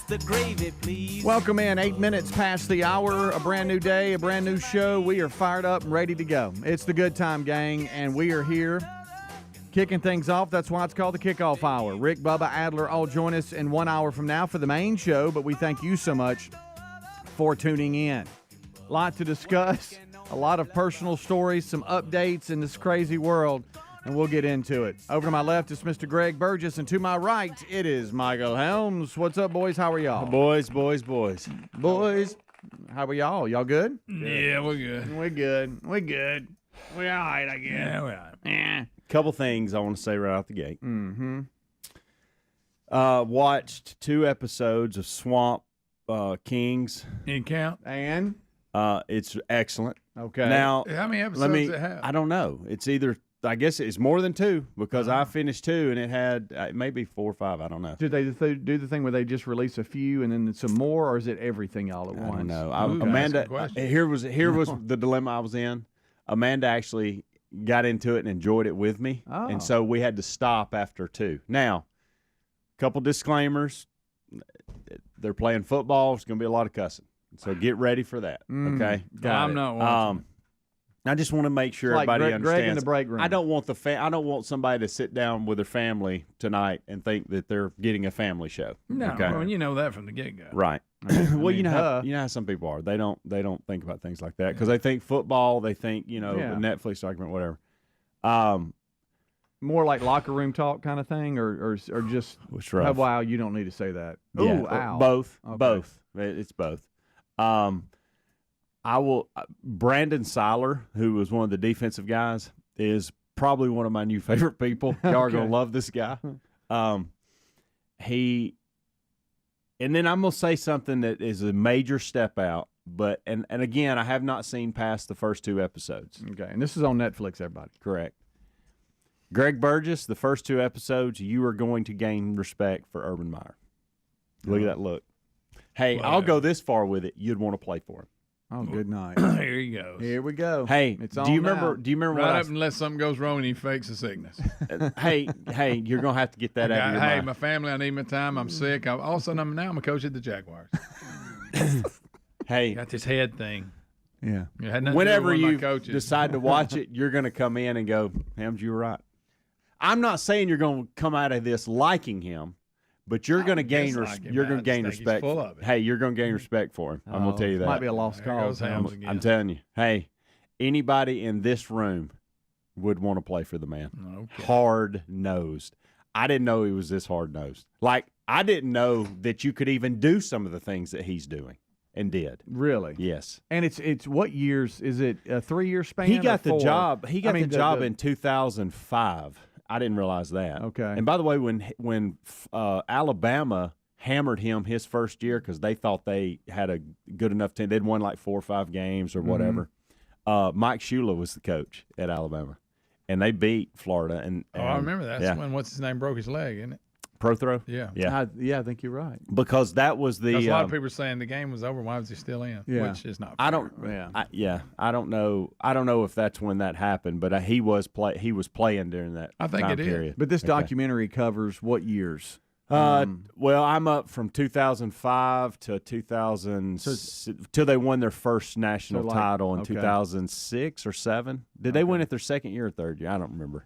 the gravy, please. Welcome in. 8 minutes past the hour. A brand new day, a brand new show. We are fired up and ready to go. It's the Good Time Gang, and we are here kicking things off. That's why it's called the Kickoff Hour. Rick, Bubba, Adler all join us in 1 hour from now for the main show, but we thank you so much for tuning in. A lot to discuss, a lot of personal stories, some updates in this crazy world, and we'll get into it. Over to my left is Mr. Greg Burgess, and to my right, it is Michael Helms. What's up, boys? How are y'all? Boys. Boys, how are y'all? Y'all good? Yeah, we're good. We're good. We're all right, I guess. Yeah, we're all right. Couple things I want to say right out the gate. Mm-hmm. Watched 2 episodes of Swamp Kings. In count? And? It's excellent. Okay. Now, How many episodes does it have? I don't know. It's either, I guess it's more than 2 because I finished 2 and it had maybe 4 or 5. I don't know. Did they do the thing where they just release a few and then some more, or is it everything all at once? I don't know. Ooh, Amanda, that's a good here was the dilemma I was in. Amanda actually got into it and enjoyed it with me, and so we had to stop after 2. Now, a couple disclaimers. They're playing football. It's going to be a lot of cussing, so get ready for that. Okay, I'm not watching. I just want to make sure It's like everybody Greg understands. in the break room. I don't want somebody to sit down with their family tonight and think that they're getting a family show. No, okay? well, you know that from the get-go. Right. Well, you know how some people are. They don't think about things like that because they think football. They think a Netflix document, whatever. More like locker room talk kind of thing, or just It's rough. wow, you don't need to say that. Yeah, Ooh, ow. both. Okay. Both. It's both. I will. Brandon Seiler, who was one of the defensive guys, is probably one of my new favorite people. Y'all are gonna love this guy. And then I'm gonna say something that is a major step out. But and again, I have not seen past the first 2 episodes. Okay, and this is on Netflix, everybody. Correct. Greg Burgess, the first 2 episodes, you are going to gain respect for Urban Meyer. Look at that look. Hey, Wow. I'll go this far with it. You'd want to play for him. Oh, good night. Here he goes. Here we go. Hey, it's do on you now. remember? Do you remember Right what? up unless something goes wrong and he fakes a sickness. Hey, you're gonna have to get that out of your Hey, mind. my family, I need my time. I'm sick. All of a sudden, I'm a coach at the Jaguars. Hey, Got this head thing. Yeah. It had nothing to do whenever with one of you my coaches. decide to watch it, you're gonna come in and go, "Hams, you were right." I'm not saying you're gonna come out of this liking him, but you're gonna gain dislike him. you're I gonna just gain think he's respect. full of it. Hey, you're gonna gain respect for him. I'm gonna tell you that. Might be a lost There cause. goes Helms again. I'm telling you. Hey, anybody in this room would want to play for the man. Okay. Hard nosed. I didn't know he was this hard nosed. Like, I didn't know that you could even do some of the things that he's doing and did. Really? Yes. And it's what years? Is it a 3-year span? He got or 4? the job. He got I mean, the job in 2005. I didn't realize that. Okay. And by the way, when Alabama hammered him his first year because they thought they had a good enough team, they'd won like 4 or 5 games or whatever. Mike Shula was the coach at Alabama, and they beat Florida. And I remember that. Yeah. That's when what's his name broke his leg, isn't it? Pro throw. Yeah. Yeah. I think you're right. Because that was the. Because a lot of people are saying the game was over. Why was he still in? Yeah. Which is not. I don't. Yeah. I don't know. I don't know if that's when that happened, but he was playing during that. I think time it is. period. But this Okay. documentary covers what years? Well, I'm up from 2005 to 2000 till they won their first national So, like, title in okay. 2006 or 7. Did they win it their second year or third year? I don't remember.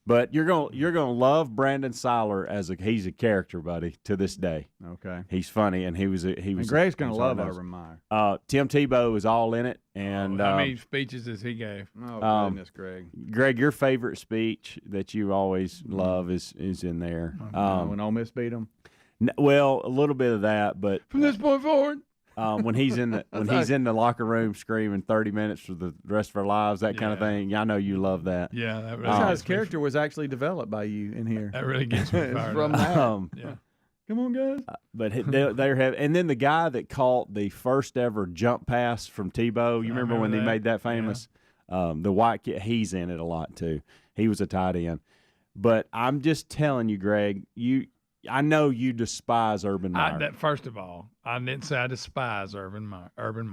But you're gonna love Brandon Seiler he's a character, buddy, to this day. Okay. He's funny, and he was. And Greg's going to he's love hard-nosed. Urban Meyer. Tim Tebow is all in it, and How many speeches does he gave? Oh, goodness, Greg. Greg, your favorite speech that you always love is in there. When Ole Miss beat them. Well, a little bit of that, but From this point forward. when he's in the locker room screaming 30 minutes for the rest of our lives, that kind of thing. I know you love that. Yeah, that really That's how his gets me- character was actually developed by you in here. That really gets me It's fired from up. that. Yeah. Come on, guys. But they're having, and then the guy that caught the first ever jump pass from Tebow. You remember when remember they that. made that famous? The white kid, he's in it a lot too. He was a tight end. But I'm just telling you, Greg, I know you despise Urban Meyer. First of all, I didn't say I despise Urban Meyer.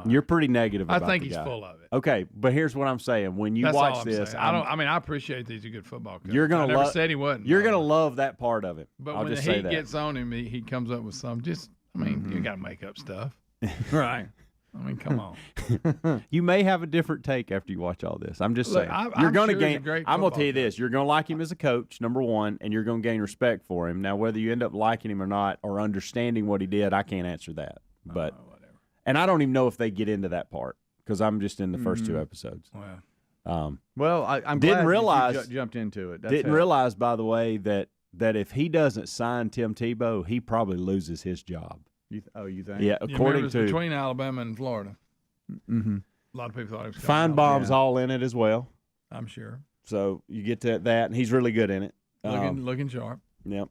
You're pretty negative I about think the he's guy. full of it. Okay, but here's what I'm saying. When you That's all watch I'm this, saying. I appreciate that he's a good football coach. You're gonna I never love. said he wasn't. You're gonna love that part of it. But I'll when just the say heat that. gets on him, he comes up with some. I mean, you got to make up stuff. Right. I mean, come on. You may have a different take after you watch all this. I'm just Look, saying. I'm going to sure he's a gain. great I'm going to tell you football this. You're going to like him as a coach, number one, and you're going to gain respect for him. Now, whether you end up liking him or not, or understanding what he did, I can't answer that. But whatever. and I don't even know if they get into that part because I'm just in the first two episodes. Wow. Well, I'm Didn't glad realize- that you jumped into it. That's Didn't how- realize, by the way, that if he doesn't sign Tim Tebow, he probably loses his job. You think? Yeah, according to between Alabama and Florida. Mm-hmm. A lot of people thought it was Feinbaum's all in it as well. I'm sure. So you get to that, and he's really good in it. Looking sharp. Yep.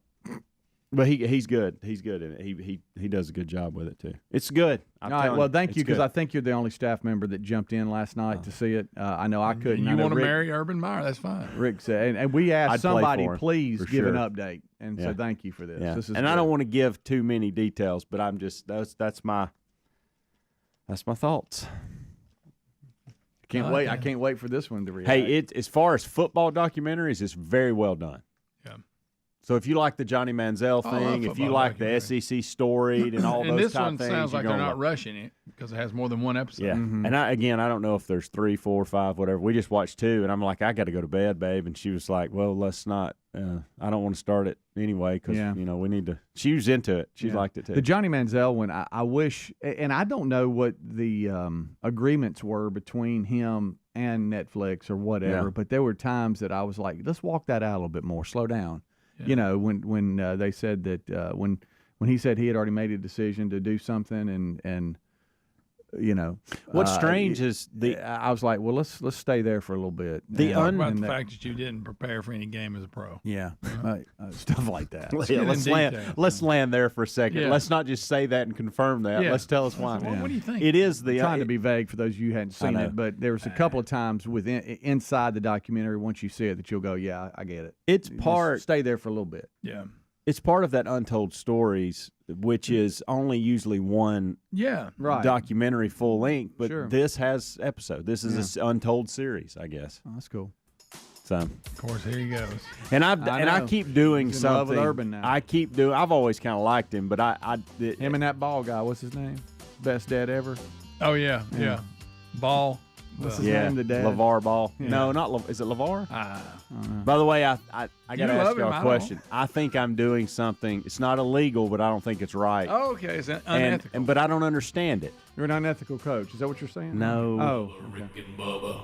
But he's good. He's good in it. He does a good job with it too. It's good. All right. Well, thank you because I think you're the only staff member that jumped in last night to see it. I know I couldn't. You want to marry Urban Meyer? That's fine. Rick said, and we asked I'd play somebody, for him, please for give an sure. update, and Yeah. so thank you for this. Yeah. This is and I don't want to give too many details, but I'm just that's my thoughts. Can't wait. I can't wait for this one to react. Hey, as far as football documentaries, it's very well done. Yeah. So if you like the Johnny Manziel I love thing, if you football like the documentary. SEC storied and all And those this type one things, sounds like you're they're gonna not rushing it because it has more than one episode. Yeah, and I don't know if there's 3, 4, 5, whatever. We just watched 2, and I'm like, I got to go to bed, babe. And she was like, well, let's not. I don't want to start it anyway because we need to. She was into it. She liked it too. The Johnny Manziel one, I wish, and I don't know what the agreements were between him and Netflix or whatever, but there were times that I was like, let's walk that out a little bit more, slow down. Yeah. You know, when they said that when he said he had already made a decision to do something, and you know, what's strange is I was like, well, let's stay there for a little bit. Talk about the fact that you didn't prepare for any game as a pro. Yeah, stuff like that. Let's land there for a second. Yeah. Let's not just say that and confirm that. Yeah. Let's tell us why. What do you think? It is I'm trying to be vague for those of you who hadn't seen it, but there was a couple of times inside the documentary once you see it that you'll go, yeah, I get it. It's Just part. stay there for a little bit. Yeah. It's part of that untold stories, which is only usually one Right. documentary full length, but Sure. this has episode. This is an untold series, I guess. Oh, that's cool. So, Of course, here he goes. and I know. keep doing He's in love something. with Urban now. I've always kind of liked him, but Him and that ball guy, what's his name? Best dad ever. Oh, yeah. Ball. What's his name? The dad. LeVar Ball. Yeah. No, not is it LeVar? Uh-huh. By the way, I got to ask love you him, a I question. I think I'm doing something. It's not illegal, but I don't think it's right. Oh, okay. It's unethical. But I don't understand it. You're an unethical coach. Is that what you're saying? No. Oh. Rick and Bubba.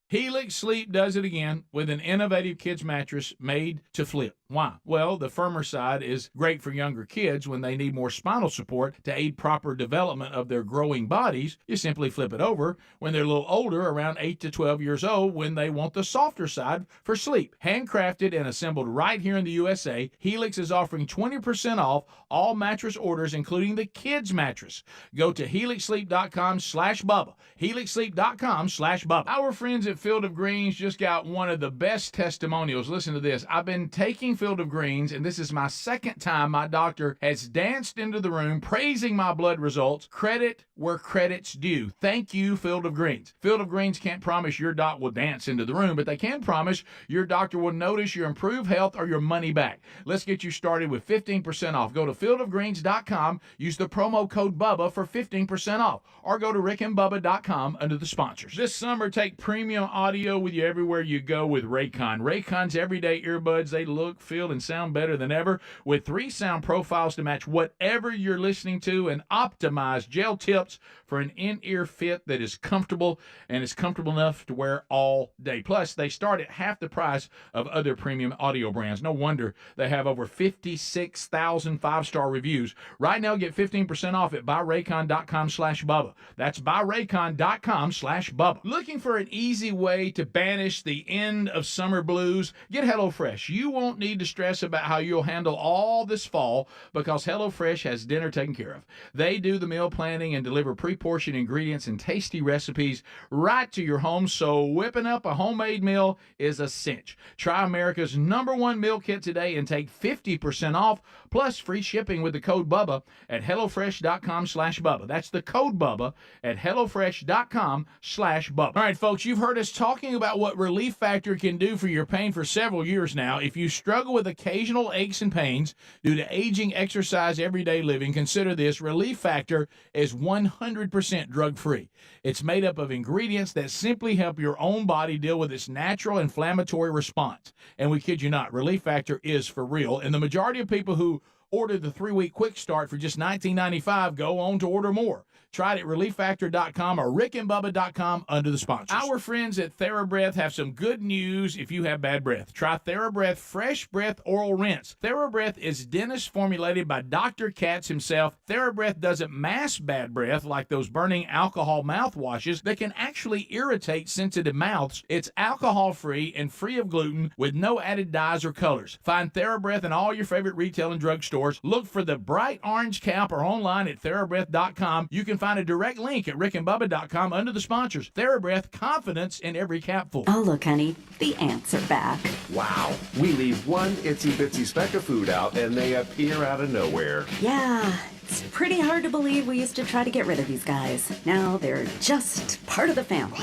Helix Sleep does it again with an innovative kids mattress made to flip. Why? Well, the firmer side is great for younger kids when they need more spinal support to aid proper development of their growing bodies. You simply flip it over when they're a little older, around 8 to 12 years old, when they want the softer side for sleep. Handcrafted and assembled right here in the USA, Helix is offering 20% off all mattress orders, including the kids mattress. Go to helixsleep.com/Bubba. helixsleep.com/Bubba. Our friends at Field of Greens just got one of the best testimonials. Listen to this. I've been taking Field of Greens, and this is my second time my doctor has danced into the room praising my blood results. Credit where credit's due. Thank you, Field of Greens. Field of Greens can't promise your doc will dance into the room, but they can promise your doctor will notice your improved health or your money back. Let's get you started with 15% off. Go to fieldofgreens.com, use the promo code BUBBA for 15% off, or go to rickandbubba.com under the sponsors. This summer, take premium audio with you everywhere you go with Raycon. Raycon's everyday earbuds, they look, feel, and sound better than ever with 3 sound profiles to match whatever you're listening to and optimized gel tips for an in-ear fit that is comfortable and is comfortable enough to wear all day. Plus, they start at half the price of other premium audio brands. No wonder they have over 56,000 5-star reviews. Right now, get 15% off at buyraycon.com/Bubba. That's buyraycon.com/Bubba. Looking for an easy way to banish the end of summer blues? Get HelloFresh. You won't need to stress about how you'll handle all this fall because HelloFresh has dinner taken care of. They do the meal planning and deliver pre-portioned ingredients and tasty recipes right to your home, so whipping up a homemade meal is a cinch. Try America's #1 meal kit today and take 50% off plus free shipping with the code BUBBA at HelloFresh.com/Bubba. That's the code BUBBA at HelloFresh.com/Bubba. All right, folks, you've heard us us talking about what Relief Factor can do for your pain for several years now. If you struggle with occasional aches and pains due to aging, exercise, everyday living, consider this. Relief Factor is 100% drug-free. It's made up of ingredients that simply help your own body deal with its natural inflammatory response. And we kid you not, Relief Factor is for real. And the majority of people who order the 3-week quick start for just $19.95 go on to order more. Try it at ReliefFactor.com or RickandBubba.com under the sponsors. Our friends at TheraBreath have some good news if you have bad breath. Try TheraBreath Fresh Breath Oral Rinse. TheraBreath is dentist formulated by Dr. Katz himself. TheraBreath doesn't mask bad breath like those burning alcohol mouthwashes that can actually irritate sensitive mouths. It's alcohol-free and free of gluten with no added dyes or colors. Find TheraBreath in all your favorite retail and drug stores. Look for the bright orange cap or online at TheraBreath.com. You can find a direct link at rickandbubba.com under the sponsors. TheraBreath, confidence in every capful. Oh, look, honey, the ants are back. Wow. We leave one itsy-bitsy speck of food out, and they appear out of nowhere. Yeah, it's pretty hard to believe we used to try to get rid of these guys. Now they're just part of the family.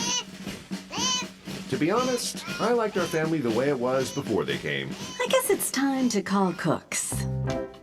To be honest, I liked our family the way it was before they came. I guess it's time to call Cooks.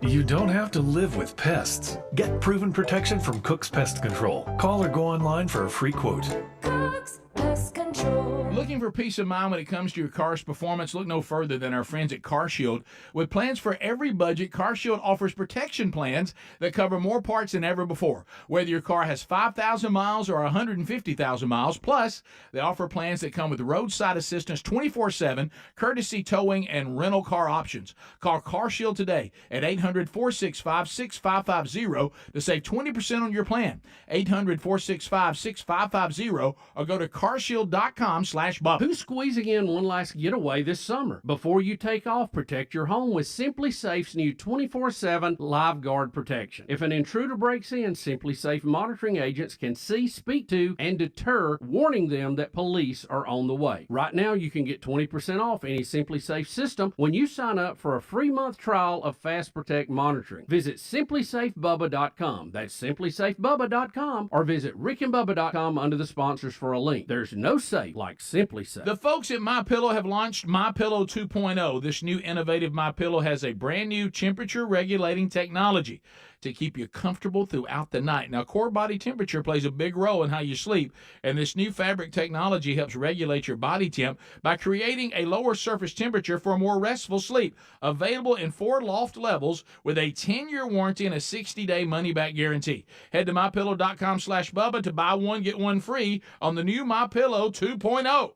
You don't have to live with pests. Get proven protection from Cook's Pest Control. Call or go online for a free quote. Cook's Pest Control. Looking for peace of mind when it comes to your car's performance? Look no further than our friends at CarShield. With plans for every budget, CarShield offers protection plans that cover more parts than ever before. Whether your car has 5,000 miles or 150,000 miles, plus they offer plans that come with roadside assistance 24/7, courtesy towing, and rental car options. Call CarShield today at 800-465-6550 to save 20% on your plan. 800-465-6550 or go to carshield.com/Bubba. Who's squeezing in one last getaway this summer? Before you take off, protect your home with Simply Safe's new 24/7 Live Guard protection. If an intruder breaks in, Simply Safe monitoring agents can see, speak to, and deter, warning them that police are on the way. Right now, you can get 20% off any Simply Safe system when you sign up for a free month trial of Fast Protect monitoring. Visit simplysafebubba.com. That's simplysafebubba.com, or visit rickandbubba.com under the sponsors for a link. There's no safe like Simply Safe. The folks at MyPillow have launched MyPillow 2.0. This new innovative MyPillow has a brand new temperature regulating technology to keep you comfortable throughout the night. Now, core body temperature plays a big role in how you sleep, and this new fabric technology helps regulate your body temp by creating a lower surface temperature for a more restful sleep. Available in 4 loft levels with a 10-year warranty and a 60-day money-back guarantee. Head to MyPillow.com/Bubba to buy one, get one free on the new MyPillow 2.0.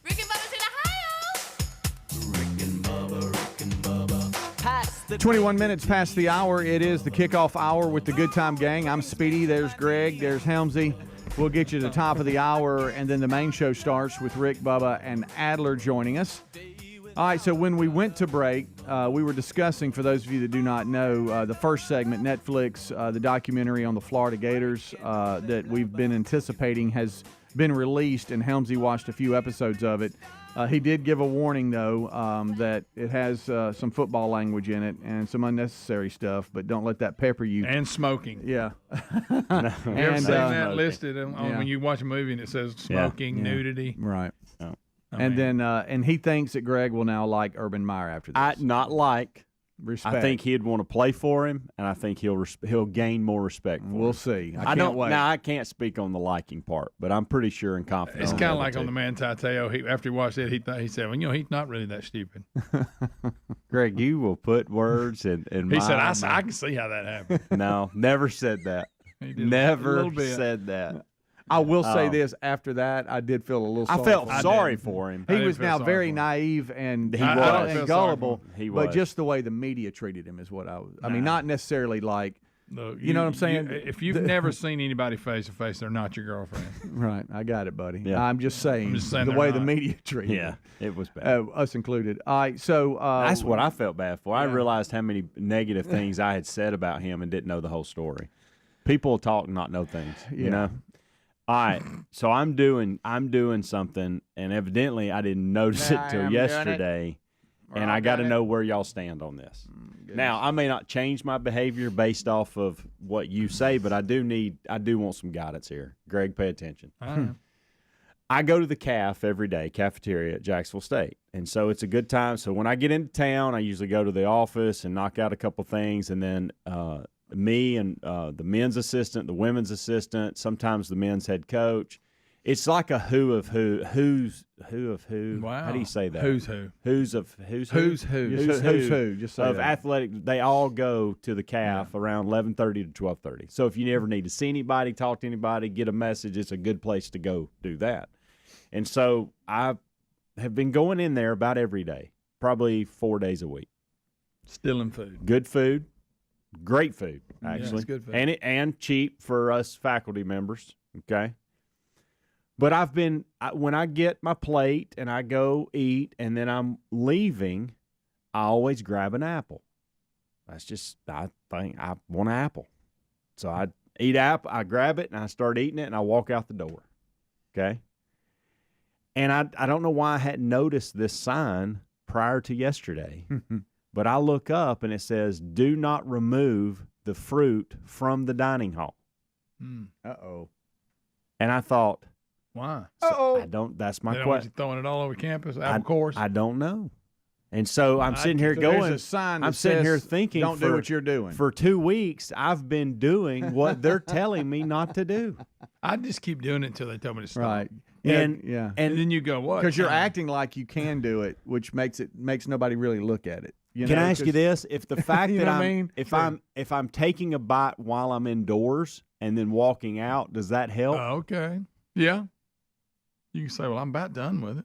Rick and Bubba's in Ohio. 21 minutes past the hour. It is the kickoff hour with the Good Time Gang. I'm Speedy. There's Greg. There's Helmsy. We'll get you to the top of the hour, and then the main show starts with Rick, Bubba, and Adler joining us. All right, so when we went to break, we were discussing, for those of you that do not know, the first segment, Netflix, the documentary on the Florida Gators that we've been anticipating has been released, and Helmsy watched a few episodes of it. He did give a warning, though, that it has some football language in it and some unnecessary stuff, but don't let that pepper you. And smoking. Yeah. You ever seen that listed on Yeah. when you watch a movie and it says smoking, Yeah. nudity? Right. I And mean, then and he thinks that Greg will now like Urban Meyer after this. Respect. I think he'd want to play for him, and I think he'll gain more respect for him. We'll see. I I can't don't. wait. Now I can't speak on the liking part, but I'm pretty sure and confident. it's on kind of the like other on the two. Man Tateo. After he watched it, he said, "Well, he's not really that stupid." Greg, you will put words in He my said, "I mouth. can see how that happened." No, never said that. He did a Never little bit. said that. I will say Oh. this. After that, I did feel a little I sorry felt for him. sorry for him. I He didn't was feel now sorry very for him. naive and, He was. I don't feel and sorry gullible. for him. He But was. just the way the media treated him is what I was. I mean, not necessarily like. Look, You know what I'm saying? if you've never seen anybody face to face, they're not your girlfriend. Right, I got it, buddy. Yeah. I'm just saying, saying the they're way the not. media treated Yeah, him, it was bad. us included. All right, so That's what I felt bad for. I yeah. realized how many negative things I had said about him and didn't know the whole story. People talk, not know things. You Yeah. know. All right, so I'm doing something, and evidently I didn't notice it till yesterday, and I got to know where y'all stand on this. Now, I may not change my behavior based off of what you say, but I do want some guidance here. Greg, pay attention. I go to the every day, cafeteria at Jacksonville State. And so it's a good time. So when I get into town, I usually go to the office and knock out a couple things. And then me and the men's assistant, the women's assistant, sometimes the men's head coach. It's like a who's who. Wow. How do you say that? Who's who? Who's who? Just say Of that. athletic. They all go to the around 11:30 to 12:30. So if you ever need to see anybody, talk to anybody, get a message, it's a good place to go do that. And so I have been going in there about every day, probably 4 days a week. Stealing food. Good food, great food, actually. it's good food. And cheap for us faculty members, okay? But when I get my plate and I go eat and then I'm leaving, I always grab an apple. That's just, I think I want an apple. So I eat apple, I grab it and I start eating it and I walk out the door, okay? And I don't know why I hadn't noticed this sign prior to yesterday, but I look up and it says, do not remove the fruit from the dining hall. Uh-oh. And I thought, Why? I don't. That's my They don't want question. you throwing it all over campus, apple course. I don't know. And so I'm sitting here going. There's a sign that I'm sitting here says, thinking. don't do what you're doing. For 2 weeks, I've been doing what they're telling me not to do. I just keep doing it until they tell me to stop. Right. And And then you go, what? Because you're acting like you can do it, which makes nobody really look at it. Can I ask you this? If the fact You that know what I mean? if I'm taking a bite while I'm indoors and then walking out, does that help? Okay. Yeah. You can say, well, I'm about done with it.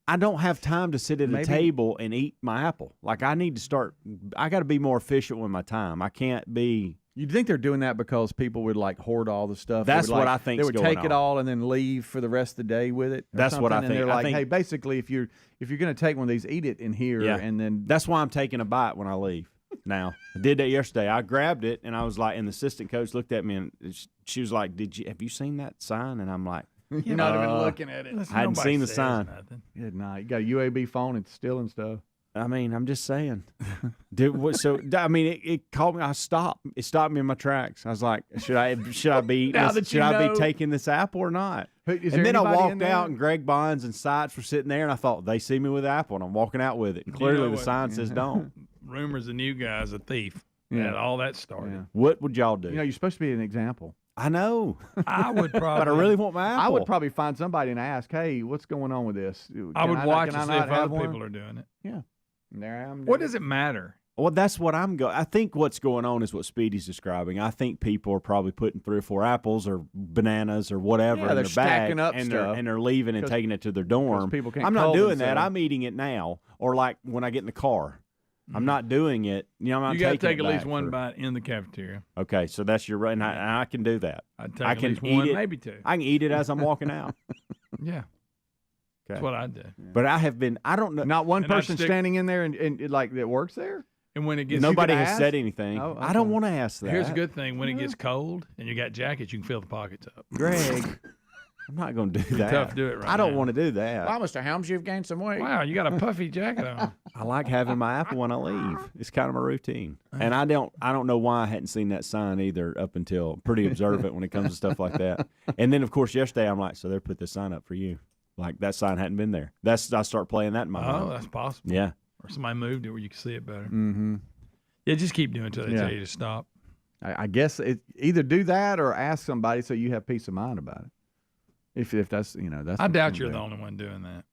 I don't have time to sit at a table and eat my apple. Like I need to start. I got to be more efficient with my time. I can't be. You'd think they're doing that because people would like hoard all the stuff. That's what I think. They would take it all and then leave for the rest of the day with it. That's what I think. And they're I like, think, hey, basically, if you're going to take one of these, eat it in here, and then. That's why I'm taking a bite when I leave. Now I did that yesterday. I grabbed it and I was like, and the assistant coach looked at me and she was like, have you seen that sign? And I'm like, You're not even looking at it. I hadn't seen the sign. Nothing. Good night. You got a UAB phone and stealing stuff. I mean, I'm just saying. It called me. I stopped. It stopped me in my tracks. I was like, should I be eating Now this? that you Should I know. be taking this apple or not? Is And there then I anybody in walked there? out, and Greg Bonds and Sites were sitting there, and I thought they see me with the apple, and I'm walking out with it. And clearly, know the what? sign says don't. Rumors the new guy's a thief. Yeah. And all that started. Yeah. What would y'all do? You know, you're supposed to be an example. I know, I would probably. but I really want my apple. I would probably find somebody and ask, hey, what's going on with this? I would watch can and I see not if have other one? people are doing it. Yeah. There I am. What does it matter? Well, that's what I'm going. I think what's going on is what Speedy's describing. I think people are probably putting 3 or 4 apples or bananas or whatever Yeah, in they're their bag, stacking up and stuff. they're leaving and taking it to their dorm. people can't I'm not cull doing that. themselves. I'm eating it now, or like when I get in the car. I'm not doing it. You know, I'm not You got to taking take it at least back one for- bite in the cafeteria. Okay, so that's your right, and I can do that. I'd take I at can least eat one, it. maybe 2. I can eat it as I'm walking out. Yeah. That's what I'd do. But I have been. I don't know. Not one And I'd person stick- standing in there and like that works there? And when it gets Nobody could has ask? said anything. Oh, I don't okay. want to ask that. Here's a good thing: when it gets cold and you got jackets, you can fill the pockets up. Greg. I'm not going to do that. Tough to do it right I don't now. want to do that. Wow, Mr. Helms, you've gained some weight. Wow, you got a puffy jacket on. I like having my apple when I leave. It's kind of my routine. And I don't know why I hadn't seen that sign either up until pretty observant when it comes to stuff like that. And then of course yesterday I'm like, so they put this sign up for you. Like that sign hadn't been there. I start playing that in my Oh, mind. that's possible. Yeah. Or somebody moved it where you can see it better. Mm-hmm. Yeah, just keep doing it until they Yeah. tell you to stop. I guess either do that or ask somebody so you have peace of mind about it. If that's that's. I what doubt you you're do. the only one doing that.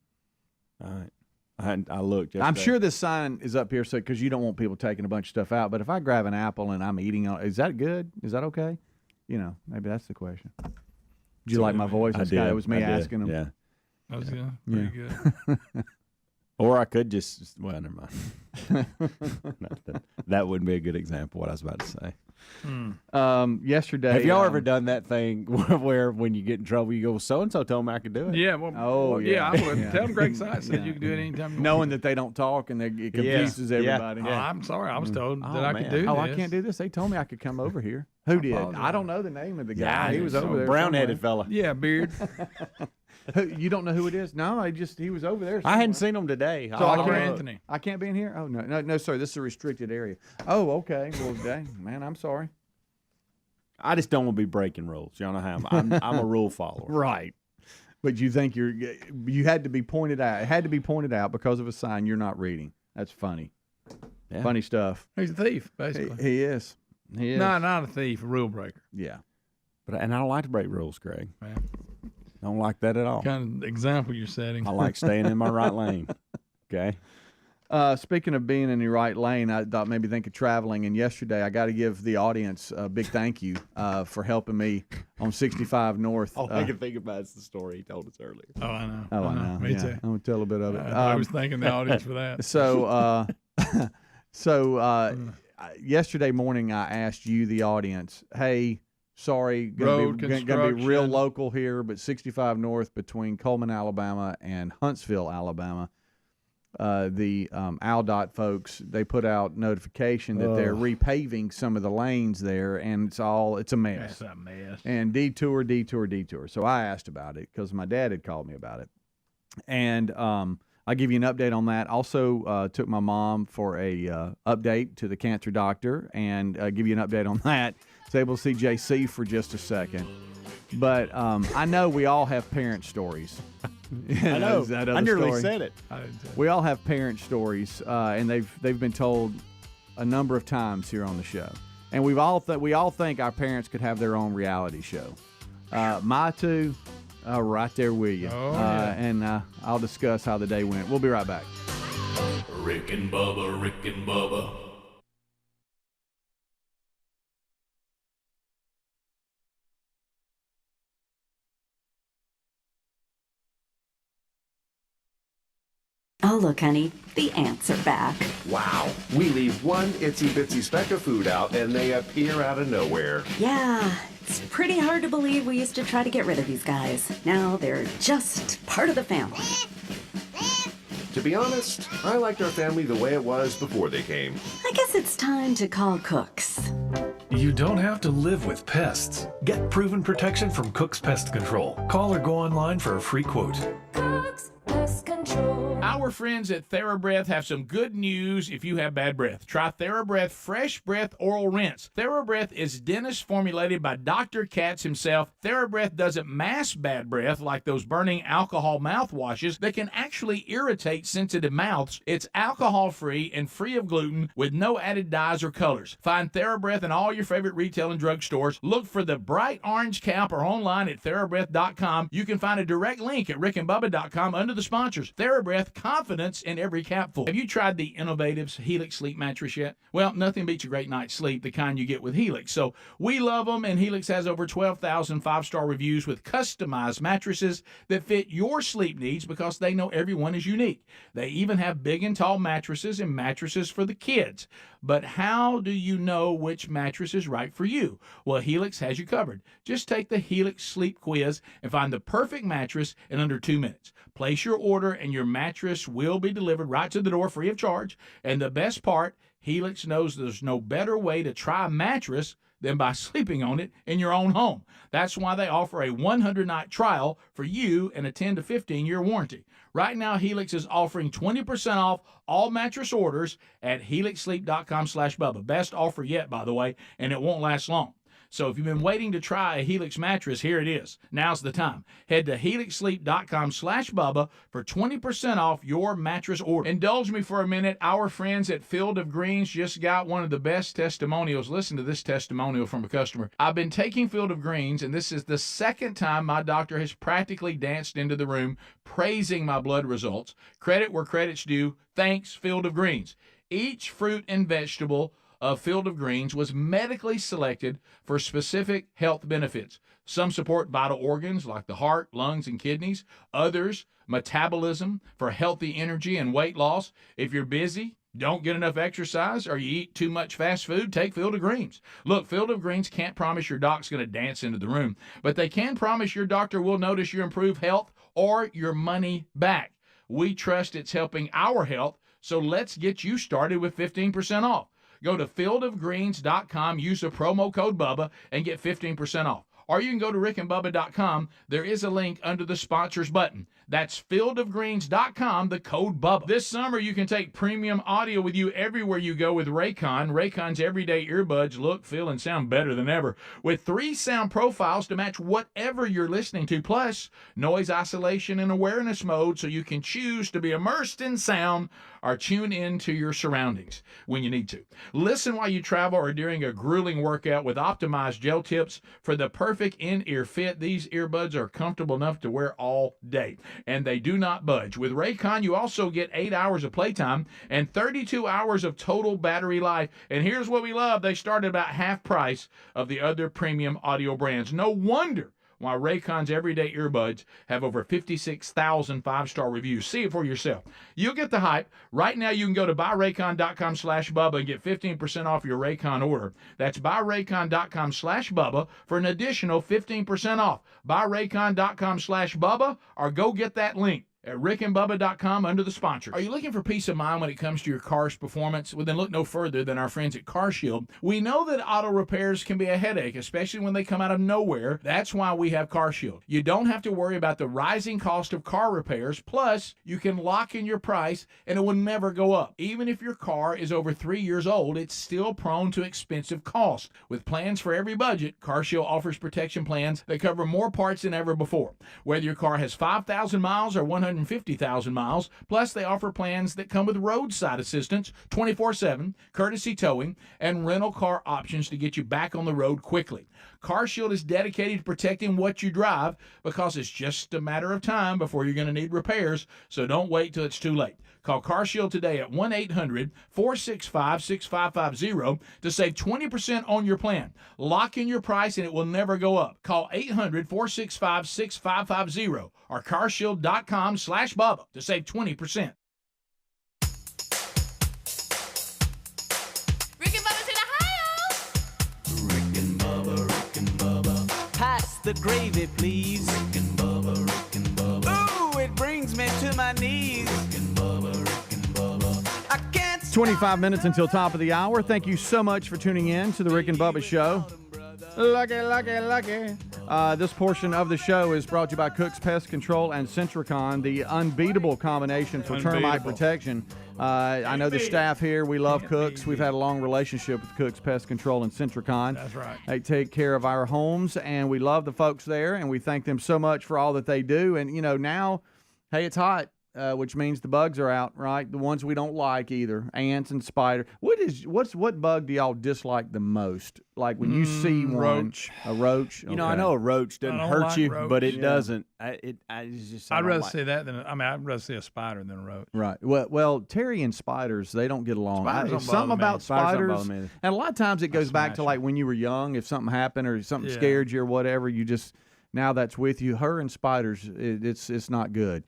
All right. I looked. I'm yesterday. sure this sign is up here so because you don't want people taking a bunch of stuff out. But if I grab an apple and I'm eating on, is that good? Is that okay? Maybe that's the question. Did you like my voice? I This did. guy, it was me I did. asking him. Yeah. That was pretty good. Or I could just. Well, never mind. That wouldn't be a good example. What I was about to say. Yesterday, Have y'all ever done that thing where when you get in trouble, you go, well, so and so told me I could do it? Yeah. Well, Oh, yeah. I would yeah. tell them Greg Sites said you can do it anytime you knowing want. that they don't talk and it confuses Yeah. everybody? Oh, I'm sorry. I was told Oh, that I man. could do Oh, this. I can't do this. They told me I could come over here. Who did? apologize. I don't know the name of the guy. Yeah, he was some over there. brown-headed somewhere. fella. Yeah, beard. You don't know who it is? No, he was over there. I hadn't seen him today. So I Oliver can't, Anthony. I can't be in here? Oh, no, sir. This is a restricted area. Oh, okay. Well, dang, man, I'm sorry. I just don't want to be breaking rules. Y'all know how I'm a rule follower. Right. But you think you had to be pointed out. It had to be pointed out because of a sign you're not reading. That's funny. Yeah. Funny stuff. He's a thief, basically. He is. He is. No, not a thief, a rule breaker. Yeah. And I don't like to break rules, Greg. Yeah. Don't like that at all. Kind of example you're setting. I like staying in my right lane. Okay. Speaking of being in the right lane, I thought maybe think of traveling. And yesterday, I got to give the audience a big thank you for helping me on 65 North. All I can think about is the story he told us earlier. Oh, I know. Oh, I know. Me Yeah. too. I'm gonna tell a bit of it. I was thanking the audience for that. So, yesterday morning, I asked you, the audience, hey, sorry, gonna be real local here, but 65 North between Coleman, Alabama, and Huntsville, Alabama. The AlDOT folks, they put out notification that they're repaving some of the lanes there, and it's a mess. It's a mess. And detour. So I asked about it because my dad had called me about it. And I'll give you an update on that. Also took my mom for a update to the cancer doctor and give you an update on that. Was able to see JC for just a second. But I know we all have parent stories. I know. I nearly story. said it. We all have parent stories, and they've been told a number of times here on the show. And we all think our parents could have their own reality show. My two, right there with you. Oh, yeah. And I'll discuss how the day went. We'll be right back. Rick and Bubba, Rick and Bubba. Oh, look, honey, the ants are back. Wow. We leave one itsy bitsy speck of food out and they appear out of nowhere. Yeah, it's pretty hard to believe we used to try to get rid of these guys. Now they're just part of the family. To be honest, I liked our family the way it was before they came. I guess it's time to call Cooks. You don't have to live with pests. Get proven protection from Cook's Pest Control. Call or go online for a free quote. Cooks Pest Control. Our friends at TheraBreath have some good news if you have bad breath. Try TheraBreath Fresh Breath Oral Rinse. TheraBreath is dentist formulated by Dr. Katz himself. TheraBreath doesn't mask bad breath like those burning alcohol mouthwashes that can actually irritate sensitive mouths. It's alcohol-free and free of gluten with no added dyes or colors. Find TheraBreath in all your favorite retail and drug stores. Look for the bright orange cap or online at TheraBreath.com. You can find a direct link at rickandbubba.com under the sponsors. TheraBreath, confidence in every capful. Have you tried the Innovatives Helix sleep mattress yet? Well, nothing beats a great night's sleep, the kind you get with Helix. So we love them, and Helix has over 12,000 five-star reviews with customized mattresses that fit your sleep needs because they know everyone is unique. They even have big and tall mattresses and mattresses for the kids. But how do you know which mattress is right for you? Well, Helix has you covered. Just take the Helix sleep quiz and find the perfect mattress in under 2 minutes. Place your order and your mattress will be delivered right to the door free of charge. And the best part, Helix knows there's no better way to try a mattress than by sleeping on it in your own home. That's why they offer a 100-night trial for you and a 10 to 15-year warranty. Right now, Helix is offering 20% off all mattress orders at helixsleep.com/Bubba. Best offer yet, by the way, and it won't last long. So if you've been waiting to try a Helix mattress, here it is. Now's the time. Head to helixsleep.com/Bubba for 20% off your mattress order. Indulge me for a minute. Our friends at Field of Greens just got one of the best testimonials. Listen to this testimonial from a customer. I've been taking Field of Greens, and this is the second time my doctor has practically danced into the room praising my blood results. Credit where credit's due. Thanks, Field of Greens. Each fruit and vegetable of Field of Greens was medically selected for specific health benefits. Some support vital organs like the heart, lungs, and kidneys. Others, metabolism for healthy energy and weight loss. If you're busy, don't get enough exercise, or you eat too much fast food, take Field of Greens. Look, Field of Greens can't promise your doc's going to dance into the room, but they can promise your doctor will notice your improved health or your money back. We trust it's helping our health, so let's get you started with 15% off. Go to fieldofgreens.com, use the promo code Bubba, and get 15% off. or you can go to rickandbubba.com. There is a link under the sponsors button. That's fieldofgreens.com, the code Bubba. This summer, you can take premium audio with you everywhere you go with Raycon. Raycon's everyday earbuds look, feel, and sound better than ever, with 3 sound profiles to match whatever you're listening to, plus noise isolation and awareness mode so you can choose to be immersed in sound or tune into your surroundings when you need to. Listen while you travel or during a grueling workout with optimized gel tips for the perfect in-ear fit. These earbuds are comfortable enough to wear all day, and they do not budge. With Raycon, you also get 8 hours of playtime and 32 hours of total battery life. And here's what we love. They start at about half price of the other premium audio brands. No wonder why Raycon's everyday earbuds have over 56,000 5-star reviews. See it for yourself. You'll get the hype. Right now, you can go to buyraycon.com/Bubba and get 15% off your Raycon order. That's buyraycon.com/Bubba for an additional 15% off. Buyraycon.com/Bubba or go get that link at rickandbubba.com under the sponsors. Are you looking for peace of mind when it comes to your car's performance? Well, then look no further than our friends at CarShield. We know that auto repairs can be a headache, especially when they come out of nowhere. That's why we have CarShield. You don't have to worry about the rising cost of car repairs. Plus, you can lock in your price and it will never go up. Even if your car is over 3 years old, it's still prone to expensive costs. With plans for every budget, CarShield offers protection plans that cover more parts than ever before. Whether your car has 5,000 miles or 150,000 miles. Plus, they offer plans that come with roadside assistance, 24/7, courtesy towing, and rental car options to get you back on the road quickly. CarShield is dedicated to protecting what you drive because it's just a matter of time before you're going to need repairs, so don't wait till it's too late. Call CarShield today at 1-800-465-6550 to save 20% on your plan. Lock in your price and it will never go up. Call 800-465-6550 or carshield.com/Bubba to save 20%. Rick and Bubba's in Ohio! Rick and Bubba. Pass the gravy, please. Rick and Bubba. Ooh, it brings me to my knees. Rick and Bubba. I can't 25 minutes until top of the hour. Thank you so much for tuning in to the Rick and Bubba Show. Lucky. This portion of the show is brought to you by Cook's Pest Control and Centricon, the unbeatable combination for termite protection. I know the staff here, we love Cook's. We've had a long relationship with Cook's Pest Control and Centricon. That's right. They take care of our homes, and we love the folks there, and we thank them so much for all that they do. And, now, hey, it's hot. Which means the bugs are out, right? The ones we don't like either, ants and spiders. What bug do y'all dislike the most? Like when you see one, roach. A roach. I know a roach doesn't hurt like you, roach. but it Yeah. doesn't. It's just. I'd rather see that than I'd rather see a spider than a roach. Right. Well, Terry and spiders, they don't get along. Spiders don't Something bother me. about Spiders don't spiders, bother me. and a lot of times it goes back to smash like when you were young. If something happened or something Yeah. scared you or whatever, you just now that's with you. Her and spiders, it's not good.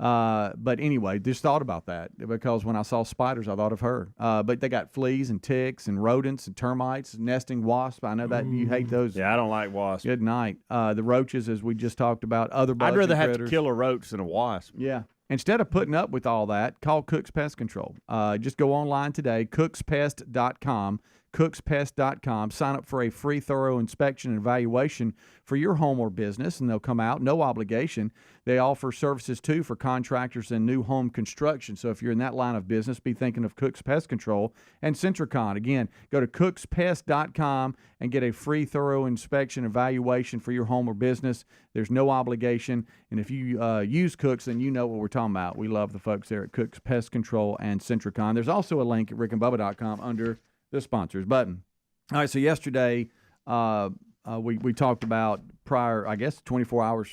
But anyway, just thought about that because when I saw spiders, I thought of her. But they got fleas and ticks and rodents and termites, nesting wasps. I know that you hate those. Yeah, I don't like wasps. Good night. The roaches, as we just talked about, other bugs. I'd rather and have to critters. kill a roach than a wasp. Yeah. Instead of putting up with all that, call Cook's Pest Control. Just go online today, cookspest.com, cookspest.com. Sign up for a free, thorough inspection and evaluation for your home or business, and they'll come out, no obligation. They offer services, too, for contractors and new home construction. So if you're in that line of business, be thinking of Cook's Pest Control and Centricon. Again, go to cookspest.com and get a free, thorough inspection evaluation for your home or business. There's no obligation. And if you use Cook's, then you know what we're talking about. We love the folks there at Cook's Pest Control and Centricon. There's also a link at rickandbubba.com under the sponsors button. All right, so yesterday we talked about prior, I guess, 24 hours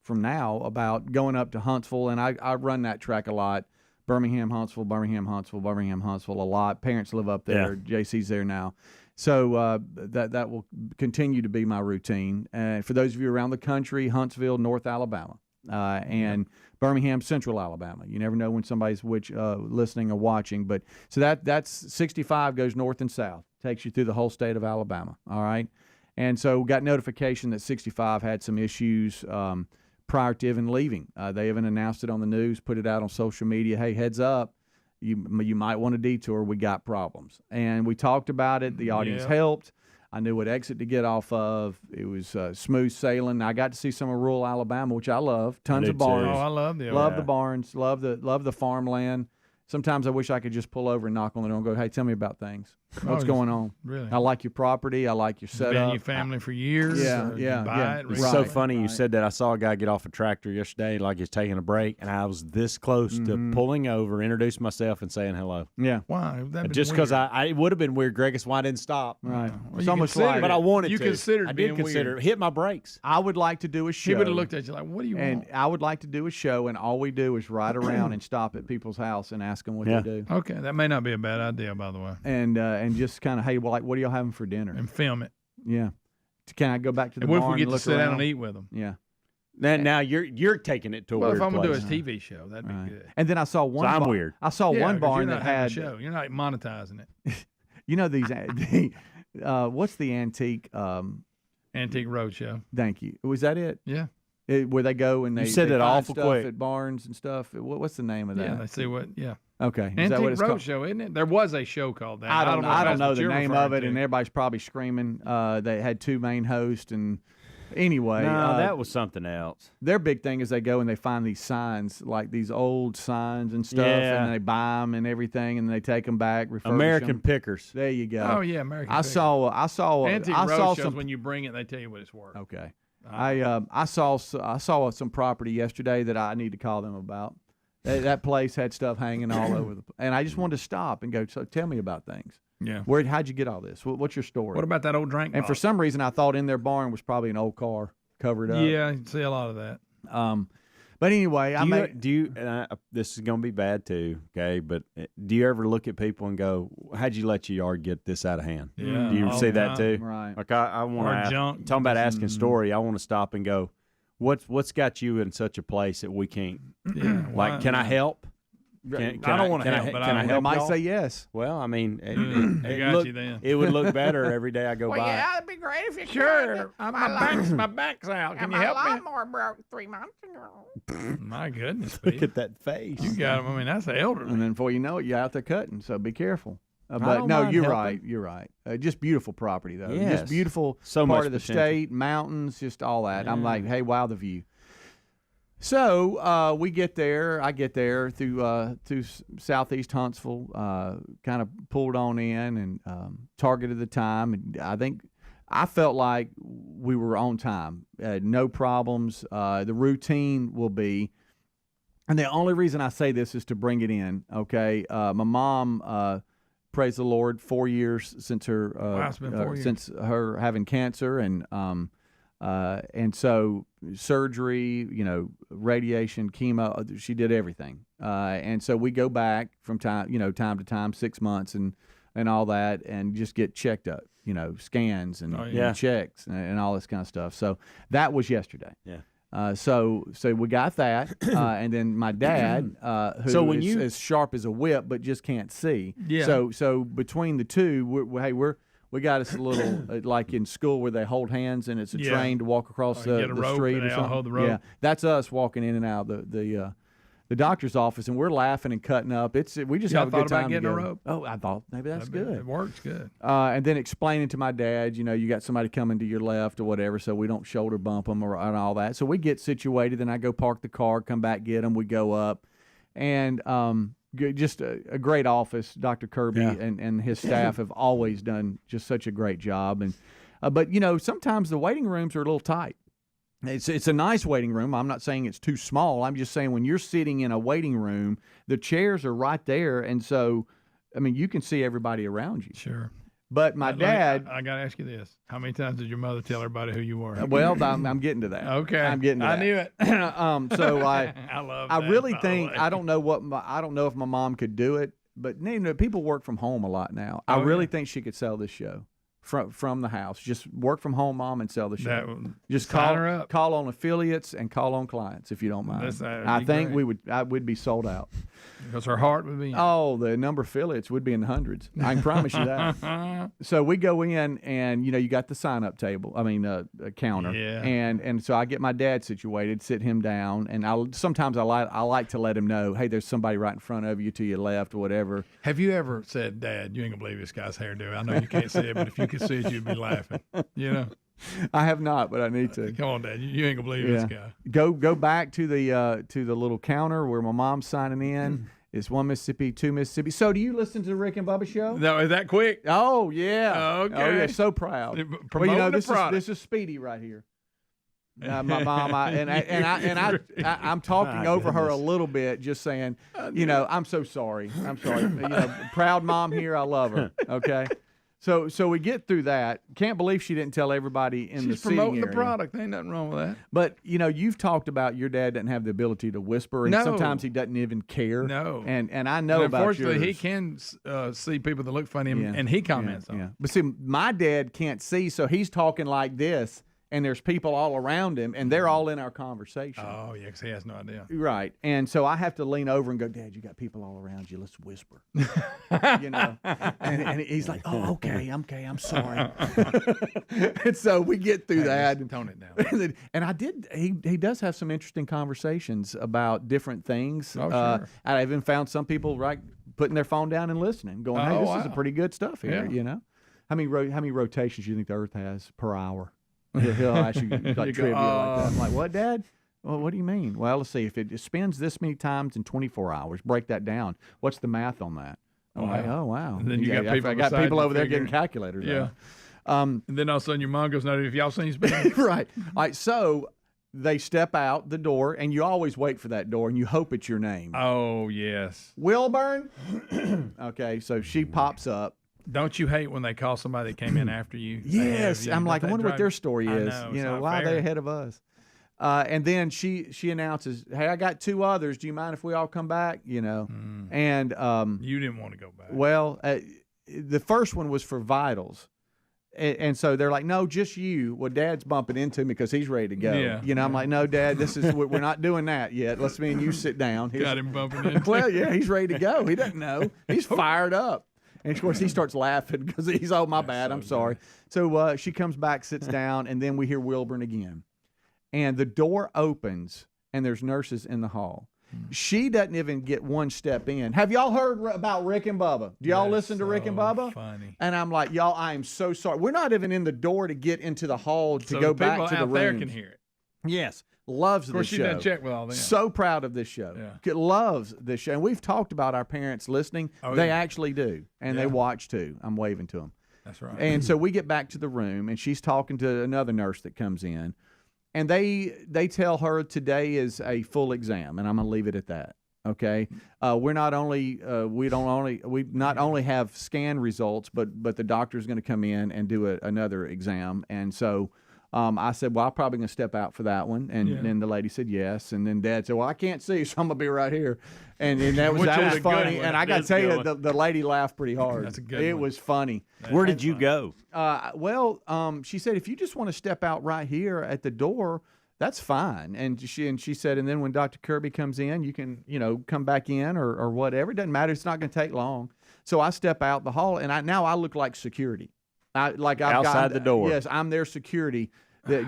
from now about going up to Huntsville, and I run that track a lot. Birmingham, Huntsville a lot. Parents live up there. Yeah. JC's there now. So that will continue to be my routine. For those of you around the country, Huntsville, North Alabama, and Birmingham, Central Alabama. You never know when somebody's listening or watching. But so that's 65 goes north and south, takes you through the whole state of Alabama. All right, and so we got notification that 65 had some issues prior to even leaving. They even announced it on the news, put it out on social media. Hey, heads up. You might want a detour. We got problems. And we talked about it. The audience helped. I knew what exit to get off of. It was smooth sailing. I got to see some of rural Alabama, which I love. Tons of barns. Oh, I love the Love the barns. Love the farmland. Sometimes I wish I could just pull over and knock on the door and go, hey, tell me about things. What's going on? Really? I like your property. I like your setup. Been in your family for years. Yeah. It's so funny you said that. I saw a guy get off a tractor yesterday, like he's taking a break, and I was this close to pulling over, introducing myself, and saying hello. Yeah. Why? Just because it would have been weird, Greg. It's why I didn't stop. Right. Well, It's almost like, but I wanted you to. Considered I being did consider weird. hit my brakes. I would like to do a show. He would have looked at you like, what do you want? I would like to do a show, and all we do is ride around and stop at people's house and ask them what they do. Okay, that may not be a bad idea, by the way. And just kind of, hey, well, like, what are y'all having for dinner? And film it. Yeah. Can I go back to the And what if barn we get and to look sit down around? and eat with them? Yeah. Now you're taking it to a Well, weird if I'm gonna place. do a TV show, that'd be good. And then I saw one. I'm weird. I saw one 'cause barn you're that not having a had. show. You're not monetizing it. You know these. What's the antique? Antique Roadshow. Thank you. Was that it? Yeah. Where they go and they said they it find awful stuff quick. at barns and stuff. What's the name of that? Yeah, they see what. Yeah. Okay. Is that Antique what it's called? Roadshow, isn't it? There was a show called that. I don't know what the you're name of referring it, to. and everybody's probably screaming. They had two main hosts, and anyway, No, that was something else. their big thing is they go and they find these signs, like these old signs and stuff, Yeah. and they buy them and everything, and they take them back. Refurbish American them. Pickers. There you go. Oh yeah, American. I Pickers. saw Antique I saw Roadshows some. when you bring it, they tell you what it's worth. Okay. I saw some property yesterday that I need to call them about. That place had stuff hanging all over and I just wanted to stop and go. So tell me about things. Yeah. How'd you get all this? What's your story? What about that old drink? And for some reason, I thought in their barn was probably an old car covered up. Yeah, you see a lot of that. But anyway, Do you? This is going to be bad too. Okay, but do you ever look at people and go, "How'd you let your yard get this out of hand?" Yeah. Do you all see the that time. too? Right. Like I want Or to junk. talking about asking story. I want to stop and go, what's got you in such a place that we can't? Yeah. Like, can I help? I don't want to help, but can I They help? might y'all? say yes. Well, I mean, I got you then. it would look better every day I go by. that'd be great if you Sure. could. My back's out. Can you help me? lawnmower broke 3 months ago. My goodness, Look Pete. at that face. You got him. I mean, that's elderly. And then before you know it, you're out there cutting. So be careful. But don't no, mind you're helping. right. You're right. Just beautiful property though. Yes. Just beautiful So part much of the potential. state, mountains, just all that. I'm like, hey, wow, the view. So we get there. I get there through southeast Huntsville. Kind of pulled on in and targeted the time. And I felt like we were on time. No problems. The routine will be. And the only reason I say this is to bring it in. Okay, my mom. Praise the Lord, 4 years since her it's been 4 years. since her having cancer, and so surgery, radiation, chemo, she did everything. And so we go back from time to time, 6 months and all that, and just get checked up, scans and, and checks and all this kind of stuff. So that was yesterday. Yeah. So we got that, and then my dad, who So when is you- as sharp as a whip but just can't see. Yeah. So between the two, we got us a little like in school where they hold hands and it's a Yeah. train to walk across Get a the rope street and or they all something. hold the rope. Yeah, that's us walking in and out of the doctor's office, and we're laughing and cutting up. We just Y'all have a thought good about time getting a together. rope? Oh, I thought maybe that's good. It works good. And then explaining to my dad, you got somebody coming to your left or whatever, so we don't shoulder bump them and all that. So we get situated, then I go park the car, come back, get them, we go up. And just a great office. Dr. Kirby and his staff have always done just such a great job. And but, sometimes the waiting rooms are a little tight. It's a nice waiting room. I'm not saying it's too small. I'm just saying when you're sitting in a waiting room, the chairs are right there. And so, I mean, you can see everybody around you. Sure. But my dad. I got to ask you this. How many times did your mother tell everybody who you were? Well, I'm getting to that. Okay. I'm getting to that. I knew it. So I love I that, really by the think way. I don't know if my mom could do it, but people work from home a lot now. I really think she could sell this show from the house. Just work from home, mom, and sell the show. Just sign her up. call on affiliates and call on clients if you don't mind. I think we'd be sold out. Because her heart would be in. Oh, the number of affiliates would be in the hundreds. I can promise you that. So we go in, and you got the sign-up table. I mean, a counter. Yeah. And so I get my dad situated, sit him down, and sometimes I like to let him know, hey, there's somebody right in front of you to your left or whatever. Have you ever said, Dad, you ain't gonna believe this guy's hairdo? I know you can't see it, but if you could see it, you'd be laughing. I have not, but I need to. Come on, Dad, you ain't gonna believe this guy. Go back to the little counter where my mom's signing in. It's 1 Mississippi, 2 Mississippi. So do you listen to the Rick and Bubba show? No, is that quick? Oh yeah. Okay. Oh yeah. So proud. This is Speedy right here. My mom, I'm talking over her a little bit, just saying, I'm so sorry. I'm sorry. Proud mom here. I love her. Okay. So we get through that. Can't believe she didn't tell everybody in the seating area. She's promoting the product. Ain't nothing wrong with that. But, you've talked about your dad doesn't have the ability to whisper, and sometimes he doesn't even care. No. And I know about yours. Unfortunately, he can see people that look funny, and he comments on it. But see, my dad can't see, so he's talking like this, and there's people all around him, and they're all in our conversation. Oh, yeah, because he has no idea. Right. And so I have to lean over and go, Dad, you got people all around you. Let's whisper. And he's like, oh, okay, I'm sorry. And so we get through that. And tone it down. And he does have some interesting conversations about different things. Oh, sure. I even found some people putting their phone down and listening, going, hey, this is a pretty good stuff here, How many rotations do you think the Earth has per hour? He'll ask you like trivia like that. I'm like, what, Dad? Well, what do you mean? Well, let's see. If it spins this many times in 24 hours, break that down. What's the math on that? Oh, wow. And then you got people. I got people over there getting calculators. Yeah. And then all of a sudden your mom goes, "No, have y'all seen spin?" Right. All right. So they step out the door, and you always wait for that door, and you hope it's your name. Oh yes. Wilburn. Okay. So she pops up. Don't you hate when they call somebody that came in after you? Yes, I'm like, I wonder what their story is. Why are they ahead of us? And then she announces, "Hey, I got 2 others. Do you mind if we all come back?" And you didn't want to go back. Well, the first one was for vitals, and so they're like, "No, just you." Well, Dad's bumping into me because he's ready to go. Yeah. I'm like, "No, Dad, we're not doing that yet. Let's me and you sit down." Got him bumping into. Well, yeah, he's ready to go. He doesn't know. He's fired up. And, of course, he starts laughing because he's, oh, my bad, I'm sorry. So she comes back, sits down, and then we hear Wilburn again. And the door opens, and there's nurses in the hall. She doesn't even get one step in. Have y'all heard about Rick and Bubba? Do y'all listen to Rick and Bubba? Funny. And I'm like, y'all, I am so sorry. We're not even in the door to get into the hall to go back to the room. People out there can hear it. Yes. Loves this show. Of course, she doesn't check with all them. So proud of this show. Yeah. Loves this show. And we've talked about our parents listening. They actually do. And they watch too. I'm waving to them. That's right. And so we get back to the room, and she's talking to another nurse that comes in. And they tell her today is a full exam, and I'm going to leave it at that. Okay, we not only have scan results, but the doctor's going to come in and do another exam. And so I said, well, I'm probably going to step out for that one. And then the lady said yes. And then Dad said, well, I can't see, so I'm going to be right here. And that was funny. And I got to tell you, the lady laughed pretty hard. That's a good It one. was funny. Where did you go? She said, if you just want to step out right here at the door, that's fine. And she said, and then when Dr. Kirby comes in, you can, come back in or whatever. It doesn't matter. It's not going to take long. So I step out the hall, and I look like security. Outside the door. Yes, I'm their security.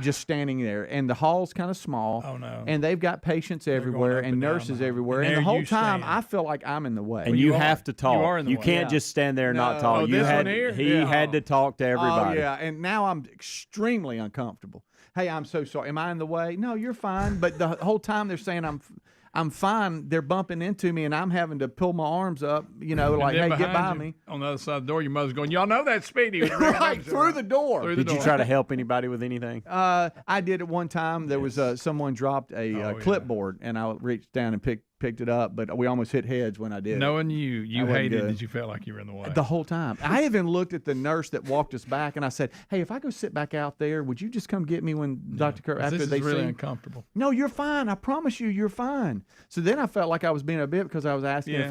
Just standing there, and the hall's kind of small. Oh no! And they've got patients everywhere and nurses everywhere, and the whole time I feel like I'm in the way. And you have to talk. You are in the you way. can't just stand there and not talk. Oh, He had to talk to everybody. Oh yeah, and now I'm extremely uncomfortable. Hey, I'm so sorry. Am I in the way? No, you're fine. But the whole time they're saying I'm fine. They're bumping into me, and I'm having to pull my arms up, like, hey, get by me. On the other side of the door, your mother's going, y'all know that's Speedy. Right, through the door. Did you try to help anybody with anything? I did at one time. There was someone dropped a clipboard, and I reached down and picked it up, but we almost hit heads when I did. Knowing you hated that you felt like you were in the way. The whole time. I even looked at the nurse that walked us back, and I said, hey, if I go sit back out there, would you just come get me when Dr. Kerr, after this they is really see? uncomfortable. No, you're fine. I promise you're fine. So then I felt like I was being a bit because I was asking if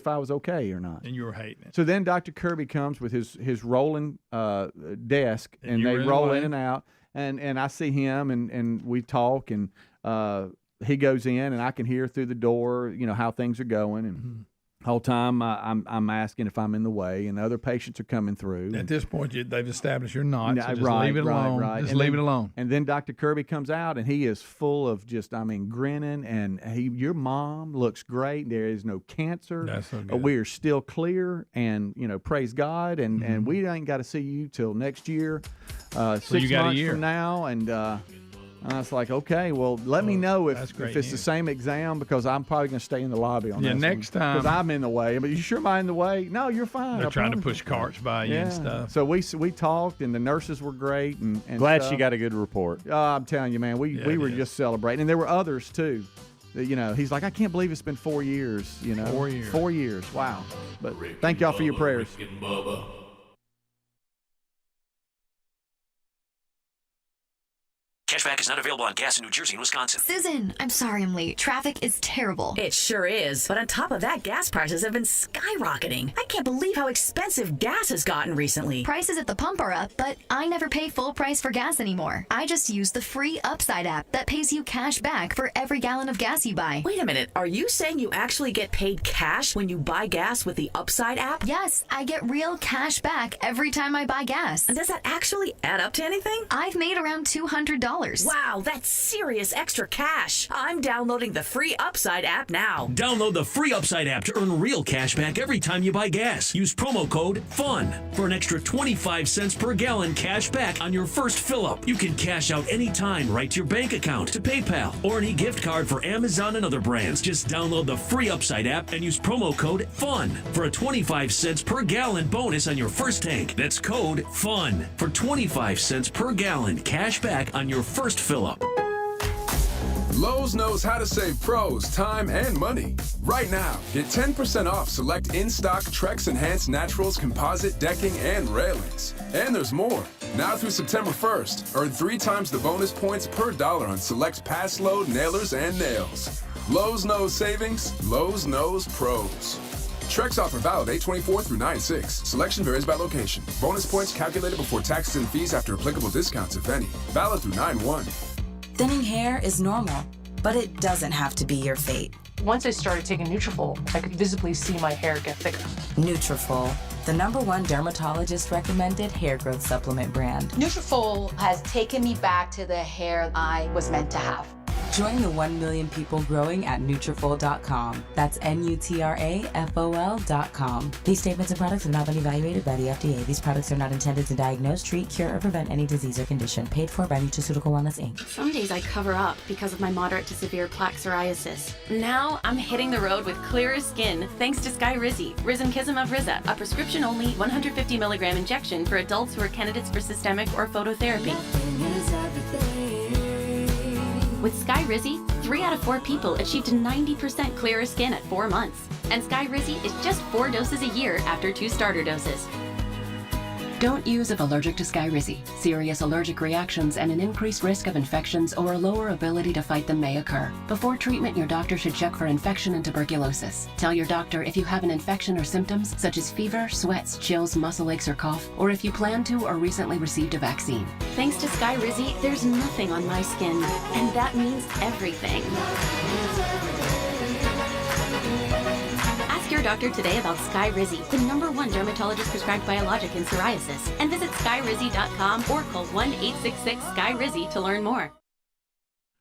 I was okay or not. And you were hating it. So then Dr. Kirby comes with his rolling desk, and they roll in and out, and I see him, and we talk, and he goes in, and I can hear through the door, how things are going, and the whole time I'm asking if I'm in the way, and other patients are coming through. At this point, they've established you're not, so just right, leave it alone. Right. Just leave it alone. And then Dr. Kirby comes out, and he is full of grinning, and your mom looks great. There is no cancer. That's so good. We are still clear, and, praise God, and we ain't got to see you till next year, 6 you got a months year. from now, and I was like, okay, well, let me know if great it's the news. same exam, because I'm probably going to stay in the lobby on this next time. because I'm in the way. But you sure am I in the way? No, you're fine. They're I trying to promise push carts by you and stuff. So we talked, and the nurses were great. And Glad stuff. she got a good report. I'm telling you, man, we were just celebrating. And there were others, too. He's like, I can't believe it's been 4 years. 4 years. 4 years. Wow. But Rick thank and y'all for your Bubba, prayers. Rick and Bubba. Cashback is not available on gas in New Jersey and Wisconsin. Susan, I'm sorry I'm late. Traffic is terrible. It sure is. But on top of that, gas prices have been skyrocketing. I can't believe how expensive gas has gotten recently. Prices at the pump are up, but I never pay full price for gas anymore. I just use the free Upside app that pays you cash back for every gallon of gas you buy. Wait a minute. Are you saying you actually get paid cash when you buy gas with the Upside app? Yes, I get real cash back every time I buy gas. And does that actually add up to anything? I've made around $200. Wow, that's serious extra cash. I'm downloading the free Upside app now. Download the free Upside app to earn real cash back every time you buy gas. Use promo code FUN for an extra 25 cents per gallon cash back on your first fill-up. You can cash out anytime right to your bank account, to PayPal, or any gift card for Amazon and other brands. Just download the free Upside app and use promo code FUN for a 25 cents per gallon bonus on your first tank. That's code FUN for 25 cents per gallon cash back on your first fill-up. Lowe's knows how to save pros time and money. Right now, get 10% off select in-stock Trex Enhanced Naturals composite decking and railings. And there's more. Now through September 1st, earn 3 times the bonus points per dollar on select pass load nailers and nails. Lowe's knows savings. Lowe's knows pros. Trex offer valid 8/24 through 9/6. Selection varies by location. Bonus points calculated before taxes and fees after applicable discounts, if any. Valid through 9/1. Thinning hair is normal, but it doesn't have to be your fate. Once I started taking Nutrafol, I could visibly see my hair get thicker. Nutrafol, the #1 dermatologist recommended hair growth supplement brand. Nutrafol has taken me back to the hair I was meant to have. Join the 1 million people growing at Nutrafol.com. That's Nutrafol.com. These statements and products have not been evaluated by the FDA. These products are not intended to diagnose, treat, cure, or prevent any disease or condition. Paid for by Nutraceutical Wellness, Inc. Some days I cover up because of my moderate to severe plaque psoriasis. Now I'm hitting the road with clearer skin thanks to Skyrizi, Risankizumab Riza, a prescription-only 150 milligram injection for adults who are candidates for systemic or phototherapy. With Skyrizi, 3 out of 4 people achieved 90% clearer skin at 4 months. And Skyrizi is just 4 doses a year after 2 starter doses. Don't use if allergic to Skyrizi. Serious allergic reactions and an increased risk of infections or a lower ability to fight them may occur. Before treatment, your doctor should check for infection and tuberculosis. Tell your doctor if you have an infection or symptoms such as fever, sweats, chills, muscle aches, or cough, or if you plan to or recently received a vaccine. Thanks to Skyrizi, there's nothing on my skin, and that means everything. Ask your doctor today about Skyrizi, the #1 dermatologist prescribed biologic in psoriasis, and visit skyrizi.com or call 1-866-SKYRIZI to learn more.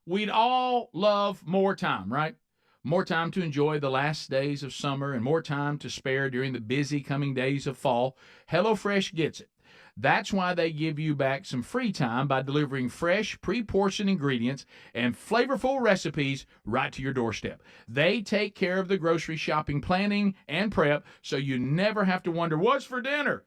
We'd all love more time, right? More time to enjoy the last days of summer and more time to spare during the busy coming days of fall. HelloFresh gets it. That's why they give you back some free time by delivering fresh, pre-portioned ingredients and flavorful recipes right to your doorstep. They take care of the grocery shopping planning and prep, so you never have to wonder, what's for dinner?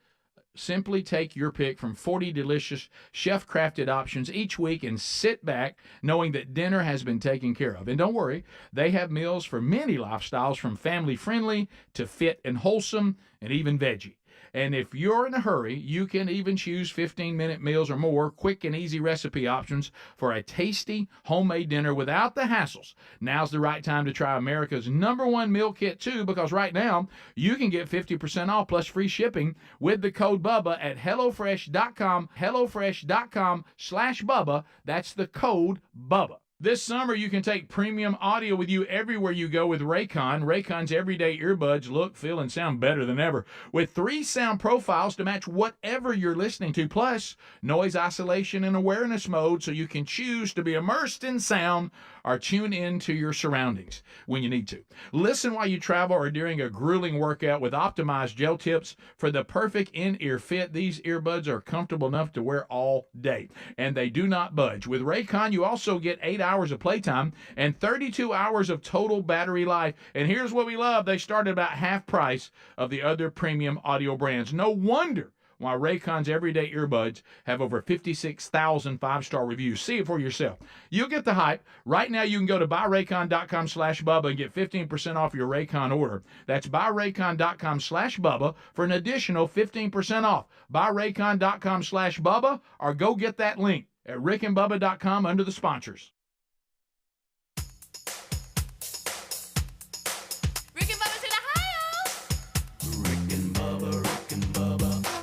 Simply take your pick from 40 delicious chef-crafted options each week and sit back knowing that dinner has been taken care of. And don't worry, they have meals for many lifestyles, from family-friendly to fit and wholesome and even veggie. And if you're in a hurry, you can even choose 15-minute meals or more, quick and easy recipe options for a tasty homemade dinner without the hassles. Now's the right time to try America's #1 meal kit too, because right now you can get 50% off plus free shipping with the code Bubba at HelloFresh.com, HelloFresh.com/Bubba. That's the code Bubba. This summer, you can take premium audio with you everywhere you go with Raycon. Raycon's everyday earbuds look, feel, and sound better than ever, with 3 sound profiles to match whatever you're listening to, plus noise isolation and awareness mode so you can choose to be immersed in sound or tune into your surroundings when you need to. Listen while you travel or during a grueling workout with optimized gel tips for the perfect in-ear fit. These earbuds are comfortable enough to wear all day, and they do not budge. With Raycon, you also get 8 hours of playtime and 32 hours of total battery life. And here's what we love. They start at about half price of the other premium audio brands. No wonder why Raycon's everyday earbuds have over 56,000 5-star reviews. See it for yourself. You'll get the hype. Right now, you can go to buyraycon.com/Bubba and get 15% off your Raycon order. That's buyraycon.com/Bubba for an additional 15% off. Buyraycon.com/Bubba or go get that link at rickandbubba.com under the sponsors.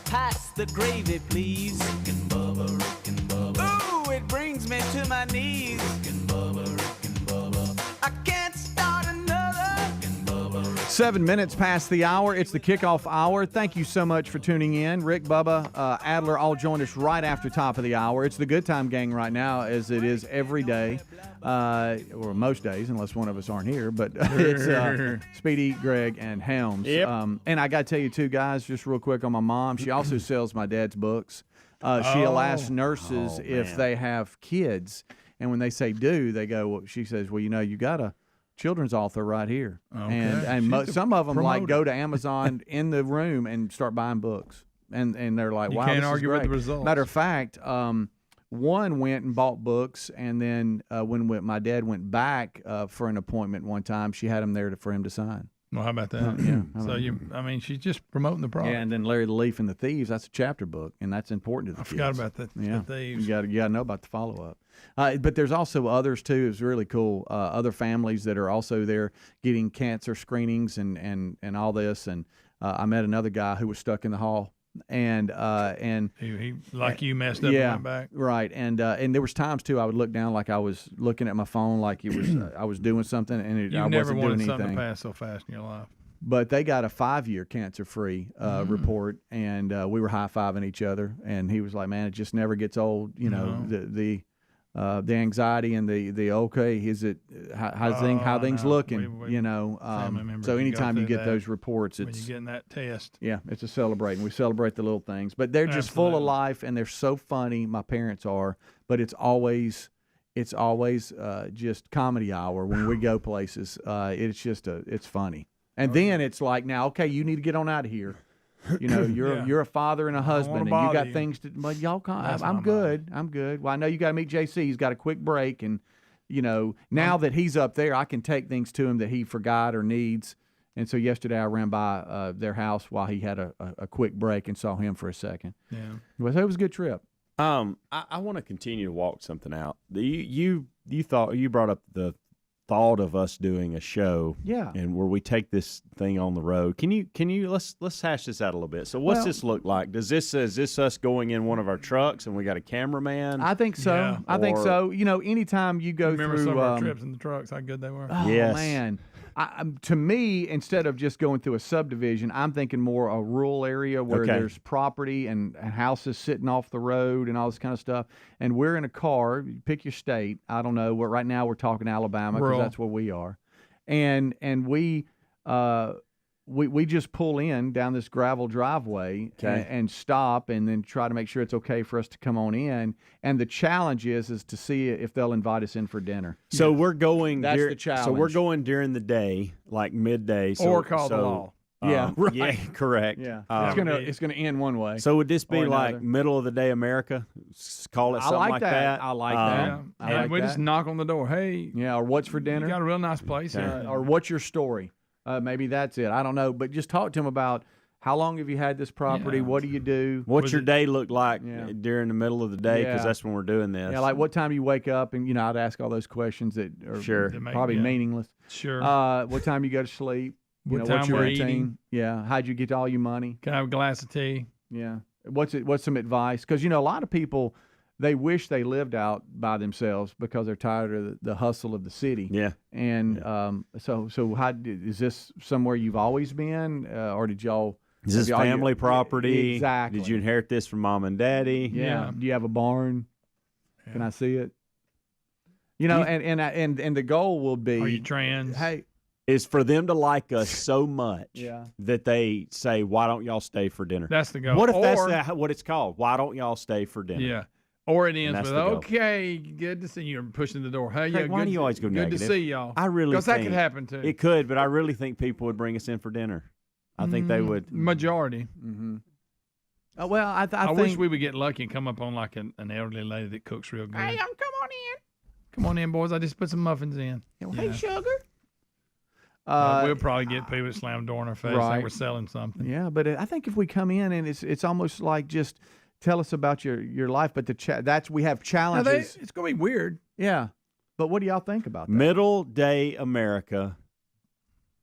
Pass the gravy, please. Rick and Bubba, Rick and Bubba. Ooh, it brings me to my knees. Rick and Bubba, Rick and Bubba. I can't start another. Rick and Bubba, Rick 7 minutes past the hour. It's the kickoff hour. Thank you so much for tuning in. Rick, Bubba, Adler all joined us right after top of the hour. It's the Good Time Gang right now, as it is every day, or most days, unless one of us aren't here. But it's Speedy, Greg, and Helms. Yep. And I got to tell you, too, guys, just real quick on my mom. She also sells my dad's books. She'll ask nurses if they have kids. And when they say do, they go, well, she says, well, you got a children's author right here. Okay. And some of them promoter. like go to Amazon in the room and start buying books. And they're like, You wow, can't this argue is with great. the results. Matter of fact, one went and bought books, and then when my dad went back for an appointment one time, she had him there for him to sign. Well, how about that? Yeah. So she's just promoting the product. Yeah, and then Larry the Leaf and the Thieves, that's a chapter book, and that's important to the kids. I forgot about the Thieves. You got to know about the follow-up. But there's also others, too. It's really cool. Other families that are also there getting cancer screenings and all this. And I met another guy who was stuck in the hall. And he like you messed up and went back. Right. And there was times, too, I would look down like I was looking at my phone like it was I was doing something, and I wasn't doing anything. You never wanted something to pass so fast in your life. But they got a 5-year cancer-free report, and we were high-fiving each other. And he was like, "Man, it just never gets old." The anxiety and the okay, is it how things looking? So anytime you get those reports, when you're getting that test, it's a celebrating. We celebrate the little things, but they're just full of life and they're so funny. My parents are, but it's always just comedy hour when we go places. It's funny. And then it's like, now, okay, you need to get on out of here. You're a father and a husband, and you got things to. But y'all, I'm good. I'm good. Well, I know you got to meet JC. He's got a quick break, and now that he's up there, I can take things to him that he forgot or needs. And so yesterday, I ran by their house while he had a quick break and saw him for a second. Yeah, well, it was a good trip. I want to continue to walk something out. You brought up the thought of us doing a show, and where we take this thing on the road. Can you let's hash this out a little bit. So what's this look like? Is this us going in one of our trucks and we got a cameraman? I think so. Yeah. I think so. Anytime you go remember through some of our trips in the trucks, how good they were. Oh yes. Man. To me, instead of just going through a subdivision, I'm thinking more a rural area where there's property and houses sitting off the road and all this kind of stuff. And we're in a car. You pick your state. I don't know. Right now we're talking Alabama because that's where we are. And we just pull in down this gravel driveway and stop and then try to make sure it's okay for us to come on in. And the challenge is to see if they'll invite us in for dinner. So we're going. That's the challenge. So we're going during the day, like midday. Or call the law. Yeah, right. Yeah, correct. Yeah, it's gonna end one way. So would this be like middle of the day America? Call it something like that. I like that. And we just knock on the door. Hey, or what's for dinner? You got a real nice place. Or what's your story? Maybe that's it. I don't know, but just talk to him about how long have you had this property? What do you do? What's your day look like during the middle of the day? Because that's when we're doing this. Yeah, like what time do you wake up? And I'd ask all those questions that are probably meaningless. Sure. What time you go to sleep? What what's time your we're routine? eating? Yeah. How'd you get all your money? Can I have a glass of tea? Yeah. What's some advice? Because a lot of people they wish they lived out by themselves because they're tired of the hustle of the city. Yeah. And so how is this somewhere you've always been, or did y'all? Is this family property? Exactly. Did you inherit this from mom and daddy? Yeah. Do you have a barn? Yeah. Can I see it? You know, and the goal will be. Are you trans? Hey. Is for them to like us so much Yeah. that they say, "Why don't y'all stay for dinner?" That's the goal. What if Or- that's what it's called? Why don't y'all stay for dinner? Yeah. Or it ends that's with, the goal. okay, good to see you. Pushing the door. Hey, Craig, yeah, why good, do you always go good negative? to see y'all. I really because that think could happen too. It could, but I really think people would bring us in for dinner. I think they would. Majority. Mm-hmm. Well, I think wish we would get lucky and come up on like an elderly lady that cooks real good. Hey, come on in. Come on in, boys. I just put some muffins in. Hey, sugar. We'll probably get people that slam the door in our face Right. like we're selling something. Yeah, but I think if we come in and it's almost like just tell us about your life, but that's we have Now challenges. it's going to be weird. Yeah, but what do y'all think about that? Middle day America.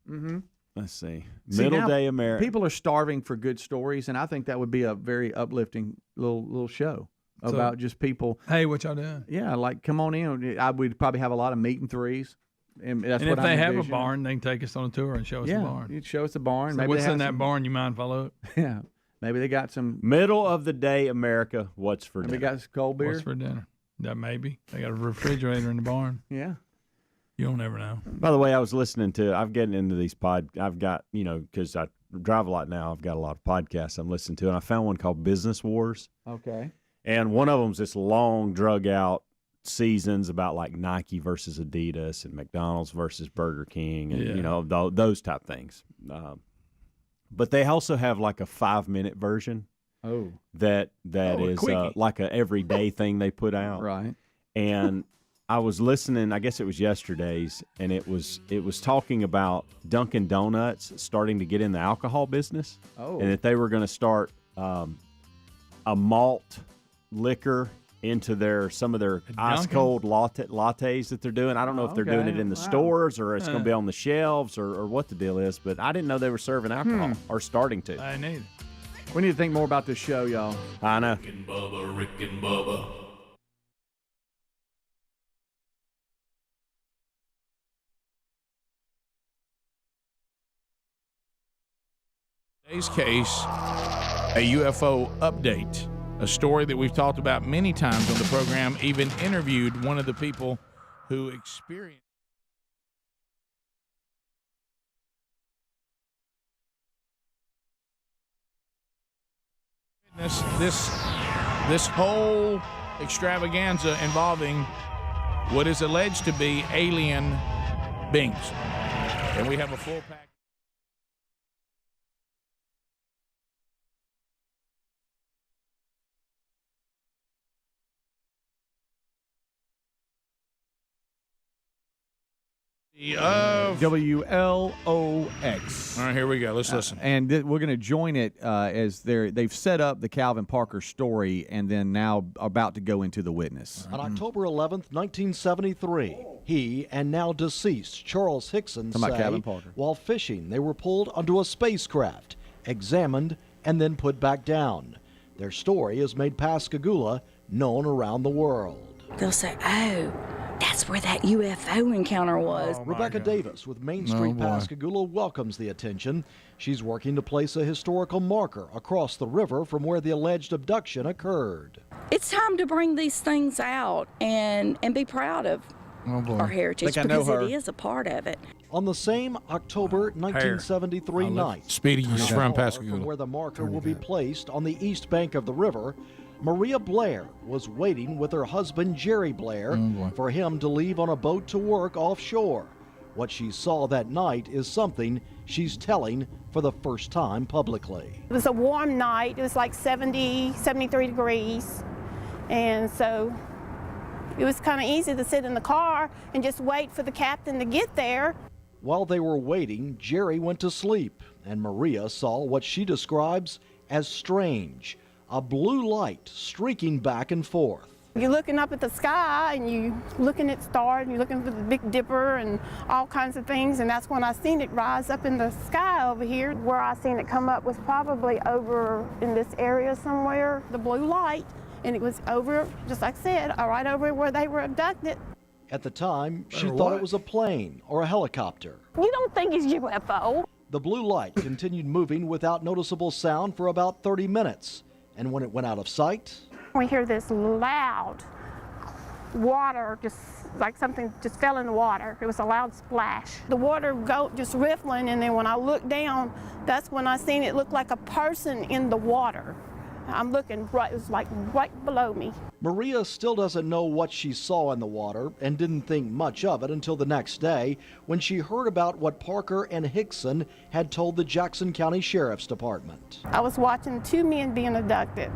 Mm-hmm. Let's see. See, Middle now day America. People are starving for good stories, and I think that would be a very uplifting little show So- about just people. Hey, what y'all doing? Yeah, like come on in. We'd probably have a lot of meet and threes, and that's And what if they I'm have a envisioning. barn, they can take us on a tour and show us yeah, the barn. you'd show us the barn. So Maybe what's they have in that some- barn? You mind if I look? Yeah, maybe they got some. Middle of the day America. What's for Maybe dinner? got some cold beer. What's for dinner? That maybe. They got a refrigerator in the barn. Yeah. You don't ever know. By the way, I was listening to. I'm getting into these I've got because I drive a lot now. I've got a lot of podcasts I'm listening to, and I found one called Business Wars. Okay. And one of them's this long, drug out seasons about like Nike versus Adidas and McDonald's versus Burger King and those type things. But they also have like a 5-minute version. Oh. That is like a everyday thing they put out. Right. And I was listening, I guess it was yesterday's, and it was talking about Dunkin' Donuts starting to get in the alcohol business. Oh. And that they were going to start a malt liquor into some of their ice cold lattes that they're doing. I don't know if they're doing it in the stores or it's going to be on the shelves or what the deal is, but I didn't know they were serving alcohol or starting to. I need it. We need to think more about this show, y'all. I know. Rick and Bubba, Rick and Bubba. Today's case, a UFO update, a story that we've talked about many times on the program, even interviewed one of the people who experienced. This whole extravaganza involving what is alleged to be alien beings. And we have a full pack. Of WLOX. All right, here we go. Let's listen. And we're going to join it as they've set up the Calvin Parker story and then now about to go into the witness. On October 11th, 1973, he and now deceased Charles Hickson Talking about say Calvin Parker. while fishing they were pulled onto a spacecraft, examined, and then put back down. Their story has made Pascagoula known around the world. They'll say, oh, that's where that UFO encounter was. Rebecca Davis with Main Street Pascagoula welcomes the attention. She's working to place a historical marker across the river from where the alleged abduction occurred. It's time to bring these things out and be proud of our heritage because it is a part of it. On the same October 1973 night, Speedy, you're from far Pascagoula. from where the marker will be placed on the east bank of the river, Maria Blair was waiting with her husband Jerry Blair for him to leave on a boat to work offshore. What she saw that night is something she's telling for the first time publicly. It was a warm night. It was like 70, 73 degrees. And so it was kind of easy to sit in the car and just wait for the captain to get there. While they were waiting, Jerry went to sleep, and Maria saw what she describes as strange, a blue light streaking back and forth. You're looking up at the sky and you're looking at stars and you're looking for the Big Dipper and all kinds of things, and that's when I seen it rise up in the sky over here. Where I seen it come up was probably over in this area somewhere. The blue light and it was over, just like I said, right over where they were abducted. At the time, she thought it was a plane or a helicopter. You don't think it's UFO? The blue light continued moving without noticeable sound for about 30 minutes, and when it went out of sight, We hear this loud water, just like something just fell in the water. It was a loud splash. The water just riffling, and then when I looked down, that's when I seen it look like a person in the water. I'm looking right, it was like right below me. Maria still doesn't know what she saw in the water and didn't think much of it until the next day when she heard about what Parker and Hickson had told the Jackson County Sheriff's Department. I was watching 2 men being abducted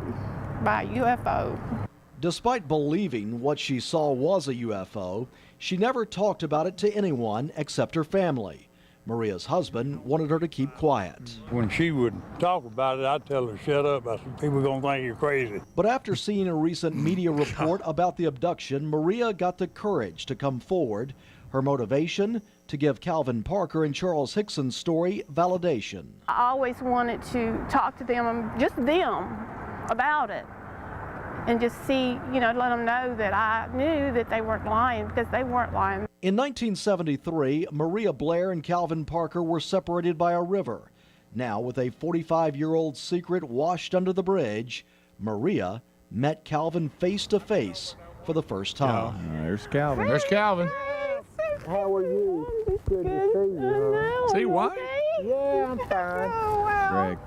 by a UFO. Despite believing what she saw was a UFO, she never talked about it to anyone except her family. Maria's husband wanted her to keep quiet. When she would talk about it, I'd tell her, shut up. I said, people are going to think you're crazy. But after seeing a recent media report about the abduction, Maria got the courage to come forward. Her motivation? To give Calvin Parker and Charles Hickson's story validation. I always wanted to talk to them, just them, about it. And just see, let them know that I knew that they weren't lying, because they weren't lying. In 1973, Maria Blair and Calvin Parker were separated by a river. Now, with a 45-year-old secret washed under the bridge, Maria met Calvin face to face for the first time. Oh, there's Calvin. There's Calvin. How are you? Good to see you. See why? Yeah, I'm fine. Greg.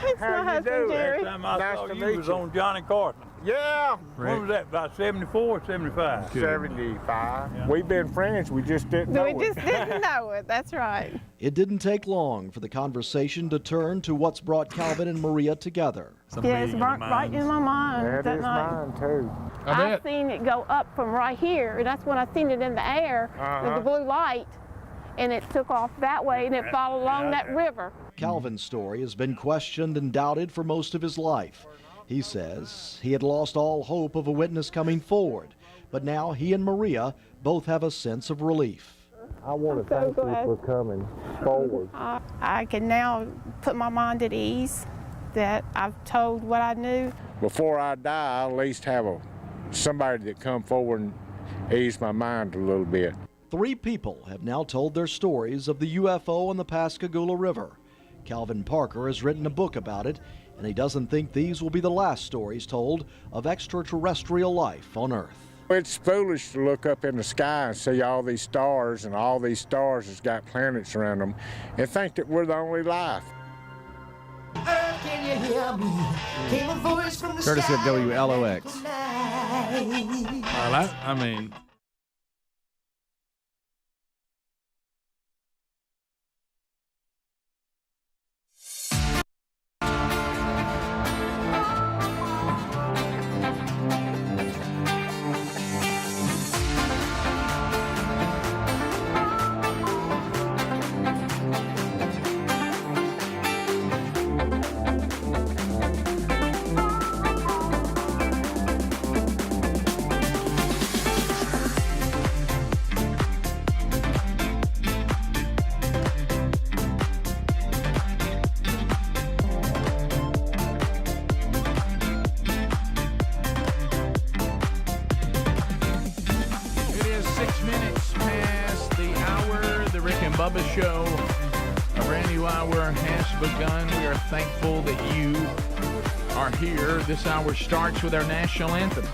It's my husband, Jerry. Last time I Nice saw to you meet was you. on Johnny Carson. Yeah. When was that, about 74, 75? 75. We've been friends, we just didn't know We it. just didn't know it, that's right. It didn't take long for the conversation to turn to what's brought Calvin and Maria together. Yeah, it's burnt right in my mind That is night. mine, too. I seen it go up from right here, and that's when I seen it in the air with the blue light, and it took off that way, and it followed along that river. Calvin's story has been questioned and doubted for most of his life. He says he had lost all hope of a witness coming forward, but now he and Maria both have a sense of relief. I want to thank you for coming forward. I can now put my mind at ease that I've told what I knew. Before I die, I'll at least have somebody that come forward and ease my mind a little bit. 3 people have now told their stories of the UFO on the Pascagoula River. Calvin Parker has written a book about it, and he doesn't think these will be the last stories told of extraterrestrial life on Earth. It's foolish to look up in the sky and see all these stars, and all these stars has got planets around them, and think that we're the only life. Can you hear me? Came a voice from the Courtesy of WLOX. Well, I mean... Bubba Show. A brand new hour has begun. We are thankful that you are here. This hour starts with our national anthem.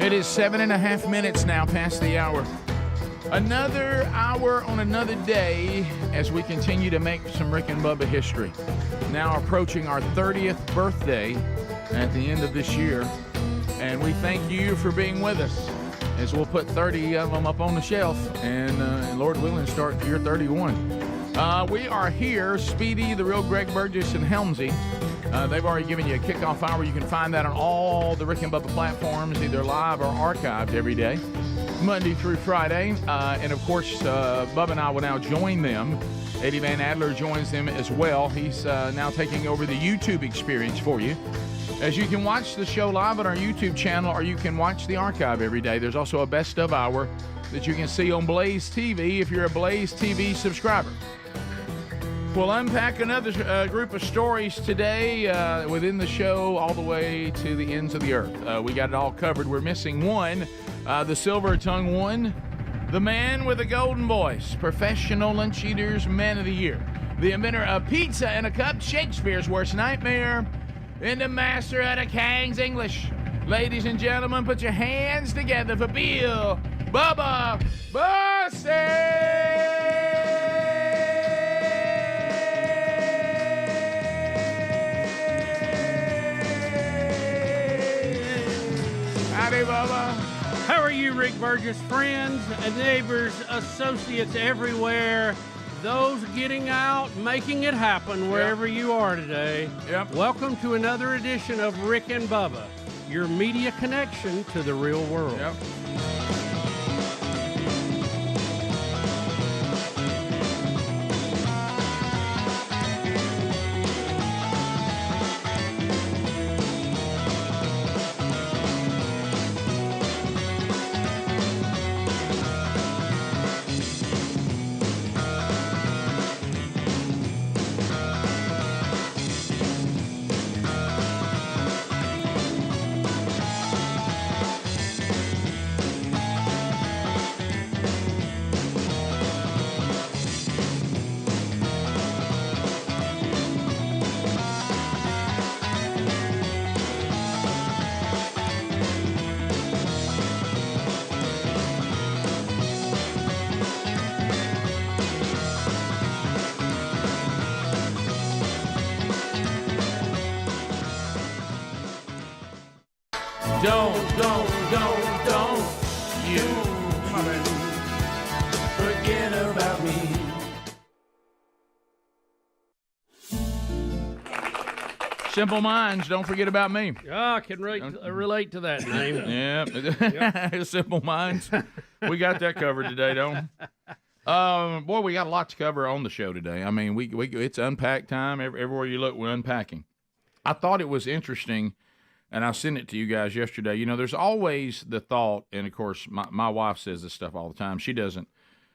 It is 7.5 minutes now past the hour. Another hour on another day as we continue to make some Rick and Bubba history. Now approaching our 30th birthday at the end of this year. And we thank you for being with us as we'll put 30 of them up on the shelf and Lord willing, start year 31. We are here, Speedy, the real Greg Burgess, and Helmsy. They've already given you a kickoff hour. You can find that on all the Rick and Bubba platforms, either live or archived every day, Monday through Friday. And, of course, Bubba and I will now join them. Eddie Van Adler joins them as well. He's now taking over the YouTube experience for you. As you can watch the show live on our YouTube channel, or you can watch the archive every day. There's also a best of hour that you can see on Blaze TV if you're a Blaze TV subscriber. We'll unpack another group of stories today within the show all the way to the ends of the earth. We got it all covered. We're missing one, the silver-tongued one, the man with a golden voice, professional lunch eaters, man of the year, the inventor of pizza in a cup, Shakespeare's worst nightmare, and the master of the King's English. Ladies and gentlemen, put your hands together for Bill Bubba Bussey! Howdy, Bubba. How are you, Rick Burgess? Friends, neighbors, associates everywhere, those getting out, making it happen wherever you are today. Yep. Welcome to another edition of Rick and Bubba, your media connection to the real world. Yep. Don't you forget about me. Simple Minds, don't forget about me. Oh, I can relate to that name. Yeah. Simple Minds. We got that covered today, don't we? Boy, we got a lot to cover on the show today. I mean, we it's unpack time. Everywhere you look, we're unpacking. I thought it was interesting, and I sent it to you guys yesterday. You know, there's always the thought, and of course, my wife says this stuff all the time. She doesn't.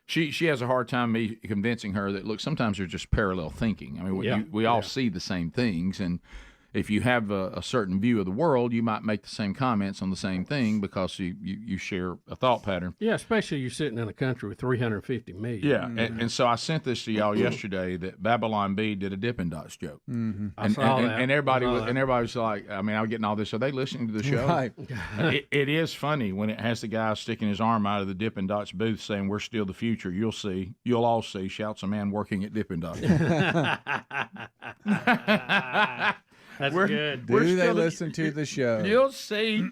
She has a hard time me convincing her that, look, sometimes there's just parallel thinking. I mean, we all see the same things, and if you have a certain view of the world, you might make the same comments on the same thing because you share a thought pattern. Yeah, especially you're sitting in a country with 350 million. Yeah, and so I sent this to y'all yesterday that Babylon Bee did a Dippin' Dots joke. Mm-hmm. I saw that. And everybody was like, I mean, I'm getting all this. Are they listening to the show? Right. It is funny when it has the guy sticking his arm out of the Dippin' Dots booth saying, "We're still the future. You'll see. You'll all see," shouts a man working at Dippin' Dots. That's good. Do they listen to the show? You'll see.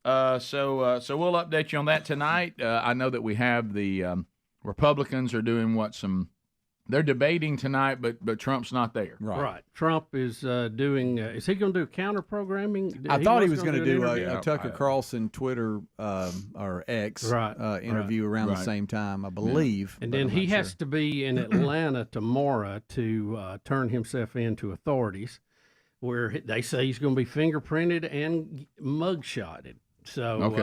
So we'll update you on that tonight. I know that we have the Republicans are doing they're debating tonight, but Trump's not there. Right. Trump is doing. Is he going to do counter programming? I thought he was going to do a Tucker Carlson Twitter or X interview around the same time, I believe. And then he has to be in Atlanta tomorrow to turn himself in to authorities, where they say he's going to be fingerprinted and mugshotted. So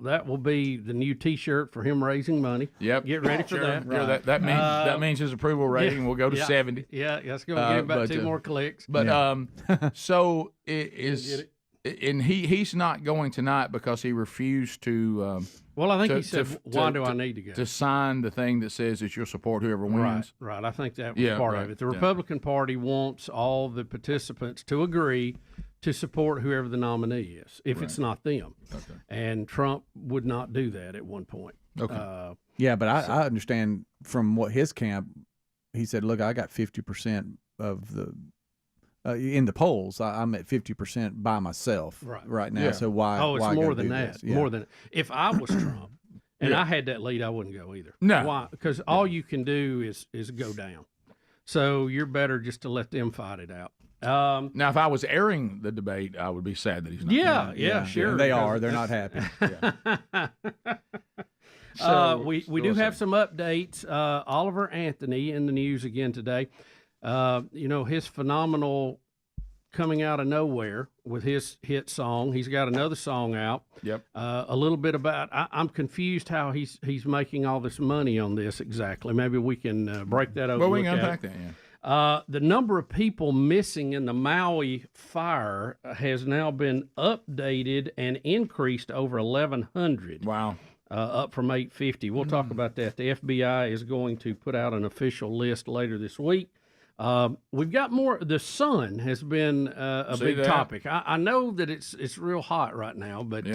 that will be the new T-shirt for him raising money. Yep. Get ready for that. Right. That means his approval rating will go to 70. Yeah, that's going to give about 2 more clicks. But so it is, and he's not going tonight because he refused to. Well, I think he said, "Why do I need to go?" To sign the thing that says that you'll support whoever wins. Right. I think that was part of it. The Republican Party wants all the participants to agree to support whoever the nominee is, if it's not them. Okay. And Trump would not do that at one point. Okay. Yeah, but I understand from what his camp, he said, look, I got 50% of the in the polls. I'm at 50% by myself right now. Yeah. So why? Oh, it's why more go than do that. this? Yeah. More than if I was Trump and Yeah. I had that lead, I wouldn't go either. No. Why? Because all you can do is go down. So you're better just to let them fight it out. Now, if I was airing the debate, I would be sad that he's not. Yeah, sure. They are. They're not happy. We do have some updates. Oliver Anthony in the news again today. His phenomenal coming out of nowhere with his hit song. He's got another song out. Yep. A little bit about. I'm confused how he's making all this money on this exactly. Maybe we can break that open. Well, we can unpack that. Yeah. The number of people missing in the Maui fire has now been updated and increased over 1,100. Wow. Up from 850. We'll talk about that. The FBI is going to put out an official list later this week. We've got more. The sun has been a big topic. I know that it's real hot right now, but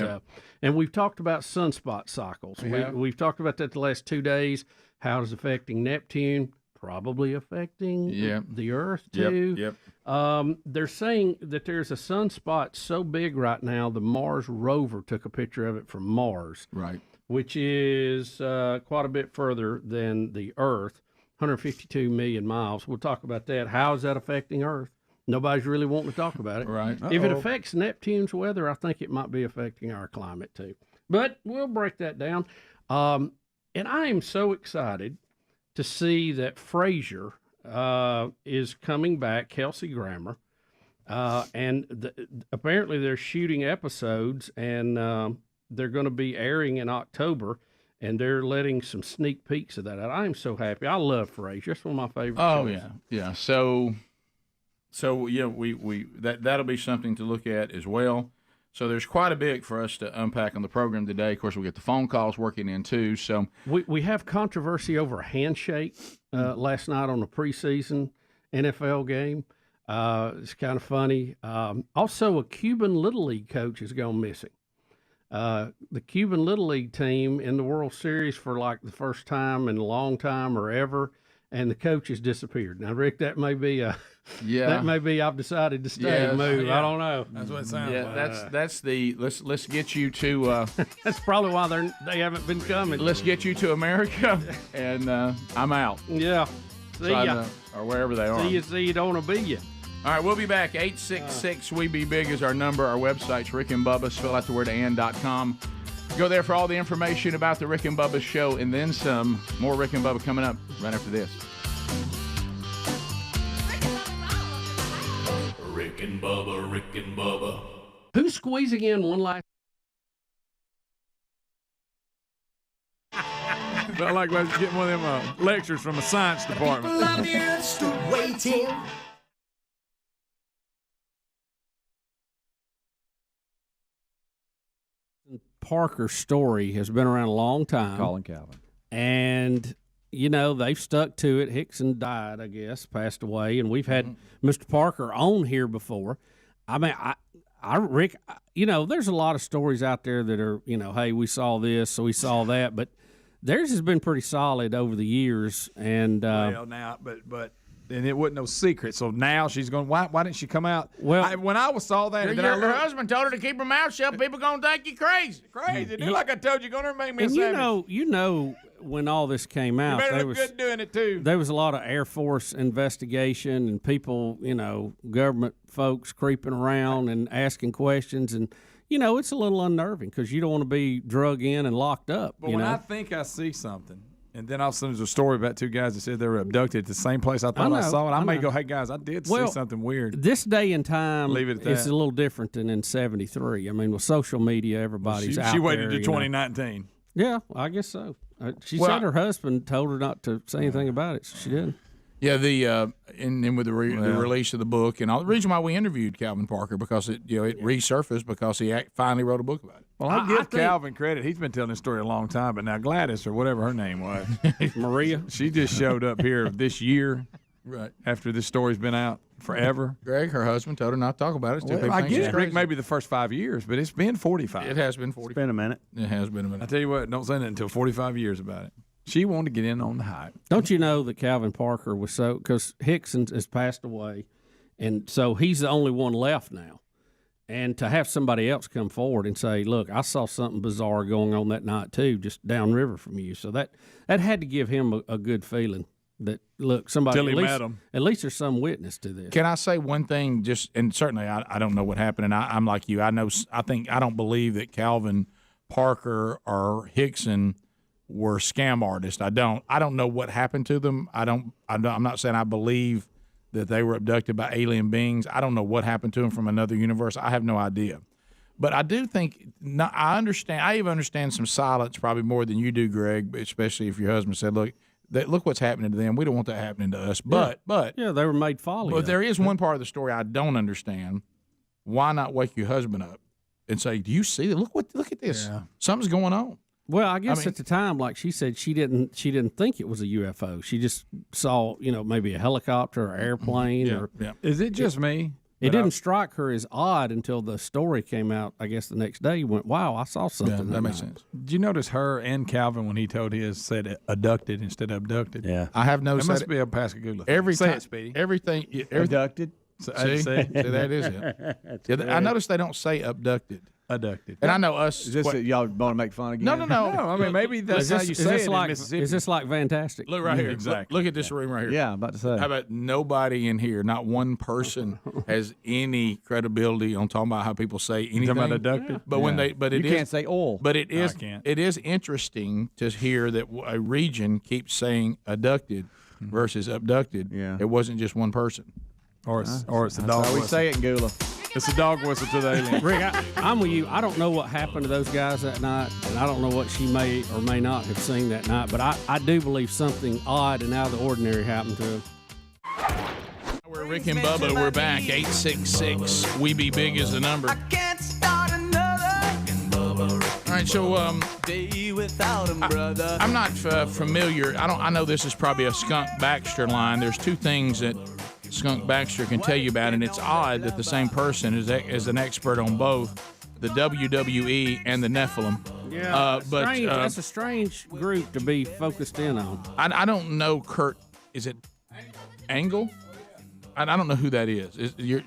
and we've talked about sunspot cycles. We've talked about that the last 2 days. How it's affecting Neptune, probably affecting the Earth too. Yep. They're saying that there's a sunspot so big right now. The Mars rover took a picture of it from Mars. Right. Which is quite a bit further than the Earth, 152 million miles. We'll talk about that. How is that affecting Earth? Nobody's really wanting to talk about it. Right. If it affects Neptune's weather, I think it might be affecting our climate too. But we'll break that down. And I am so excited to see that Frasier is coming back, Kelsey Grammer. And apparently they're shooting episodes and they're going to be airing in October, and they're letting some sneak peeks of that out. I am so happy. I love Frasier. It's one of my favorite shows. Yeah. So we that'll be something to look at as well. So there's quite a bit for us to unpack on the program today. Of course, we get the phone calls working in too. So we have controversy over a handshake last night on a preseason NFL game. It's kind of funny. Also, a Cuban Little League coach has gone missing. The Cuban Little League team in the World Series for like the first time in a long time or ever, and the coach has disappeared. Now, Rick, that may be I've decided to stay and move. I don't know. That's what it sounds like. That's the let's get you to. That's probably why they haven't been coming. Let's get you to America, and I'm out. Yeah, see ya. Or wherever they are. See you. Don't want to be you. All right, we'll be back. 866-WE-BE-BIG is our number. Our website's Rick and Bubba. Spell out the word and.com. Go there for all the information about the Rick and Bubba show and then some. More Rick and Bubba coming up right after this. Rick and Bubba, Rick and Bubba. Who's squeezing in one last? Felt like I was getting one of them lectures from a science department. Love you, still waiting. Parker's story has been around a long time. Colin Calvin. And, they've stuck to it. Hickson died, I guess, passed away. And we've had Mr. Parker on here before. I mean, Rick, there's a lot of stories out there that are, hey, we saw this, so we saw that. But theirs has been pretty solid over the years. And well, now, but and it wasn't no secret. So now she's going, why didn't she come out? Well, when I saw that, and then her husband told her to keep her mouth shut. People going to think you crazy. Crazy. Like I told you, going to make me and a sandwich. When all this came out, you better look good doing it too. There was a lot of Air Force investigation and people, government folks creeping around and asking questions. And, it's a little unnerving because you don't want to be drug in and locked up. But when I think I see something, and then all of a sudden there's a story about two guys that said they were abducted at the same place I thought I saw it. I may go, hey, guys, I did see something weird. This day and time is a little different than in 73. I mean, with social media, everybody's out there. She waited to 2019. Yeah, I guess so. She said her husband told her not to say anything about it, so she didn't. Yeah, and with the release of the book, and all the reason why we interviewed Calvin Parker because it resurfaced because he finally wrote a book about it. Well, I give Calvin credit. He's been telling this story a long time, but now Gladys or whatever her name was, Maria, she just showed up here this year, right after this story's been out. forever. Greg, her husband, told her not to talk about it. Well, I get it, Rick, maybe the first 5 years, but it's been 45. It has been 45. It's been a minute. It has been a minute. I tell you what, don't say that until 45 years about it. She wanted to get in on the hype. Don't you know that Calvin Parker was so, because Hickson has passed away, and so he's the only one left now. And to have somebody else come forward and say, look, I saw something bizarre going on that night too, just downriver from you. So that had to give him a good feeling that, look, somebody, at least there's some witness to this. Can I say one thing? And certainly I don't know what happened, and I'm like you. I don't believe that Calvin Parker or Hickson were scam artists. I don't know what happened to them. I'm not saying I believe that they were abducted by alien beings. I don't know what happened to them from another universe. I have no idea. But I do think I understand. I even understand some silence probably more than you do, Greg, especially if your husband said, look what's happening to them. We don't want that happening to us. But yeah, they were made folly. But there is one part of the story I don't understand. Why not wake your husband up and say, do you see that? Look at this. Yeah. Something's going on. Well, I guess at the time, like she said, she didn't think it was a UFO. She just saw, maybe a helicopter or airplane. Is it just me? It didn't strike her as odd until the story came out, I guess, the next day. You went, wow, I saw something. Yeah, that makes sense. Did you notice her and Calvin, when he told his, said abducted instead of abducted? Yeah. I have noticed that. Must be a Pascagoula. Say it, Speedy. Everything. Abducted? See, that is it. I noticed they don't say abducted. Abducted. And I know us. Is this that y'all want to make fun again? No. I mean, maybe that's how you say it in Mississippi. Is this like Fantastic? Look right here. Exactly. Look at this room right here. Yeah, I'm about to say. How about nobody in here, not one person has any credibility on talking about how people say anything. Talking about abducted? But you can't say oil. But it is interesting to hear that a region keeps saying abducted versus abducted. Yeah. It wasn't just one person. Or it's the dog how we whistle. say it in Gula. It's a dog whistle to the alien. Rick, I'm with you. I don't know what happened to those guys that night, and I don't know what she may or may not have seen that night, but I do believe something odd and out of the ordinary happened to them. We're Rick and Bubba. We're back. 866. We Be Big is the number. I can't start another. All right, so day without him, brother. I'm not familiar. I know this is probably a Skunk Baxter line. There's two things that Skunk Baxter can tell you about, and it's odd that the same person is an expert on both the WWE and the Nephilim. Yeah, but that's a strange group to be focused in on. I don't know, Kurt. Is it Angle? I don't know who that is.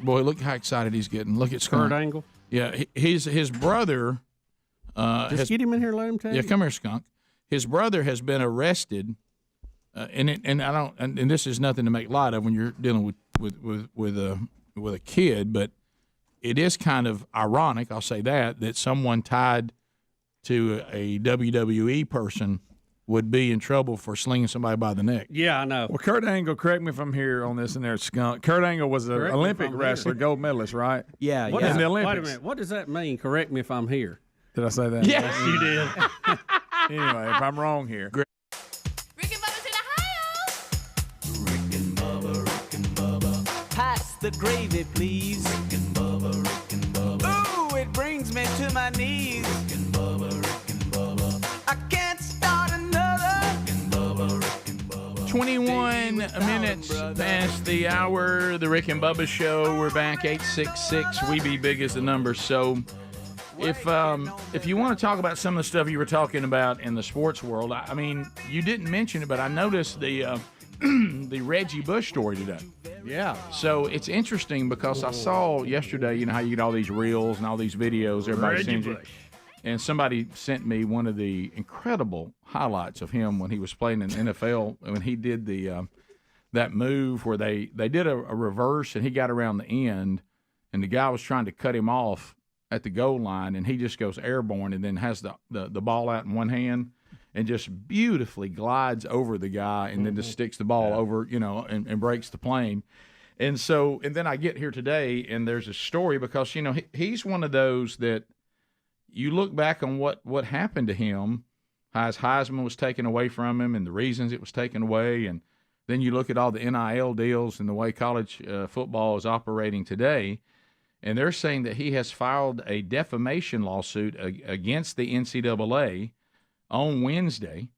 Boy, look how excited he's getting. Look at Skunk. Kurt Angle? Yeah, his brother. Just get him in here, let him tell you. Yeah, come here, Skunk. His brother has been arrested. And this is nothing to make light of when you're dealing with a kid, but it is kind of ironic, I'll say that someone tied to a WWE person would be in trouble for slinging somebody by the neck. Yeah, I know. Well, Kurt Angle, correct me if I'm here on this and there, Skunk. Kurt Angle was an Olympic wrestler, gold medalist, right? Yeah, in yeah. the Olympics. Wait a minute. What does that mean? Correct me if I'm here. Did I say that? Yes, you did. Anyway, if I'm wrong here. Pass the gravy, please. Rick and Bubba, Rick and Bubba. Ooh, it brings me to my knees. Rick and Bubba, Rick and Bubba. I can't start another. Rick and Bubba, Rick and Bubba. 21 minutes past the hour. The Rick and Bubba Show. We're back. 866. We Be Big is the number. So if you want to talk about some of the stuff you were talking about in the sports world, I mean, you didn't mention it, but I noticed the the Reggie Bush story today. Yeah. So it's interesting because I saw yesterday, you know how you get all these reels and all these videos, everybody sends you. And somebody sent me one of the incredible highlights of him when he was playing in the NFL, when he did the that move where they did a reverse and he got around the end and the guy was trying to cut him off at the goal line and he just goes airborne and then has the ball out in one hand and just beautifully glides over the guy and then just sticks the ball over, you know, and breaks the plane. And so, and then I get here today and there's a story because, you know, he's one of those that you look back on what happened to him, how his Heisman was taken away from him and the reasons it was taken away. And then you look at all the NIL deals and the way college football is operating today. And they're saying that he has filed a defamation lawsuit against the NCAA on Wednesday,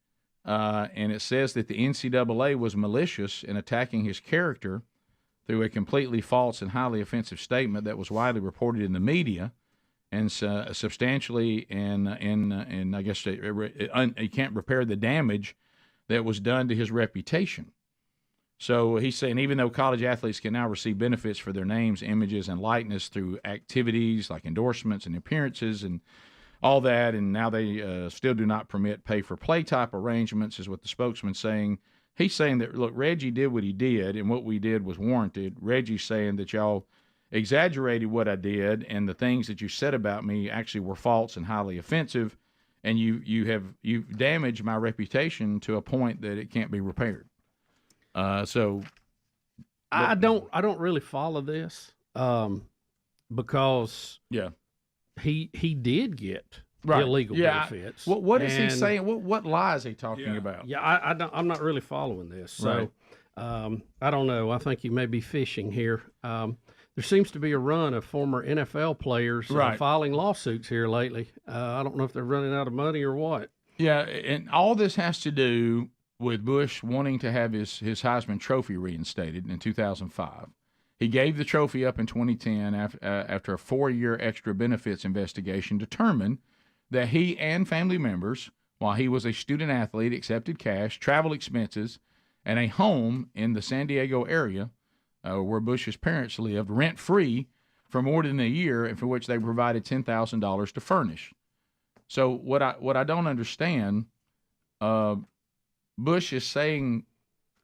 and it says that the NCAA was malicious in attacking his character through a completely false and highly offensive statement that was widely reported in the media, and substantially, and I guess he can't repair the damage that was done to his reputation. So he's saying even though college athletes can now receive benefits for their names, images, and likeness through activities like endorsements and appearances and all that, and now they still do not permit pay-for-play type arrangements, is what the spokesman's saying. He's saying that, look, Reggie did what he did, and what we did was warranted. Reggie's saying that y'all exaggerated what I did, and the things that you said about me actually were false and highly offensive, and you've damaged my reputation to a point that it can't be repaired. So I don't really follow this because he did get illegal benefits. What is he saying? What lies is he talking about? Yeah, I'm not really following this. So I don't know. I think he may be fishing here. There seems to be a run of former NFL players filing lawsuits here lately. I don't know if they're running out of money or what. Yeah, and all this has to do with Bush wanting to have his Heisman Trophy reinstated in 2005. He gave the trophy up in 2010 after a 4-year extra benefits investigation determined that he and family members, while he was a student athlete, accepted cash, travel expenses, and a home in the San Diego area where Bush's parents lived rent-free for more than a year, and for which they provided $10,000 to furnish. So what I don't understand, Bush is saying,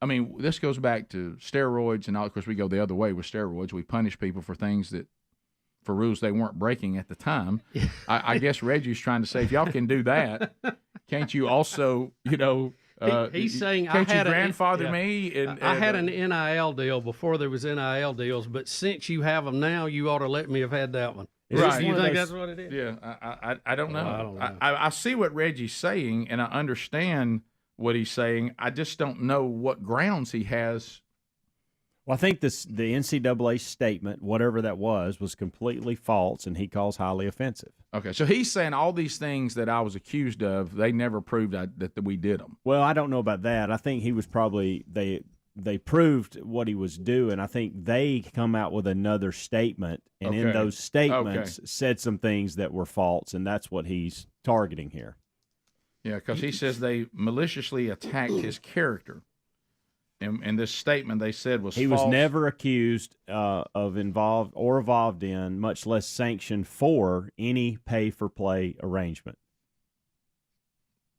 I mean, this goes back to steroids, and of course we go the other way with steroids. We punish people for things for rules they weren't breaking at the time. I guess Reggie's trying to say, if y'all can do that, can't you also, he's saying can't I had you grandfather me? And I had an NIL deal before there was NIL deals, but since you have them now, you ought to let me have had that one. Right. You think that's what it is? Yeah, I don't know. I don't know. I see what Reggie's saying, and I understand what he's saying. I just don't know what grounds he has. Well, I think the NCAA statement, whatever that was completely false, and he calls highly offensive. Okay, so he's saying all these things that I was accused of, they never proved that we did them. Well, I don't know about that. I think he was probably they proved what he was doing. I think they come out with another statement, and in those statements said some things that were false, and that's what he's targeting here. Yeah, because he says they maliciously attacked his character. And this statement they said was false. He was never accused of involved in, much less sanctioned for, any pay-for-play arrangement.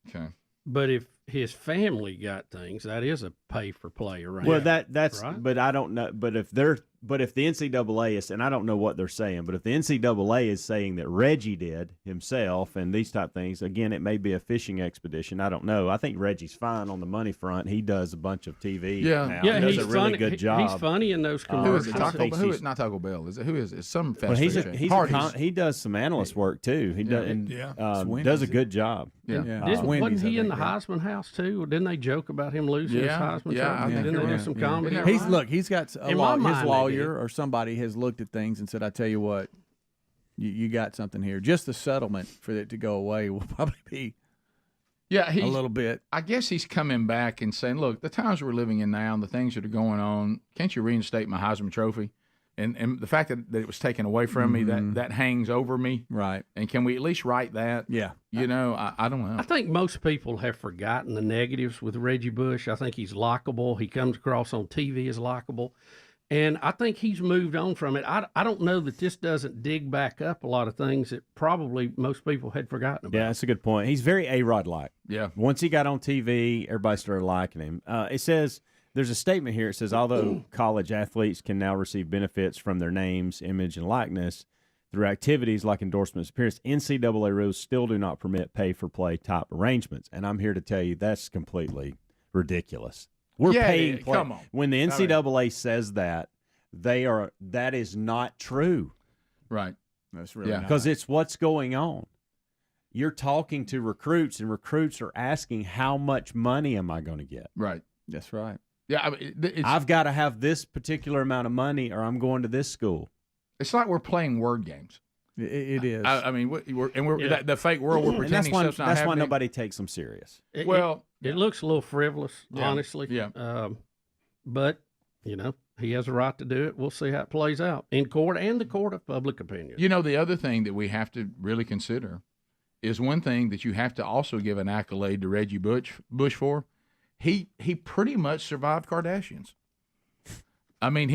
Okay. But if his family got things, that is a pay-for-play arrangement. Well, that's right? But I don't know. But if the NCAA is, and I don't know what they're saying, but if the NCAA is saying that Reggie did himself and these type things, again, it may be a fishing expedition. I don't know. I think Reggie's fine on the money front. He does a bunch of TV. Yeah, he does a really funny. good job. He's funny in those commercials. Who is not Taco Bell? Is it who is it? Some fast food chain. He does some analyst work too. He does a good job. Wasn't he in the Heisman house too? Didn't they joke about him losing his Heisman trophy? Didn't they do some comedy? He's got his lawyer or somebody has looked at things and said, I tell you what, you got something here. Just the settlement for it to go away will probably be a little bit. I guess he's coming back and saying, look, the times we're living in now and the things that are going on, can't you reinstate my Heisman Trophy? And the fact that it was taken away from me, that hangs over me. Right. And can we at least write that? Yeah. I don't know. I think most people have forgotten the negatives with Reggie Bush. I think he's likable. He comes across on TV as likable. And I think he's moved on from it. I don't know that this doesn't dig back up a lot of things that probably most people had forgotten about. Yeah, that's a good point. He's very A-Rod-like. Yeah. Once he got on TV, everybody started liking him. It says, there's a statement here. It says, although college athletes can now receive benefits from their names, image, and likeness through activities like endorsements, appearance, NCAA rules still do not permit pay-for-play type arrangements. And I'm here to tell you that's completely ridiculous. We're paying play. Come on. When the NCAA says that, that is not true. Right. That's really because it's what's going on. You're talking to recruits, and recruits are asking, how much money am I going to get? Right. That's right. Yeah, I mean, I've got to have this particular amount of money, or I'm going to this school. It's like we're playing word games. It is. I mean, the fake world we're pretending stuff's not happening. That's why nobody takes them serious. It looks a little frivolous, honestly. Yeah. But He has a right to do it. We'll see how it plays out in court and the court of public opinion. You know, the other thing that we have to really consider is one thing that you have to also give an accolade to Reggie Bush for. He pretty much survived Kardashians. I mean,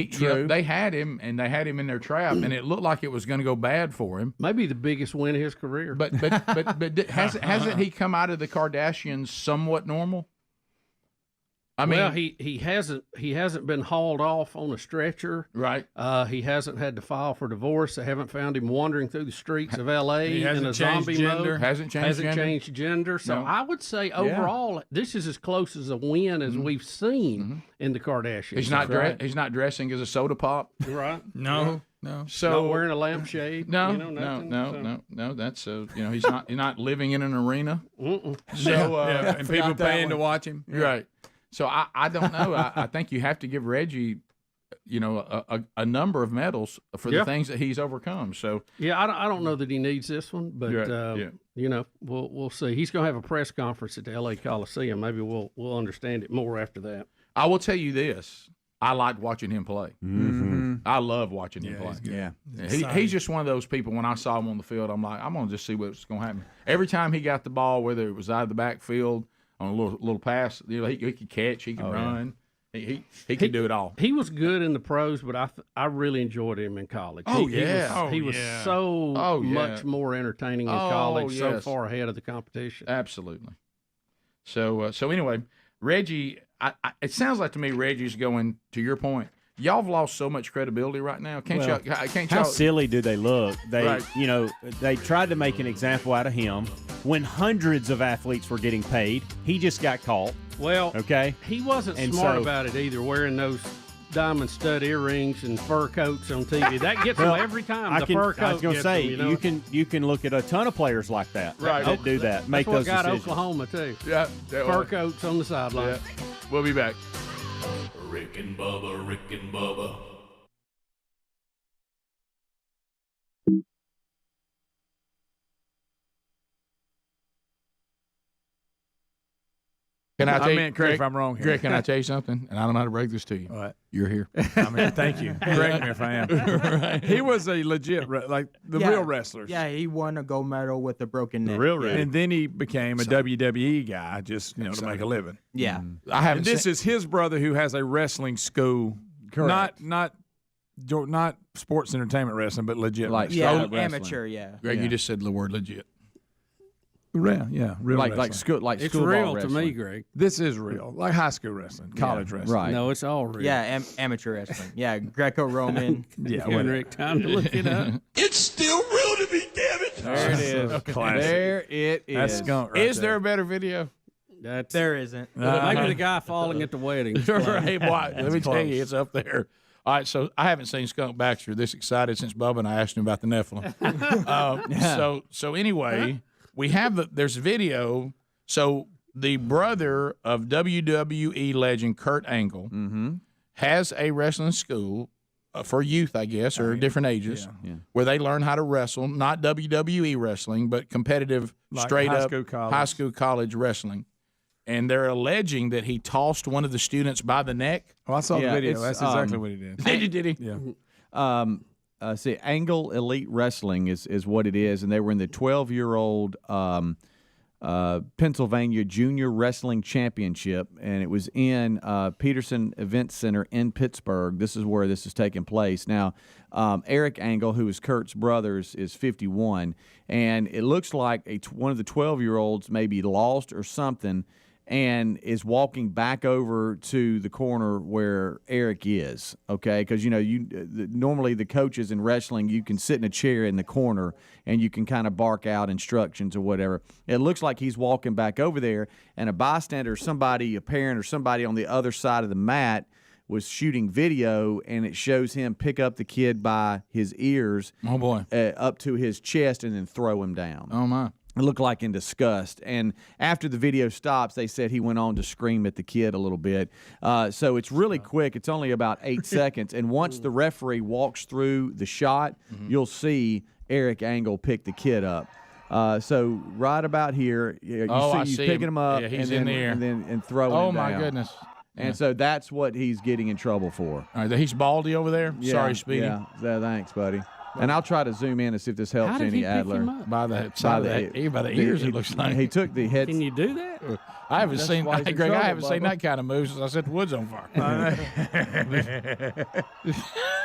they had him, and they had him in their trap, and it looked like it was going to go bad for him. Maybe the biggest win of his career. But hasn't he come out of the Kardashians somewhat normal? I mean, well, he hasn't been hauled off on a stretcher. Right. He hasn't had to file for divorce. They haven't found him wandering through the streets of L.A. in a zombie mode. Hasn't changed gender. So No. I would say overall, this is as close as a win as we've seen in the Kardashians. He's not dressing as a soda pop. Right. No. So not wearing a lampshade. No. That's he's not living in an arena. So and people paying to watch him. Right. So I don't know. I think you have to give Reggie, a number of medals for the things that he's overcome. So I don't know that he needs this one, but we'll see. He's going to have a press conference at the L.A. Coliseum. Maybe we'll understand it more after that. I will tell you this: I like watching him play. Mm-hmm. I love watching him play. He's just one of those people. When I saw him on the field, I'm like, I'm going to just see what's going to happen. Every time he got the ball, whether it was out of the backfield on a little pass, he could catch, he could run. He could do it all. He was good in the pros, but I really enjoyed him in college. He was so much more entertaining in college, so far ahead of the competition. Absolutely. So anyway, Reggie, it sounds like to me Reggie's going, to your point, y'all have lost so much credibility right now. How silly do they look? They tried to make an example out of him when hundreds of athletes were getting paid. He just got caught. Well, okay, he wasn't smart about it either, wearing those diamond stud earrings and fur coats on TV. That gets them every time. I was going to say, you can look at a ton of players like that that do that, make those got decisions. Oklahoma too. Yeah, fur coats on the sideline. Yeah. We'll be back. Rick and Bubba. Can I tell you, correct if I'm wrong here. Greg, can I tell you something? And I don't know how to break this to you. What? You're here. Thank you. Correct me if I am. Right. He was a legit, real wrestlers. Yeah, he won a gold medal with a broken neck. And then he became a WWE guy just to make a living. Yeah. I haven't. This is his brother who has a wrestling school. Correct. Not sports entertainment wrestling, but legit. Amateur. Yeah. Greg, you just said the word legit. Real like school it's ball real wrestling. to me, Greg. This is real, like high school wrestling, college wrestling. Right. No, it's all real. Yeah, amateur wrestling. Yeah, Greco-Roman. Giving Rick time to look it up. It's still real to me, damn it. There it is. Classic. There it is. That's skunk right Is there a better video? There isn't. Maybe the guy falling at the wedding. Right, boy, let me tell you, it's up there. All right, so I haven't seen Skunk Baxter this excited since Bubba and I asked him about the Nephilim. So anyway, we have there's video. So the brother of WWE legend Kurt Angle has a wrestling school for youth, I guess, or different ages, where they learn how to wrestle, not WWE wrestling, but competitive, straight up high school college wrestling. And they're alleging that he tossed one of the students by the neck. Oh, I saw the video. That's exactly what he did. Did he? Yeah. See, Angle Elite Wrestling is what it is, and they were in the 12-year-old Pennsylvania Junior Wrestling Championship, and it was in Peterson Event Center in Pittsburgh. This is where this is taking place. Now, Eric Angle, who is Kurt's brother, is 51, and it looks like one of the 12-year-olds maybe lost or something, and is walking back over to the corner where Eric is, okay? Because, normally the coaches in wrestling, you can sit in a chair in the corner and you can kind of bark out instructions or whatever. It looks like he's walking back over there, and a bystander, a parent or somebody on the other side of the mat was shooting video, and it shows him pick up the kid by his ears up to his chest and then throw him down. Oh, my. It looked like in disgust. And after the video stops, they said he went on to scream at the kid a little bit. So it's really quick. It's only about 8 seconds. And once the referee walks through the shot, you'll see Eric Angle pick the kid up. So right about here, you see picking him up he's in the air. and throwing him down. Oh, my goodness. And so that's what he's getting in trouble for. All right, he's baldy over there. Yeah, Sorry, Speedy. Yeah, thanks, buddy. And I'll try to zoom in and see if this helps How did any he pick Adler. him up? By the side of that, by the ears, it looks like. He took the head. Can you do that? I haven't That's seen, why he's in Greg, I trouble, haven't seen Bubba. that kind of move since I set the woods on fire.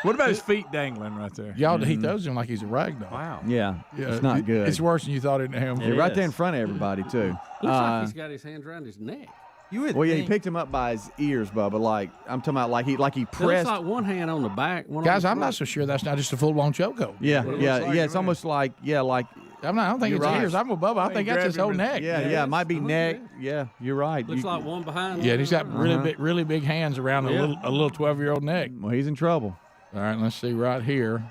What about his feet dangling right there? Y'all, he throws him like he's a rag doll. Wow. Yeah, it's not good. It's worse than you thought it him. Yeah, right there in front of everybody, too. Looks like he's got his hands around his neck. Well, yeah, he picked him up by his ears, Bubba. Like I'm talking about, like he It looks pressed. like one hand on the back. One Guys, on the I'm not front. so sure that's not just a full-blown chokehold. Yeah, it's almost like like. I don't think You're it's right. ears. I'm with Bubba. I think that's his whole neck. Yeah, it might be neck. Yeah, you're right. Looks like one behind. Yeah, one he's got behind. really big hands around a little 12-year-old neck. Well, he's in trouble. All right, let's see right here.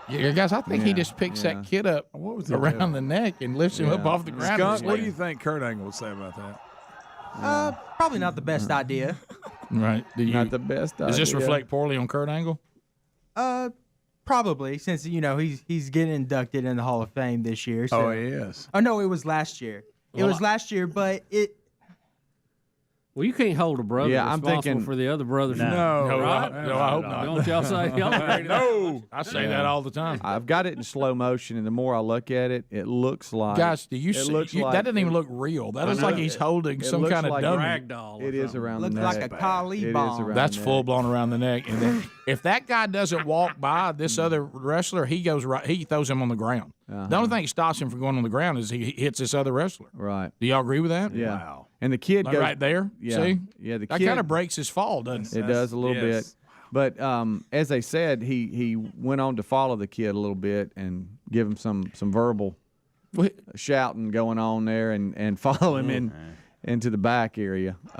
Yeah, guys, I think he just picks that kid up around the neck and lifts him up off the ground. Skunk, what do you think Kurt Angle would say about that? Probably not the best idea. Right. Not the best Does this idea. reflect poorly on Kurt Angle? Probably, since he's getting inducted in the Hall of Fame this year. So. Oh, he is. Oh no, it was last year. It was last year, but it. Well, you can't hold a brother Yeah, I'm responsible thinking- for the other brother's. No, right? I hope not. Don't y'all say y'all No, I say that all the time. I've got it in slow motion, and the more I look at it, it looks like. Guys, do you it see? looks like That doesn't even look real. That looks like he's holding it some looks kind of like dummy. rag doll. It is around Looks the neck. like a Kali It is bomb. around That's the neck. full blown around the neck. And then if that guy doesn't walk by this other wrestler, he goes right. He throws him on the ground. The only thing that stops him from going on the ground is he hits this other wrestler. Right. Do y'all agree with that? Yeah. Wow. And the kid Like goes right there. Yeah. See? Yeah. The That kid kind of breaks his fall, doesn't it? It does a little yes. bit. But as they said, he went on to follow the kid a little bit and give him some verbal shouting going on there and follow him into the back area. He's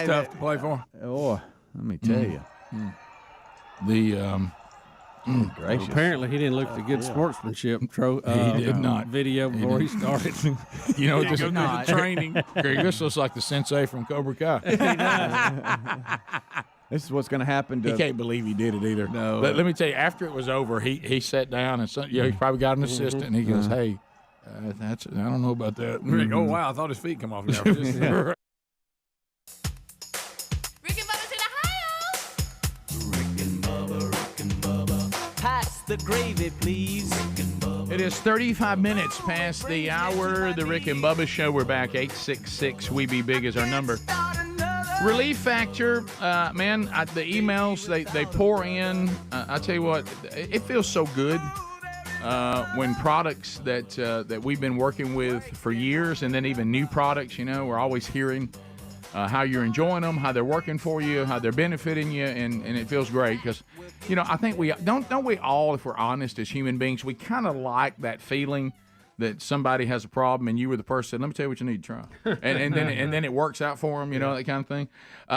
tough to play for. Oh, let me tell you. The Gracious. Apparently, he didn't look at the good sportsmanship he did not. video before he started. You know, this Go through the training. Greg, this looks like the sensei from Cobra Kai. This is what's going to happen to. He can't believe he did it either. No. But let me tell you, after it was over, he sat down and he probably got an assistant, and he goes, "Hey, I don't know about that." Rick, oh wow, I thought his feet come off now. Pass the gravy, please. It is 35 minutes past the hour. The Rick and Bubba Show. We're back. 866 We Be Big is our number. Relief Factor, man. The emails they pour in. I tell you what, it feels so good when products that we've been working with for years, and then even new products. You know, we're always hearing how you're enjoying them, how they're working for you, how they're benefiting you, and it feels great because, you know, I think we don't we all, if we're honest as human beings, we kind of like that feeling that somebody has a problem and you were the person. Let me tell you what you need to try, and then it works out for them, you know, that kind of thing.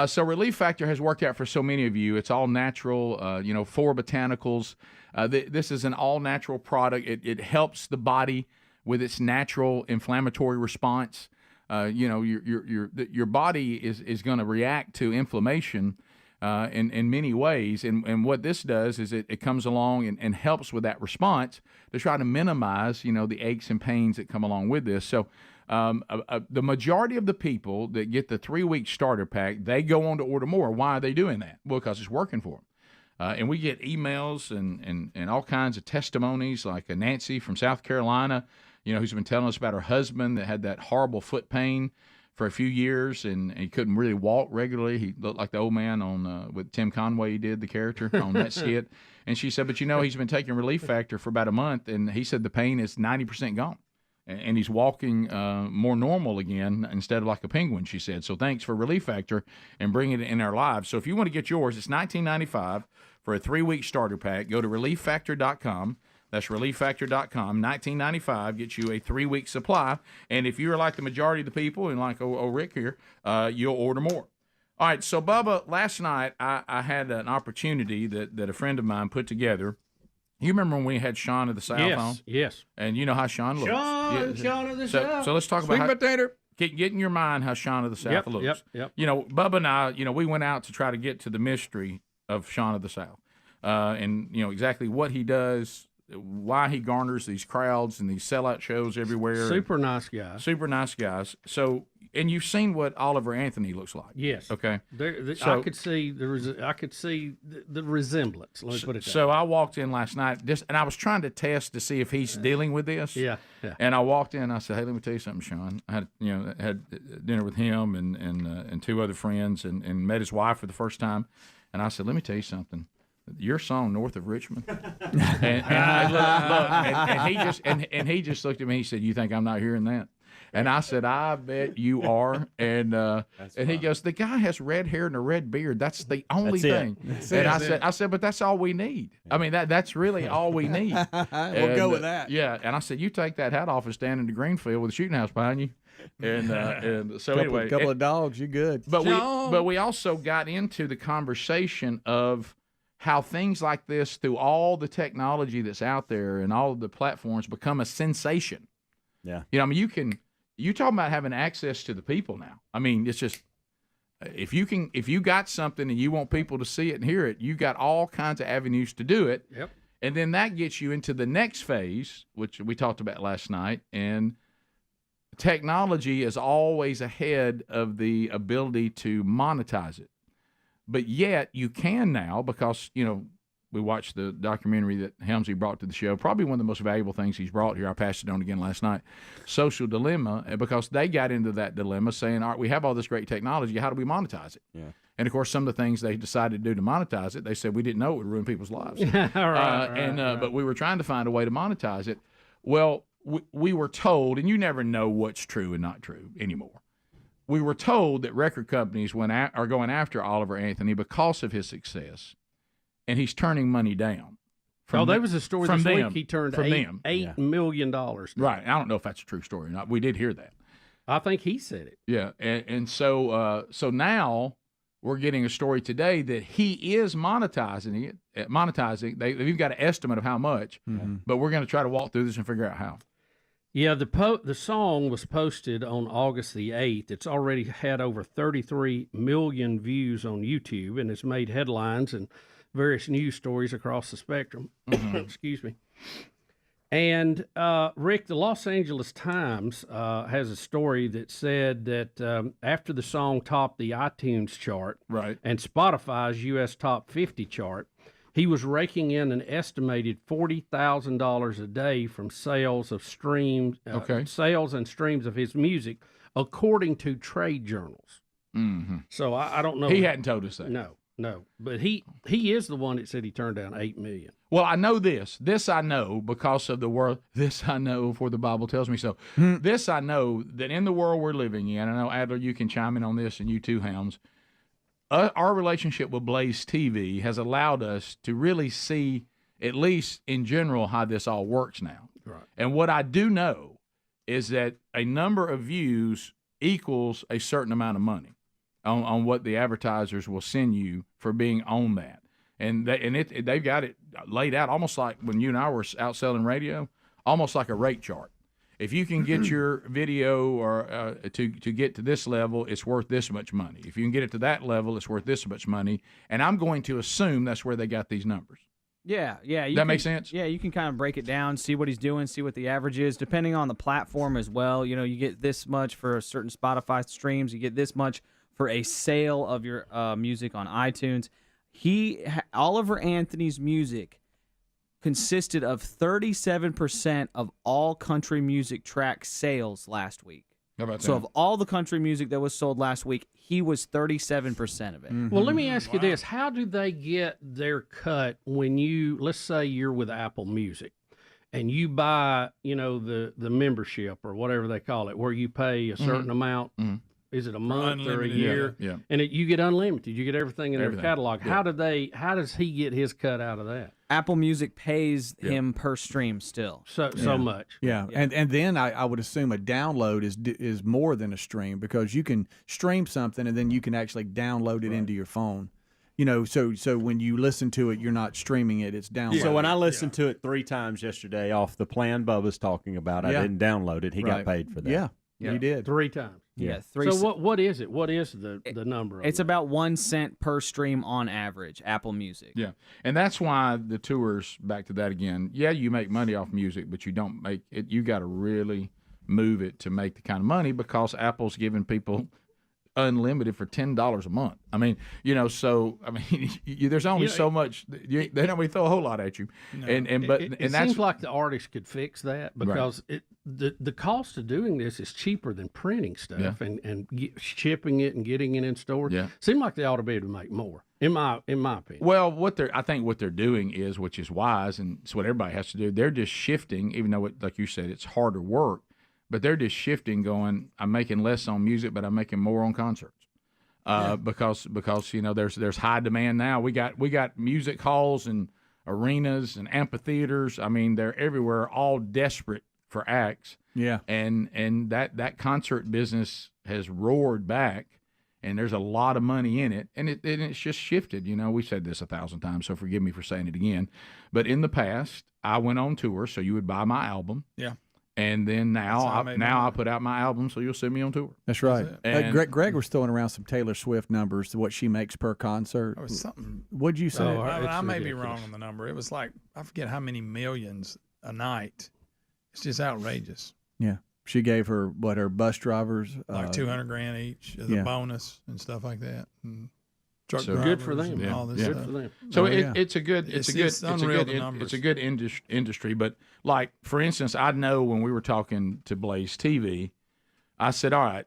So Relief Factor has worked out for so many of you. It's all natural, you know, 4 botanicals. This is an all natural product. It helps the body with its natural inflammatory response. You know, your body is going to react to inflammation in many ways, and what this does is it comes along and helps with that response to try to minimize, you know, the aches and pains that come along with this. So the majority of the people that get the 3-week starter pack, they go on to order more. Why are they doing that? Well, because it's working for them. And we get emails and all kinds of testimonies, like Nancy from South Carolina, you know, who's been telling us about her husband that had that horrible foot pain for a few years, and he couldn't really walk regularly. He looked like the old man on with Tim Conway. He did the character on that skit. And she said, but, you know, he's been taking Relief Factor for about a month, and he said the pain is 90% gone. And he's walking more normal again instead of like a penguin, she said. So thanks for Relief Factor and bringing it in our lives. So if you want to get yours, it's $19.95 for a 3-week starter pack. Go to ReliefFactor.com. That's ReliefFactor.com. $19.95 gets you a 3-week supply. And if you're like the majority of the people, and like Rick here, you'll order more. All right, so Bubba, last night I had an opportunity that a friend of mine put together. You remember when we had Sean of the South on? Yes. And you know how Sean looks. Sean of the South. So let's talk about get in your mind how Sean of the South looks. Yep. You know, Bubba and I, you know, we went out to try to get to the mystery of Sean of the South. And, you know, exactly what he does, why he garners these crowds and these sellout shows everywhere. Super nice guy. Super nice guys. So and you've seen what Oliver Anthony looks like. Yes. Okay. I could see the resemblance. Let me put it that So way. I walked in last night, and I was trying to test to see if he's dealing with this. Yeah. And I walked in. I said, "Hey, let me tell you something, Sean. I had dinner with him and two other friends, and met his wife for the first time. And I said, let me tell you something. Your song, North of Richmond," and he just looked at me. He said, "You think I'm not hearing that?" And I said, "I bet you are." And he goes, "The guy has red hair and a red beard. That's the only thing." I said, "But that's all we need. I mean, that's really all we need." We'll go with that. Yeah. And I said, "You take that hat off and stand in the green field with a shooting house behind you." And so anyway, couple of dogs, you're good. But we also got into the conversation of how things like this, through all the technology that's out there and all of the platforms, become a sensation. Yeah. I mean, you talking about having access to the people now. I mean, it's just, if you got something and you want people to see it and hear it, you got all kinds of avenues to do it. Yep. And then that gets you into the next phase, which we talked about last night, and technology is always ahead of the ability to monetize it. But yet you can now, because, we watched the documentary that Helmsley brought to the show, probably one of the most valuable things he's brought here. I passed it on again last night, Social Dilemma, because they got into that dilemma saying, all right, we have all this great technology. How do we monetize it? Yeah. And, of course, some of the things they decided to do to monetize it, they said we didn't know it would ruin people's lives. But we were trying to find a way to monetize it. Well, we were told, and you never know what's true and not true anymore. We were told that record companies are going after Oliver Anthony because of his success, and he's turning money down. There was a story this week. He turned $8 million down. Right. I don't know if that's a true story or not. We did hear that. I think he said it. Yeah, and so now we're getting a story today that he is monetizing it. They've got an estimate of how much, but we're going to try to walk through this and figure out how. Yeah, the song was posted on August the 8th. It's already had over 33 million views on YouTube, and it's made headlines and various news stories across the spectrum. Excuse me. And, Rick, the Los Angeles Times has a story that said that after the song topped the iTunes chart and Spotify's U.S. Top 50 chart, he was raking in an estimated $40,000 a day from sales and streams of his music, according to trade journals. Mm-hmm. So I don't know. He hadn't told us that. No. But he is the one that said he turned down $8 million. Well, I know this. This I know because of the world. This I know, for the Bible tells me so. This I know, that in the world we're living in, I know, Adler, you can chime in on this, and you too, Helms. Our relationship with Blaze TV has allowed us to really see, at least in general, how this all works now. Right. And what I do know is that a number of views equals a certain amount of money on what the advertisers will send you for being on that. And they've got it laid out almost like when you and I were out selling radio, almost like a rate chart. If you can get your video or to get to this level, it's worth this much money. If you can get it to that level, it's worth this much money. And I'm going to assume that's where they got these numbers. Yeah. That makes sense? Yeah, you can kind of break it down, see what he's doing, see what the average is, depending on the platform as well. You get this much for a certain Spotify streams. You get this much for a sale of your music on iTunes. Oliver Anthony's music consisted of 37% of all country music track sales last week. How about So that? of all the country music that was sold last week, he was 37% of it. Well, let me ask you this. How do they get their cut when let's say you're with Apple Music and you buy, the membership or whatever they call it, where you pay a certain amount? Is it a month or a year? Yeah. And you get unlimited. You get everything in their catalog. Yeah. How does he get his cut out of that? Apple Music pays him per stream still. So much. Yeah. And then I would assume a download is more than a stream, because you can stream something and then you can actually download it into your phone. So when you listen to it, you're not streaming it; it's downloaded. So when I listened to it 3 times yesterday off the plan Bubba's talking about, I didn't download it. He got paid for that. Yeah, he did 3 times. Yeah, So what is it? What is the number? It's about 1 cent per stream on average. Apple Music. Yeah, and that's why the tours. Back to that again. Yeah, you make money off music, but you don't make it. You got to really move it to make the kind of money because Apple's giving people unlimited for $10 a month. I mean, so I mean, there's only so much. They don't really throw a whole lot at you. No. And it that's seems like the artist could fix that because Right. the cost of doing this is cheaper than printing stuff and shipping it and getting it in stores. Yeah. Seems like they ought to be able to make more. In my opinion. Well, I think what they're doing is, which is wise, and it's what everybody has to do. They're just shifting, even though, like you said, it's harder work. But they're just shifting, going, I'm making less on music, but I'm making more on concerts, because there's high demand now. We got music halls and arenas and amphitheaters. I mean, they're everywhere, all desperate for acts. Yeah, and that concert business has roared back, and there's a lot of money in it, and it's just shifted. We said this 1,000 times, so forgive me for saying it again. But in the past, I went on tour, so you would buy my album. Yeah. And then now I put out my album, so you'll see me on tour. That's right. And Greg was throwing around some Taylor Swift numbers to what she makes per concert. It was something. What'd you say? I may be wrong on the number. It was like, I forget how many millions a night. It's just outrageous. Yeah. She gave her bus drivers Like $200,000 each as a bonus and stuff like that. And truck So good for them. and all this Good stuff. for them. So it's a good numbers. industry. But like, for instance, I know when we were talking to Blaze TV, I said, all right,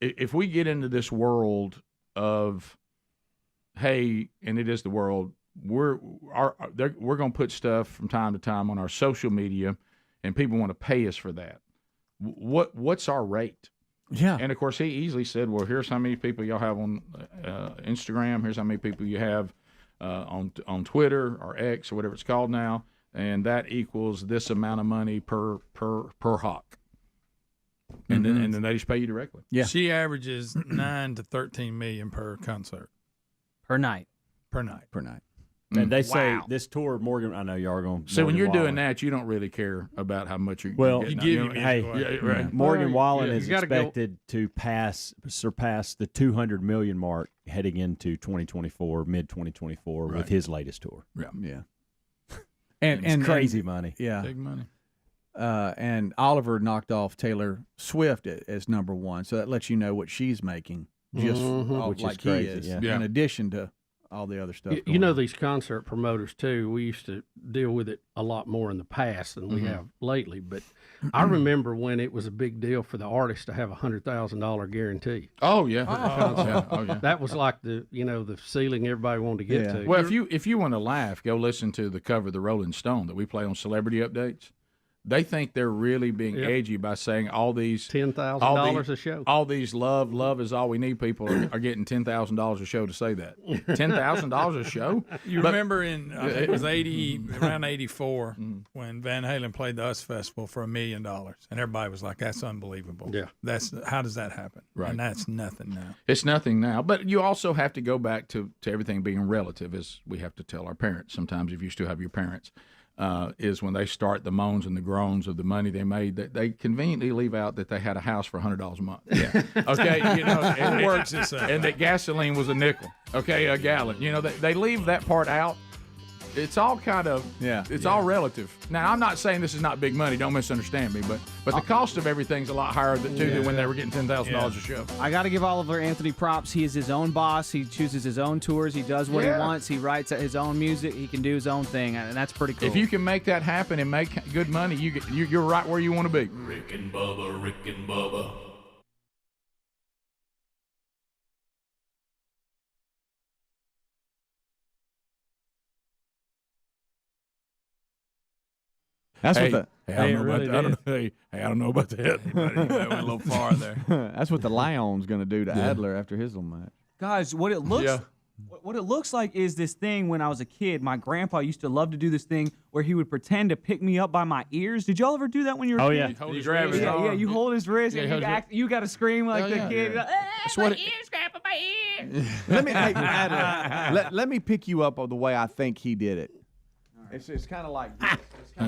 if we get into this world of, hey, and it is the world, we're going to put stuff from time to time on our social media, and people want to pay us for that. What's our rate? Yeah. And of course, he easily said, well, here's how many people y'all have on Instagram. Here's how many people you have on Twitter or X or whatever it's called now. And that equals this amount of money per hawk. And then they just pay you directly. Yeah. She averages 9 to 13 million per concert. Per night. Per night. And they say this tour, Morgan, I know y'all are going to. So when you're doing that, you don't really care about how much you're getting. Hey, Morgan Wallen is expected to surpass the 200 million mark heading into 2024, mid 2024 with his latest tour. Yeah. And crazy money. Yeah. Big money. And Oliver knocked off Taylor Swift as number one, so that lets you know what she's making, just Which like is crazy, he is, yeah. in addition to all the other stuff. You know, these concert promoters too, we used to deal with it a lot more in the past than we have lately, but I remember when it was a big deal for the artist to have $100,000 guarantee. Oh yeah. That was like the ceiling everybody wanted to get to. Well, if you want to laugh, go listen to the cover of the Rolling Stone that we play on Celebrity Updates. They think they're really being edgy by saying all these $10,000 a show. All these love is all we need people are getting $10,000 a show to say that. $10,000 a show. You remember in I think it was around 84 when Van Halen played the US Festival for $1 million, and everybody was like, "That's unbelievable." Yeah, how does that happen? Right, and that's nothing now. It's nothing now, but you also have to go back to everything being relative, as we have to tell our parents sometimes. If you still have your parents. Is when they start the moans and the groans of the money they made, that they conveniently leave out that they had a house for $100 a month. Yeah. Okay. And it works the same. And that gasoline was a nickel. Okay, a gallon. They leave that part out. It's all kind of all relative. Now, I'm not saying this is not big money. Don't misunderstand me, but the cost of everything's a lot higher than when they were getting $10,000 a show. I got to give Oliver Anthony props. He is his own boss. He chooses his own tours. He does what he wants. He writes his own music. He can do his own thing, and that's pretty cool. If you can make that happen and make good money, you're right where you want to be. Rick and Bubba. That's I what I don't know about that. That went a little far there. That's what the Lion's going to do to Adler after his little match. Guys, what it looks like is this thing when I was a kid. My grandpa used to love to do this thing where he would pretend to pick me up by my ears. Did y'all ever do that when you were a kid? You grab his arm. Yeah, you hold his wrist and you got to scream like the kid. Yeah. Like, my ears, Grandpa, my ears. Adler, let me pick you up on the way I think he did it. It's kind of like this.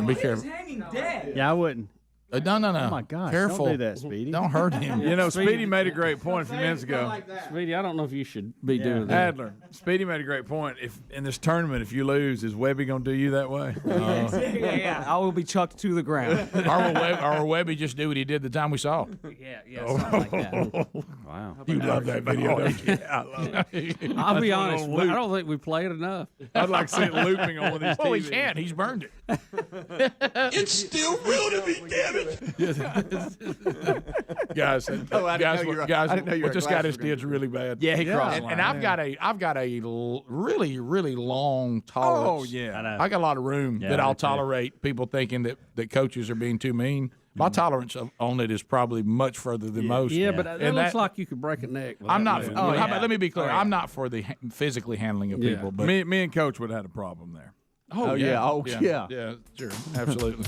Be careful. Hanging dead. Yeah, I wouldn't. No. Oh my gosh! Careful. Don't do that, Speedy. Don't hurt him. You know, Speedy made a great point a few minutes ago. Speedy, I don't know if you should be doing that. Adler, Speedy made a great point. If in this tournament, if you lose, is Webby going to do you that way? Yeah, I will be chucked to the ground. Or Webby just do what he did the time we saw. Yeah, something like that. Wow. You love that video, don't you? Yeah, I love it. I'll be honest. I don't think we played enough. I'd like to see it looping on one of these Well, he TVs. can't. He's burned it. It's still real to me, damn it. Guys, I didn't know you were- I didn't know you what were this a guy glass just did is really bad. Yeah, he crossed the line. And I've got a really, really long tolerance. Oh, yeah. I know. I got a lot of room Yeah, that me I'll too. tolerate people thinking that coaches are being too mean. My tolerance on it is probably much further than most. Yeah, but it And looks like you could break a neck. I'm not. without How doing it. about, let me be clear. Oh, yeah. I'm not for the physically handling of Yeah. people. But Me and Coach would have had a problem there. Oh, yeah. Oh, yeah. Yeah, sure. Absolutely.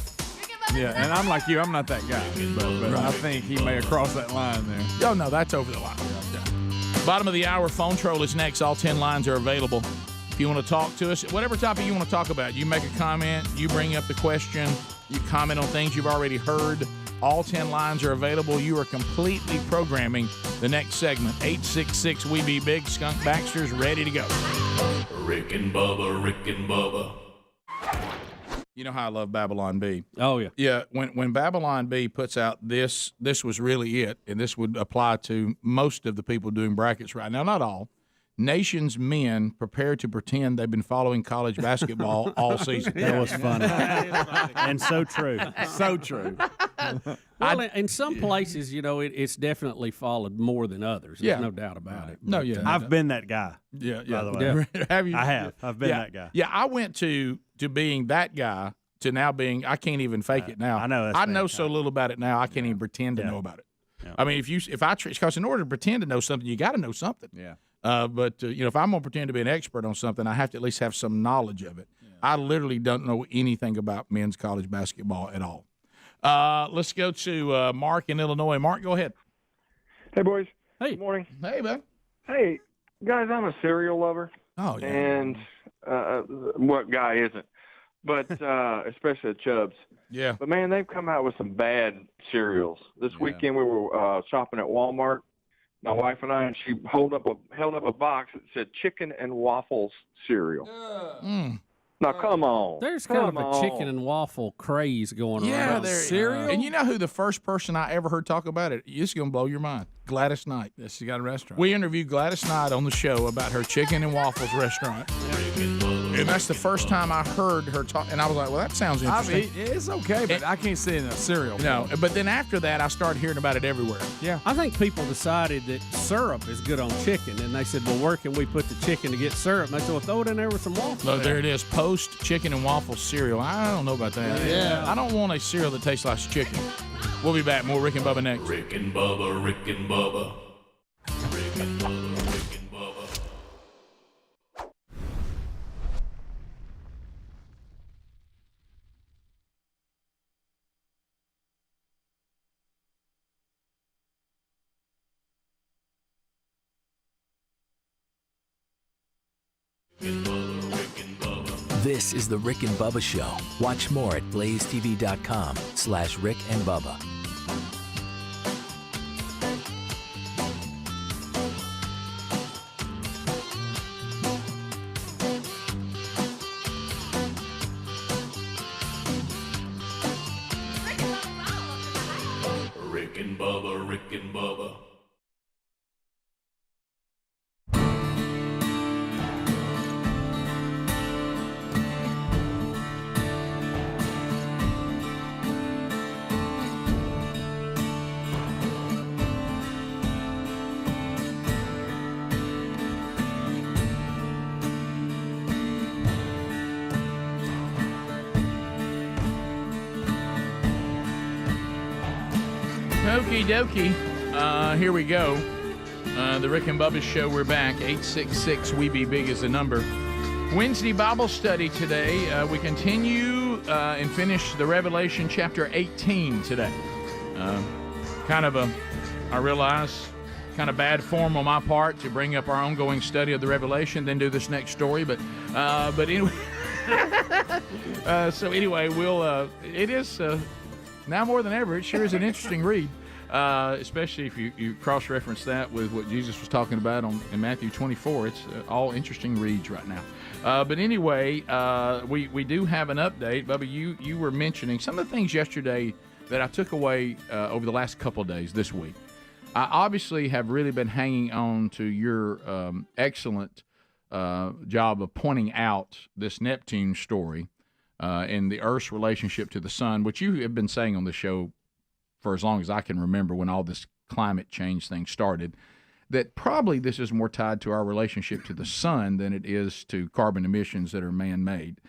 Yeah, and I'm like you. I'm not that guy. But I think he may have crossed that line there. Oh, no, that's over the line. Yeah. Bottom of the hour, phone troll is next. All 10 lines are available. If you want to talk to us, whatever topic you want to talk about, you make a comment, you bring up the question, you comment on things you've already heard. All 10 lines are available. You are completely programming the next segment. 866 We Be Big. Skunk Baxter's ready to go. Rick and Bubba, Rick and Bubba. You know how I love Babylon Bee. Oh, yeah. Yeah, when Babylon Bee puts out this was really it, and this would apply to most of the people doing brackets right now, not all. Nation's men prepare to pretend they've been following college basketball all season. That was funny. And so true. So true. Well, in some places, it's definitely followed more than others. There's Yeah. no doubt about it. No, But, yeah. I've been that guy. Yeah, By the way. Yeah. Have you? I have. I've been Yeah. that guy. Yeah, I went to being that guy to now being, I can't even fake it now. I know that's I know bad. so little about it now, I can't even pretend to Yeah. know about it. Yeah. I mean, because in order to pretend to know something, you got to know something. Yeah. But if I'm going to pretend to be an expert on something, I have to at least have some knowledge of it. Yeah. I literally don't know anything about men's college basketball at all. Let's go to Mark in Illinois. Mark, go ahead. Hey, boys. Hey. Good morning. Hey, bud. Hey, guys, I'm a cereal lover. Oh, yeah. And what guy isn't? But especially the Chubbs. Yeah. But, man, they've come out with some bad cereals. This weekend we were shopping at Walmart, my wife and I, and she held up a box that said chicken and waffles cereal. Now, come on. There's kind of a chicken and waffle craze going Yeah, around. cereal. And you know who the first person I ever heard talk about it? It's going to blow your mind. Gladys Knight. Yeah, she got a restaurant. We interviewed Gladys Knight on the show about her chicken and waffles restaurant. And that's the first time I heard her talk. And I was like, well, that sounds I interesting. mean, it's okay, but I can't see it in a cereal. No, but then after that, I started hearing about it everywhere. Yeah. I think people decided that syrup is good on chicken, and they said, well, where can we put the chicken to get syrup? And they said, well, throw it in there with some waffles. So there it is. Post chicken and waffle cereal. I don't know about that. Yeah. I don't want a cereal that tastes like chicken. We'll be back. More Rick and Bubba next. Rick and Bubba, Rick and Bubba. Rick and Bubba, Rick and Bubba. This is the Rick and Bubba Show. Watch more at blazetv.com/Rick and Bubba. Rick and Bubba, Rick and Bubba. Okie dokie. Here we go. The Rick and Bubba Show. We're back. 866 We Be Big is the number. Wednesday Bible study today. We continue and finish the Revelation chapter 18 today. I realize, kind of bad form on my part to bring up our ongoing study of the Revelation, then do this next story. But anyway. So anyway, we'll. It is. Now more than ever, it sure is an interesting read, especially if you cross-reference that with what Jesus was talking about in Matthew 24. It's all interesting reads right now. But anyway, we do have an update. Bubba, you were mentioning some of the things yesterday that I took away over the last couple of days this week. I obviously have really been hanging on to your excellent job of pointing out this Neptune story and the Earth's relationship to the sun, which you have been saying on the show for as long as I can remember when all this climate change thing started, that probably this is more tied to our relationship to the sun than it is to carbon emissions that are man-made.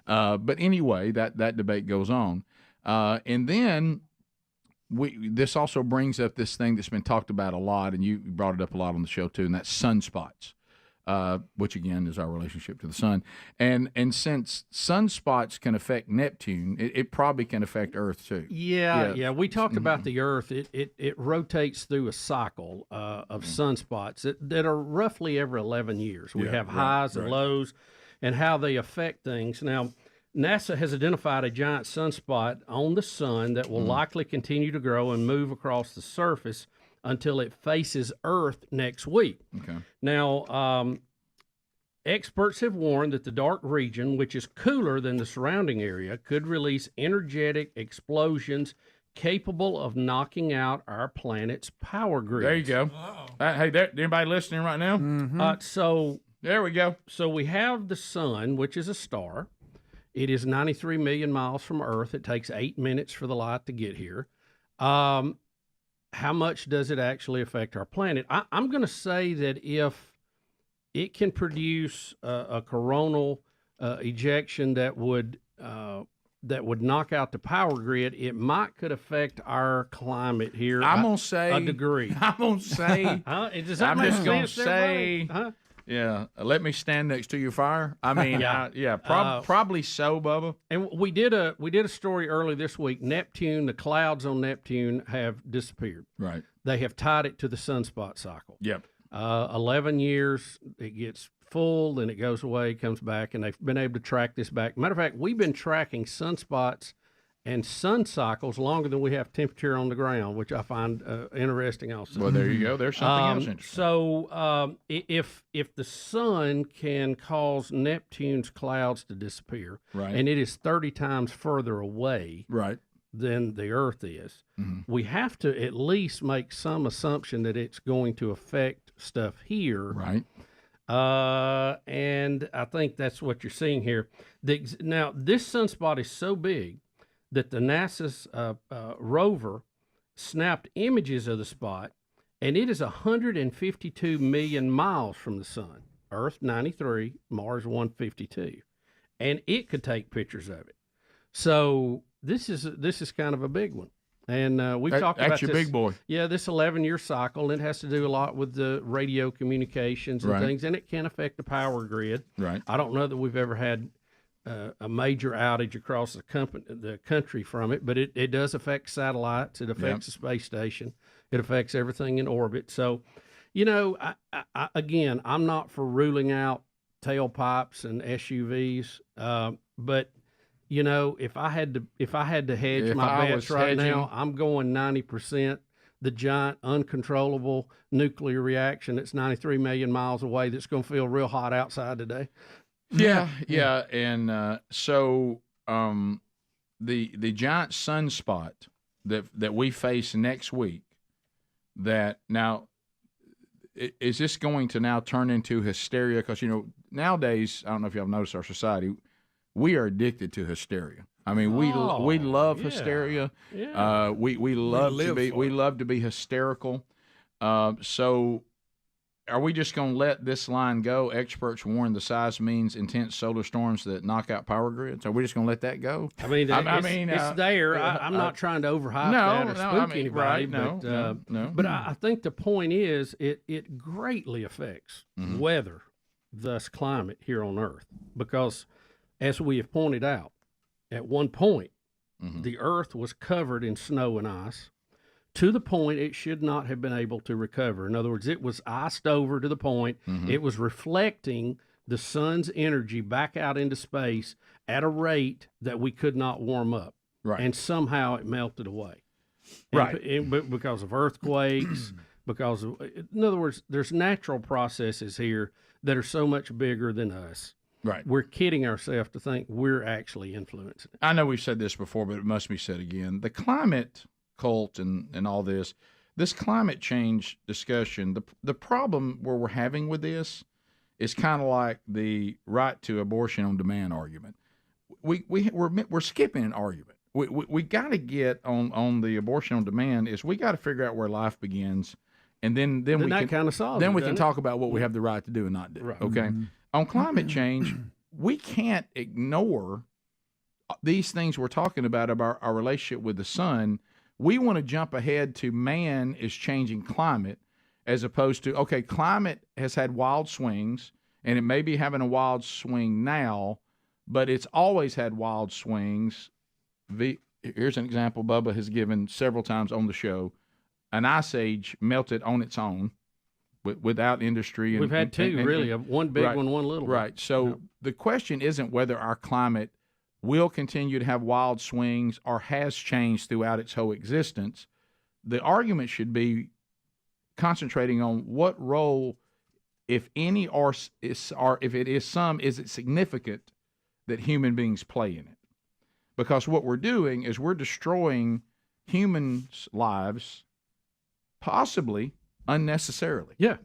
But anyway, that debate goes on. And then this also brings up this thing that's been talked about a lot, and you brought it up a lot on the show too, and that's sunspots, which again is our relationship to the sun. And since sunspots can affect Neptune, it probably can affect Earth too. Yeah. We talked about the Earth. It rotates through a cycle of sunspots that are roughly every 11 years. We have highs and lows, and how they affect things. Now, NASA has identified a giant sunspot on the sun that will likely continue to grow and move across the surface until it faces Earth next week. Okay. Now, experts have warned that the dark region, which is cooler than the surrounding area, could release energetic explosions capable of knocking out our planet's power grid. There you go. Hey, anybody listening right now? So there we go. So we have the sun, which is a star. It is 93 million miles from Earth. It takes 8 minutes for the light to get here. How much does it actually affect our planet? I'm going to say that if it can produce a coronal ejection that would knock out the power grid, it could affect our climate here. I'm gonna say a degree. I'm gonna say. Does that I'm make just gonna sense, say. everybody? Yeah, let me stand next to your fire. I mean, probably so, Bubba. And we did a story early this week. Neptune, the clouds on Neptune have disappeared. Right. They have tied it to the sunspot cycle. Yep. 11 years, it gets full, then it goes away, comes back, and they've been able to track this back. Matter of fact, we've been tracking sunspots and sun cycles longer than we have temperature on the ground, which I find interesting also. Well, there you go. There's something else interesting. So if the sun can cause Neptune's clouds to disappear, right, and it is 30 times further away, right, than the Earth is, we have to at least make some assumption that it's going to affect stuff here, right. And I think that's what you're seeing here. Now, this sunspot is so big that the NASA's rover snapped images of the spot, and it is 152 million miles from the sun. Earth 93, Mars 152, and it could take pictures of it. So this is kind of a big one, and we've talked about that's your this, big boy. Yeah, this 11-year cycle. It has to do a lot with the radio communications and things, and it can affect the power grid. Right. I don't know that we've ever had a major outage across the country from it, but it does affect satellites. It affects the space station. It affects everything in orbit. So, again, I'm not for ruling out tailpipes and SUVs, but if I had to hedge my bets right now, I'm going 90%. The giant uncontrollable nuclear reaction that's 93 million miles away that's going to feel real hot outside today. Yeah, and so the giant sunspot that we face next week. That now, is this going to now turn into hysteria? Because nowadays, I don't know if y'all noticed our society, we are addicted to hysteria. I mean, we love hysteria. Yeah. We love to be hysterical. So. Are we just going to let this line go? Experts warn the size means intense solar storms that knock out power grids. Are we just going to let that go? I mean, it's there. I'm not trying to overhype that or spook anybody. But I think the point is it greatly affects weather, thus climate here on Earth. Because, as we have pointed out, at one point, the Earth was covered in snow and ice, to the point it should not have been able to recover. In other words, it was iced over to the point it was reflecting the sun's energy back out into space at a rate that we could not warm up. Right. And somehow it melted away. Right. But because of earthquakes, in other words, there's natural processes here that are so much bigger than us. Right. We're kidding ourselves to think we're actually influencing it. I know we've said this before, but it must be said again. The climate cult and all this climate change discussion, the problem where we're having with this is kind of like the right to abortion on demand argument. We're skipping an argument. We got to get on the abortion on demand is we got to figure out where life begins, and then we that can kind of solves then it, we can doesn't talk about what we have the right to do and not do. Right. Okay, on climate change, we can't ignore these things we're talking about our relationship with the sun. We want to jump ahead to man is changing climate, as opposed to climate has had wild swings, and it may be having a wild swing now, but it's always had wild swings. Here's an example Bubba has given several times on the show. An ice age melted on its own without industry. We've had two, really, one big one, one little one. Right. So the question isn't whether our climate will continue to have wild swings or has changed throughout its whole existence. The argument should be concentrating on what role, if any, or if it is some, is it significant that human beings play in it? Because what we're doing is we're destroying humans' lives, possibly unnecessarily. Yeah.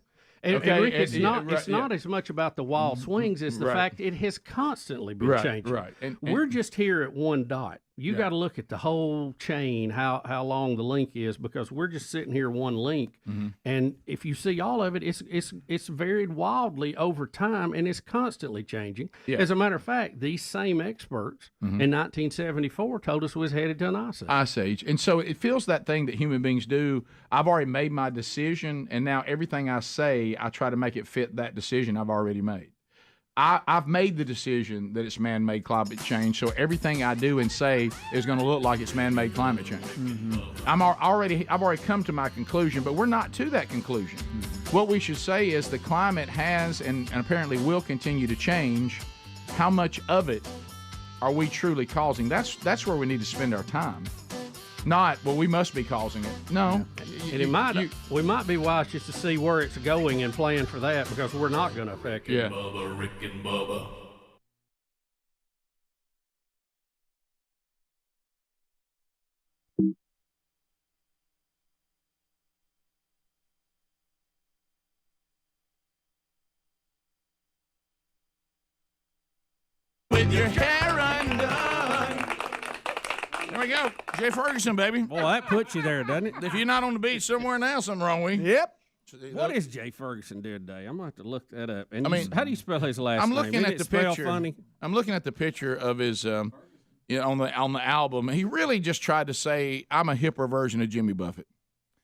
And Rick, it's not as much about the wild swings as the fact it has constantly been changing. Right. And we're just here at one dot. You got to look at the whole chain, how long the link is, because we're just sitting here one link. And if you see all of it, it's varied wildly over time, and it's constantly changing. Yeah. As a matter of fact, these same experts in 1974 told us we was headed to an ice age. Ice age. And so it feels that thing that human beings do. I've already made my decision, and now everything I say, I try to make it fit that decision I've already made. I've made the decision that it's man-made climate change, so everything I do and say is going to look like it's man-made climate change. I've already come to my conclusion, but we're not to that conclusion. What we should say is the climate has and apparently will continue to change. How much of it are we truly causing? That's where we need to spend our time. Not, well, we must be causing it. No. And we might be wise just to see where it's going and plan for that, because we're not going to affect it. Yeah. Bubba, Rick and Bubba. With your hair undone. There we go. Jay Ferguson, baby. Boy, that puts you there, doesn't it? If you're not on the beach somewhere now, something wrong with you. Yep. What is Jay Ferguson doing today? I'm going to have to look that up. And I mean, how do you spell his last I'm name? looking at the picture. Funny? I'm looking at the picture of his, on the album. He really just tried to say, "I'm a hipper version of Jimmy Buffett."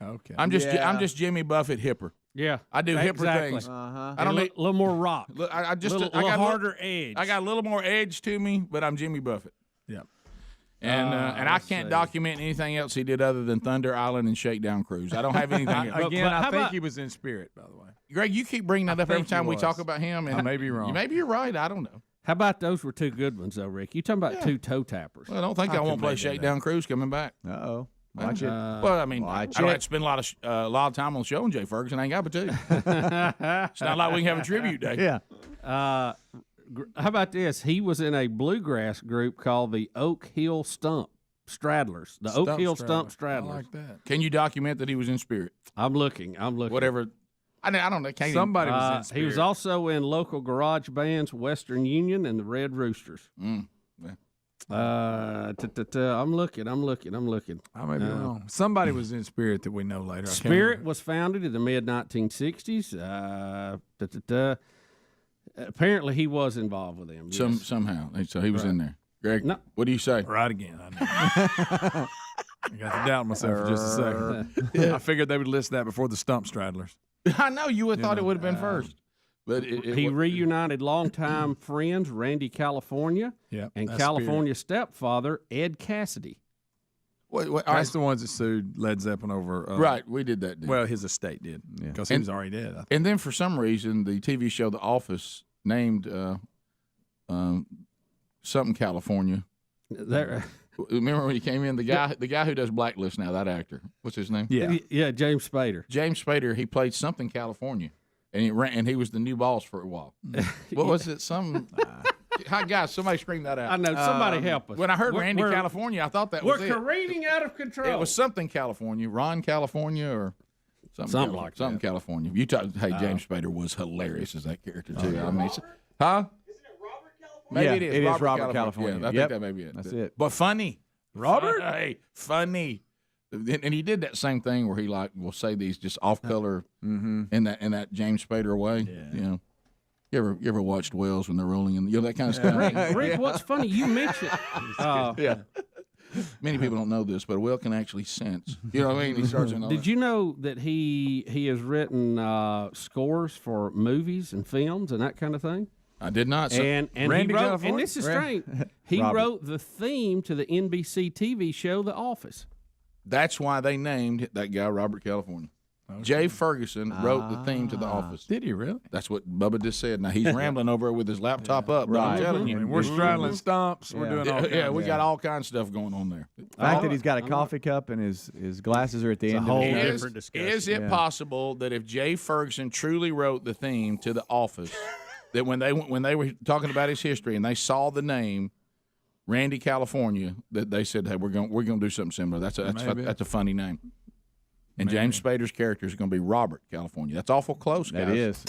Okay. I'm just Jimmy Buffett hipper. Yeah, I do hipper exactly. things. Uh-huh. I don't need a little more rock. I got harder edge. I got a little more edge to me, but I'm Jimmy Buffett. Yeah. And I can't document anything else he did other than Thunder Island and Shakedown Cruise. I don't have anything else. Again, I think he was in spirit, by the way. Greg, you keep bringing that up every time we talk about him. And I may be wrong. Maybe you're right. I don't know. How about those were two good ones, though, Rick? You talking about two toe tappers? Well, I don't think I won't play Shakedown Cruise coming back. Uh-oh. Watch it. Well, I mean, I don't have to spend a lot of time on the show on Jay Ferguson. I ain't got but two. It's not like we can have a tribute day. Yeah. How about this? He was in a bluegrass group called the Oak Hill Stump Straddlers. The Oak Hill Stump Straddlers. I like that. Can you document that he was in spirit? I'm looking. Whatever. I don't know. Somebody was in spirit. He was also in local garage bands, Western Union and the Red Roosters. Yeah. I'm looking. I may be wrong. Somebody was in spirit that we know later. Spirit was founded in the mid-1960s. Apparently, he was involved with them. Yes. Somehow. So he was in there. Greg, what do you say? Right again. I got to doubt myself for just a second. I figured they would list that before the Stump Straddlers. I know. You would have thought it would have been first. But he reunited longtime friends Randy California and California stepfather Ed Cassidy. That's the ones that sued Led Zeppelin over. Right, we did that deal. Well, his estate did because he was already dead. I think. And then for some reason, the TV show The Office named something California. Remember when he came in? The guy who does Blacklist now, that actor. What's his name? Yeah, James Spader. James Spader. He played something California, and he was the new boss for a while. What was it? Hi, guys, somebody scream that out. I know. Somebody help us. When I heard Randy California, I thought that was it. We're careening out of control. It was something California, Ron California, or something like that. Something California. You talk. Hey, James Spader was hilarious as that character too. I mean, huh? Maybe it is Robert California. Yeah, I think that may be it. That's it. But funny. Robert? Hey, funny. And he did that same thing where he will say these just off color in that James Spader way. Yeah. You know. You ever watched whales when they're rolling in that kind of stuff? Rick, what's funny? You mentioned many people don't know this, but a whale can actually sense. You know what I mean? He starts in all Did you know that he has written scores for movies and films and that kind of thing? I did not. And he wrote, and this is strange, he wrote the theme to the NBC TV show The Office. That's why they named that guy Robert California. Okay. Jay Ferguson wrote the theme to The Office. Did he really? That's what Bubba just said. Now, he's rambling over with his laptop up, but I'm telling you. We're straddling stumps. We're doing all kinds. We got all kinds of stuff going on there. The fact that he's got a coffee cup and his glasses are at the end of it. Is it possible that if Jay Ferguson truly wrote the theme to The Office, that when they were talking about his history and they saw the name Randy California, that they said, "Hey, we're going to do something similar." That's a funny name. And James Spader's character is going to be Robert California. That's awful close, guys. It is.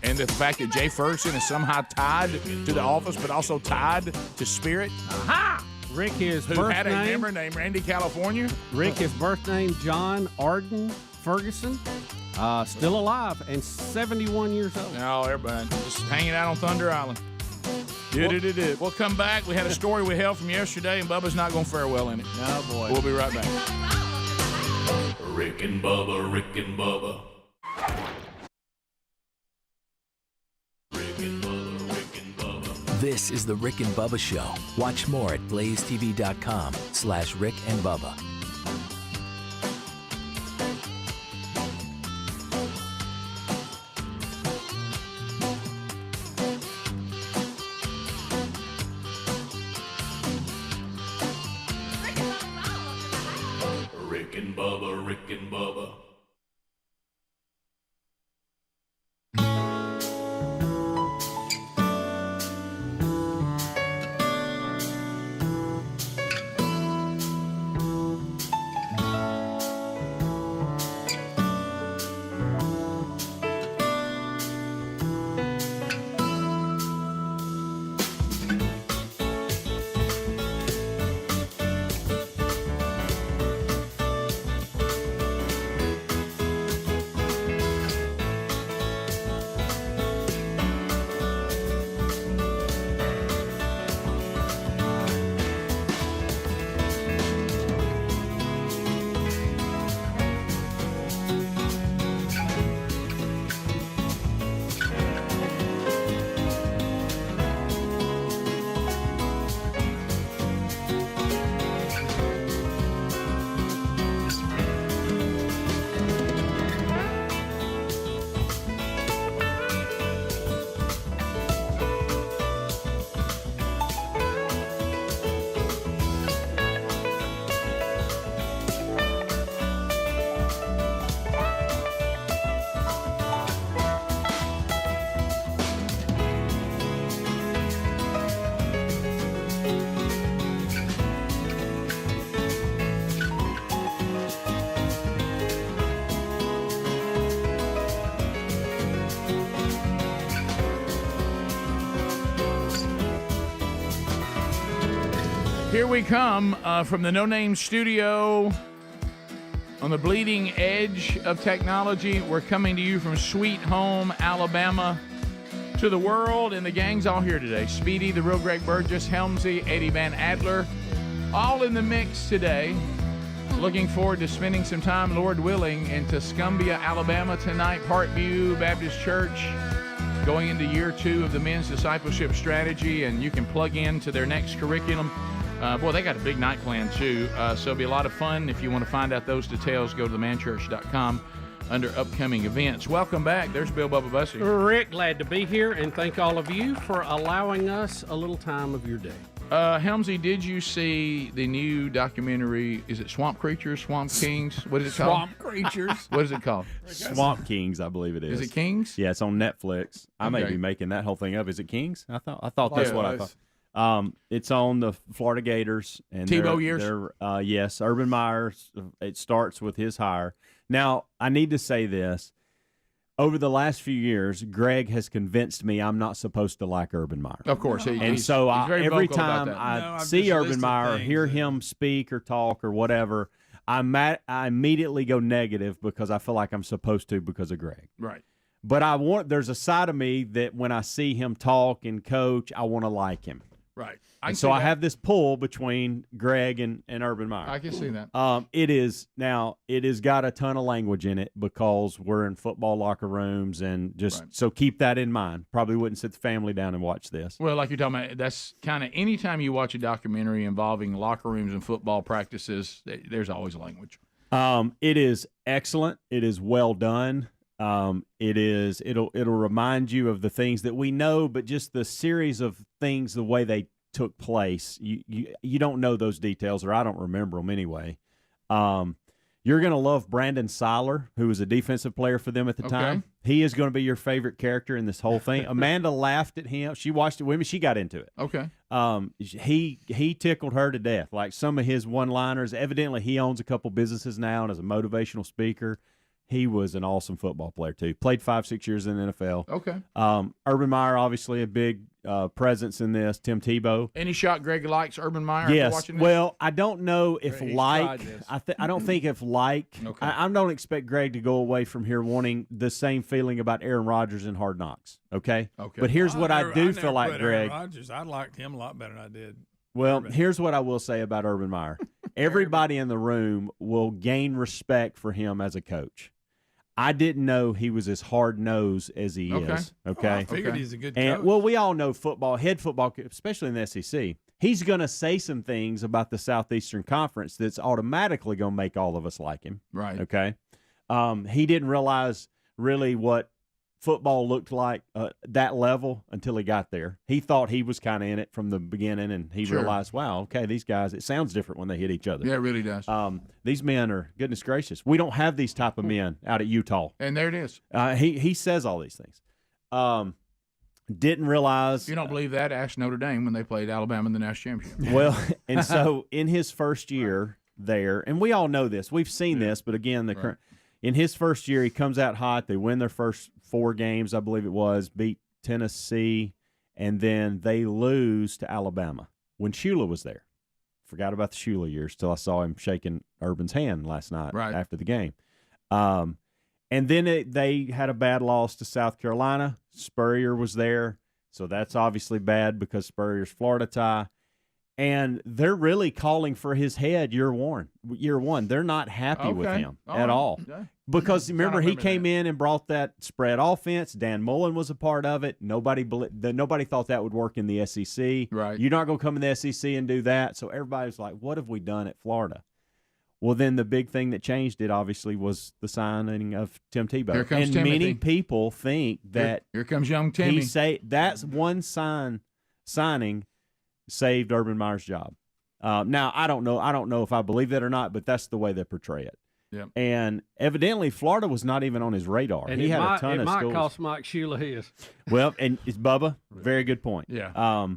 And the fact that Jay Ferguson is somehow tied to The Office, but also tied to Spirit. Aha! Rick, his who birth had a name, member named Randy California. Rick, his birth name, John Arden Ferguson. Still alive and 71 years old. No, everybody just hanging out on Thunder Island. We'll come back. We had a story we held from yesterday, and Bubba's not going to fare well in it. Oh, boy. We'll be right back. Rick and Bubba, Rick and Bubba. Rick and Bubba, Rick and Bubba. This is the Rick and Bubba Show. Watch more at blazetv.com/Rick and Bubba. Rick and Bubba, Rick and Bubba. Here we come from the No Name Studio on the bleeding edge of technology. We're coming to you from Sweet Home, Alabama, to the world, and the gang's all here today. Speedy, the real Greg Burgess, Helmsy, Eddie Van Adler, all in the mix today. Looking forward to spending some time, Lord willing, in Tuscumbia, Alabama tonight. Parkview Baptist Church going into year 2 of the men's discipleship strategy, and you can plug into their next curriculum. Boy, they got a big night plan, too, so it'll be a lot of fun. If you want to find out those details, go to themanchurch.com under upcoming events. Welcome back. There's Bill Bubba Bussey. Rick, glad to be here, and thank all of you for allowing us a little time of your day. Helmsy, did you see the new documentary? Is it Swamp Creatures, Swamp Kings? What is it called? Swamp Creatures. What is it called? Swamp Kings, I believe it is. Is it Kings? Yeah, it's on Netflix. I may Okay. be making that whole thing up. Is it Kings? I thought that's Yeah, what it I was. thought. It's on the Florida Gators and Tebow years? Yes, Urban Meyer. It starts with his hire. Now, I need to say this. Over the last few years, Greg has convinced me I'm not supposed to like Urban Meyer. Of course, he's very every vocal about time that. I I've see just Urban listed Meyer, or things hear that- him speak or talk or whatever, I immediately go negative because I feel like I'm supposed to because of Greg. Right. But there's a side of me that when I see him talk and coach, I want to like him. Right. And so I have this pull between Greg and Urban Meyer. I can see that. It has got a ton of language in it because we're in football locker rooms and so keep that in mind. Probably wouldn't sit the family down and watch this. Well, like you're talking about, that's kind of anytime you watch a documentary involving locker rooms and football practices, there's always language. It is excellent. It is well done. It'll remind you of the things that we know, but just the series of things, the way they took place, you don't know those details, or I don't remember them anyway. You're going to love Brandon Seiler, who was a defensive player for them at the time. He is going to be your favorite character in this whole thing. Amanda laughed at him. She watched it with me. She got into it. Okay. He tickled her to death. Like some of his one-liners. Evidently, he owns a couple businesses now and is a motivational speaker. He was an awesome football player, too. Played 5-6 years in the NFL. Okay. Urban Meyer, obviously, a big presence in this. Tim Tebow. Any shot Greg likes Urban Meyer after Yes. watching this? Well, I don't know if He's like. tried this. I don't think if like. Okay. I don't expect Greg to go away from here wanting the same feeling about Aaron Rodgers and Hard Knocks. Okay. Okay. But here's what I do feel like, Aaron Greg. Rodgers, I liked him a lot better than I did. Well, here's what I will say about Urban Meyer. Everybody in the room will gain respect for him as a coach. I didn't know he was as hard-nosed as he is. Okay. I figured he's a good coach. And, well, we all know head football, especially in the SEC, he's going to say some things about the Southeastern Conference that's automatically going to make all of us like him. Right. Okay. He didn't realize really what football looked like that level until he got there. He thought he was kind of in it from the beginning, and he realized, wow, okay, these guys, it sounds different when they hit each other. Yeah, it really does. These men are, goodness gracious, we don't have these type of men out at Utah. And there it is. He says all these things. Didn't realize. If you don't believe that, ask Notre Dame when they played Alabama in the national championship. Well, and so in his first year there, and we all know this, we've seen this, but again, in his first year, he comes out hot. They win their first 4 games, I believe it was, beat Tennessee, and then they lose to Alabama when Shula was there. Forgot about the Shula years till I saw him shaking Urban's hand last night after the game. And then they had a bad loss to South Carolina. Spurrier was there, so that's obviously bad because Spurrier's Florida tie. And they're really calling for his head year one. They're not happy with him at all. Because remember, he came in and brought that spread offense. Dan Mullen was a part of it. Nobody thought that would work in the SEC. Right. You're not going to come in the SEC and do that. So everybody was like, what have we done at Florida? Well, then the big thing that changed it, obviously, was the signing of Tim Tebow. Here comes and Timothy. many people think that here comes young Timmy. That's one signing saved Urban Meyer's job. Now, I don't know if I believe that or not, but that's the way they portray it. Yep. And evidently, Florida was not even on his radar. And he it had might, a ton it of might schools. cost Mike Shula his. Well, and it's Bubba. Very good point. Yeah.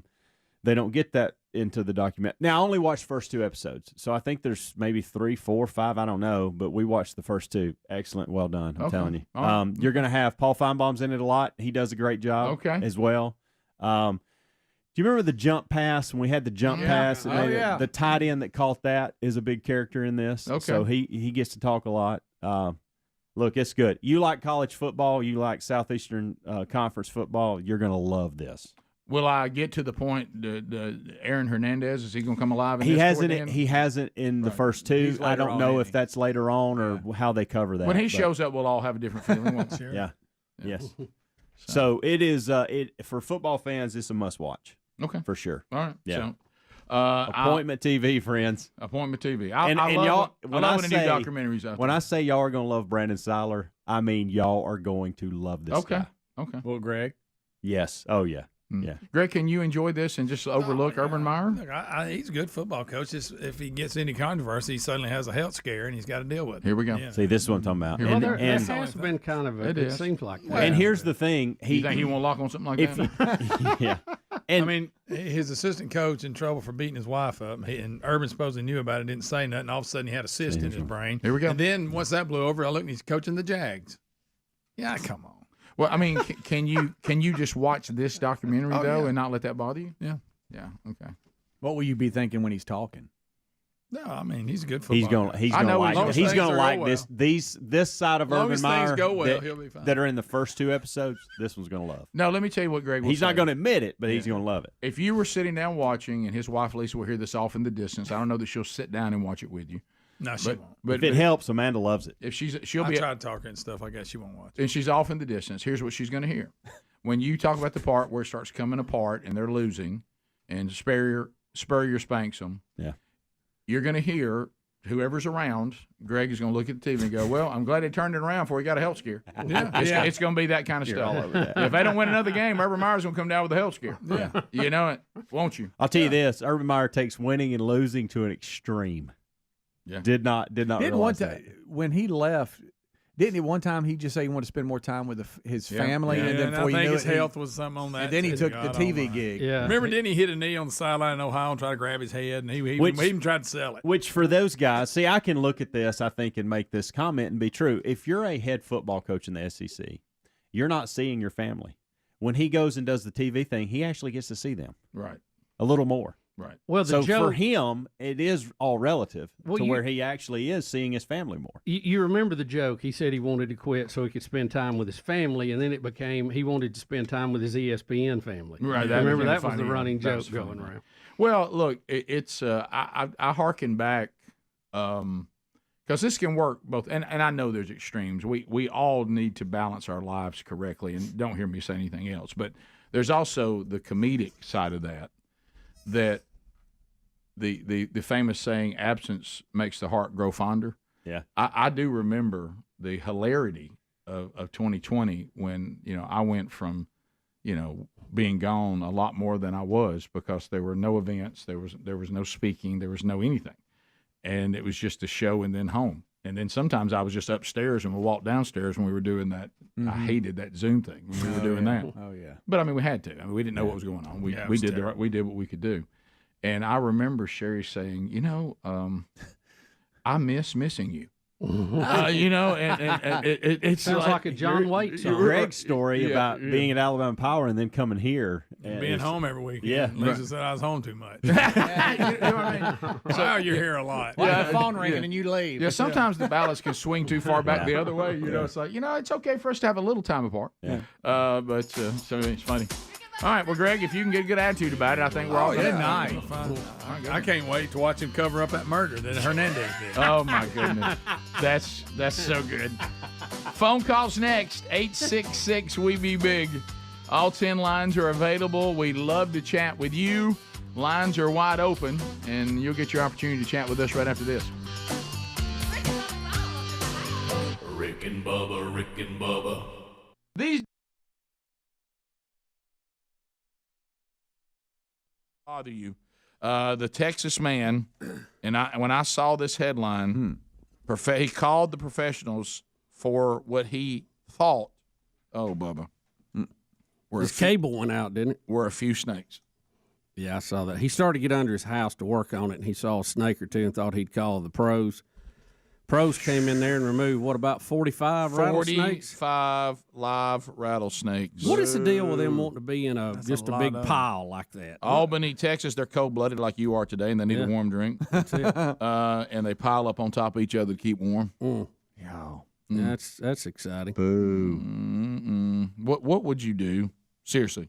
They don't get that into the document. Now, I only watched the first 2 episodes, so I think there's maybe 3, 4, 5. I don't know, but we watched the first 2. Excellent, well done. I'm telling you. All right. You're going to have Paul Feinbaum's in it a lot. He does a great job. As well. Do you remember the jump pass when we had the jump pass? And the tight end that caught that is a big character in this. Okay. So he gets to talk a lot. Look, it's good. You like college football, you like Southeastern Conference football, you're going to love this. Will I get to the point, the Aaron Hernandez, is he going to come alive in He this hasn't. toward the end? He hasn't in the first 2. He's I later don't on, know ain't if that's later on or how they cover that. When he but- shows up, we'll all have a different feeling, won't we? Yeah. Yes. So it is. For football fans, it's a must watch. Okay. For sure. All right. Yeah. So, Appointment TV, friends. Appointment TV. And I y'all, love when I I love when say new documentaries out when there. I say y'all are going to love Brandon Seiler, I mean y'all are going to love this guy. Okay. Well, Greg. Yes. Oh yeah. Yeah. Greg, can you enjoy this and just overlook Urban Meyer? Look, he's a good football coach. Just if he gets any controversy, he suddenly has a health scare and he's got to deal with it. Here we go. Yeah. See, this is what I'm talking about. Well, there has been kind of it seems like that. And here's the thing. You think he won't lock on something like that? Yeah. And I mean, his assistant coach in trouble for beating his wife up, and Urban supposedly knew about it, didn't say nothing. All of a sudden, he had a cyst in his brain. Here we go. And then once that blew over, I looked and he's coaching the Jags. Yeah, come on. Well, I mean, can you just watch this documentary though and not let that bother you? Yeah. Yeah. Okay. What will you be thinking when he's talking? No, I mean he's a good football. He's gonna like this side of Urban Meyer he'll be fine. that are in the first 2 episodes. This one's gonna love. No, let me tell you what Greg. He's not gonna admit it, but he's gonna love it. If you were sitting down watching, and his wife Lisa will hear this off in the distance, I don't know that she'll sit down and watch it with you. No, she won't. But if it helps, Amanda loves it. If she'll I be tried talking and stuff like that. She won't watch. And she's off in the distance. Here's what she's going to hear. When you talk about the part where it starts coming apart and they're losing, and Spurrier spanks them, you're going to hear whoever's around. Greg is going to look at the TV and go, "Well, I'm glad they turned it around before he got a health scare." It's going to be that kind of stuff. If they don't win another game, Urban Meyer's going to come down with a health scare. Yeah, you know it, won't you? I'll tell you this: Urban Meyer takes winning and losing to an extreme. Yeah, did not realize that. When he left. Didn't he one time he just say he wanted to spend more time with his family, and then before I think knew his it, health was something on that. and then he took the TV gig. Yeah, remember? Didn't he hit a knee on the sideline in Ohio and try to grab his head, and he even tried to sell it. Which for those guys, see, I can look at this, I think, and make this comment and be true. If you're a head football coach in the SEC, you're not seeing your family. When he goes and does the TV thing, he actually gets to see them, right, a little more. Right. Well, so for him, it is all relative to where he actually is seeing his family more. You remember the joke? He said he wanted to quit so he could spend time with his family, and then it became he wanted to spend time with his ESPN family. Right. Remember that was the running joke going around. Well, look, it's I hearken back because this can work both, and I know there's extremes. We all need to balance our lives correctly, and don't hear me say anything else. But there's also the comedic side of that. That the famous saying, absence makes the heart grow fonder. Yeah. I do remember the hilarity of 2020 when, I went from, being gone a lot more than I was because there were no events, there was no speaking, there was no anything. And it was just a show and then home. And then sometimes I was just upstairs and we walked downstairs when we were doing that. Mm-hmm. I hated that Zoom thing when we were doing that. Oh yeah. But I mean, we had to. I mean, we didn't know what was going on. We did we did what we could do. And I remember Sherry saying, I miss missing you. And it sounds like a John Waite song. Greg's story about being at Alabama Power and then coming here and being home every weekend. Yeah, Lisa said I was home too much. You know what I mean? So you're here a lot. The phone ringing and you leave. Yeah, sometimes the ballots can swing too far back the other way. It's like it's okay for us to have a little time apart. Yeah. But so it's funny. All right, well, Greg, if you can get a good attitude about it, I think we're all good. Nice. I can't wait to watch him cover up that murder that Hernandez did. Oh, my goodness. That's so good. Phone calls next, 866-WE-BE-BIG. All 10 lines are available. We love to chat with you. Lines are wide open, and you'll get your opportunity to chat with us right after this. Rick and Bubba. These bother you. The Texas man, and when I saw this headline, he called the professionals for what he thought. Oh, Bubba. His cable went out, didn't it? Were a few snakes. Yeah, I saw that. He started to get under his house to work on it, and he saw a snake or two and thought he'd call the pros. Pros came in there and removed, about 45 rattlesnakes? 45 live rattlesnakes. What is the deal with them wanting to be in a big pile like that? Albany, Texas, they're cold-blooded like you are today, and they need a warm drink. That's it. And they pile up on top of each other to keep warm. That's exciting. Boo. What would you do, seriously,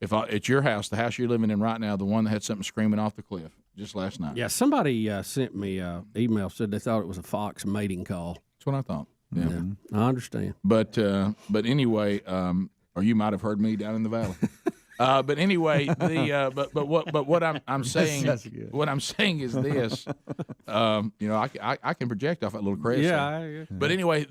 if at your house, the house you're living in right now, the one that had something screaming off the cliff just last night? Yeah, somebody sent me an email, said they thought it was a fox mating call. That's what I thought. Yeah. I understand. But anyway, or you might have heard me down in the valley. But anyway, what I'm saying, what I'm saying is this. I can project off that little crest. Yeah. But anyway,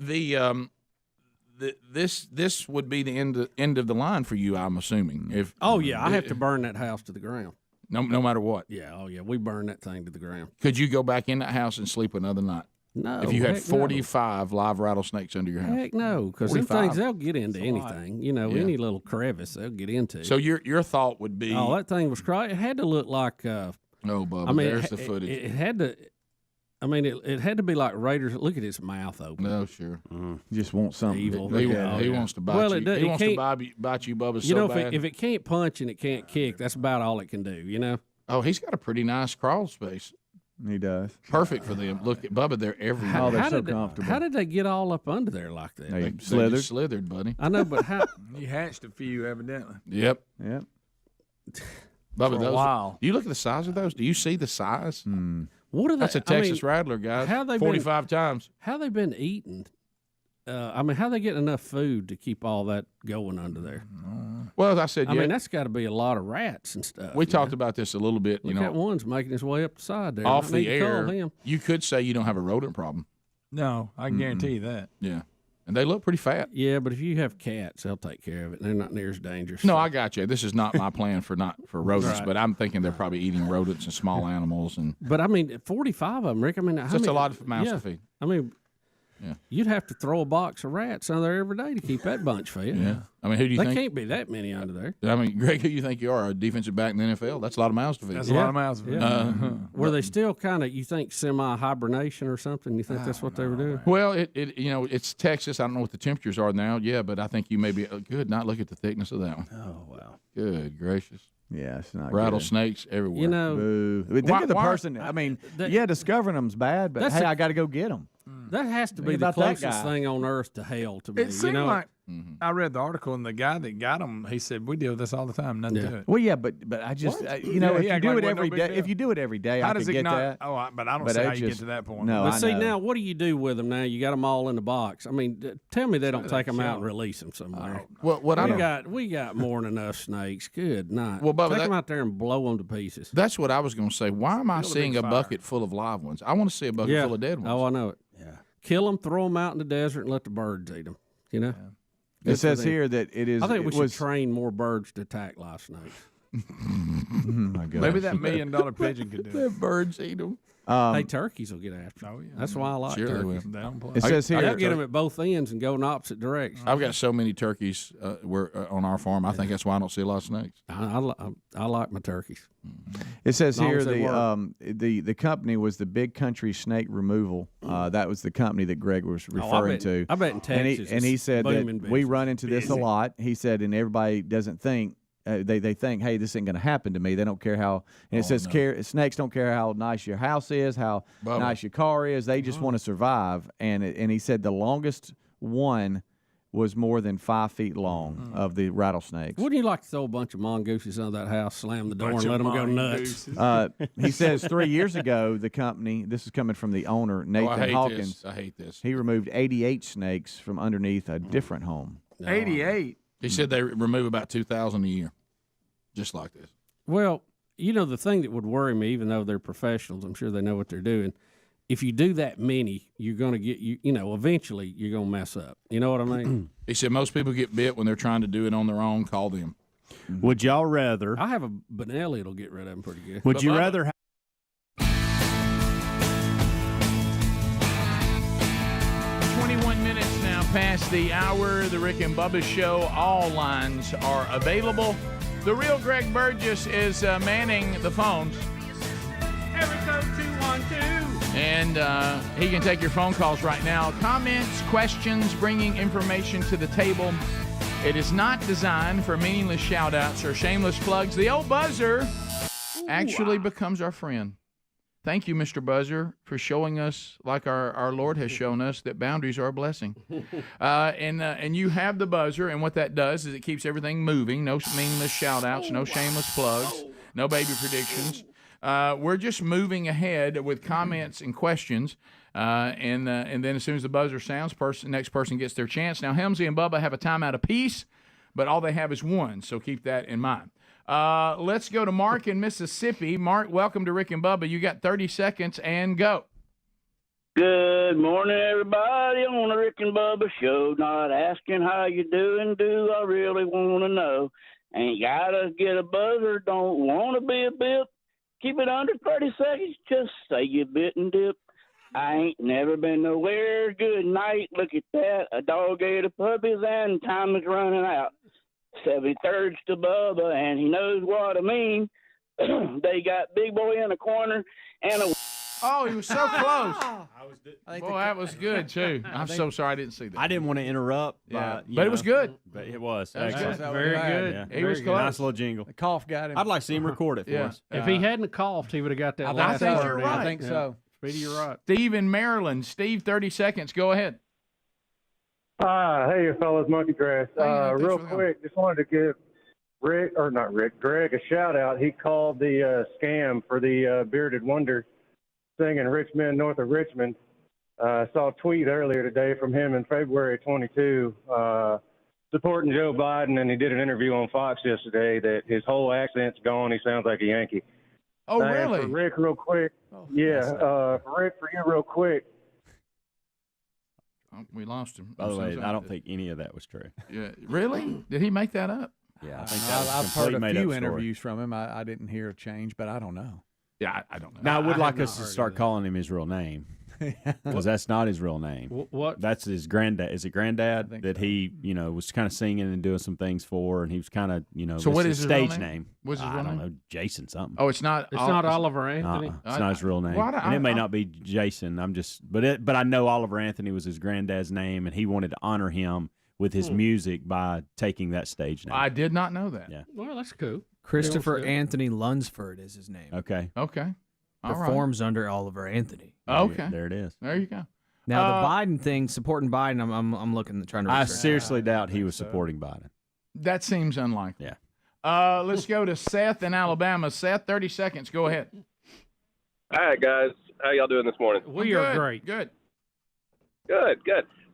this would be the end of the line for you, I'm assuming. If I have to burn that house to the ground. No matter what. Yeah, we burn that thing to the ground. Could you go back in that house and sleep another night? No. If you had 45 live rattlesnakes under your house. Heck no, because them 45. things, they'll get into anything. Any little crevice they'll get into. So your thought would be, that thing was it had to look like. Bubba, there's the footage. It had to. I mean, it had to be like Raiders. Look at his mouth open. No, sure. Just want something evil. He wants to bite you. He wants to bite you, Bubba, so bad. If it can't punch and it can't kick, that's about all it can do. Oh, he's got a pretty nice crawl space. He does. Perfect for them. Look at Bubba; they're everywhere. Oh, they're so comfortable. How did they get all up under there like that? They just slithered, buddy. I know, but how? He hatched a few, evidently. Yep. Bubba, For a while. Do you look at the size of those? Do you see the size? What are they? That's a Texas Rattler, guys. How they 45 times. How they been eating? How they get enough food to keep all that going under there? Well, as I said, I mean, that's got to be a lot of rats and stuff. We talked about this a little bit. Look, that one's making his way up the side there. Off the Call air. him. You could say you don't have a rodent problem. No, I can guarantee you that. Yeah. And they look pretty fat. Yeah, but if you have cats, they'll take care of it. They're not near as dangerous. No, I got you. This is not my plan for rodents, Right. but I'm thinking they're probably eating rodents and small animals. But I mean, 45 of them, Rick. I mean, It's just a lot of mouths to feed. I mean, you'd have to throw a box of rats under there every day to keep that bunch fed. Yeah. I mean, who do you There think? can't be that many under there. I mean, Greg, who do you think you are? A defensive back in the NFL? That's a lot of mouths to feed. That's a lot of mouths to feed. Were they still kind of, you think, semi-hibernation or something? You think that's what they were doing? Well, it's Texas. I don't know what the temperatures are now. Yeah, but I think you may be good. Not look at the thickness of that one. Oh, wow. Good gracious. Yeah, it's not rattlesnakes everywhere. You know, Boo. Think of the person. I mean, discovering them's bad, but hey, I got to go get them. That has to be Think the about that closest guy. thing on earth to hell to me. It seemed like Mm-hmm. I read the article, and the guy that got him, he said, "We deal with this all the time. Nothing to it." Well, yeah, but I just What? you know, Yeah, if he you act do like it it wasn't every no day, big if deal. you do it every day, How I does could it get not? that. But I don't But see I how you get just- to that point. no, But I see, know. now, what do you do with them now? You got them all in the box. I mean, tell me they don't take them out and release them somewhere. What I we don't- we got more than enough snakes. Good night. Well, Bubba, take that- them out there and blow them to pieces. That's what I was going to say. Why am I Build a seeing big a fire. bucket full of live ones? I want to see a bucket full of dead ones. Oh, I know it. Yeah. Kill them, throw them out in the desert, and let the birds eat them. You know. It says here that it is. I think we it should was, train more birds to attack live snakes. my gosh. Maybe that $1 million pigeon could do it. The birds eat them. Hey, turkeys will get after 'em. Oh, yeah. That's why I like Sure they turkeys. will. They don't play. It says here. They'll get them at both ends and go in opposite directions. I've got so many turkeys on our farm. I think that's why I don't see a lot of snakes. I like my turkeys. It says As long here as they the company was the Big Country Snake Removal. That was the company that Greg was referring to. I bet in Texas And he it's said that booming we business. run into this a lot. He said, and everybody doesn't think. They think, hey, this ain't going to happen to me. They don't care how. And it says snakes don't care how nice your house is, how Bubba. nice your car is. They just want to survive. And he said the longest one was more than 5 feet long of the rattlesnakes. Wouldn't you like to throw a bunch of mongooses under that house, slam the door, and let them go nuts? He says 3 years ago, the company, this is coming from the owner, Nathan hate Hawkins. this. I hate this. He removed 88 snakes from underneath a different home. 88. He said they remove about 2,000 a year, just like this. Well, you know, the thing that would worry me, even though they're professionals, I'm sure they know what they're doing. If you do that many, you're going to get, eventually you're going to mess up. You know what I mean? He said most people get bit when they're trying to do it on their own. Call them. Would y'all rather? I have a Benelli that'll get rid of them pretty good. Would you rather have? 21 minutes now past the hour. The Rick and Bubba Show. All lines are available. The real Greg Burgess is manning the phones. Area code 212. And he can take your phone calls right now. Comments, questions, bringing information to the table. It is not designed for meaningless shout-outs or shameless plugs. The old buzzer actually becomes our friend. Thank you, Mr. Buzzer, for showing us, like our Lord has shown us, that boundaries are a blessing. And you have the buzzer, and what that does is it keeps everything moving. No meaningless shout-outs, no shameless plugs, no baby predictions. We're just moving ahead with comments and questions, and then as soon as the buzzer sounds, next person gets their chance. Now, Helmsy and Bubba have a timeout apiece, but all they have is one, so keep that in mind. Let's go to Mark in Mississippi. Mark, welcome to Rick and Bubba. You got 30 seconds and go. Good morning, everybody, on the Rick and Bubba show. Not asking how you doing, do I really want to know? Ain't gotta get a buzzer, don't want to be a bip. Keep it under 30 seconds, just say you bit and dip. I ain't never been nowhere. Good night, look at that. A dog ate a puppies and time is running out. 73rd's to Bubba, and he knows what I mean. They got Big Boy in the corner and a... Oh, he was so close. Boy, that was good, too. I'm so sorry I didn't see that. I didn't want to interrupt. Yeah. But, But it was good. But it was. That was Excellent. good. Very good. Yeah. He was close. Nice little jingle. The cough got him. I'd like to see him record it for us. If he hadn't coughed, he would have got that I last think word you're in. right. I think so. Speedy, you're right. Steve in Maryland. Steve, 30 seconds. Go ahead. Hey, fellas, Monkey Grass. thanks Real for the quick, just wanted to give Greg a shout out. He called the scam for the Bearded Wonder thing in Richmond, north of Richmond. I saw a tweet earlier today from him in February 22 supporting Joe Biden, and he did an interview on Fox yesterday that his whole accent's gone. He sounds like a Yankee. Oh, And really? For Rick, real quick. For Rick, for you, real quick. Oh, we lost him. By the way, I don't think any of that was true. Yeah, really? Did he make that up? Yeah, I think that was I've heard a made-up few story. interviews from him. I didn't hear a change, but I don't know. Yeah, I don't know. Now, I would I like have us not to heard start of that. calling him his real name because that's not his real name. What? That's his granddad. Is it granddad think that he, was kind of singing and doing some things for, and he was kind of, So what is his real stage name? What's his real I don't name? know, Jason something. Oh, it's not. It's not Oliver Anthony. It's not his real name, Well, and it may not be Jason. But I know Oliver Anthony was his granddad's name, and he wanted to honor him with his music by taking that stage name. I did not know that. Yeah. Well, that's cool. Christopher Yeah, Anthony Lunsford is his name. Okay. Okay. All right. Performs under Oliver Anthony. Okay. There it is. There you go. Now the Biden thing, supporting Biden, I'm looking trying to. I research. seriously doubt he was supporting Biden. That seems unlikely. Yeah. Let's go to Seth in Alabama. Seth, 30 seconds. Go ahead. All right, guys. How y'all doing this morning? We are great. Good. Good.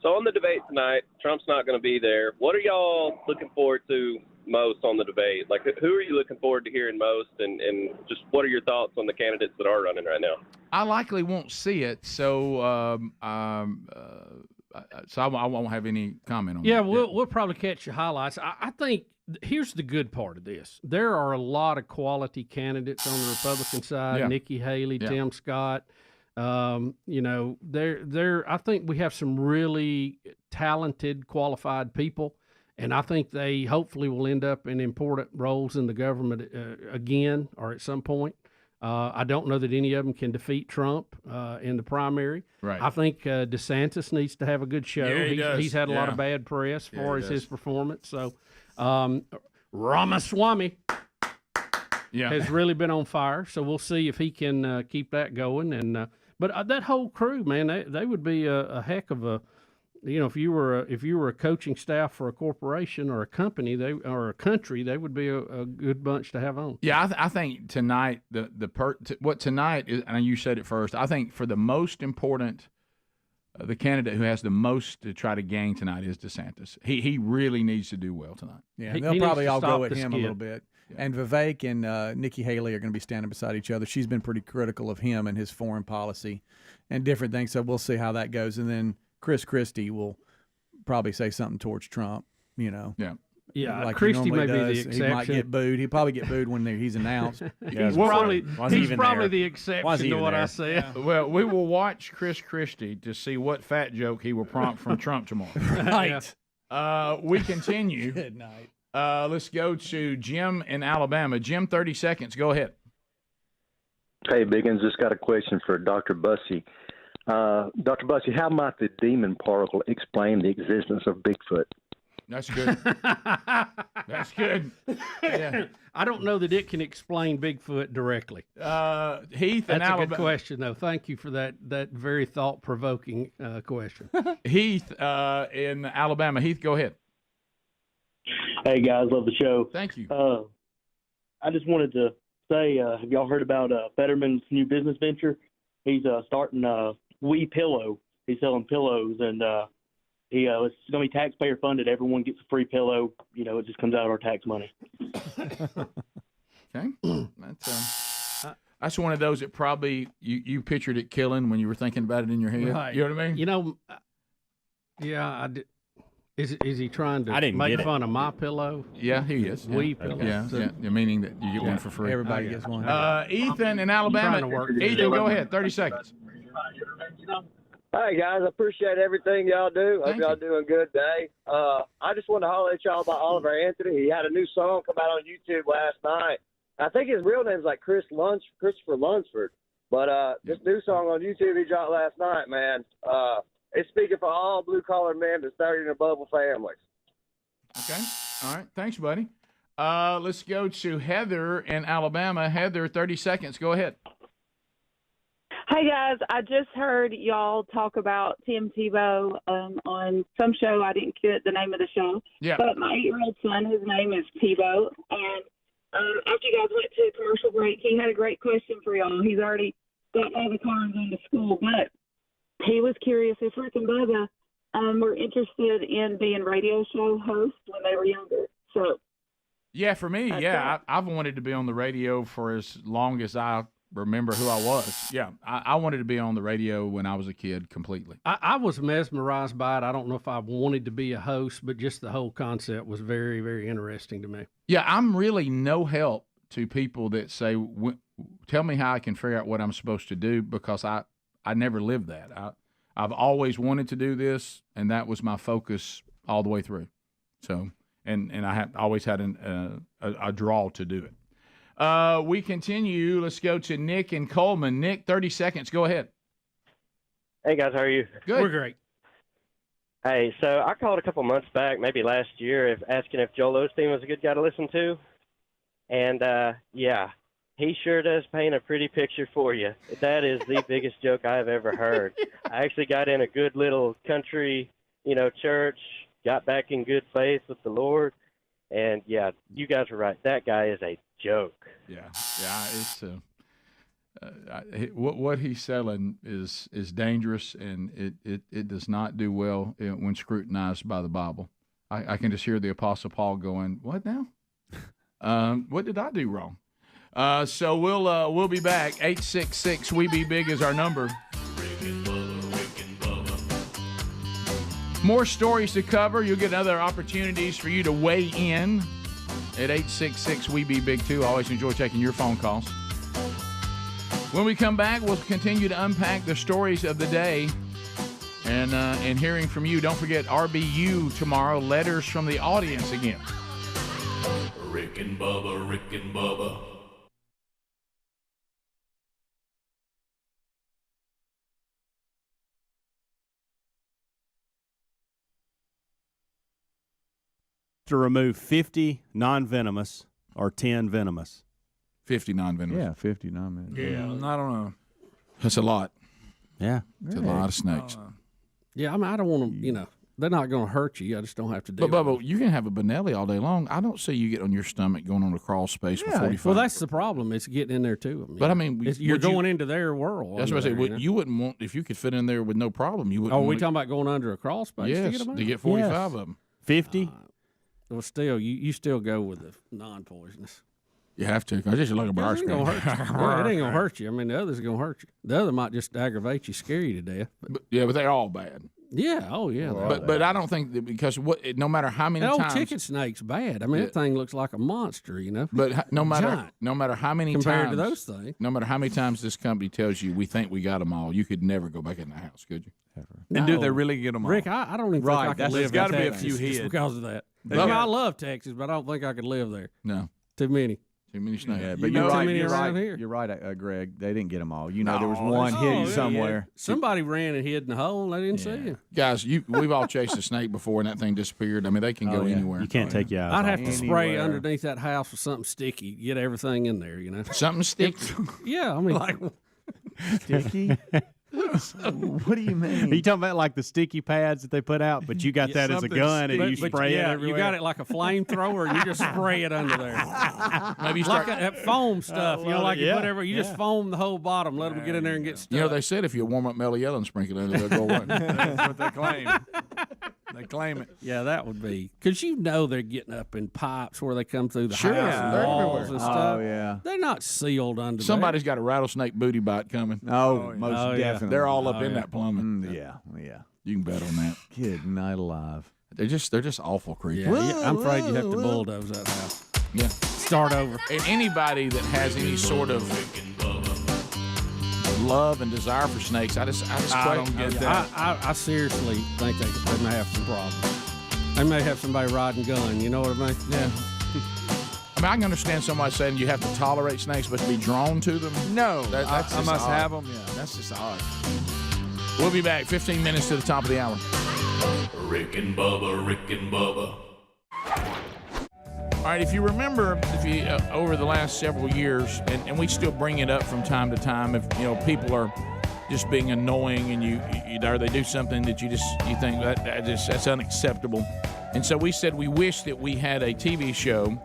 So on the debate tonight, Trump's not going to be there. What are y'all looking forward to most on the debate? Like, who are you looking forward to hearing most, and just what are your thoughts on the candidates that are running right now? I likely won't see it, so I won't have any comment on Yeah, that. we'll probably catch the highlights. I think here's the good part of this. There are a lot of quality candidates on the Republican side. Yeah. Nikki Haley, Yeah. Tim Scott. I think we have some really talented, qualified people, and I think they hopefully will end up in important roles in the government again or at some point. I don't know that any of them can defeat Trump in the primary. Right. I think DeSantis needs to have a good show. Yeah, he does. He's had a lot of Yeah. bad press Yeah, for he his does. performance. So Ramaswamy has really been on fire. So we'll see if he can keep that going. And but that whole crew, man, they would be a heck of a. If you were a coaching staff for a corporation or a company, or a country, they would be a good bunch to have on. Yeah, I think tonight what tonight is, and you said it first. I think for the most important, the candidate who has the most to try to gain tonight is DeSantis. He really needs to do well tonight. Yeah, He they'll needs probably to all stop go at the him a skid. little bit. And Vivek and Nikki Haley are going to be standing beside each other. She's been pretty critical of him and his foreign policy and different things. So we'll see how that goes. And then Chris Christie will probably say something towards Trump, Yeah. Yeah, like Christie he may normally be does. the He might exception. get booed. He'll probably get booed when he's announced. He's probably the exception to what I said. Well, we will watch Chris Christie to see what fat joke he will prompt from Trump tomorrow. Right. We continue. Good night. Let's go to Jim in Alabama. Jim, 30 seconds. Go ahead. Hey, Biggins, just got a question for Dr. Bussey. Dr. Bussey, how might the demon particle explain the existence of Bigfoot? That's good. That's good. Yeah. I don't know that it can explain Bigfoot directly. Heath in That's a Alabama. good question, though. Thank you for that very thought-provoking question. Heath in Alabama. Heath, go ahead. Hey, guys, love the show. Thank you. I just wanted to say, have y'all heard about Fetterman's new business venture? He's starting We Pillow. He's selling pillows, and it's going to be taxpayer funded. Everyone gets a free pillow. It just comes out of our tax money. Okay. That's That's one of those that probably you pictured it killing when you were thinking about it in your head. Right. You know what I mean? You know, I did. Is he trying I to didn't make get it. fun of my pillow? Yeah, he is. We pillow. Yeah, meaning that you get one for free. Everybody gets one. Ethan in Alabama. Trying to work Ethan, go ahead. 30 seconds. Hey guys, I appreciate everything y'all do. Hope y'all doing good day. I just wanted to holler at y'all about Oliver Anthony. He had a new song come out on YouTube last night. I think his real name's like Christopher Lunsford. But this new song on YouTube he dropped last night, man. It's speaking for all blue collar men that's 30 and above with families. Okay. All right. Thanks, buddy. Let's go to Heather in Alabama. Heather, 30 seconds. Go ahead. Hey guys, I just heard y'all talk about Tim Tebow on some show. I didn't get the name of the show. Yeah. But my 8-year-old son, his name is Tebow, and after you guys went to commercial break, he had a great question for y'all. He's already got all the cars into school, but he was curious if Rick and Bubba were interested in being radio show hosts when they were younger. So. Yeah, for me, I've wanted to be on the radio for as long as I remember who I was. Yeah, I wanted to be on the radio when I was a kid completely. I was mesmerized by it. I don't know if I wanted to be a host, but just the whole concept was very, very interesting to me. Yeah, I'm really no help to people that say, tell me how I can figure out what I'm supposed to do, because I never lived that. I've always wanted to do this, and that was my focus all the way through. So, and I have always had a draw to do it. We continue. Let's go to Nick and Coleman. Nick, 30 seconds. Go ahead. Hey, guys. How are you? Good. We're great. Hey, so I called a couple months back, maybe last year, asking if Joel Osteen was a good guy to listen to. And, yeah, he sure does paint a pretty picture for you. That is the biggest joke I have ever heard. I actually got in a good little country, church, got back in good faith with the Lord. And, yeah, you guys are right. That guy is a joke. Yeah, it's what he's selling is dangerous, and it does not do well when scrutinized by the Bible. I can just hear the Apostle Paul going, "What now? What did I do wrong?" So we'll be back. 866 We Be Big is our number. More stories to cover. You'll get other opportunities for you to weigh in at 866 We Be Big too. I always enjoy taking your phone calls. When we come back, we'll continue to unpack the stories of the day and hearing from you. Don't forget RBU tomorrow, letters from the audience again. Rick and Bubba, Rick and Bubba. To remove 50 non-venomous or 10 venomous. 50 non-venomous. Yeah, 50 non-venomous. Yeah, I don't know. That's a lot. Yeah. It's a lot of snakes. Yeah, I mean, I don't want to, they're not going to hurt you. I just don't have to do it. But, Bubba, you can have a Benelli all day long. I don't see you get on your stomach going on a crawl space for 45. Well, that's the problem. It's getting in there, too. But, I mean, you're going into their world. That's what I say. You wouldn't want, if you could fit in there with no problem, you wouldn't. Oh, we talking about going under a crawl space yes, to get them out? to get 45 of them. 50? Well, still, you still go with the non-poisonous. You have to, because it's like a bar It ain't going to hurt you. Yeah, it ain't going to hurt you. I mean, the other's going to hurt you. The other might just aggravate you, scare you to death. But they're all bad. Yeah, oh, yeah. But I don't think that, because no matter how many that times. old chicken snake's bad. I mean, that thing looks like a monster, But no matter Giant. How many compared times. to those things. No matter how many times this company tells you, we think we got them all, you could never go back in the house, could you? And do they really get them all? Rick, I don't even think I could live There's got to be a Texas few just heads. because of that. I love Texas, but I don't think I could live there. No. Too many. Too many snakes. Yeah, but you're right, Greg. They didn't get them all. There was one hidden somewhere. Somebody ran and hid in the hole. They didn't see him. Guys, we've all chased a snake before and that thing disappeared. I mean, they can go anywhere. You can't take you out. I'd have to spray underneath that house with something sticky, get everything in there, Something sticky? Yeah, I mean. Like, sticky? What do you mean? Are you talking about like the sticky pads that they put out, but you got that as a gun and you spray it everywhere? You got it like a flamethrower and you just spray it under there. Maybe like that foam stuff, you just foam the whole bottom, let them get in there and get stuck. They said if you warm up Mellow Yellow and sprinkle it in, they'll go away. That's what they claim. They claim it. Yeah, that would be because they're getting up in pipes where they come through the Sure, house and they're walls everywhere. and stuff. Oh, yeah. They're not sealed under. Somebody's got a rattlesnake booty bite coming. Oh, most definitely. They're all up in that plumbing. Yeah. You can bet on that. Good night alive. They're just awful creatures. Yeah, I'm afraid you have to bulldoze that house. Yeah. Start over. And anybody that has any sort of love and desire for snakes, I don't get that. I seriously think they may have some problems. They may have somebody riding gun. You know what I mean? Yeah. I mean, I can understand somebody saying you have to tolerate snakes, but to be drawn to them. No, that's I must have them. Yeah, that's just odd. We'll be back 15 minutes to the top of the hour. Rick and Bubba, Rick and Bubba. All right, if you remember, over the last several years, and we still bring it up from time to time, if people are just being annoying and or they do something that you think that's unacceptable, and so we said we wish that we had a TV show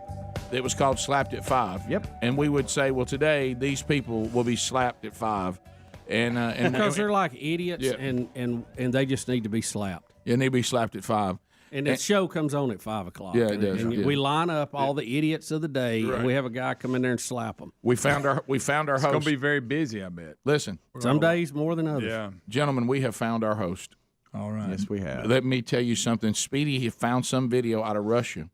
that was called Slapped at 5. Yep. And we would say, well, today these people will be slapped at 5, and because they're like idiots, Yeah. and they just need to be slapped. They need to be slapped at 5. And the show comes on at 5 o'clock. Yeah, it does. And Yeah. we line up all the idiots of the day, Right. and we have a guy come in there and slap them. We found our It's host. going to be very busy, I bet. Listen, Some days more than others. Yeah. gentlemen, we have found our host. All right. Yes, we have. Let me tell you something. Speedy he found some video out of Russia.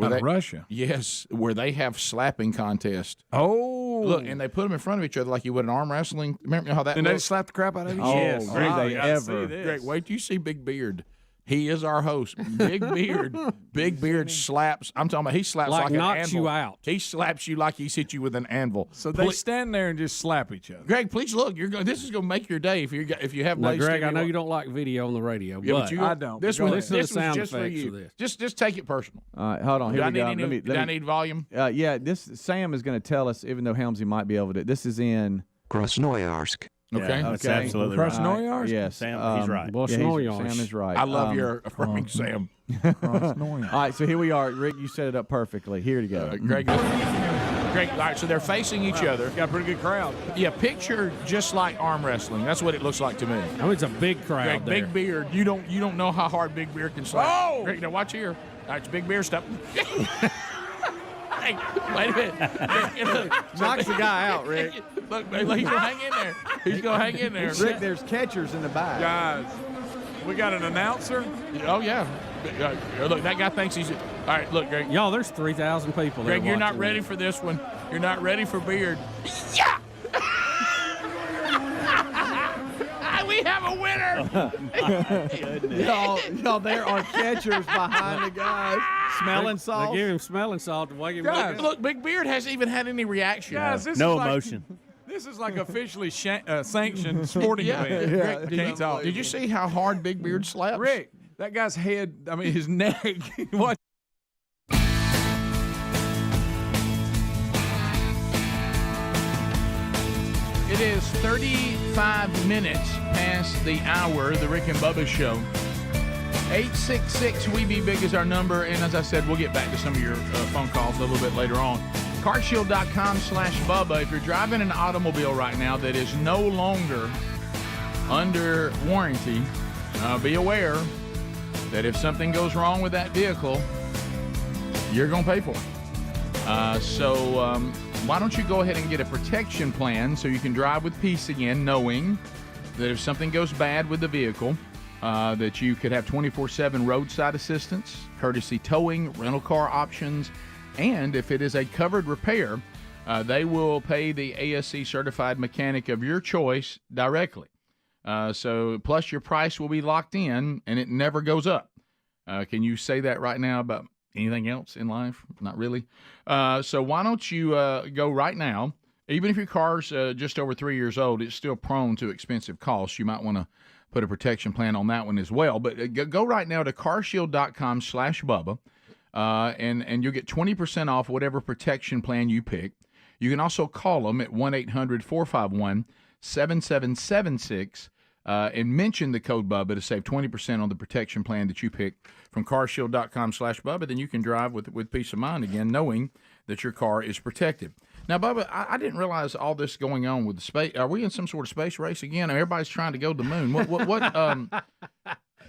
Out of Russia? Yes, where they have slapping contests. Oh. Look, and they put them in front of each other like you would an arm wrestling. Remember how that And they looks? slap the crap out of each Oh, other. yes. Great Wow, they you gotta ever. see this. Greg, wait till you see Big Beard. He is our host. Big Beard. Big Beard slaps. I'm talking about he slaps Like like an knocks anvil. you out. He slaps you like he's hit you with an anvil. So they stand there and just slap each other. Greg, please look. This is going to make your day if you have. Now, Blaze Greg, TV. I know you don't like video on the radio, Yeah, but you, I don't. This Go one, ahead. Listen to this the sound was just for effects you. of this. Just take it personal. All right, hold on. Do Here I we go. need I need volume? Yeah, Sam is going to tell us, even though Helmsy might be able to. This is in Krasnoyarsk. Okay. That's absolutely right. Krasnoyarsk? Yes. Sam, he's right. Sam is right. I love your affirming Sam. All right, so here we are. Rick, you set it up perfectly. Here you go. Greg, all right, so they're facing each other. Got a pretty good crowd. Yeah, picture just like arm wrestling. That's what it looks like to me. I mean, it's a big crowd Greg, there. Big Beard, you don't know how hard Big Beard can slap. Oh! Greg, now watch here. All right, it's Big Beard stuff. Hey, wait a minute. Knocks the guy out, Rick. Look, he's going to hang in there. He's going to hang in there. Rick, there's catchers in the back. Guys, we got an announcer. Oh, yeah. Look, that guy thinks he's... All right, look, Greg. Y'all, there's 3,000 people there. Greg, you're not watching ready this. for this one. You're not ready for Beard. Yeah! We have a winner. y'all, there are catchers behind the guys. Smelling They salt. give him smelling salt to wake him Guys, up. look, Big Beard hasn't even had any reaction. Guys, this No is like, emotion. This is like officially sanctioned sporting event. Yeah. Rick, can't talk. Did you see how hard Big Beard slaps? Rick, that guy's head, I mean, his neck. What? It is 35 minutes past the hour, the Rick and Bubba Show. 866-WE-BE-BIG is our number, and as I said, we'll get back to some of your phone calls a little bit later on. CarShield.com/Bubba. If you're driving an automobile right now that is no longer under warranty, be aware that if something goes wrong with that vehicle, you're going to pay for it. So why don't you go ahead and get a protection plan so you can drive with peace again, knowing that if something goes bad with the vehicle, that you could have 24/7 roadside assistance, courtesy towing, rental car options, and if it is a covered repair, they will pay the ASC certified mechanic of your choice directly. So plus your price will be locked in and it never goes up. Can you say that right now about anything else in life? Not really. So why don't you go right now? Even if your car's just over 3 years old, it's still prone to expensive costs. You might want to put a protection plan on that one as well. But go right now to carshield.com/Bubba, and you'll get 20% off whatever protection plan you pick. You can also call them at 1-800-451-7776 and mention the code Bubba to save 20% on the protection plan that you pick from carshield.com/Bubba. Then you can drive with peace of mind again, knowing that your car is protected. Now, Bubba, I didn't realize all this going on with the space. Are we in some sort of space race again? Everybody's trying to go to the moon. What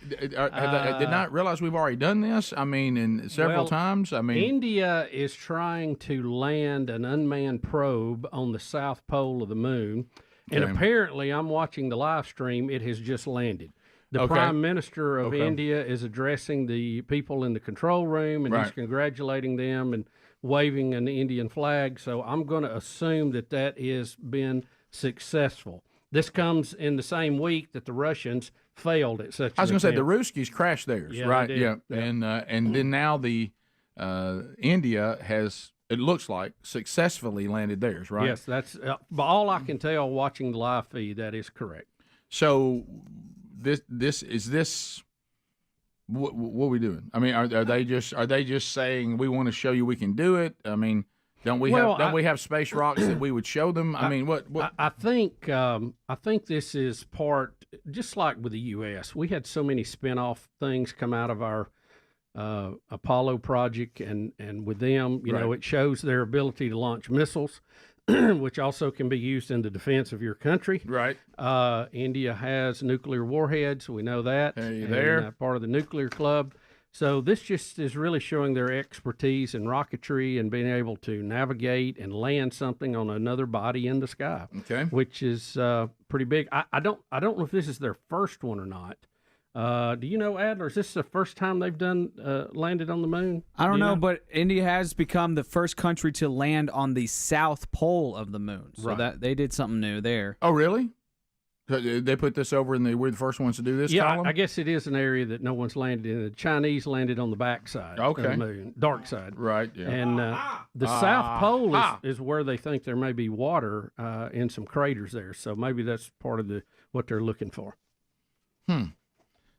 did not realize we've already done this. I mean, in several times. I mean, India is trying to land an unmanned probe on the south pole of the moon, and apparently, I'm watching the live stream. It has just landed. The Prime Minister of India is addressing the people in the control room, and he's congratulating them and waving an Indian flag. So I'm going to assume that has been successful. This comes in the same week that the Russians failed at such. I was going to say the Ruskies crashed theirs, right? Yeah. And then now the India has, it looks like, successfully landed theirs, right? Yes, that's but all I can tell watching the live feed. That is correct. So this what are we doing? I mean, are they just saying we want to show you we can do it? I mean, don't we have space rocks that we would show them? I mean, what? I think this is part, just like with the U.S. We had so many spin-off things come out of our Apollo project, and with them, you know, it shows their ability to launch missiles, which also can be used in the defense of your country. Right. India has nuclear warheads. We know that. There. Part of the nuclear club. So this just is really showing their expertise in rocketry and being able to navigate and land something on another body in the sky. Okay. Which is pretty big. I don't know if this is their first one or not. Do you know, Adler, is this the first time they've landed on the moon? I don't know, but India has become the first country to land on the south pole of the moon. So that they did something new there. Oh, really? They put this over in we're the first ones to do this column? I guess it is an area that no one's landed in. The Chinese landed on the backside of the moon, dark side. Right, yeah. And the South Pole is where they think there may be water in some craters there. So maybe that's part of what they're looking for.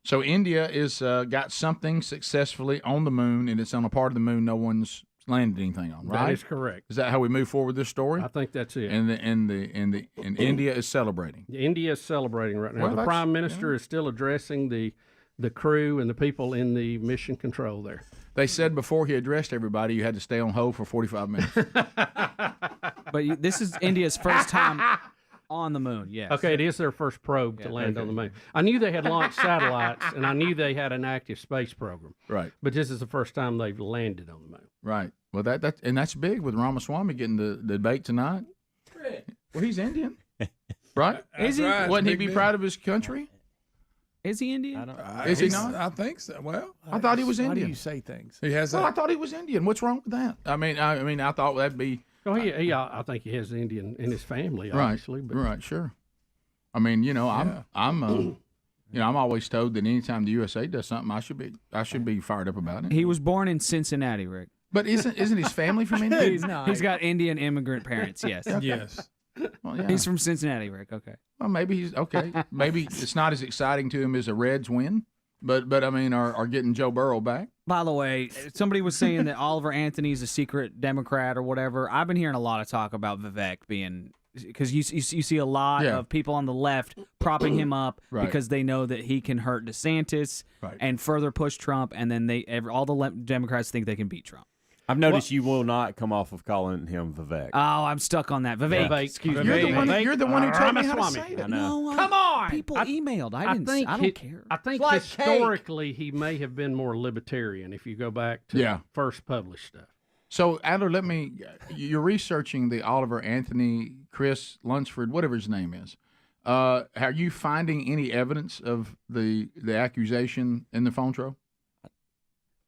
So India is got something successfully on the moon, and it's on a part of the moon no one's landed anything on, right? That is correct. Is that how we move forward with this story? I think that's it. And India is celebrating. India is celebrating right now. Well, the Prime Minister is still addressing the crew and the people in the mission control there. They said before he addressed everybody, you had to stay on hold for 45 minutes. But this is India's first time on the moon, yes. Okay, it is their first probe to land on the moon. I knew they had launched satellites, and I knew they had an active space program. Right. But this is the first time they've landed on the moon. Right. Well, that's big with Ramaswamy getting the debate tonight. Well, he's Indian, right? Is he? Right. Wouldn't he be proud of his country? Is he Indian? Is he not? I think so. Well, I thought he was Why Indian. do you say things? He has. Well, I thought he was Indian. What's wrong with that? I mean, I thought that'd be. Oh, I think he has Indian in his family, obviously. Right. But. Right. Sure. I mean, I'm always told that anytime the USA does something, I should be fired up about it. He was born in Cincinnati, Rick. But isn't his family from India? He's got Indian immigrant parents. Yes. Yes. Well, yeah. He's from Cincinnati, Rick. Okay. Well, maybe he's okay. Maybe it's not as exciting to him as a Reds win, but I mean, are getting Joe Burrow back. By the way, somebody was saying that Oliver Anthony's a secret Democrat or whatever. I've been hearing a lot of talk about Vivek being, because you see a lot of people on the left propping him up because they know that he can hurt DeSantis and further push Trump, and then all the Democrats think they can beat Trump. I've noticed you will not come off of calling him Vivek. Oh, I'm stuck on that. Vivek. Excuse me. You're the one who told me how to say it. No, come on. People emailed. I don't care. I think historically he may have been more libertarian if you go back to first published stuff. So, Adler, you're researching the Oliver Anthony, Chris Lunsford, whatever his name is. Are you finding any evidence of the accusation in the phone trove?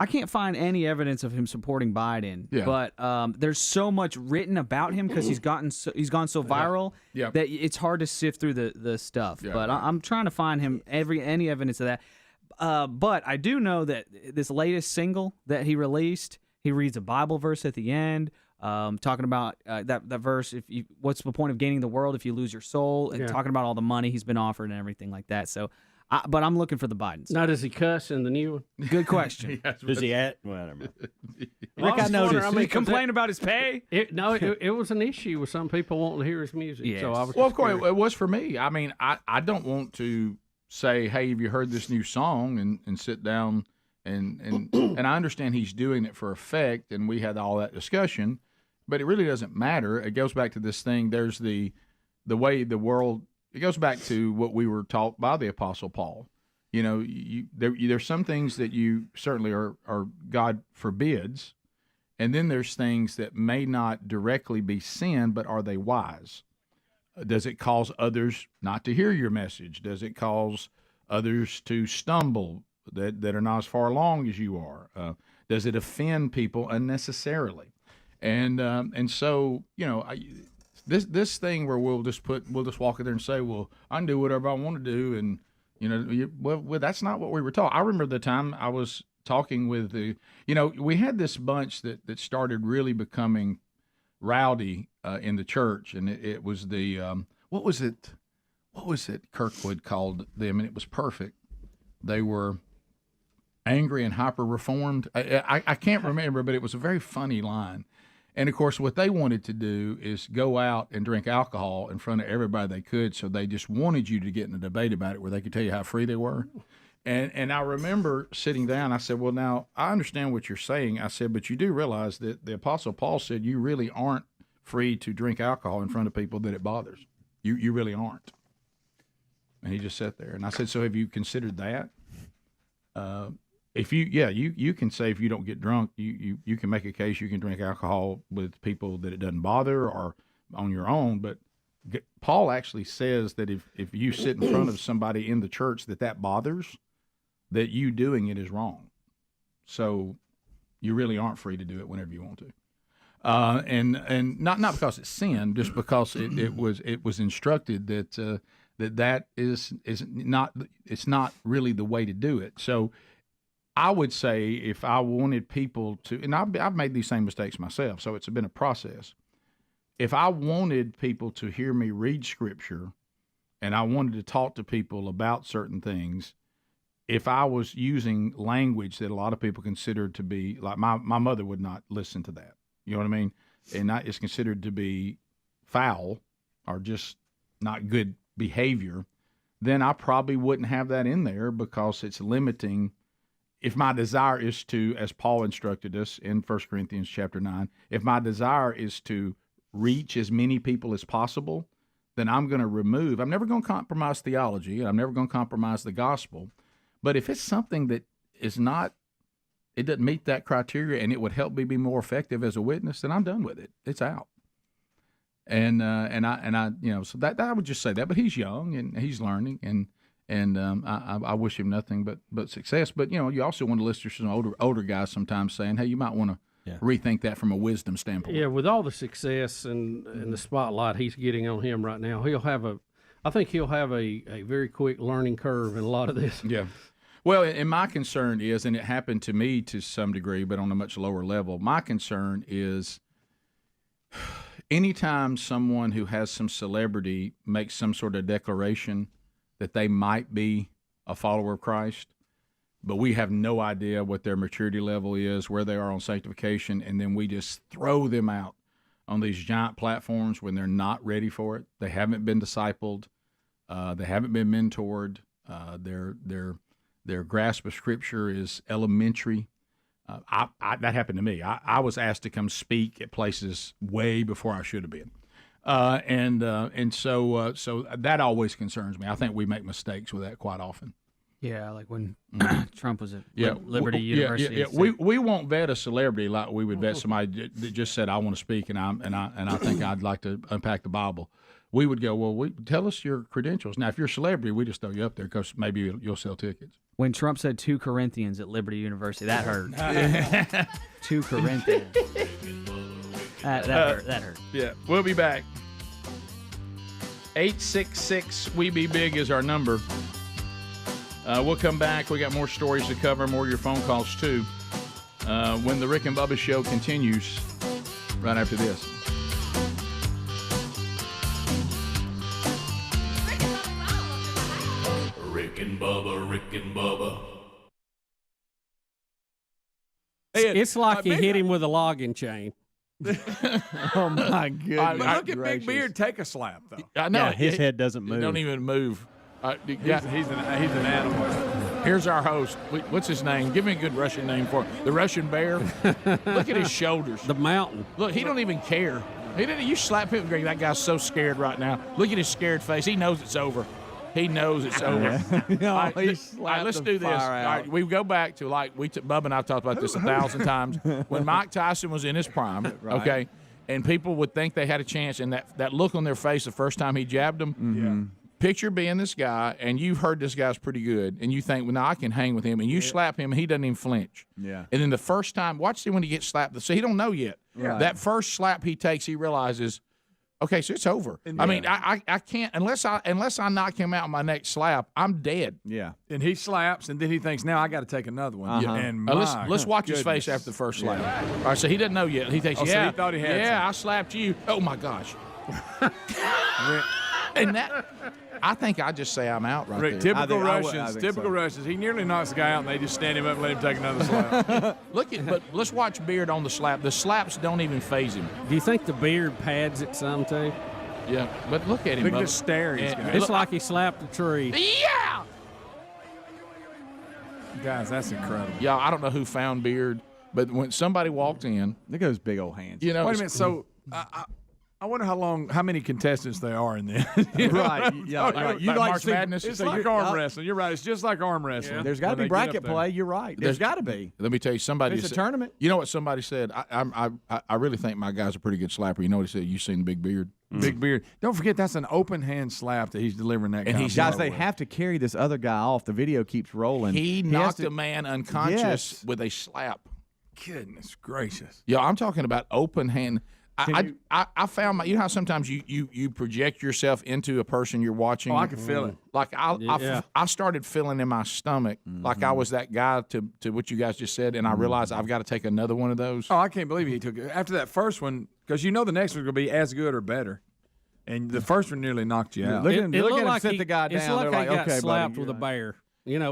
I can't find any evidence of him supporting Biden, but there's so much written about him because he's gone so viral that it's hard to sift through the stuff. But I'm trying to find him any evidence of that. But I do know that this latest single that he released, he reads a Bible verse at the end, talking about that verse. What's the point of gaining the world if you lose your soul? And talking about all the money he's been offered and everything like that. So. But I'm looking for the Bidens. Now, does he cuss in the new one? Good question. Does he at? Well, I don't know. Rick, I noticed. Did he complain about his pay? It was an issue with some people wanting to hear his music. Yes. So I was well, of course, it was for me. I mean, I don't want to say, hey, have you heard this new song and sit down and I understand he's doing it for effect, and we had all that discussion, but it really doesn't matter. It goes back to this thing. There's the way the world. It goes back to what we were taught by the Apostle Paul. there's some things that you certainly are God forbids, and then there's things that may not directly be sin, but are they wise? Does it cause others not to hear your message? Does it cause others to stumble that are not as far along as you are? Does it offend people unnecessarily? And so this thing where we'll just walk in there and say, well, I can do whatever I want to do, and well, that's not what we were taught. I remember the time I was talking with we had this bunch that started really becoming rowdy in the church, and it was the what was it Kirkwood called them, and it was perfect. They were angry and hyper reformed. I can't remember, but it was a very funny line. And of course, what they wanted to do is go out and drink alcohol in front of everybody they could. So they just wanted you to get in a debate about it where they could tell you how free they were. And I remember sitting down, I said, well, now I understand what you're saying. I said, but you do realize that the Apostle Paul said you really aren't free to drink alcohol in front of people that it bothers. You really aren't. And he just sat there. And I said, so have you considered that? If you can say if you don't get drunk, you can make a case you can drink alcohol with people that it doesn't bother or on your own. But Paul actually says that if you sit in front of somebody in the church that bothers, that you doing it is wrong. So you really aren't free to do it whenever you want to. And not because it's sin, just because it was instructed that is not, it's not really the way to do it. So I would say if I wanted people to, and I've made these same mistakes myself, so it's been a process. If I wanted people to hear me read Scripture and I wanted to talk to people about certain things, if I was using language that a lot of people consider to be, like my mother would not listen to that. You know what I mean? And it's considered to be foul or just not good behavior, then I probably wouldn't have that in there because it's limiting. If my desire is to, as Paul instructed us in 1 Corinthians chapter 9, if my desire is to reach as many people as possible, then I'm going to remove. I'm never going to compromise theology, and I'm never going to compromise the gospel. But if it's something that is not, it doesn't meet that criteria, and it would help me be more effective as a witness, then I'm done with it. It's out. And I so that I would just say that. But he's young and he's learning, and I wish him nothing but success. But you also want to listen to some older guys sometimes saying, hey, you might want to rethink that from a wisdom standpoint. Yeah, with all the success and the spotlight he's getting on him right now, I think he'll have a very quick learning curve in a lot of this. Yeah. Well, and my concern is, and it happened to me to some degree, but on a much lower level, my concern is anytime someone who has some celebrity makes some sort of declaration that they might be a follower of Christ, but we have no idea what their maturity level is, where they are on sanctification, and then we just throw them out on these giant platforms when they're not ready for it. They haven't been discipled. They haven't been mentored. Their grasp of Scripture is elementary. That happened to me. I was asked to come speak at places way before I should have been. And so that always concerns me. I think we make mistakes with that quite often. Yeah, like when Trump was at Liberty University. Yeah. We won't vet a celebrity like we would vet somebody that just said, I want to speak and I think I'd like to unpack the Bible. We would go, well, tell us your credentials. Now, if you're a celebrity, we just throw you up there because maybe you'll sell tickets. When Trump said 2 Corinthians at Liberty University, that hurt. 2 Corinthians. That hurt. Yeah, we'll be back. 866-WE-BE-BIG is our number. We'll come back. We got more stories to cover, more of your phone calls, too, when the Rick and Bubba Show continues right after this. Rick and Bubba, Rick and Bubba. It's like you hit him with a logging chain. Oh, my goodness. Look at Big Beard take a slap, though. I know. Yeah, his head doesn't move. It don't even move. He's an animal. Here's our host. What's his name? Give me a good Russian name for it. The Russian bear. Look at his shoulders. The mountain. Look, he don't even care. You slap him, Greg. That guy's so scared right now. Look at his scared face. He knows it's over. He knows it's over. No, All right, he let's slapped the do this. All fire right, out. we go back to Bubba and I've talked about this 1,000 times. When Mike Tyson was in his prime, Right. okay, and people would think they had a chance, and that look on their face the first time he jabbed them. Mm-hmm. Picture being this guy, and you've heard this guy's pretty good, and you think, well, now I can hang with him, and you slap him, and he doesn't even flinch. Yeah. And then the first time, watch him when he gets slapped. So he don't know yet. Yeah. That first slap he takes, he realizes, okay, so it's over. I mean, I can't unless I knock him out in my next slap, I'm dead. Yeah. And he slaps, and then he thinks, now I got to take another one. Uh-huh. And Let's watch his face after the first slap. All right, so he doesn't know yet. He thinks, Oh, so yeah, he thought he had yeah, some. I slapped you. Oh my gosh. And that, I think I just say I'm out right Rick, there. typical Russians. He nearly knocks the guy out, and they just stand him up and let him take another slap. But let's watch Beard on the slap. The slaps don't even phase him. Do you think the beard pads it some too? Yeah, but look at him. Look at Bubba. the stare he's got. It's like he slapped a tree. Yeah. Guys, that's incredible. Yeah, I don't know who found Beard, but when somebody walked in, look at those big old hands. You know, Wait a minute. So I wonder how many contestants there are in this. You know Right, what I'm yeah, talking like about? March Madness. It's So like you're- arm wrestling. You're right. It's just like arm wrestling. There's got to when be they get bracket up there. play. You're right. There's got to be. Let me tell you, somebody It's a said- tournament. You know what somebody said? I really think my guy's a pretty good slapper. You know what he said? You seen the big beard? Big beard. Don't forget that's an open hand slap that he's delivering that. And kind he's of Guys, blow they with. have to carry this other guy off. The video keeps rolling. He has knocked to- a man unconscious Yes. with a slap. Goodness gracious. Yeah, I'm talking about open hand. I found my. You know how sometimes you project yourself into a person you're watching. Oh, I can feel it. Like Yeah. I started feeling in my stomach like I was that guy to what you guys just said, and I realized I've got to take another one of those. Oh, I can't believe he took it after that first one because you know the next one's going to be as good or better, and the first one nearly knocked you out. Look at him. It Look looked at him like sit the guy it's down. like They're I got okay, slapped buddy, with a bear.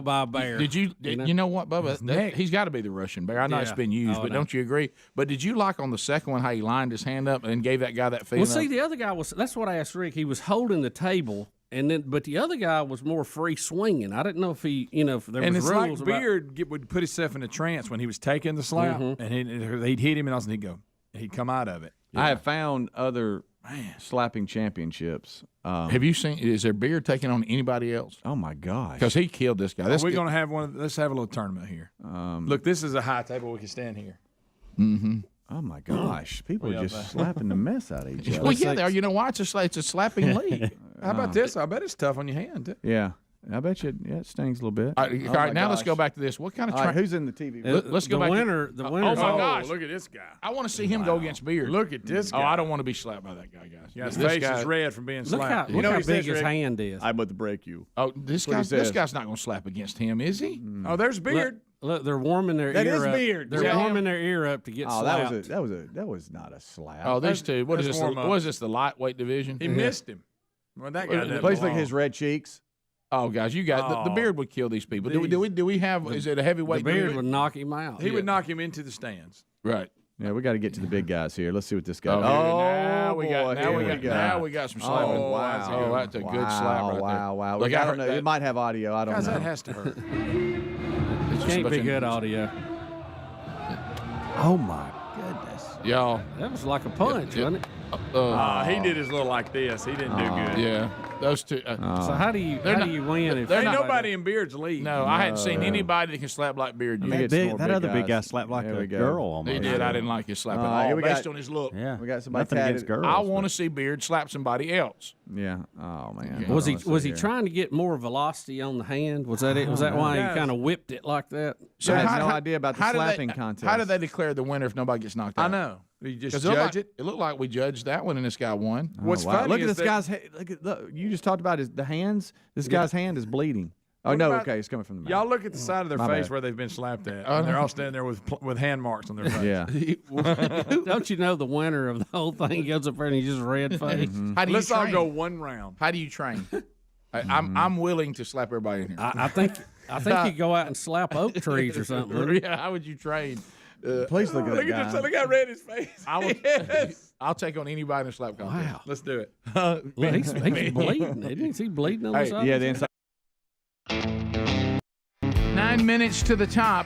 By a bear. Did you? You know what, Bubba? He's got to be the Russian bear. I know it's Yeah. been used, Oh, but no. don't you agree? But did you like on the second one how he lined his hand up and gave that guy that feeling? Well, see, the other guy was. That's what I asked Rick. He was holding the table, but the other guy was more free swinging. I didn't know if he, if there And was it's like rules about. Beard would put himself in a trance when he was taking the slap, and he'd hit him, and also he'd come out of it. I have found other slapping championships. Have you seen? Is there Beard taking on anybody else? Oh my gosh! Because he killed this guy. We're going to have let's have a little tournament here. Look, this is a high table. We can stand here. Mm-hmm. Oh my gosh! People are just slapping the mess out of each other. Well, yeah, they are. You know why? It's a slapping league. How about this? I bet it's tough on your hand. Too. Yeah, I bet you. Yeah, it stings a little bit. All right, now let's go back to this. What kind of? All right, who's in the TV? Let's go the back. winner. The winner. Oh my gosh! Look at this guy. I want to see him go against Beard. Look at this guy. Oh, I don't want to be slapped by that guy, guys. Yeah, his This face guy- is red from being Look how, slapped. look how he big says, his Rick? hand is. I'm about to break you. Oh, this what he guy's this says. guy's not going to slap against him, is he? Oh, there's Beard. Look, they're warming their That ear is up. Beard. They're Yeah. warming their ear up to get Oh, slapped. that was not a slap. Oh, these two. What is that's this? warm up. What is this? The lightweight division? He missed him. Well, that guy doesn't Please look belong. at his red cheeks. Oh, guys, you got the Oh. Beard would kill these people. Do we have? Is it a heavyweight? The Beard division? would knock him out. He would knock him into the stands. Right. Yeah, we got to get to the big guys here. Let's see what this guy. Oh, now boy, we got here now we got some slapping. Oh, wow. Oh, that's a good slap right there. Wow. Look, I I don't heard know. that- It might have audio. I don't Guys, know. that has to hurt. It's just Can't about be to- good audio. Oh my goodness. Y'all. That was like a punch, wasn't it? He did his little like this. He didn't do good. Yeah, those two. So how do you win if they're Ain't not- nobody in Beard's league. No, I hadn't seen anybody that can slap like Beard. Let me yet. get some more That big other big guy guys. slapped like There a we go. girl almost. He did. I didn't like his slap at here all, we based got- on his look. Yeah. We got somebody Nothing against tatted. girls. I want to see Beard slap somebody else. Yeah. Oh man. Was he Hold on, was let's he see trying to get more velocity on the hand? Was that it? Was that why Yes. he kind of whipped it like that? So I had no idea about the how do slapping they, contest. How did they declare the winner if nobody gets knocked out? I know. You just 'Cause judge it. It looked like we judged that one, and this guy won. Oh, What's wow. funny Look at is this that- guy's. Look, you just talked about the hands. This guy's hand is bleeding. Oh What no. about- Okay, it's coming from the mouth. Y'all look at the side of their My face bad. where they've been slapped at. And they're all standing there with hand marks on their face. Yeah. Don't you know the winner of the whole thing goes up there and he's just red face? How do you Let's all train? go one round. How do you train? I'm willing to slap everybody in here. I think you go out and slap oak trees or something. wouldn't you? Yeah, how would you train? Please look at that guy. Look how red his face. I'll take on anybody in a slap contest. Wow. Let's do it. Look, he's bleeding. Is he bleeding on the Hey, side? Yeah, the inside. 9 minutes to the top.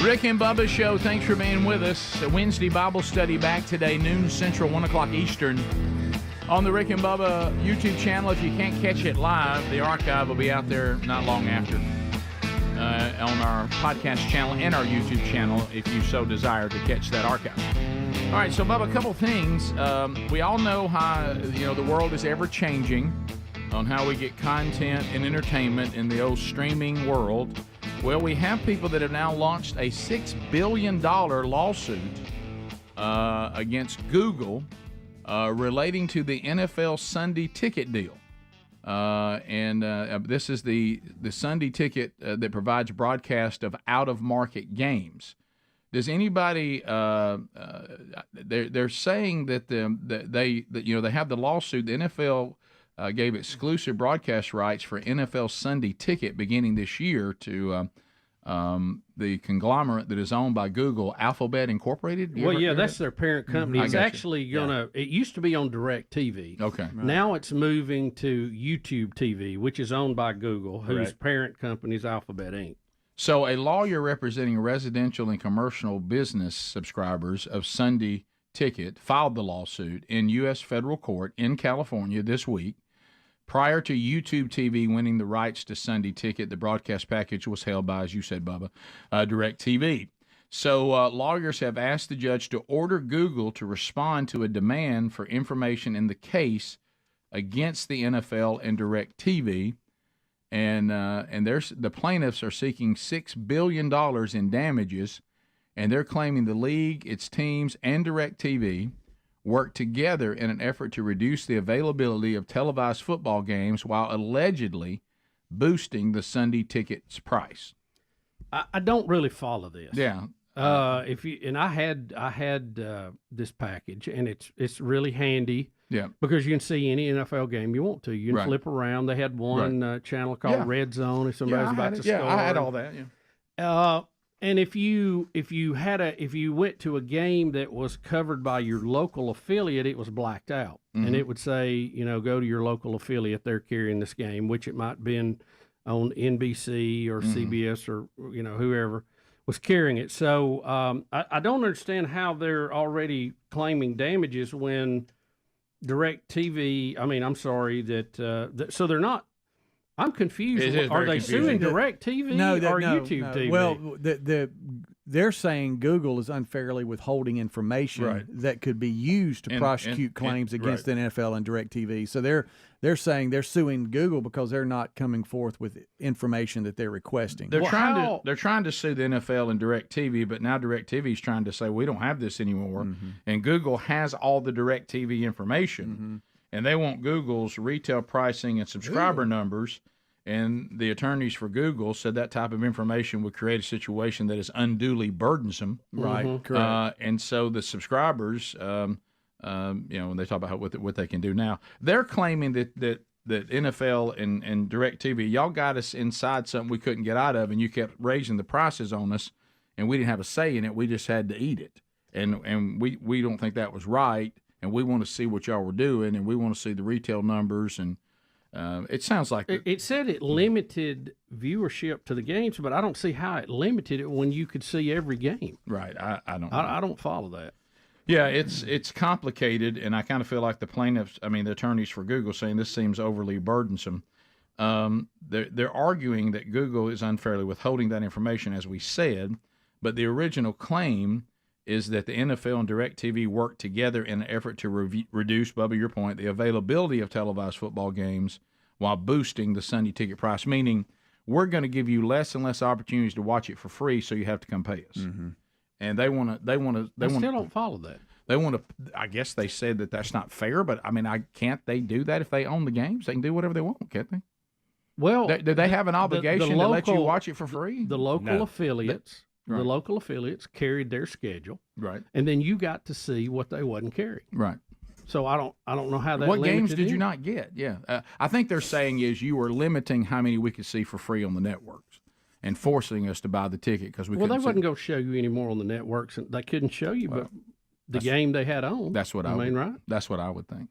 Rick and Bubba Show, thanks for being with us. A Wednesday Bible study back today, noon Central, 1 o'clock Eastern. on the Rick and Bubba YouTube channel. If you can't catch it live, the archive will be out there not long after on our podcast channel and our YouTube channel if you so desire to catch that archive. All right, so Bubba, a couple things. We all know how the world is ever changing on how we get content and entertainment in the old streaming world. Well, we have people that have now launched a $6 billion lawsuit against Google relating to the NFL Sunday ticket deal. This is the Sunday ticket that provides broadcast of out-of-market games. Does anybody? They're saying that they have the lawsuit. The NFL gave exclusive broadcast rights for NFL Sunday Ticket beginning this year to the conglomerate that is owned by Google, Alphabet Incorporated. That's their parent company. It's actually it used to be on DirecTV. Okay. Right. Now it's moving to YouTube TV, which is owned by Google, whose Correct. parent company is Alphabet Inc. So a lawyer representing residential and commercial business subscribers of Sunday Ticket filed the lawsuit in U.S. federal court in California this week. Prior to YouTube TV winning the rights to Sunday Ticket, the broadcast package was held by, as you said, Bubba, DirecTV. So lawyers have asked the judge to order Google to respond to a demand for information in the case against the NFL and DirecTV. And the plaintiffs are seeking $6 billion in damages, and they're claiming the league, its teams, and DirecTV work together in an effort to reduce the availability of televised football games while allegedly boosting the Sunday ticket's price. I don't really follow this. Yeah. I had this package, and it's really handy. Yeah. Because you can see any NFL game you want to. You can Right. flip around. They had one channel called Red Zone if somebody's about to score. Yeah, I had all that. Yeah. And if you went to a game that was covered by your local affiliate, it was blacked out, and it would say, go to your local affiliate. They're carrying this game, which it might have been on NBC or CBS or whoever was carrying it. So I don't understand how they're already claiming damages when DirecTV. I mean, I'm sorry that so they're not. I'm confused. Are they suing DirecTV or YouTube TV? Well, they're saying Google is unfairly withholding information that could be used to prosecute claims against the NFL and DirecTV. So they're saying they're suing Google because they're not coming forth with information that they're requesting. They're trying to sue the NFL and DirecTV, but now DirecTV is trying to say we don't have this anymore, and Google has all the DirecTV information, and they want Google's retail pricing and subscriber numbers. And the attorneys for Google said that type of information would create a situation that is unduly burdensome. Right, correct. And so the subscribers, when they talk about what they can do now, they're claiming that NFL and DirecTV, y'all got us inside something we couldn't get out of, and you kept raising the prices on us, and we didn't have a say in it. We just had to eat it. And we don't think that was right, and we want to see what y'all were doing, and we want to see the retail numbers and it sounds like it said it limited viewership to the games, but I don't see how it limited it when you could see every game. Right, I don't. I don't follow that. Yeah, it's complicated, and I kind of feel like the attorneys for Google, saying this seems overly burdensome. They're arguing that Google is unfairly withholding that information, as we said, but the original claim is that the NFL and DirecTV work together in an effort to reduce, Bubba, your point, the availability of televised football games while boosting the Sunday ticket price, meaning we're going to give you less and less opportunities to watch it for free, so you have to come pay us. And they want to. I still don't follow that. They want to. I guess they said that that's not fair, but I mean, can't they do that if they own the games? They can do whatever they want, can't they? Well, do they have an obligation to let you watch it for free? The local affiliates. The local affiliates carried their schedule, right, and then you got to see what they wasn't carrying, right. So I don't know how that. What games did you not get? Yeah, I think they're saying is you were limiting how many we could see for free on the networks, and forcing us to buy the ticket because we. Well, they couldn't wasn't going to show you anymore on the networks, and they couldn't show you, but the game they had on. That's what I mean, would, right? That's what I would think.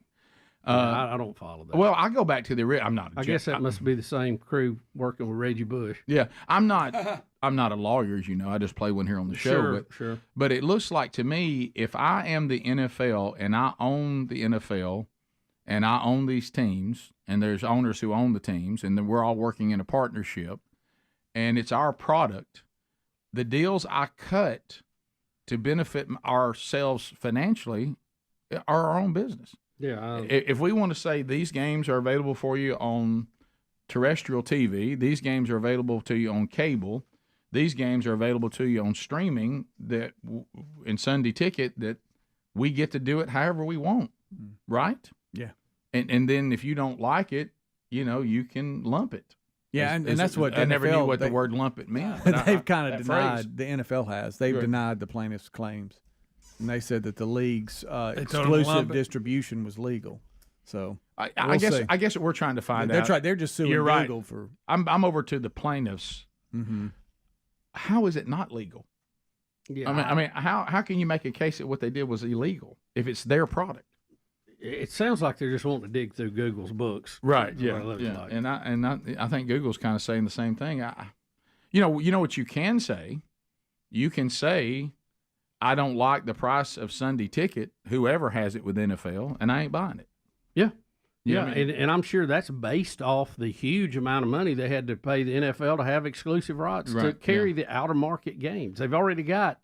I don't follow that. Well, I go back to the. I'm not. I guess that must be the same crew working with Reggie Bush. Yeah, I'm not a lawyer, as you know. I just play one here on the show. Sure. But it looks like to me, if I am the NFL and I own the NFL, and I own these teams, and there's owners who own the teams, and then we're all working in a partnership, and it's our product. The deals I cut to benefit ourselves financially are our own business. Yeah. If we want to say these games are available for you on terrestrial TV, these games are available to you on cable, these games are available to you on streaming, that in Sunday Ticket, that we get to do it however we want, right? Yeah. And then if you don't like it, you can lump it. Yeah, and that's what I never knew NFL what the word lump it meant. They've kind of phrase. denied, the NFL has. They've Right. denied the plaintiff's claims. And they said that the league's told them exclusive lump it. distribution was legal. So I we'll guess see. I guess what we're trying to find They're out. they're just suing You're right. Google for. I'm over to the plaintiffs. Mm-hmm. How is it not legal? Yeah, I mean, how can you make a case that what they did was illegal if it's their product? It sounds like they're just wanting to dig through Google's books. Right. That's Yeah. what it looks Yeah. like. And I think Google's kind of saying the same thing. You know what you can say? You can say, I don't like the price of Sunday Ticket, whoever has it with NFL, and I ain't buying it. Yeah. You know Yeah, what I mean? and I'm sure that's based off the huge amount of money they had to pay the NFL to have exclusive rights to Right, carry the out of market games. They've already got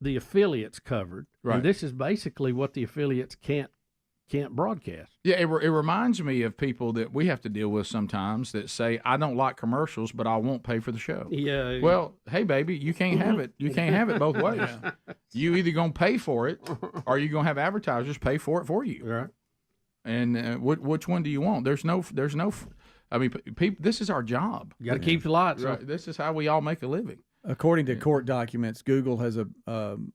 the affiliates covered, Right. and this is basically what the affiliates can't broadcast. Yeah, it reminds me of people that we have to deal with sometimes that say, I don't like commercials, but I won't pay for the show. Yeah. Well, hey, baby, you can't have it. You can't have it both ways. You either going to pay for it or you're going to have advertisers pay for it for you. Right. And which one do you want? There's no. I mean, people. This is our job. You got to keep the lights on. Right. This is how we all make a living. According to court documents, Google has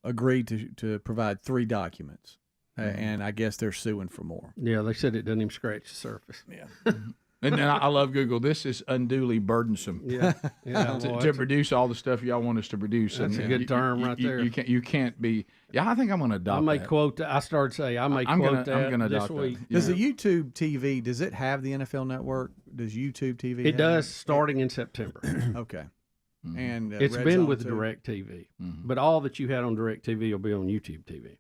agreed to provide 3 documents, and I guess they're suing for more. Yeah, they said it doesn't even scratch the surface. Yeah. And I love Google. This is unduly burdensome. Yeah. to produce all the stuff y'all want us to produce. That's a good term right there. You can't be. Yeah, I think I'm going to adopt. I may that. quote. I started saying I may I'm quote gonna- I'm that gonna this adopt that. week. Does the YouTube TV, does it have the NFL Network? Does YouTube TV? It does, starting in September. Okay. And It's Red been Zone with too? DirecTV, but all that you had on DirecTV will be on YouTube TV.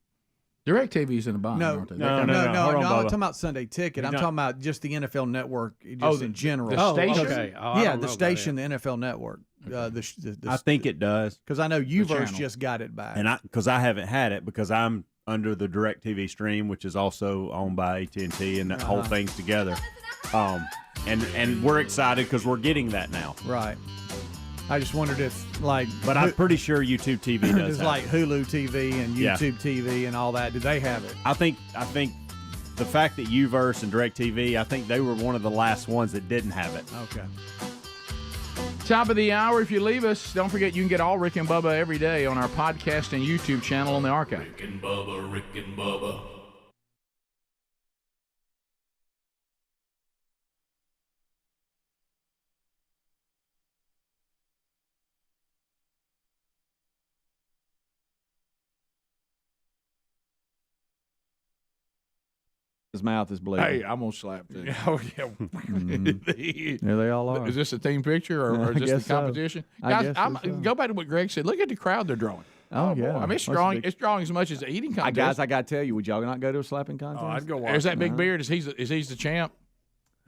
DirecTV's in a bind, No, aren't they? no, They're no, kinda- no. Hold on, I'm Bubba. talking about Sunday Ticket. He's I'm not- talking about just the NFL Network, just Oh, the- in general. the station? Okay. Oh, I yeah, don't the know about station, the NFL Network. I think it does. Because I know The Uverse channel. just got it back. And because I haven't had it because I'm under the DirecTV stream, which is also owned by AT&T, and that whole Uh-huh. thing's together. And we're excited because we're getting that now. Right. I just wondered if, like, But I'm pretty sure YouTube TV does. It's have like it. Hulu TV and Yeah. YouTube TV and all that. Do they have it? I think the fact that Uverse and DirecTV, I think they were one of the last ones that didn't have it. Okay. Top of the hour. If you leave us, don't forget you can get all Rick and Bubba every day on our podcast and YouTube channel on the archive. Rick and Bubba. His mouth is bleeding. Hey, I'm gonna slap this. Oh, yeah. There they all are. Is this a team picture or I is this guess the so. competition? I Guys, guess so. go back to what Greg said. Look at the crowd they're drawing. Oh, yeah. boy. I mean, it's That's drawing. big. It's drawing as much as the eating contest. Guys, I got to tell you, would y'all not go to a slapping contest? Oh, I'd go watch. There's that big Uh-huh. beard. Is he's the champ?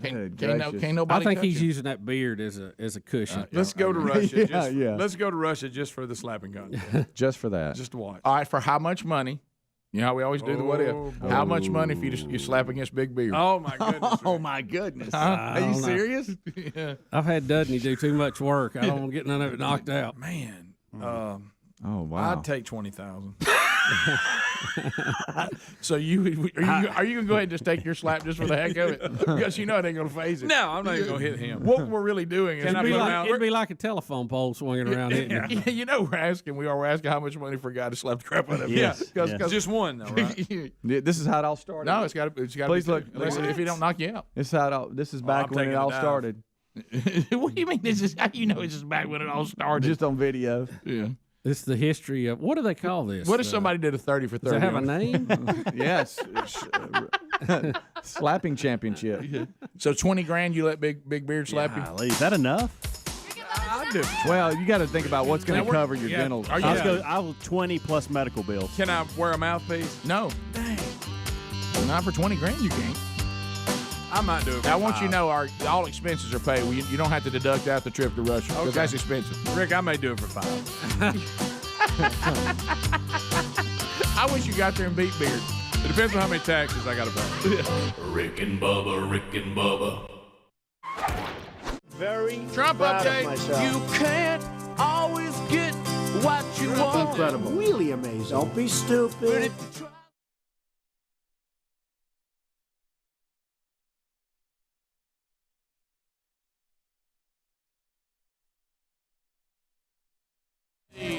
Can't I nobody. think touch he's him. using that beard as a cushion. Let's go to Russia. Yeah, just, yeah. Let's go to Russia just for the slapping contest. Just for that. Just to watch. All right, for how much money? You know how we always do the what if. Oh, boy. How much money if you slap against Big Beard? Oh my goodness! Oh, my goodness. Huh? Are you don't know. serious? Yeah. I've had Dudney do too much work. I don't want to get none of it knocked out. Man, Oh, wow. I'd take 20,000. So are you gonna go ahead and just take your slap just for the heck of it? Because you know it ain't gonna phase it. No, I'm not even gonna hit him. What we're really doing is It'd be like a telephone pole swinging around hitting you. Yeah, you know we're asking how much money for a guy to slap the crap out of him. Yes. Because Yes. Just one though, right? Yeah, this is how it all started. no, it's got to Please be look. unless, if he don't knock you out. This is how it all. This is back I'm when taking it a all dive. started. What do you mean this is? How do you know this is back when it all started? Just on video. yeah. It's the history of what do they call this? What if somebody did a 30 for 30? Does it have a on it? name? Yes. Slapping championship. So 20 grand, you let Big Beard slap you? Golly, is that enough? I do. Well, you got to think about what's going to cover your dental. Are you- I'll go. I will 20 plus medical bills. Can I wear a mouthpiece? No. Dang. Not for 20 grand, you can't. I might do it for Now, I want you to $5. know all expenses are paid. You don't have to deduct out the trip to Russia because that's expensive. Rick, I may do it for $5. I wish you got there and beat Beard. It depends on how many taxes I got to pay. Rick and Bubba, Rick and Bubba. Very Trump proud update. of myself. You can't always get what you want. Incredible. Really amazing. Don't be stupid.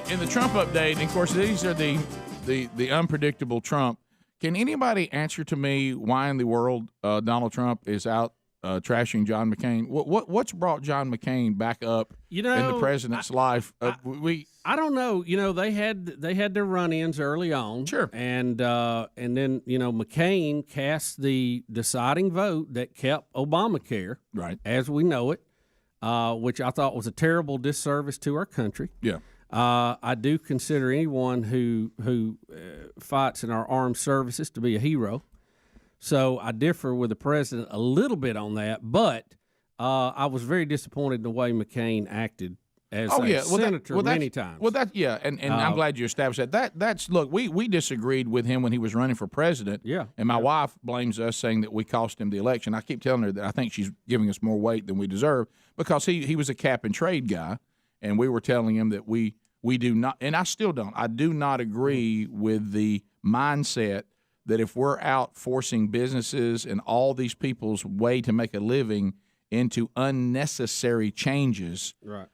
In the Trump update, and of course, these are the unpredictable Trump. Can anybody answer to me why in the world Donald Trump is out trashing John McCain? What's brought John McCain back up in the president's life? I don't know. They had their run-ins early on. Sure. And then McCain cast the deciding vote that kept Obamacare, right, as we know it, which I thought was a terrible disservice to our country. Yeah. I do consider anyone who fights in our armed services to be a hero. So I differ with the president a little bit on that, but I was very disappointed in the way McCain acted as a senator many times. Well, and I'm glad you established that. That's look, we disagreed with him when he was running for president. Yeah. And my wife blames us, saying that we cost him the election. I keep telling her that I think she's giving us more weight than we deserve because he was a cap and trade guy. And we were telling him that we do not, and I still don't. I do not agree with the mindset that if we're out forcing businesses and all these people's way to make a living into unnecessary changes, right?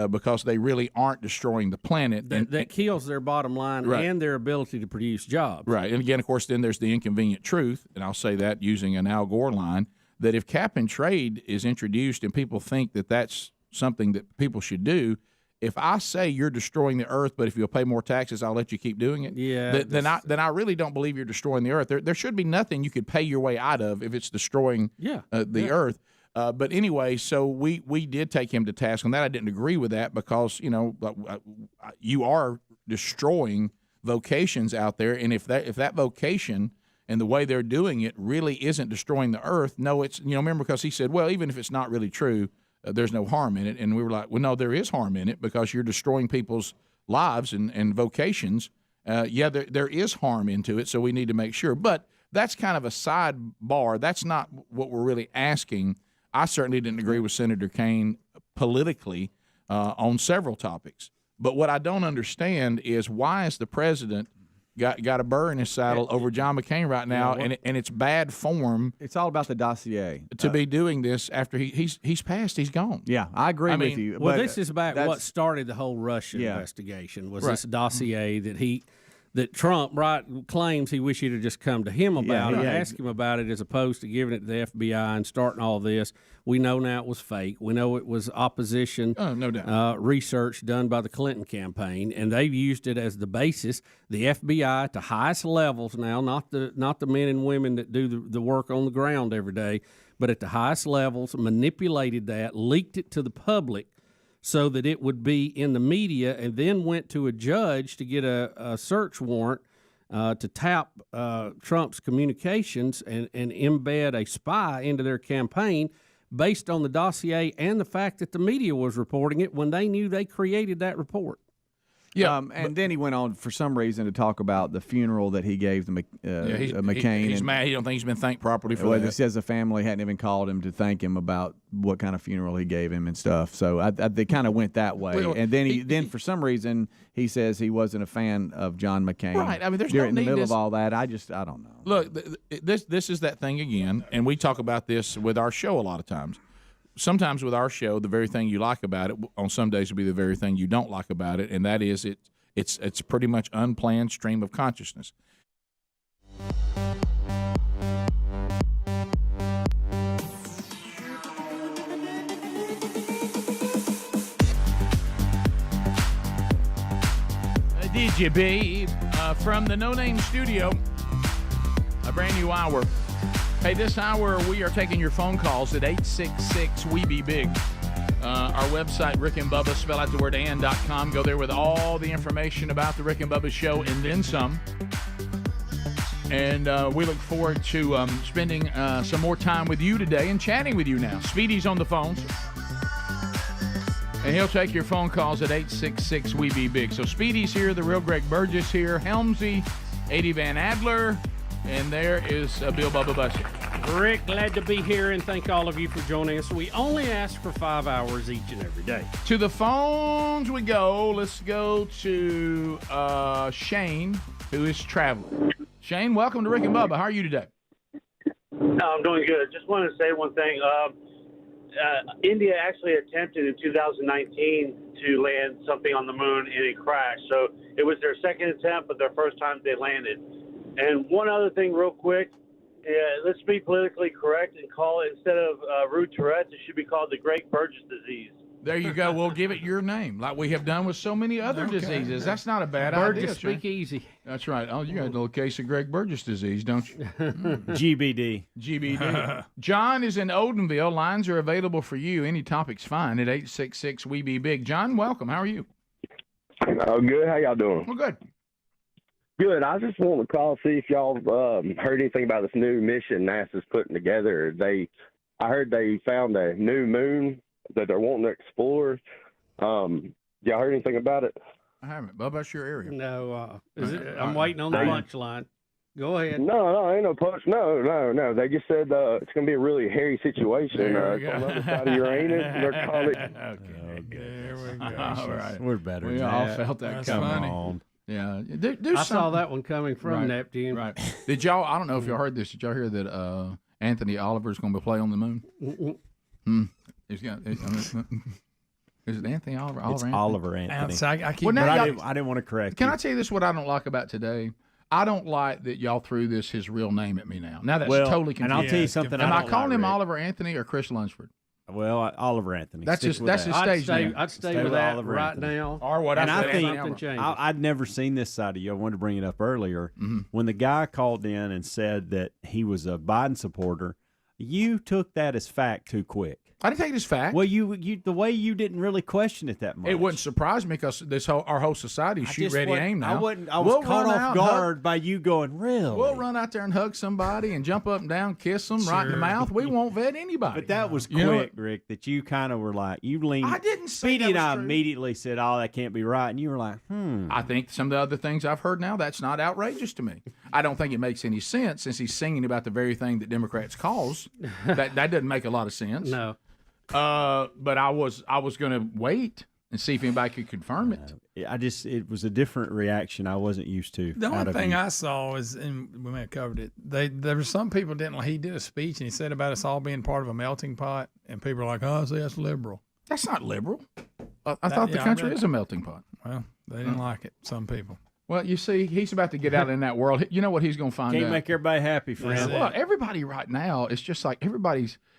Because they really aren't destroying the planet. That kills their bottom line right. and their ability to produce jobs. Right. And again, of course, then there's the inconvenient truth, and I'll say that using an Al Gore line, that if cap and trade is introduced and people think that that's something that people should do, if I say you're destroying the earth, but if you'll pay more taxes, I'll let you keep doing it. Yeah. Then I really don't believe you're destroying the earth. There should be nothing you could pay your way out of if it's destroying the earth. But anyway, so we did take him to task on that. I didn't agree with that because you are destroying vocations out there, and if that vocation and the way they're doing it really isn't destroying the earth, no, it's remember because he said, well, even if it's not really true. There's no harm in it. And we were like, well, no, there is harm in it because you're destroying people's lives and vocations. There is harm into it, so we need to make sure. But that's kind of a sidebar. That's not what we're really asking. I certainly didn't agree with Senator Kaine politically on several topics. But what I don't understand is why is the president got a burr in his saddle over John McCain right now, and it's bad form. It's all about the dossier to be doing this after he's passed, he's gone. Yeah, I agree with you. Well, this is about what started the whole Russia investigation was this dossier that Trump claims he wished he'd have just come to him about it, ask him about it, as opposed to giving it to the FBI and starting all this. We know now it was fake. We know it was opposition no doubt. Research done by the Clinton campaign, and they've used it as the basis. The FBI to highest levels now, not the men and women that do the work on the ground every day, but at the highest levels, manipulated that, leaked it to the public, so that it would be in the media, and then went to a judge to get a search warrant to tap Trump's communications and embed a spy into their campaign based on the dossier and the fact that the media was reporting it when they knew they created that report. Yeah, then he went on for some reason to talk about the funeral that he gave to McCain. He's mad. He don't think he's been thanked properly for that. He says the family hadn't even called him to thank him about what kind of funeral he gave him and stuff. So they kind of went that way. Well, and then for some reason he says he wasn't a fan of John McCain. Right. I mean, there's in no the middle need of all that. I don't know. Look, this is that thing again, and we talk about this with our show a lot of times. Sometimes with our show, the very thing you like about it on some days will be the very thing you don't like about it, and that is it's pretty much unplanned stream of consciousness. Did you, babe? From the No Name Studio, a brand new hour. Hey, this hour we are taking your phone calls at 866-WE-BE-BIG. Our website, Rick and Bubba, spell out the word and.com. Go there with all the information about the Rick and Bubba show and then some. And we look forward to spending some more time with you today and chatting with you now. Speedy's on the phones. And he'll take your phone calls at 866-WE-BE-BIG. So Speedy's here, the real Greg Burgess here, Helmsy, Eddie Van Adler, and there is Bill Bubba Bussey. Rick, glad to be here, and thank all of you for joining us. We only ask for 5 hours each and every day. To the phones we go. Let's go to Shane, who is traveling. Shane, welcome to Rick and Bubba. How are you today? I'm doing good. Just wanted to say one thing. India actually attempted in 2019 to land something on the moon, and it crashed. So it was their second attempt, but their first time they landed. And one other thing real quick, let's be politically correct and call it, instead of Rude Tourette's, it should be called the Great Burgess disease. There you go. We'll give it your name, like we have done with so many other diseases. That's not a bad idea. Burgess, speak easy. That's right. Oh, you got a little case of Greg Burgess disease, don't you? GBD. GBD. John is in Odenville. Lines are available for you. Any topic's fine at 866-WE-BE-BIG. John, welcome. How are you? Oh, good. How y'all doing? Well, good. Good. I just want to call see if y'all heard anything about this new mission NASA's putting together. I heard they found a new moon that they're wanting to explore. Y'all heard anything about it? I haven't. Bubba, that's your area. No, I'm waiting on the punchline. Go ahead. No, ain't no punch. No. They just said it's going to be a really hairy situation. It's on the other side of Uranus. They're calling it. Okay. There we go. All right. We're better. We all felt that coming. On. Yeah. I saw that one coming from Neptune. Right. Did y'all, I don't know if y'all heard this. Did y'all hear that Anthony Oliver's going to play on the moon? Is it Anthony Oliver? It's Oliver Anthony. I keep. Well, I didn't want to correct Can you. I tell you this? What I don't like about today? I don't like that y'all threw his real name at me now. Now that's totally confusing. And I'll tell you something. Am I calling him Rick. Oliver Anthony or Chris Lunsford? Well, Oliver Anthony. That's his stage name. I'd stay with that Oliver right Anthony. now. Or what And I I think something changes. I'd never seen this side of you. I wanted to bring it up earlier. Mm-hmm. When the guy called in and said that he was a Biden supporter, you took that as fact too quick. I didn't take it as fact. Well, you the way you didn't really question it that much. It wouldn't surprise me because our whole society is shoot, ready, aim now. I was caught off guard by you going, really? We'll run out there and hug somebody and jump up and down, kiss them right in the mouth. We won't vet anybody. But that was quick, Rick, that you kind of were like, you leaned. I didn't say Speedy that and was I true. immediately said, oh, that can't be right. And you were like, I think some of the other things I've heard now, that's not outrageous to me. I don't think it makes any sense since he's singing about the very thing that Democrats cause. that doesn't make a lot of sense. No. But I was going to wait and see if anybody could confirm it. It was a different reaction I wasn't used to. The only thing I saw is, and we may have covered it, there were some people didn't like, he did a speech and he said about us all being part of a melting pot, and people are like, oh, see, that's liberal. That's not liberal. I thought the country is a melting pot. Well, they didn't like it, some people. Well, you see, he's about to get out in that world. You know what he's going to find out? Can't make everybody happy, friend. Well, everybody right now, it's just like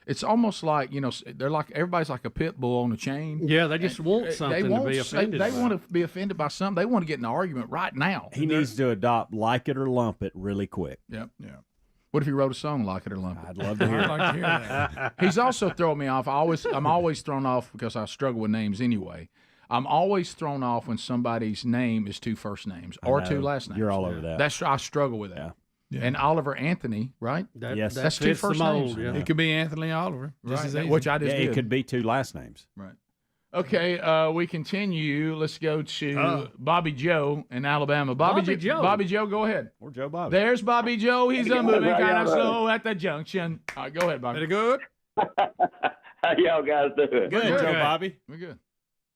it's almost like, they're like, everybody's like a pit bull on a chain. Yeah, they just want something to be offended They by. want to be offended by something. They want to get in an argument right now. He needs to adopt like it or lump it really quick. Yep. What if he wrote a song like it or lump it? I'd love to hear it. I'd like to hear that. He's also throwing me off. I'm always thrown off because I struggle with names anyway. I'm always thrown off when somebody's name is two first names or two last names. You're all over that. I struggle with that. Yeah. And Oliver Anthony, right? Yes. That's two first names. It could be Anthony Oliver, just as easy. Which I just did. It could be two last names. Right. Okay, we continue. Let's go to Bobby Joe in Alabama. Bobby Joe, go ahead. Or Joe Bobby. There's Bobby Joe. He's moving kind of slow at the junction. All right, go ahead, Bobby. Very good. How y'all guys doing? Good, Joe Bobby. We're good.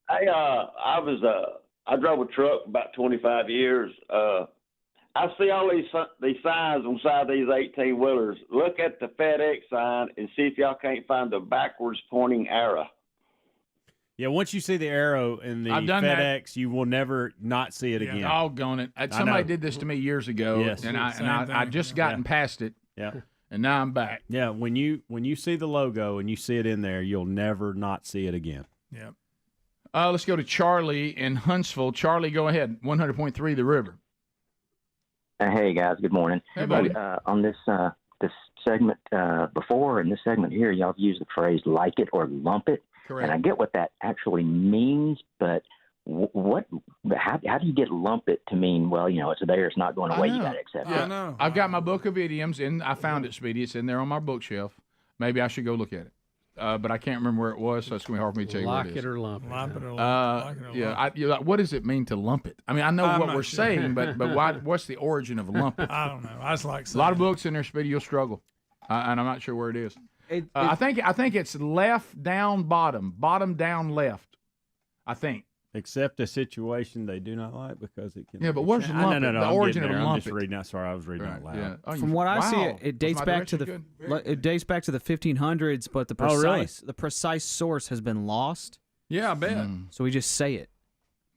Hey, I drove a truck about 25 years. I see all these signs on side of these 18-wheelers. Look at the FedEx sign and see if y'all can't find the backwards pointing arrow. Yeah, once you see the arrow in the FedEx, you will never not see it again. Doggone it. Somebody did this to me years ago, yes. and I just gotten past it. Yeah. And now I'm back. Yeah, when you see the logo and you see it in there, you'll never not see it again. Yeah. Let's go to Charlie in Huntsville. Charlie, go ahead. 100.3 The River. Hey guys, good morning. Hey, buddy. On this segment before and this segment here, y'all have used the phrase "like it or lump it," Correct. and I get what that actually means. But How do you get lump it to mean, well, it's there, it's not going away, you got to accept it? I know. I've got my book of idioms, and I found it, Speedy. It's in there on my bookshelf. Maybe I should go look at it. But I can't remember where it was, so it's going to be hard for me to tell you what it is. Like it or lump it. Lump it or lump it. Yeah. What does it mean to lump it? I mean, I know I'm what not we're sure. saying, but what's the origin of lump it? I don't know. I just like A lot of books in there, Speedy. You'll struggle, and I'm not sure where it is. I think it's left down bottom down left. I think. Except a situation they do not like because it can. Yeah, but what's lump it? No, The I'm origin getting of there. lump I'm just it. reading that. Sorry, I was reading out loud. Yeah. Oh, From what I see, wow. it dates Was my back to direction the good? it dates back to the 1500s, but the Oh, really? precise source has been lost. Yeah, I bet. So we just say it.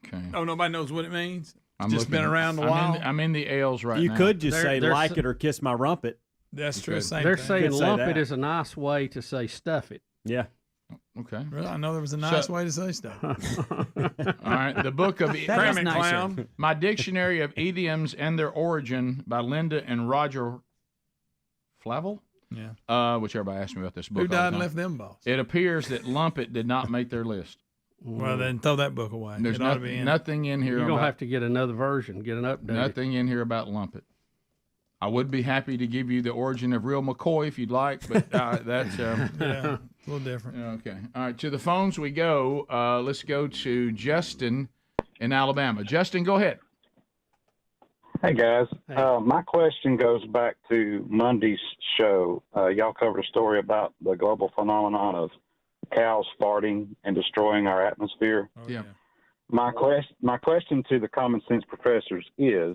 Okay. Oh, nobody knows what it means. I'm It's just been looking- around a while. I'm in the L's right You now. could just say They're like it or kiss my rumpet. That's true. Okay. Same They're thing. saying Could say lump that. it is a nice way to say stuff it. Yeah. Okay. Really? I know there was a nice way to say stuff. All right. The book of Cram it, clown. My Dictionary of Idioms and Their Origin by Linda and Roger Flavel. Yeah. Which everybody asked me about this book. Who all the died and time. left them balls? It appears that Lumpet did not make their list. Well, then throw that book away. There's It ought to be in. nothing in here. You're going to about- have to get another version, get an update. Nothing in here about Lumpet. I would be happy to give you the origin of real McCoy if you'd like, but that's Yeah, a little different. okay. All right, to the phones we go. Let's go to Justin in Alabama. Justin, go ahead. Hey guys, my question goes back to Monday's show. Y'all covered a story about the global phenomenon of cows farting and destroying our atmosphere. Yeah. My question to the common sense professors is,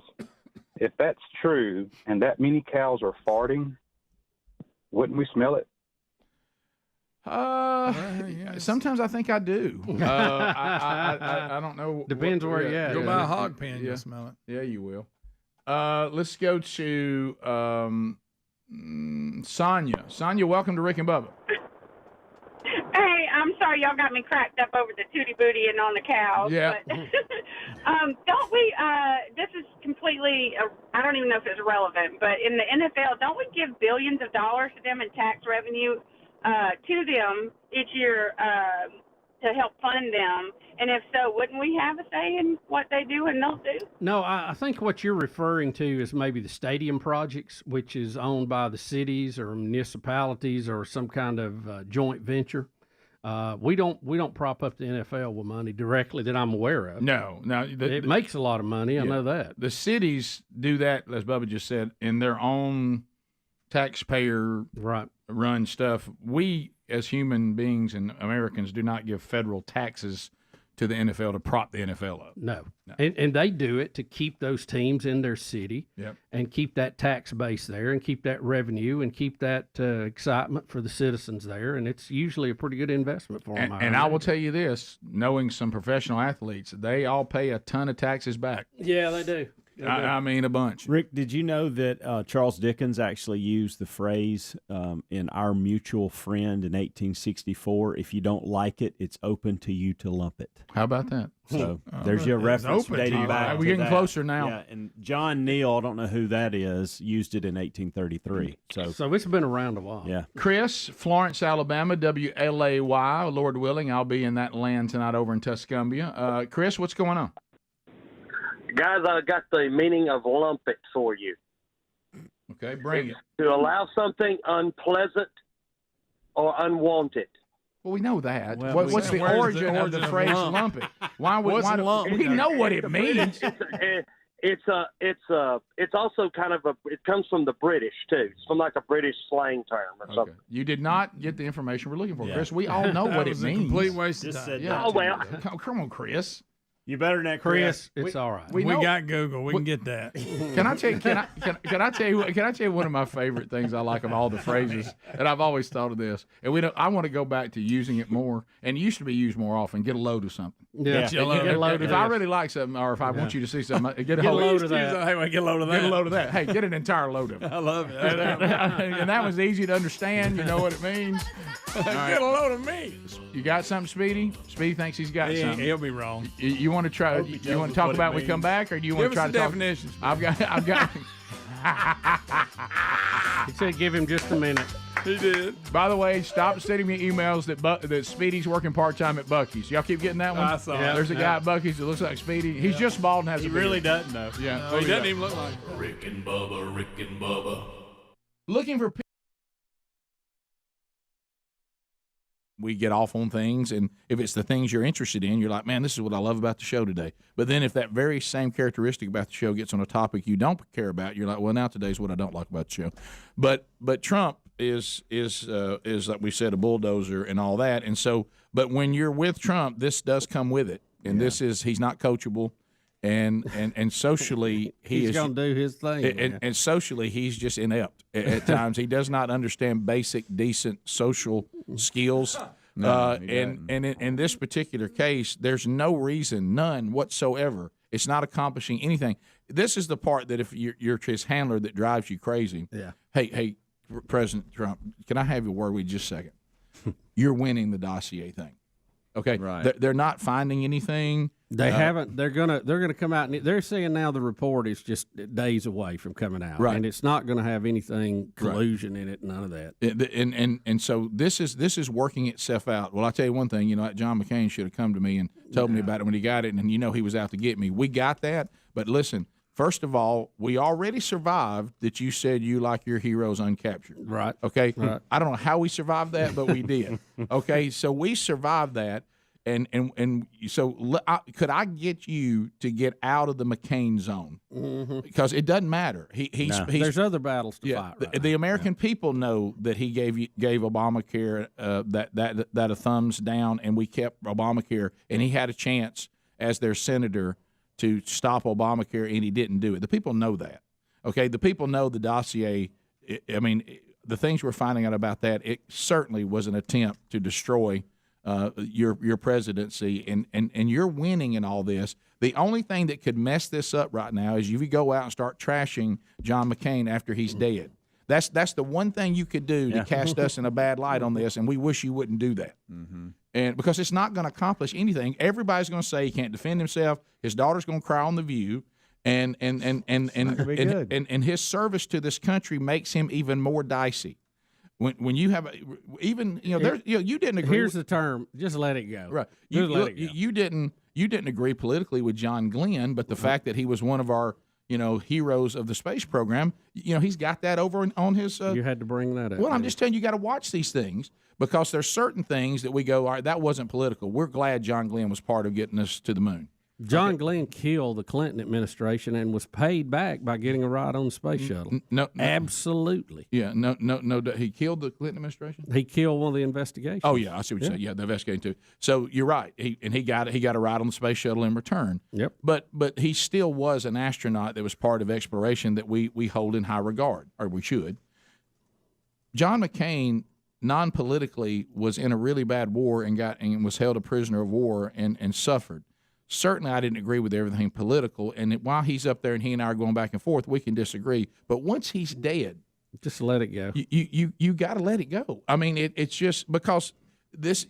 if that's true and that many cows are farting, wouldn't we smell it? Sometimes I think I do. I don't know. Depends where you're at. Go buy a hog pen, you'll smell it. Yeah, you will. Let's go to Sonia. Sonia, welcome to Rick and Bubba. Hey, I'm sorry y'all got me cracked up over the tootie booty and on the cows. Yeah. But, don't we, this is completely, I don't even know if it's relevant, but in the NFL, don't we give billions of dollars to them in tax revenue to them each year to help fund them? And if so, wouldn't we have a say in what they do and don't do? No, I think what you're referring to is maybe the stadium projects, which is owned by the cities or municipalities or some kind of joint venture. We don't prop up the NFL with money directly that I'm aware of. No. It makes a lot of money. I know that. The cities do that, as Bubba just said, in their own taxpayer run stuff. We, as human beings and Americans, do not give federal taxes to the NFL to prop the NFL up. No. And they do it to keep those teams in their city and keep that tax base there and keep that revenue and keep that excitement for the citizens there. And it's usually a pretty good investment for them. And I will tell you this, knowing some professional athletes, they all pay a ton of taxes back. Yeah, they do. I mean, a bunch. Rick, did you know that Charles Dickens actually used the phrase in Our Mutual Friend in 1864, if you don't like it, it's open to you to lump it. How about that? So there's your reference dating back We're to getting that. closer now. Yeah, and John Neal, I don't know who that is, used it in 1833. So it's been around a while. Yeah. Chris, Florence, Alabama, WLAY. Lord willing, I'll be in that land tonight over in Tuscumbia. Chris, what's going on? Guys, I got the meaning of lump it for you. Okay, bring it. To allow something unpleasant or unwanted. Well, we know that. Well, What's the origin of the phrase lump it? Why would we know what it means? It's also kind of it comes from the British too. It's from like a British slang term or something. You did not get the information we're looking for, Chris. We all know what it means. Complete waste of time. Yeah. Oh well. Come on, Chris. You better than that, Chris. It's all right. We got Google. We can get that. Can I tell you? Can I tell you one of my favorite things I like of all the phrases? And I've always thought of this. And I want to go back to using it more. And it used to be used more often. Get a load of something. Yeah. Get a load. If I really like something, or if I want you to see something, get a Get a load load of that. Hey, get a load of that. Get a load of that. Hey, get an entire load of it. I love it. And that was easy to understand. You know what it means. Get a load of me. You got something, Speedy? Speedy thinks he's got something. He'll be wrong. You want to try? You want to talk about when we come back, or do you want Give to try us to the talk? definitions. I've got. He said give him just a minute. He did. By the way, stop sending me emails that Speedy's working part-time at Buc-ee's. Y'all keep getting that one? I saw it. There's a guy at Buc-ee's that looks like Speedy. He's just bald and has a beard. doesn't, though. Yeah. No, he doesn't even look like it. Rick and Bubba. Looking for people. We get off on things, and if it's the things you're interested in, you're like, man, this is what I love about the show today. But then if that very same characteristic about the show gets on a topic you don't care about, you're like, well, now today's what I don't like about the show. But Trump is like we said, a bulldozer and all that. And so, but when you're with Trump, this does come with it, and he's not coachable. And socially, he's going to do his thing. And socially, he's just inept at times. He does not understand basic, decent social skills. And in this particular case, there's no reason, none whatsoever. It's not accomplishing anything. This is the part that if you're his handler that drives you crazy. Yeah. Hey, President Trump, can I have your word with you just a second? You're winning the dossier thing. Okay. Right. They're not finding anything. They haven't. They're gonna come out. And they're saying now the report is just days away from coming out, Right. and it's not going to have anything collusion in it. None of that. And so this is working itself out. Well, I tell you one thing. John McCain should have come to me and told me about it when he got it, and he was out to get me. We got that, but listen. First of all, we already survived that you said you like your heroes uncaptured. Right. Okay. Right. I don't know how we survived that, but we did. Okay. So we survived that. And so could I get you to get out of the McCain zone? Mm-hmm. Because it doesn't matter. He's there's other battles to fight. Right the American people know that he gave Obamacare that a thumbs down, and we kept Obamacare, and he had a chance as their senator to stop Obamacare, and he didn't do it. The people know that. Okay, the people know the dossier. The things we're finding out about that, it certainly was an attempt to destroy your presidency, and you're winning in all this. The only thing that could mess this up right now is if you go out and start trashing John McCain after he's dead. That's the one thing you could do to cast us in a bad light on this, and we wish you wouldn't do that. Mm-hmm. And because it's not going to accomplish anything. Everybody's going to say he can't defend himself. His daughter's going to cry on The View, and his service to this country makes him even more dicey. When you have you didn't agree. Here's the term: just let it go. Right. You didn't agree politically with John Glenn, but the fact that he was one of our heroes of the space program, he's got that over on his. You had to bring that up. Well, I'm just telling you got to watch these things because there's certain things that we go, all right, that wasn't political. We're glad John Glenn was part of getting us to the moon. John Glenn killed the Clinton administration and was paid back by getting a ride on the space shuttle. No, absolutely. Yeah, no. He killed the Clinton administration. He killed one of the investigations. Oh yeah, I see what you're saying. Yeah, the investigating too. So you're right. He got a ride on the space shuttle in return. Yep. But he still was an astronaut that was part of exploration that we hold in high regard, or we should. John McCain, non-politically, was in a really bad war and was held a prisoner of war and suffered. Certainly, I didn't agree with everything political, and while he's up there and he and I are going back and forth, we can disagree. But once he's dead, just let it go. You got to let it go. I mean, it's just because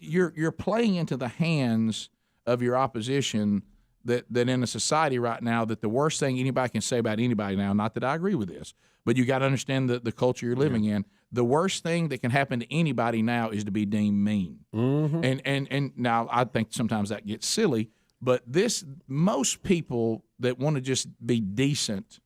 you're playing into the hands of your opposition. That in a society right now, that the worst thing anybody can say about anybody now, not that I agree with this, but you got to understand the culture you're living in. The worst thing that can happen to anybody now is to be deemed mean. Mm-hmm. And now I think sometimes that gets silly. But most people that want to just be decent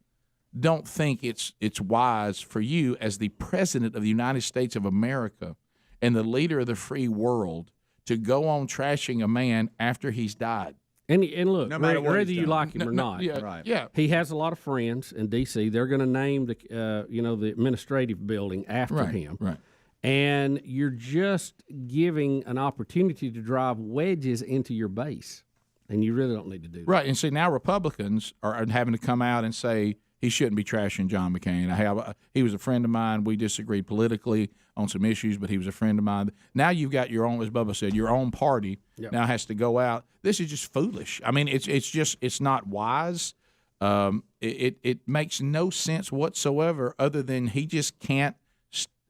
don't think it's wise for you as the president of the United States of America and the leader of the free world to go on trashing a man after he's died. And look, no matter whether you like him or not, yeah, he has a lot of friends in D.C. They're going to name the the administrative building after him. Right. And you're just giving an opportunity to drive wedges into your base. And you really don't need to do that. Right. And see, now Republicans are having to come out and say he shouldn't be trashing John McCain. He was a friend of mine. We disagreed politically on some issues, but he was a friend of mine. Now you've got your own, as Bubba said, your own party now has to go out. This is just foolish. I mean, it's not wise. It makes no sense whatsoever other than he just can't.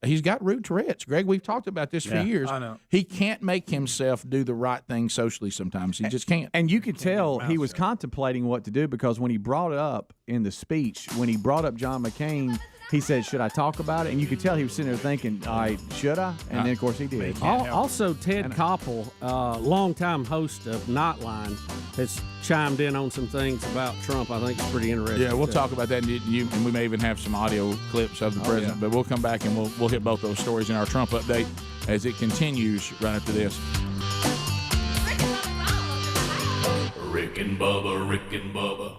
He's got rude Tourette's. Greg, we've talked about this for years. I know. He can't make himself do the right thing socially sometimes. He just can't. And you could tell he was contemplating what to do because when he brought it up in the speech, when he brought up John McCain, he said, "Should I talk about it?" And you could tell he was sitting there thinking, "All right, should I?" And then of course he did. Also, Ted Koppel, longtime host of Nightline, has chimed in on some things about Trump. I think it's pretty interesting. Yeah, we'll talk about that, and we may even have some audio clips of the president. But we'll come back and we'll hit both those stories in our Trump update as it continues right after this. Rick and Bubba, Rick and Bubba.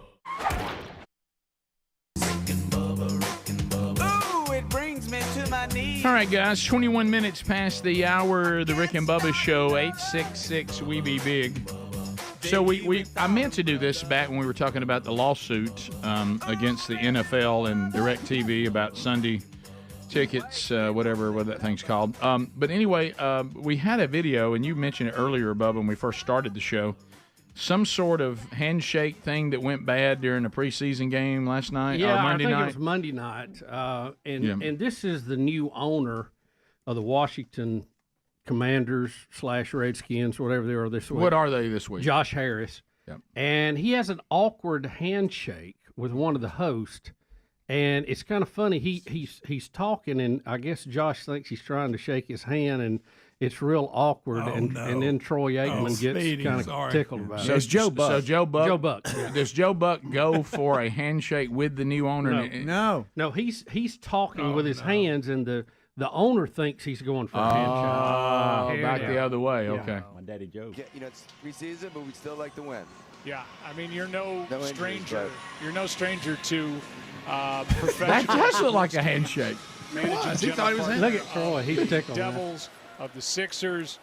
Ooh, it brings me to my knees. All right, guys, 21 minutes past the hour. The Rick and Bubba Show, 866-WE-BE-BIG. So I meant to do this back when we were talking about the lawsuit against the NFL and DirecTV about Sunday tickets, whatever that thing's called. But anyway, we had a video, and you mentioned it earlier, Bubba, when we first started the show. Some sort of handshake thing that went bad during a preseason game last night or Monday night. I think it was Monday night. And this is the new owner of the Washington Commanders / Redskins, whatever they are this week. What are they this week? Josh Harris. Yep. And he has an awkward handshake with one of the hosts. And it's kind of funny. He's talking, and I guess Josh thinks he's trying to shake his hand, and it's real awkward. And then Troy Aikman gets kind of tickled about it. So Joe Buck. Joe Buck. Yeah. Does Joe Buck go for a handshake with the new owner? No. He's talking with his hands, and the owner thinks he's going for a handshake. Back the other way. Okay. My daddy Joe. It's preseason, but we'd still like to win. Yeah, I mean, you're no stranger. injuries, You're no stranger to professional. That does look like a handshake. Managing He thought he was general Look at Troy. He's tickled. Devils of the Sixers.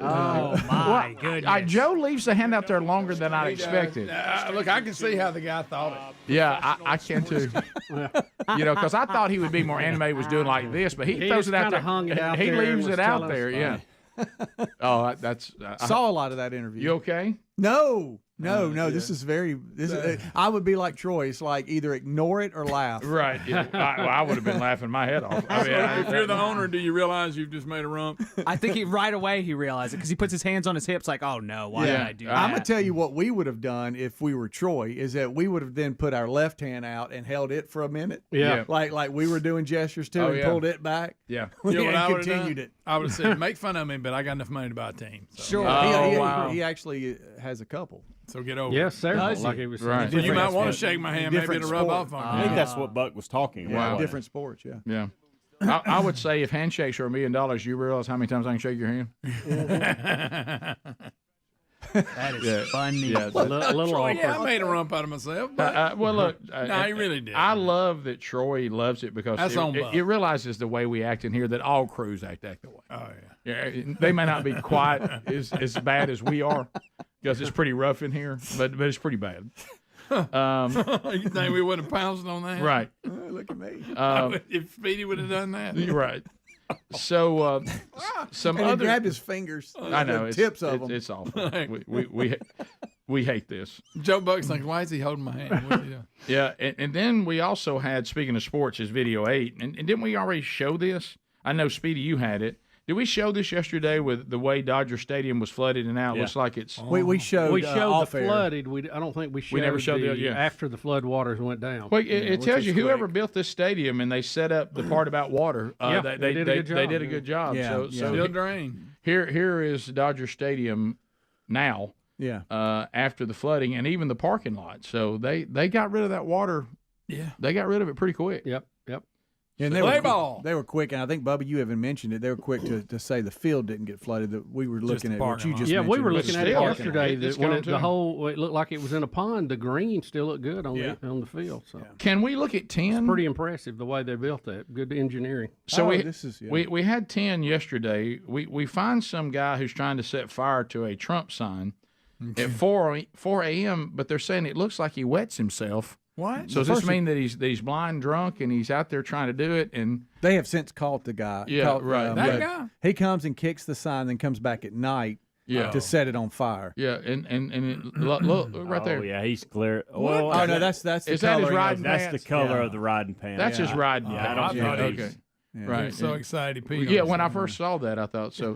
Oh, my goodness. Joe leaves the hand out there longer than I expected. Look, I can see how the guy thought it. Yeah, I can too. Because I thought he would be more animated, was doing like this, but he throws it out there. Hung it out he there and leaves was it out telling there. us Yeah. Oh, that's. Saw a lot of that interview. You okay? No. This is very. I would be like Troy. It's like either ignore it or laugh. Right. Yeah. I would have been laughing my head off. I mean, If you're the owner, do you realize you've just made a rump? I think right away he realized it because he puts his hands on his hips like, oh no, why did I do that? I'm gonna tell you what we would have done if we were Troy is that we would have then put our left hand out and held it for a minute. Yeah. Like we were doing gestures too and pulled it back. Yeah. You know what I and would've continued done? it. I would have said, make fun of me, but I got enough money to buy a team. So. Sure. Wow. He actually has a couple. So get over Yes, it. several. Like he was Right. So you might want to shake my hand. Maybe Different it'll rub sport. off on I you. think that's what Buck was talking about. Different sports, yeah. Yeah. I would say if handshakes are $1 million, you realize how many times I can shake your hand? That is funny. Yeah, a little awkward. Yeah, I made a rump out of myself. But well, look. no, he really did. I love that Troy loves it because That's on Buck. it realizes the way we act in here that all crews act that way. Oh, Yeah, they may not be quite as bad as we are because it's pretty rough in here, but it's pretty bad. You think we would have pounced on that? Right. Look at me. If Speedy would have done that. You're right. So some And he other grabbed his fingers. I know the tips of them. It's awful. We hate this. Joe Buck's like, why is he holding my hand? What are you doing? Yeah, and then we also had, speaking of sports, is video 8, and didn't we already show this? I know Speedy, you had it. Did we show this yesterday with the way Dodger Stadium was flooded and now it looks like it's... We showed the off air. flooded. I don't think we showed. never showed the after the flood waters went down. Well, it which tells is you whoever quick. built this stadium and they set up the part about water. They did a good job. They did a good job. Yeah, So Still drain. here is Dodger Stadium now. Yeah. After the flooding and even the parking lot. So they got rid of that water. Yeah. They got rid of it pretty quick. Yep. And Play ball. They were quick, and I think Bubba, you haven't mentioned it. They were quick to say the field didn't get flooded. That we were looking the at what parking you lot. just Yeah, we mentioned. were But looking at it still, yesterday. It's When gone it too. it looked like it was in a pond. The green still looked good on the field. So Can we look at 10? pretty impressive the way they built that. Good engineering. So Oh, we had 10 yesterday. We find some guy who's trying to set fire to a Trump sign at 4 a.m., but they're saying it looks like he wets himself. What? So does this mean that he's blind drunk and he's out there trying to do it? And they have since caught the guy. Yeah, right. That but guy? He comes and kicks the sign, then comes back at night to set it on fire. Yeah, and look right there. Oh yeah, he's clear. Well, no, that's the Is that his coloring of- riding That's pants? the color of the riding pants. That's his riding Yeah, I pants. don't think Okay. Yeah. Right. He was so excited. He peed Yeah, on when I himself. first saw that, I thought so.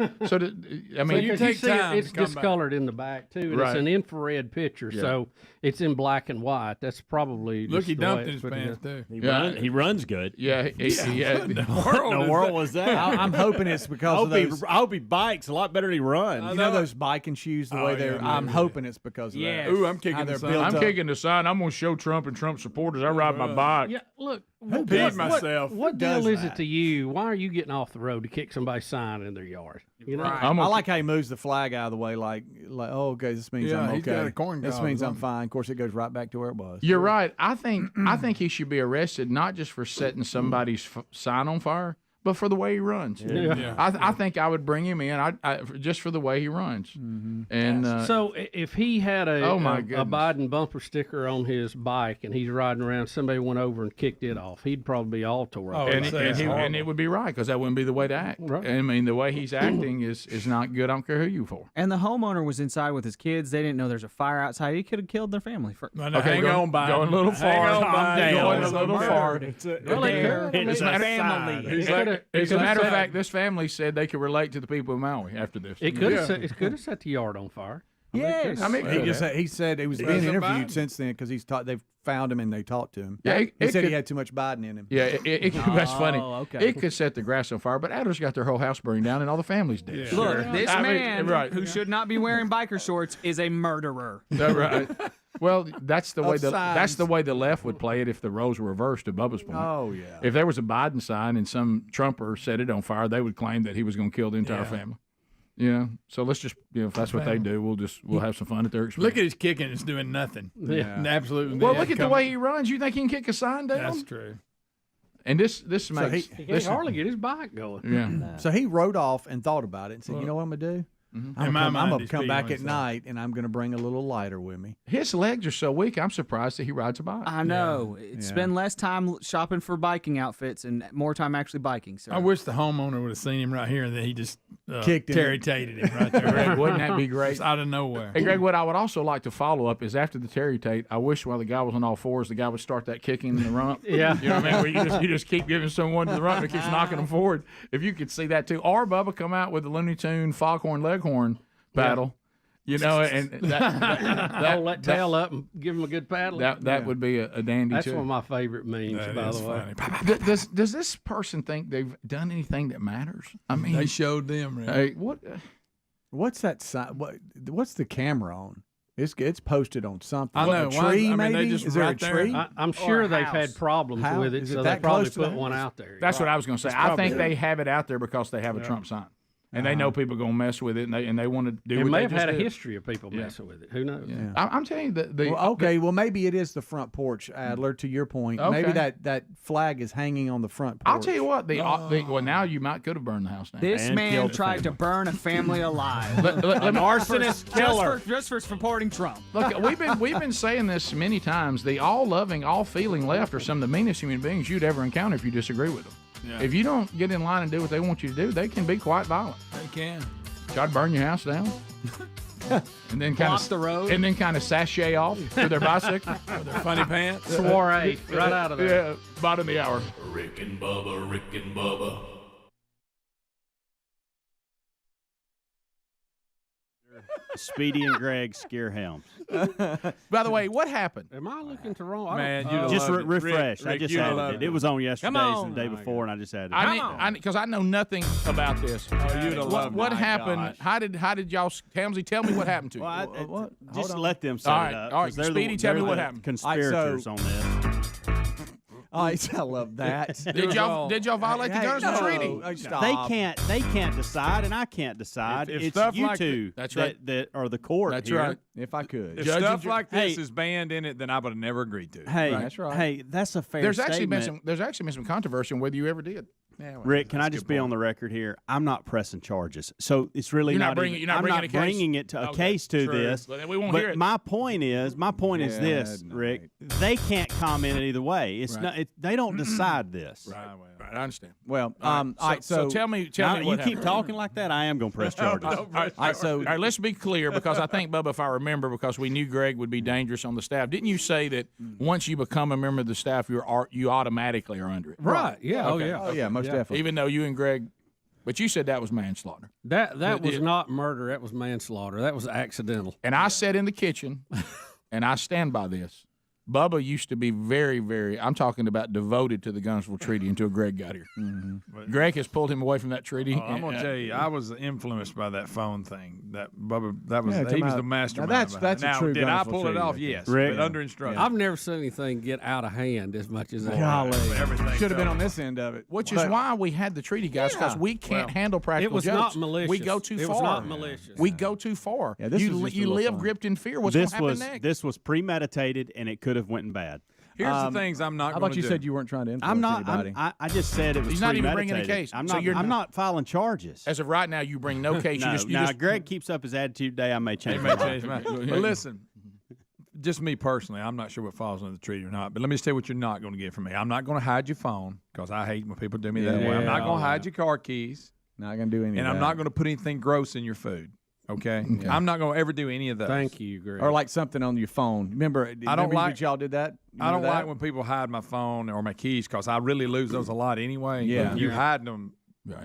I mean, you take see time it's to come back. discolored in the back too, and Right. it's an infrared picture, Yeah. so it's in black and white. That's probably Look, just he the dumped way in it's his put pants together. too. He runs good. Yeah, What in the world was that? I'm hoping it's because of those. I hope he bikes a lot better than he runs. You know those biking shoes, the way they're. I'm hoping it's because of that. Ooh, I'm How kicking they're the built sign. up. kicking the sign. I'm going to show Trump and Trump supporters I ride my bike. Yeah, look. peed myself? What does deal is that? it to you? Why are you getting off the road to kick somebody's sign in their yard? You know, I like how he moves the flag out of the way, like oh, okay, this means Yeah, I'm he's got okay. a corn This cob means or I'm something. fine. Of course, it goes right back to where it was. You're right. I think he should be arrested not just for setting somebody's sign on fire, but for the way he runs. Yeah. I think I would bring him in. I just for the way he runs. And so if he had a Oh, my a goodness. Biden bumper sticker on his bike and he's riding around, somebody went over and kicked it off, he'd probably be all tore up. Oh, and, I'd say it's and it would be right because that wouldn't be the way to act. Right. I mean, the way he's acting is not good. I don't care who you for. And the homeowner was inside with his kids. They didn't know there's a fire outside. He could have killed their family. Hang on, Biden. Going a little far. Going a little far. Well, they could. As a matter It of fact, this family said they could relate to the people in Maui after this. It could have set the yard on fire. Yes. I mean, He said he was being interviewed since then because they've found him and they talked to him. Yeah, he said could- he had too much Biden in him. Yeah, that's funny. okay. It could set the grass on fire, but Adler's got their whole house burning down and all the family's dead. Look, this I mean, man right. who should not be wearing biker shorts is a murderer. Right. Well, that's the way signs. that's the way the left would play it if the roles were reversed. To Bubba's point. Oh yeah. If there was a Biden sign and some Trumper set it on fire, they would claim that he was going to kill the entire family. You know, so let's just if that's what they do, we'll have some fun at their expense. Look at his kicking; it's doing nothing. Yeah. Absolutely. Well, look at the way he runs. You think he can kick a sign down? That's true. And this makes He can't hardly get his bike going. yeah. So he rode off and thought about it and said, "You know what I'm gonna do? I'm gonna come back at night and I'm gonna bring a little lighter with me." His legs are so weak. I'm surprised that he rides a bike. I know. Spend less time shopping for biking outfits and more time actually biking. So I wish the homeowner would have seen him right here and then he just Kicked him. Terry-tated him right there. Greg, wouldn't that be great? Just out of nowhere. Hey, Greg, what I would also like to follow up is after the Terry Tate, I wish while the guy was on all fours, the guy would start that kicking in the rump. Yeah. You know what I mean? Where you just keep giving someone to the rump and it keeps knocking them forward. If you could see that too. Or Bubba come out with the Looney Tune Foghorn Leghorn paddle. You know, and Hold that tail up and give him a good paddle. that would be a dandy That's too. one of my favorite memes, That by is the way. funny. Does this person think they've done anything that matters? I mean, They showed them. Right? hey, what? What's that sign? What's the camera on? It's posted on something. I know. A tree, I mean, they maybe? just Is there a right there. tree? I'm sure they've had problems How? with it, Is it so that they probably close to put the one house? out there. That's what I was going to say. It's I probably think they have it out there because they have a Trump sign. And they know people are going to mess with it, and they want to do It what may they have just had a did. history of people messing with it. Who knows? Yeah. I'm telling you that well, maybe it is the front porch, Adler. To your point, maybe Okay. that flag is hanging on the front porch. I'll tell you what. Well, now you could have burned the house down. this man tried to burn a family alive. An arsonist killer. Just for supporting Trump. Look, we've been saying this many times. The all-loving, all-feeling left are some of the meanest human beings you'd ever encounter if you disagree with them. Yeah. If you don't get in line and do what they want you to do, they can be quite violent. They can. Try to burn your house down, and then Block the road. and then kind of sashay off with their bicycle. With their funny pants. Swore eight, right out of there. Yeah, bottom of the hour. Rick and Bubba, Rick and Bubba. Speedy and Greg scare helms. By the way, what happened? Am I looking to wrong? Man, you'd have Just loved it. refresh. Rick, I just you'd have added loved it. It was on yesterday on. and the day before, and I just added it. I because I know nothing about this. you'd have loved What My happened? gosh. How did y'all? Helmsy, tell me what happened to you. Well, just let them set All right, it up. all right. 'cause they're Speedy, tell me they're what the happened. Conspirators on this. I love that. Did y'all violate the Johnson Treaty? They can't decide, and I can't decide. If it's stuff you like two That's right. that are the court. That's here. right. If I could. If Judge stuff and like this Hey. is banned in it, then I would have never agreed to it. Hey, That's right. hey, that's a fair There's statement. actually been some controversy on whether you ever did. Yeah, well, Rick, can that's I a just good be point. on the record here? I'm not pressing charges, so it's really You're not not. bringing- even- you're not I'm bringing not a case? bringing it to a Okay, case to true. this. But then we won't but hear it. my point is Yeah, this, no, Rick. They can't comment it either way. It's Right. not. They don't decide this. Right. right, I understand. Well, all right, so tell me now, what you happened. keep talking like that, I am going to press charges. All right, let's be clear, because I think, Bubba, if I remember, because we knew Greg would be dangerous on the staff, didn't you say that once you become a member of the staff, you automatically are under it? Right. Yeah. Okay. Oh, yeah. most definitely. Even though you and Greg, but you said that was manslaughter. That was not murder. That was manslaughter. That was accidental. And I sat in the kitchen, and I stand by this. Bubba used to be very, very, I'm talking about devoted to the Guntersville Treaty until Greg got here. Mm-hmm. Greg has pulled him away from that treaty. I'm going to tell you, I was influenced by that phone thing. That Bubba, he was the mastermind. That's behind it. a true Did I Guntersville pull it treaty off? right Yes, there. but under instruction. I've never seen anything get out of hand as much as that. Golly. Everything Should have been fell on this end of it. Which is why we had the treaty, guys, because we can't handle practical It was jokes. not malicious. We go too far. It was not malicious. We go too far. Yeah, this was just a you little live fun. gripped in fear. What's going to happen next? This was premeditated, and it could have went bad. Here's the things I'm not How going about to you do. said you weren't trying to influence I'm not. anybody? I just said it was. He's not even bringing a premeditated. case. I'm So not. you're I'm not- not filing charges. As of right now, you bring no case. No, you now just Greg keeps up his attitude today. I may change. They may my change mind. my mind. But listen, just me personally, I'm not sure what falls under the treaty or not. But let me just tell you what you're not going to get from me. I'm not going to hide your phone because I hate when people do me that way. I'm not going to hide your car keys. Not going to do any And of I'm that. not going to put anything gross in your food. Okay? I'm not going to ever do any of those. Thank you, Greg. Or like something on your phone. Remember like- y'all did that? I don't Remember like that? when people hide my phone or my keys because I really lose those a lot anyway. Yeah. You hiding them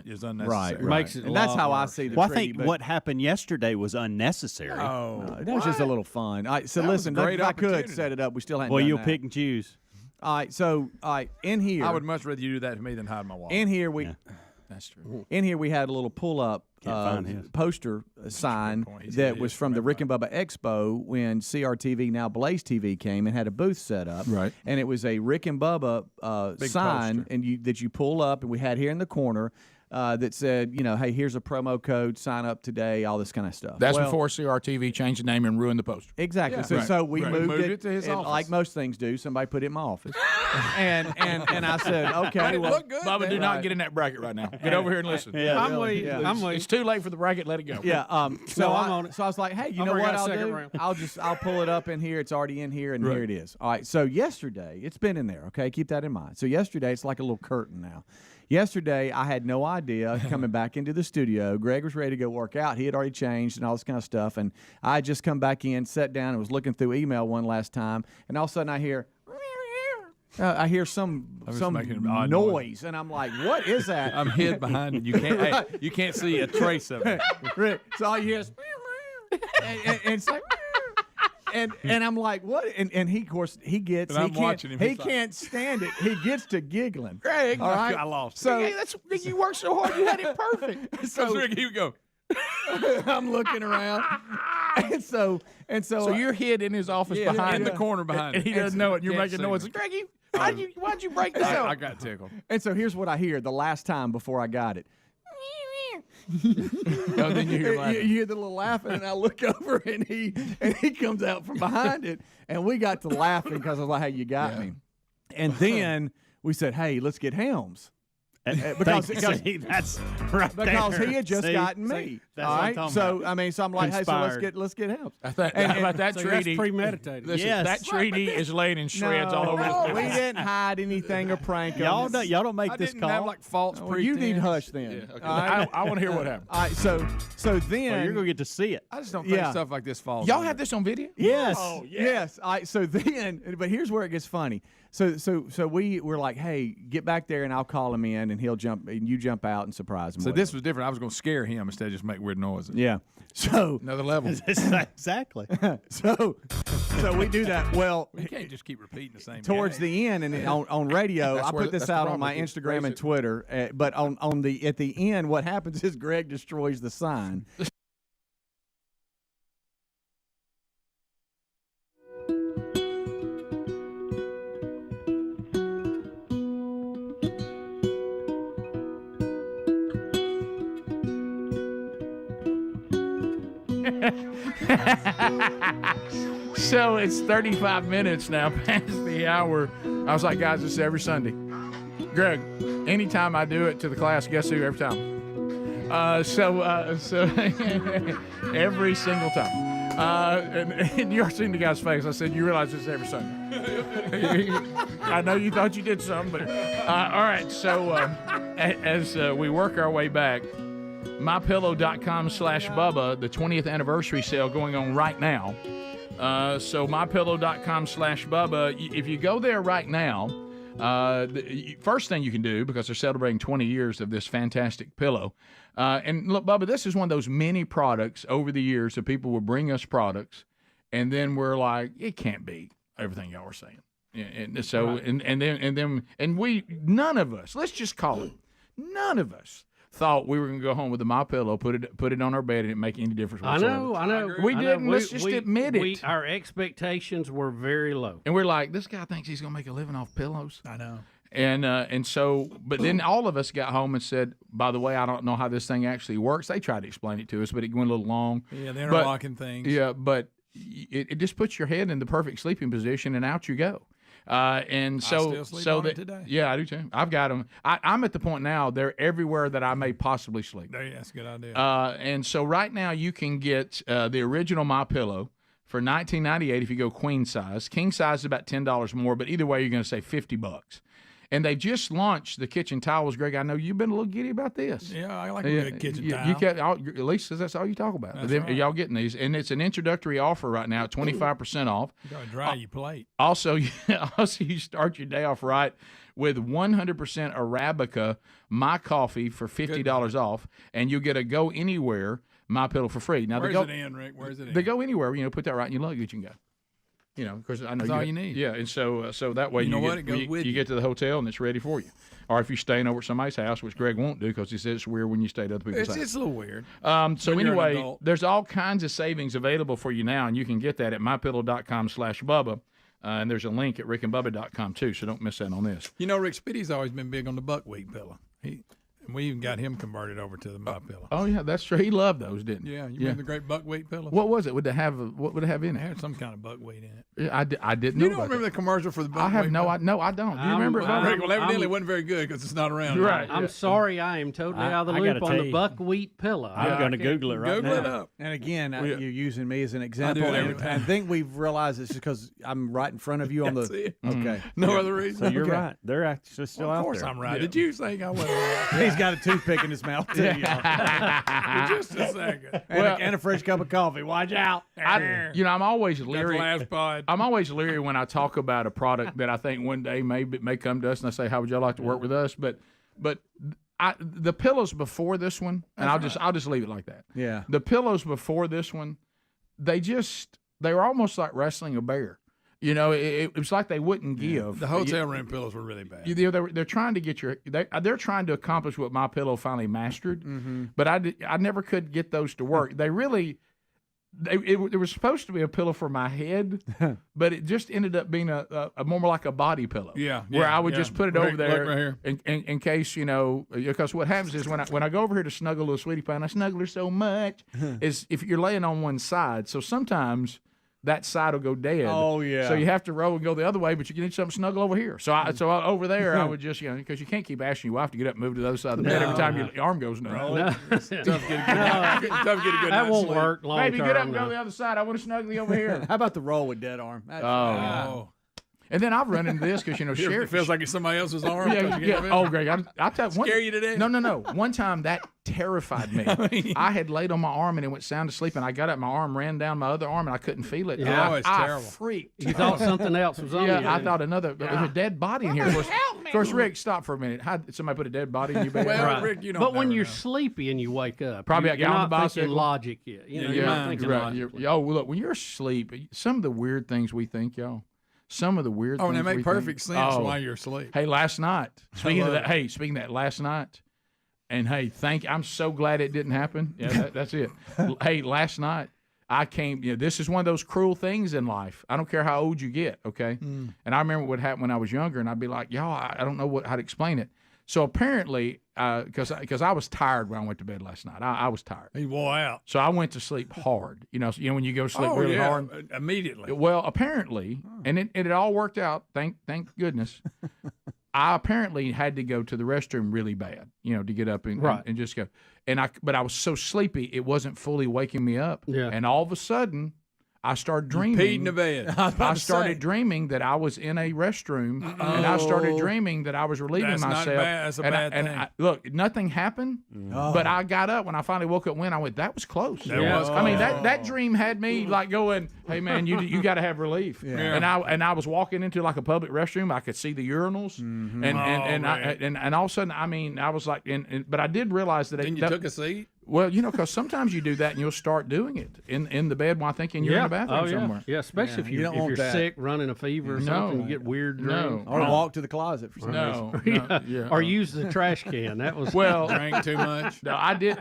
is unnecessary. Right. Makes it a And that's lot how I worse. see the Well, I treaty. think but- what happened yesterday was unnecessary. Oh, that was just a little fun. All right, so That was listen, a great if I could opportunity. set it up, we still haven't Well, done you'll that. pick and choose. All right, in here. I would much rather you do that to me than hide my wallet. In here we. That's true. In here we had a little pull-up find his. poster sign point. He's that got was his from the red Rick and Bubba Expo when CRTV, now Blaze TV, came and had a booth set up. Right. And it was a Rick and Bubba Big sign, poster. and that you pull up, and we had here in the corner that said, hey, here's a promo code, sign up today, all this kind of stuff. That's Well, before CRTV changed the name and ruined the poster. Exactly. Yeah. So, Right. so we Right. moved, Moved it to his and office. like most things do. Somebody put it in my office, and I said, okay, well, Bubba, do not get in that bracket right now. Get over here and listen. I'm with you. Yeah. I'm with you. It's too late for the bracket. Let it go. yeah. So No, I, I'm on it. so I was like, hey, you I'm know already what got I'll second do? round. I'll pull it up in here. It's already in here, and here it is. All right. So yesterday, it's been in there. Okay, keep that in mind. So yesterday, it's like a little curtain now. Yesterday, I had no idea coming back into the studio. Greg was ready to go work out. He had already changed and all this kind of stuff. And I had just come back in, sat down, and was looking through email one last time. And all of a sudden, I hear some making an odd noise, and I'm like, "What is that?" I'm hid behind it. You can't. Hey, you can't see a trace of it. Rick, so all you hear is, and it's like, and I'm like, what? And he, of course, he gets. And He I'm can't. watching him. He He's like- can't stand it. He gets to giggling. Greg, All right, I lost. So hey, that's you worked so hard. You had it perfect. So Rick, here you go. I'm looking around, and so So you're hid in his office Yeah, behind in the yeah. corner behind and he it. doesn't know it. And you're Can't making see noise. me. Greggy, why'd you break that? I got tickled. And so here's what I hear the last time before I got it. Oh, then you hear laughing. You hear the little laughing, and I look over, and he comes out from behind it, and we got to laughing because I was like, "Hey, you got me." And then we said, "Hey, let's get Helms." Because See, that's right because there. he had just See? gotten See? me. That's all what I'm right. talking So about. I mean, so I'm like, hey, so Conspired. let's get Helms. I thought And- about that So treaty. that's premeditated. Listen, Yes. that treaty is laying in shreds all over No, this we place. didn't hide anything or prank Y'all them. don't make I this didn't call. have like false Well, you need pretense. hush then. Yeah, okay. All right. I want to hear what happened. All right. So then Well, you're gonna get to see it. I just don't think Yeah. stuff like this falls. Y'all under have it. this on video? Yes. Oh, yes. All right, so then, but here's where it gets funny. So we were like, hey, get back there, and I'll call him in, and he'll jump, and you jump out and surprise him. So this was different. I was going to scare him instead of just make weird noises. yeah. So Another level. Exactly. so we do that. Well, You can't just keep repeating the same. towards gag. the end, and on radio, That's I where- put this that's the out on problem. my It's Instagram and basic. Twitter. But on the at the end, what happens is Greg destroys the sign. So it's 35 minutes now past the hour. I was like, guys, this is every Sunday. Greg, anytime I do it to the class, guess who? Every time. So every single time. And you're seeing the guy's face. I said, you realize this is every Sunday. I know you thought you did something, but all right. So as we work our way back, mypillow.com/Bubba, the 20th anniversary sale going on right now. So mypillow.com/Bubba. If you go there right now, the first thing you can do, because they're celebrating 20 years of this fantastic pillow. And look, Bubba, this is one of those many products over the years that people will bring us products, and then we're like, it can't be everything y'all are saying. And so, right. and we, none of us, let's just call it, none of us thought we were going to go home with a MyPillow, put it on our bed, and it make any difference whatsoever. I know. We didn't. Let's just admit it. Our expectations were very low. And we're like, this guy thinks he's going to make a living off pillows. I know. And so, but then all of us got home and said, by the way, I don't know how this thing actually works. They tried to explain it to us, but it went a little long. Yeah, the interlocking things. Yeah, but it just puts your head in the perfect sleeping position, and out you go. And so, I still sleep on it today. Yeah, I do too. I've got them. I'm at the point now; they're everywhere that I may possibly sleep. That's a good idea. And so, right now, you can get the original MyPillow for $19.98 if you go queen size. King size is about $10 more, but either way, you're going to save $50. And they just launched the kitchen towels, Greg. I know you've been a little giddy about this. Yeah, I like a good kitchen towel. You kept, at least that's all you talk about. Right. Y'all getting these, and it's an introductory offer right now, 25% off. You gotta dry your plate. Also, you start your day off right with 100% Arabica My Coffee for $50 off, and you get a Go Anywhere MyPillow for free. Now, where's it in, Rick? Where's it in? They Go Anywhere. Put that right in your luggage and go. Of course, I know that's all you need. Yeah, and so that way you get to the hotel and it's ready for you. Or if you're staying over at somebody's house, which Greg won't do because he says it's weird when you stay at other people's house. It's a little weird. So anyway, there's all kinds of savings available for you now, and you can get that at mypillow.com/Bubba. And there's a link at rickandbubba.com too, so don't miss that on this. Rick Spitty's always been big on the buckwheat pillow. And we even got him converted over to the MyPillow. Oh yeah, that's true. He loved those, didn't he? Yeah, you remember the great buckwheat pillow? What was it? What would it have in it? It had some kind of buckwheat in it. Yeah, I didn't know. You don't remember the commercial for the buckwheat? I have no, I don't. Do you remember it? Well, evidently it wasn't very good because it's not around. Right. I'm sorry, I am totally out of the loop on the buckwheat pillow. I'm going to Google it right now. Google it up. And again, you're using me as an example. I think we've realized it's because I'm right in front of you on the. Okay. No other reason. So you're right. They're actually still out there. Of course I'm right. Did you think I wasn't right? He's got a toothpick in his mouth too. Just a second. And a fresh cup of coffee. Watch out. I'm always leery. Last pod. I'm always leery when I talk about a product that I think one day may come to us, and I say, "How would y'all like to work with us?" But the pillows before this one, and I'll just leave it like that. Yeah. The pillows before this one, they were almost like wrestling a bear. It was like they wouldn't give. The hotel room pillows were really bad. They're trying to get they're trying to accomplish what MyPillow finally mastered, but I never could get those to work. They really, it was supposed to be a pillow for my head, but it just ended up being a more like a body pillow. Yeah, where I would just put it over there right here. in case because what happens is when I go over here to snuggle a little sweetie pie, and I snuggle her so much, is if you're laying on one side, so sometimes that side will go dead. Oh yeah. So you have to roll and go the other way, but you need something snuggle over here. So over there, I would just because you can't keep asking your wife to get up and move to the other side of the bed every time your arm goes numb. Tough to get a good that won't sleep. work long Maybe term. get up and go the other side. I want to snuggle over here. How about the roll with dead arm? And then I've run into this because Sherry it feels like it's somebody else's arm. Yeah. Oh, Greg, I tell you, scare you to death. No. One time that terrified me. I had laid on my arm and it went sound asleep, and I got up, my arm ran down my other arm, and I couldn't feel it. Yeah, it's I terrible. Freaked. You thought something else was on you. Yeah, I thought there was a dead body in here. Of course, Rick, stop for a minute. How did somebody put a dead body in your bed? Well, Right. Rick, you don't. But when never you're know. sleepy and you wake up, Probably you're got on not the thinking bicycle. logic yet. You're not thinking logically. Look, when you're asleep, some of the weird things we think, y'all. Some of the weird things. And they make we perfect think. sense while you're asleep. Hey, last night. Speaking of that, last night. And hey, I'm so glad it didn't happen. Yeah, that's it. Hey, last night I came. This is one of those cruel things in life. I don't care how old you get. Okay. And I remember what happened when I was younger, and I'd be like, y'all, I don't know how to explain it. So apparently, because I was tired when I went to bed last night. I was tired. He wore out. So I went to sleep hard. When you go to sleep really hard. Immediately. Well, apparently, and it all worked out. Thank goodness. I apparently had to go to the restroom really bad, to get up and just go. But I was so sleepy, it wasn't fully waking me up. Yeah. And all of a sudden, I started dreaming. Peed in the bed. I started dreaming that I was in a restroom, and I started dreaming that I was relieving That's not myself. bad. That's a bad thing. Look, nothing happened, Oh. but I got up when I finally woke up. When I went, that was close. That was I mean, close. that dream had me like going, "Hey man, you got to have relief." Yeah. And I was walking into like a public restroom. I could see the urinals, and all of a sudden, I mean, I was like, but I did realize that. Then you took a seat. Well, because sometimes you do that and you'll start doing it in the bed while thinking you're in the bathroom somewhere. Yeah, especially if you're sick, running a fever or something, you get weird dreams. Or walk to the closet for some reason. Yeah. Or use the trash can. That was drank too much. No, I did,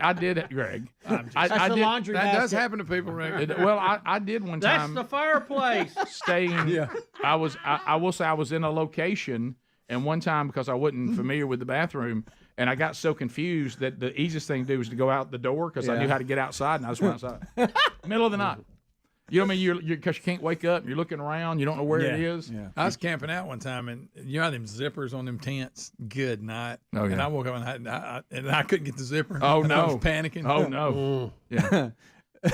Greg. That's the laundry That basket. does happen to people, Greg. Well, I did one That's time. the fireplace. Staying. Yeah. I will say I was in a location, and one time because I wasn't familiar with the bathroom. And I got so confused that the easiest thing to do was to go out the door because I knew how to get outside, and I just went outside. Middle of the night. You know what I mean? You're because you can't wake up. You're looking around. You don't know where it is. Yeah. I was camping out one time, and you know them zippers on them tents. Good night. Oh, yeah. And I woke up and I couldn't get the zipper. Oh and no! I was panicking. Oh no! Yeah.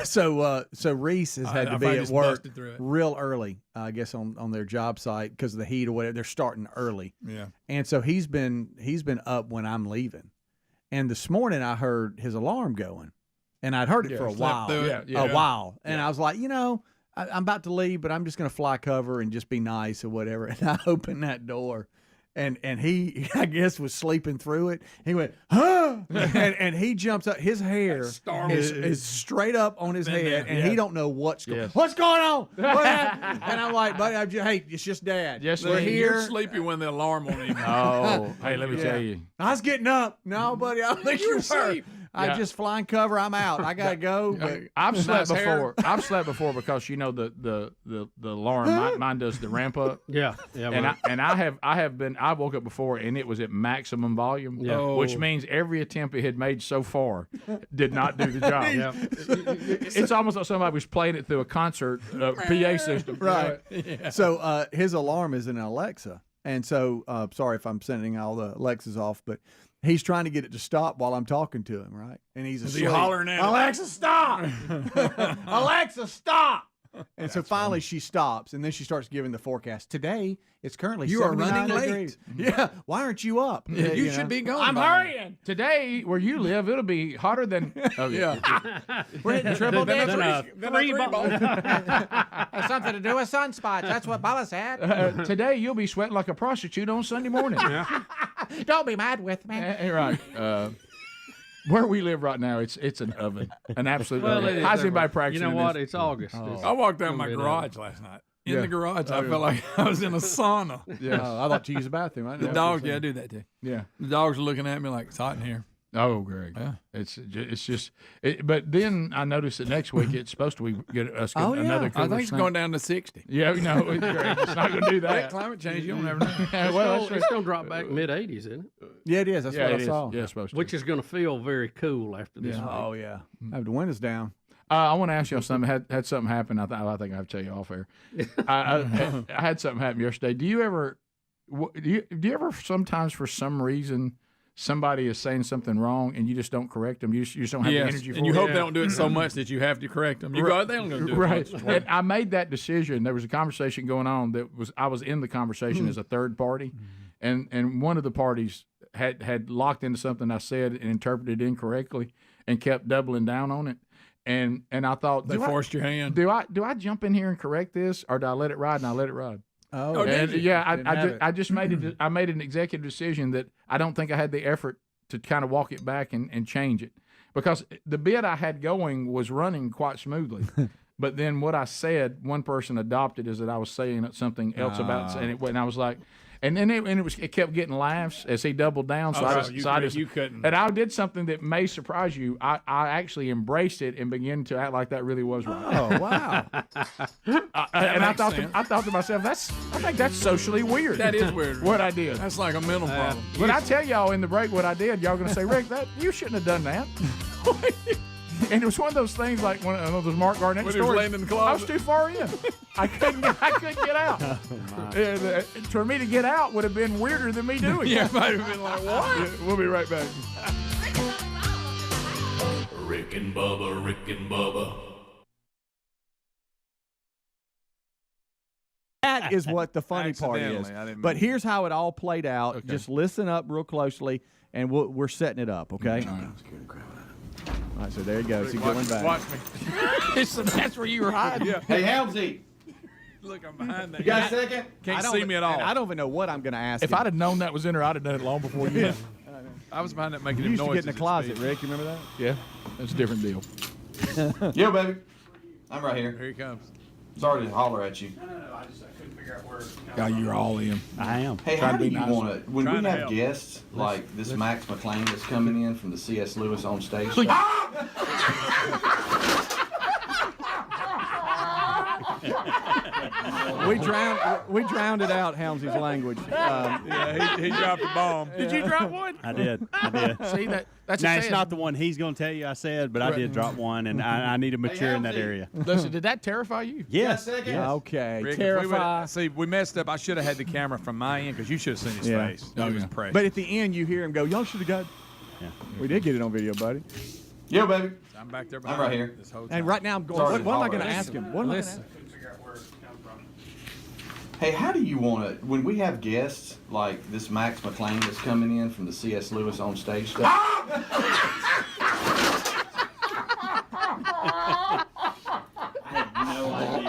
So Reese has had to I be at just work busted through it. real early, I guess on their job site because of the heat or whatever. They're starting early. Yeah. And so he's been up when I'm leaving. And this morning I heard his alarm going. And I'd heard it for a while. A while. And I was like, I'm about to leave, but I'm just going to fly cover and just be nice or whatever. And I opened that door. And he, I guess, was sleeping through it. He went, huh? and he jumps up. His hair is straight up on his head, and he don't know what's going on. What's going on? What happened? And I'm like, buddy, hey, it's just Dad. Yes, we're here. You're sleepy when the alarm won't even. Oh, hey, let me tell you. I was getting up. No, buddy, I don't think you were asleep. I just flying cover. I'm out. I gotta go. But I've slept before. I've slept before because the alarm mine does the ramp up. Yeah. And I woke up before and it was at maximum volume. Yeah. Which means every attempt it had made so far did not do the job. Yeah. It's almost like somebody was playing it through a concert PA system. Right. Yeah. So his alarm is an Alexa, and so sorry if I'm sending all the Alexas off, but. He's trying to get it to stop while I'm talking to him, right? And he's asleep. Is he hollering at him? Alexa, stop! Alexa, stop! And so finally she stops, and then she starts giving the forecast. Today, it's currently You are 79 running late. degrees. Yeah, why aren't you up? Yeah, you should be going. I'm by hurrying. Today, where you live, it'll be hotter than. Oh, yeah. We're hitting triple digits. Three balls. Has something to do with sunspots. That's what Bubba said. Today, you'll be sweating like a prostitute on Sunday morning. Don't be mad with me. Right. Where we live right now, it's an oven, an absolute oven. How's anybody practicing? You know what? this? It's August. I walked out of my garage last night. In the garage, I felt like I was in a sauna. Yes. I like to use the bathroom. I The dogs, I do that too. Yeah. The dogs are looking at me like it's hot in here. Oh, Greg. Yeah. It's just. But then I noticed that next week it's supposed to get us another. I think it's going down to 60. Yeah, no, Greg, it's not going to do that. Climate change, you don't ever know. Well, It's going to drop back mid-80s, isn't it? Yeah, it is. That's what I saw. Yeah, it's supposed to. Which is going to feel very cool after this week. Oh, yeah. I have the windows down. I want to ask y'all something. Had something happen. I think I have to tell you off air. I had something happen yesterday. Do you ever sometimes for some reason somebody is saying something wrong and you just don't correct them? You just don't have the energy for it. And you hope they don't do it so much that you have to correct them. You go, they don't going to do it. Right. Much. And I made that decision. There was a conversation going on I was in the conversation as a third party, and one of the parties had locked into something I said and interpreted incorrectly and kept doubling down on it. And I thought They forced your hand. Do I jump in here and correct this, or do I let it ride? And I let it ride. Oh, and did you? I just made it. I made an executive decision that I don't think I had the effort to kind of walk it back and change it, because the bit I had going was running quite smoothly. But then what I said, one person adopted as that I was saying something else about, and I was like. And then it kept getting laughs as he doubled down. So you couldn't. And I did something that may surprise you. I actually embraced it and began to act like that really was right. Oh, wow. And I thought to myself, I think that's socially weird. That is weird. What I did. That's like a mental problem. When I tell y'all in the break what I did, y'all going to say, Rick, you shouldn't have done that. And it was one of those things like one of those Mark Garnett When he was stories. laying in the closet. I was too far in. I couldn't get out. For me to get out would have been weirder than me doing it. Yeah, it might have been like, what? Yeah, we'll be right back. Rick and Bubba, Rick and Bubba. That is what the funny part is. Accidentally, I didn't But mean here's how it all played out. Okay. Just listen up real closely, and we're setting it up, okay? All right, so there he goes. He's going back. Watch me. So that's where you were hiding. Yeah. Hey, Helmsy. Look, I'm behind that. You got a second? Can't I don't see me at all. I don't even know what I'm going to ask If him. I'd have known that was in there, I'd have done it long before you. Yeah. I was behind that making You used to noises. get in the closet, Rick. You remember that? Yeah, that's a different deal. Yeah, baby. I'm right here. Here he comes. Sorry to holler at you. No, I couldn't figure out where. God, you're all in. I am. Hey, Trying how to do be you nice. want to, when Trying we to have help. guests like this Max McClain that's coming in from the C.S. Lewis on stage? We drowned it out, Helmsy's language. Yeah, he dropped the bomb. Did you drop one? I did. See that's now, a it's saying. not the one he's going to tell you I said, but I did drop one, and I need to mature in that area. Listen, did that terrify you? Yes. yes. Okay. Rick, Terrify. see, we messed up. I should have had the camera from my end because you should have seen his Yeah. face. That was precious. But at the end, you hear him go, y'all should have got. Yeah. We did get it on video, buddy. Yeah, baby. I'm back there. I'm right here. This whole time. And right now, I'm going, Sorry what am I to going to holler. ask him? What am I going to Listen. ask? Hey, how do you want to, when we have guests like this Max McClain that's coming in from the C.S. Lewis on stage stuff? No idea.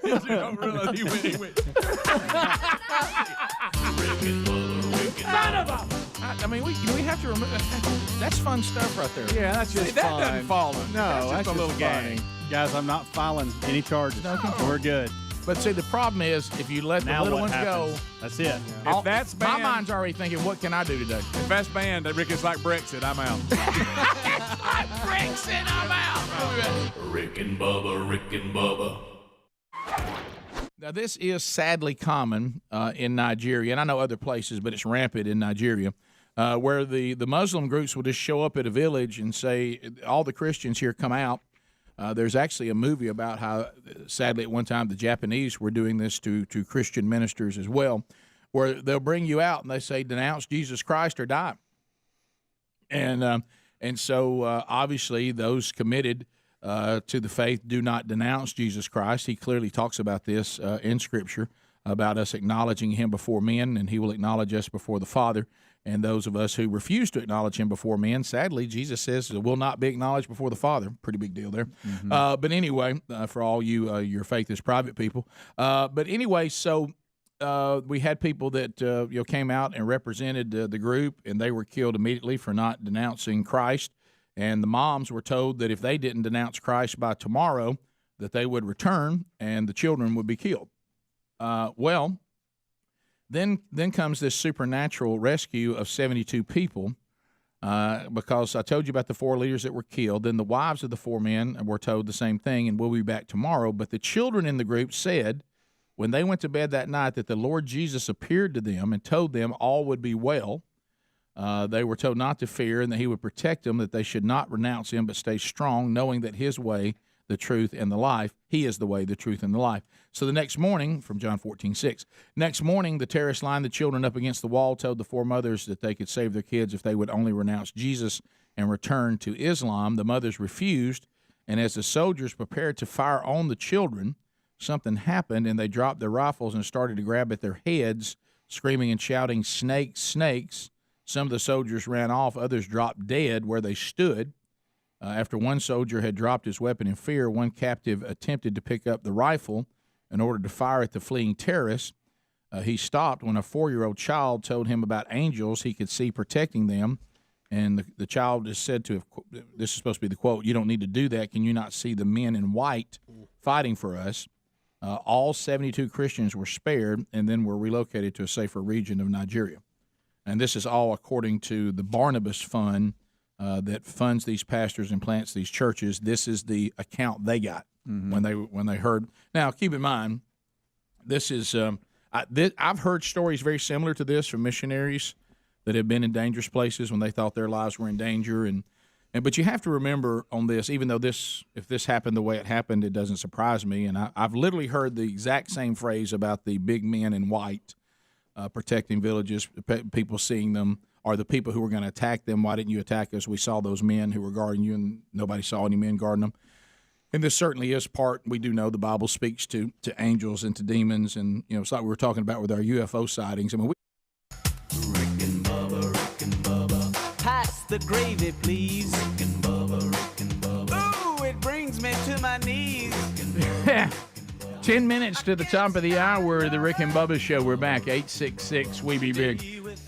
You don't realize he went. Son of a! I mean, we have to remember that's fun stuff right there. Yeah, that's just that fun. doesn't fall in. No, that's a little just game. funny. Guys, I'm not filing any charges. We're good. But see, the problem is if you let the Now little what ones happens? go. That's it. If that's my banned, mind's already thinking, what can I do today? if that's banned, Rick, it's like Brexit. I'm out. Brexit, I'm out. Rick and Bubba, Rick and Bubba. Now, this is sadly common in Nigeria, and I know other places, but it's rampant in Nigeria, where the Muslim groups will just show up at a village and say, all the Christians here come out. There's actually a movie about how, sadly, at one time the Japanese were doing this to Christian ministers as well, where they'll bring you out and they say, denounce Jesus Christ or die. And so obviously those committed to the faith do not denounce Jesus Christ. He clearly talks about this in Scripture, about us acknowledging him before men, and he will acknowledge us before the Father. And those of us who refuse to acknowledge him before men, sadly, Jesus says, will not be acknowledged before the Father. Pretty big deal there. Mm-hmm. But anyway, for all you, your faith is private people. But anyway, so we had people that came out and represented the group, and they were killed immediately for not denouncing Christ. And the moms were told that if they didn't denounce Christ by tomorrow, that they would return and the children would be killed. Then comes this supernatural rescue of 72 people, because I told you about the 4 leaders that were killed. Then the wives of the 4 men were told the same thing, and we'll be back tomorrow. But the children in the group said when they went to bed that night that the Lord Jesus appeared to them and told them all would be well. They were told not to fear and that he would protect them, that they should not renounce him but stay strong, knowing that his way, the truth, and the life, he is the way, the truth, and the life. So the next morning, from John 14:6, next morning the terrorists lined the children up against the wall, told the 4 mothers that they could save their kids if they would only renounce Jesus and return to Islam. The mothers refused, and as the soldiers prepared to fire on the children, something happened, and they dropped their rifles and started to grab at their heads, screaming and shouting, "Snakes, snakes!" Some of the soldiers ran off, others dropped dead where they stood. After one soldier had dropped his weapon in fear, one captive attempted to pick up the rifle in order to fire at the fleeing terrorists. He stopped when a 4-year-old child told him about angels he could see protecting them. And the child is said to have, this is supposed to be the quote, "You don't need to do that. Can you not see the men in white fighting for us?" All 72 Christians were spared and then were relocated to a safer region of Nigeria. And this is all according to the Barnabas Fund that funds these pastors and plants these churches. This is the account they got when they heard. Now, keep in mind, this is I've heard stories very similar to this from missionaries that have been in dangerous places when they thought their lives were in danger. But you have to remember on this, even though if this happened the way it happened, it doesn't surprise me. And I've literally heard the exact same phrase about the big men in white protecting villages, people seeing them, or the people who were going to attack them. Why didn't you attack us? We saw those men who were guarding you, and nobody saw any men guarding them. And this certainly is part. We do know the Bible speaks to angels and to demons, and it's like we were talking about with our UFO sightings. I mean, Pass the gravy, please. Ooh, it brings me to my knees. 10 minutes to the top of the hour of the Rick and Bubba Show. We're back, 866 We Be Big.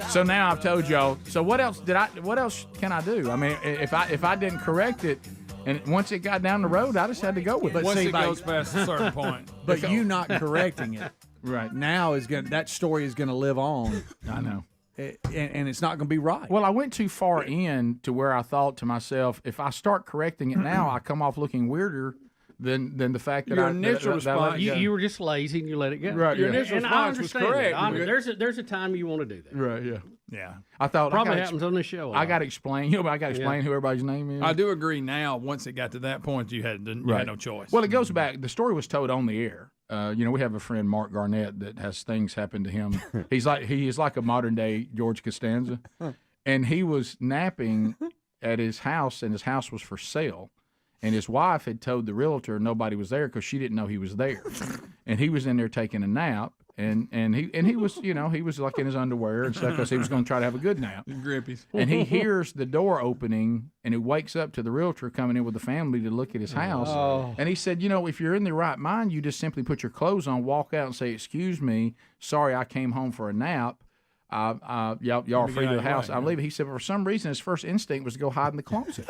So now I've told y'all. So what else can I do? I mean, if I didn't correct it, and once it got down the road, I just had to go with it. Once it goes past a certain point. But you not correcting it, right now that story is gonna live on. I know. And it's not going to be right. Well, I went too far in to where I thought to myself, if I start correcting it now, I come off looking weirder than the fact that Your initial response. You were just lazy and you let it go. Right. Your Yeah. initial And I response was understand correct. that. There's a time you want to do that. Right. Yeah. Yeah. I thought Probably I gotta happens on this show. I got to explain. I got to explain who everybody's name is. I do agree now, once it got to that point, you had no choice. Well, it goes back. The story was told on the air. We have a friend, Mark Garnett, that has things happen to him. He is like a modern day George Costanza, and he was napping at his house, and his house was for sale. And his wife had told the realtor nobody was there because she didn't know he was there, and he was in there taking a nap. And he was he was like in his underwear and stuff because he was going to try to have a good nap. Grippies. And he hears the door opening, and he wakes up to the realtor coming in with the family to look at his house. Oh. And he said, if you're in the right mind, you just simply put your clothes on, walk out, and say, "Excuse me, sorry, I came home for a nap. Y'all are free to the house. I'm leaving." He said, but for some reason, his first instinct was to go hide in the closet.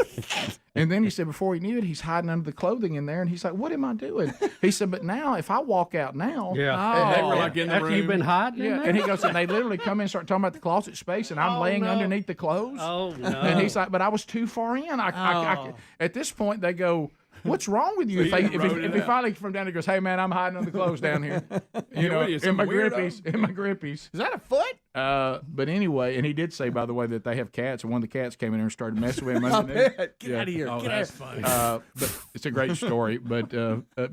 And then he said, before he knew it, he's hiding under the clothing in there. And he's like, "What am I doing?" He said, "But now, if I walk out now, Yeah. They were like in the After room. you've been hiding. in yeah." there? And he goes, and they literally come in and start talking about the closet space, and I'm laying underneath the clothes. Oh no. And he's like, "But I was too far in." At this point, they go, "What's wrong with you?" So If you wrote it he out. finally from down there goes, "Hey man, I'm hiding under the clothes down here, what are you, in some my weirdo? grippies, in my grippies." Is that a foot? But anyway, and he did say, by the way, that they have cats, and one of the cats came in there and started messing with him. I underneath. bet. Get out of here. Oh, Get that's out. funny. But it's a great story. But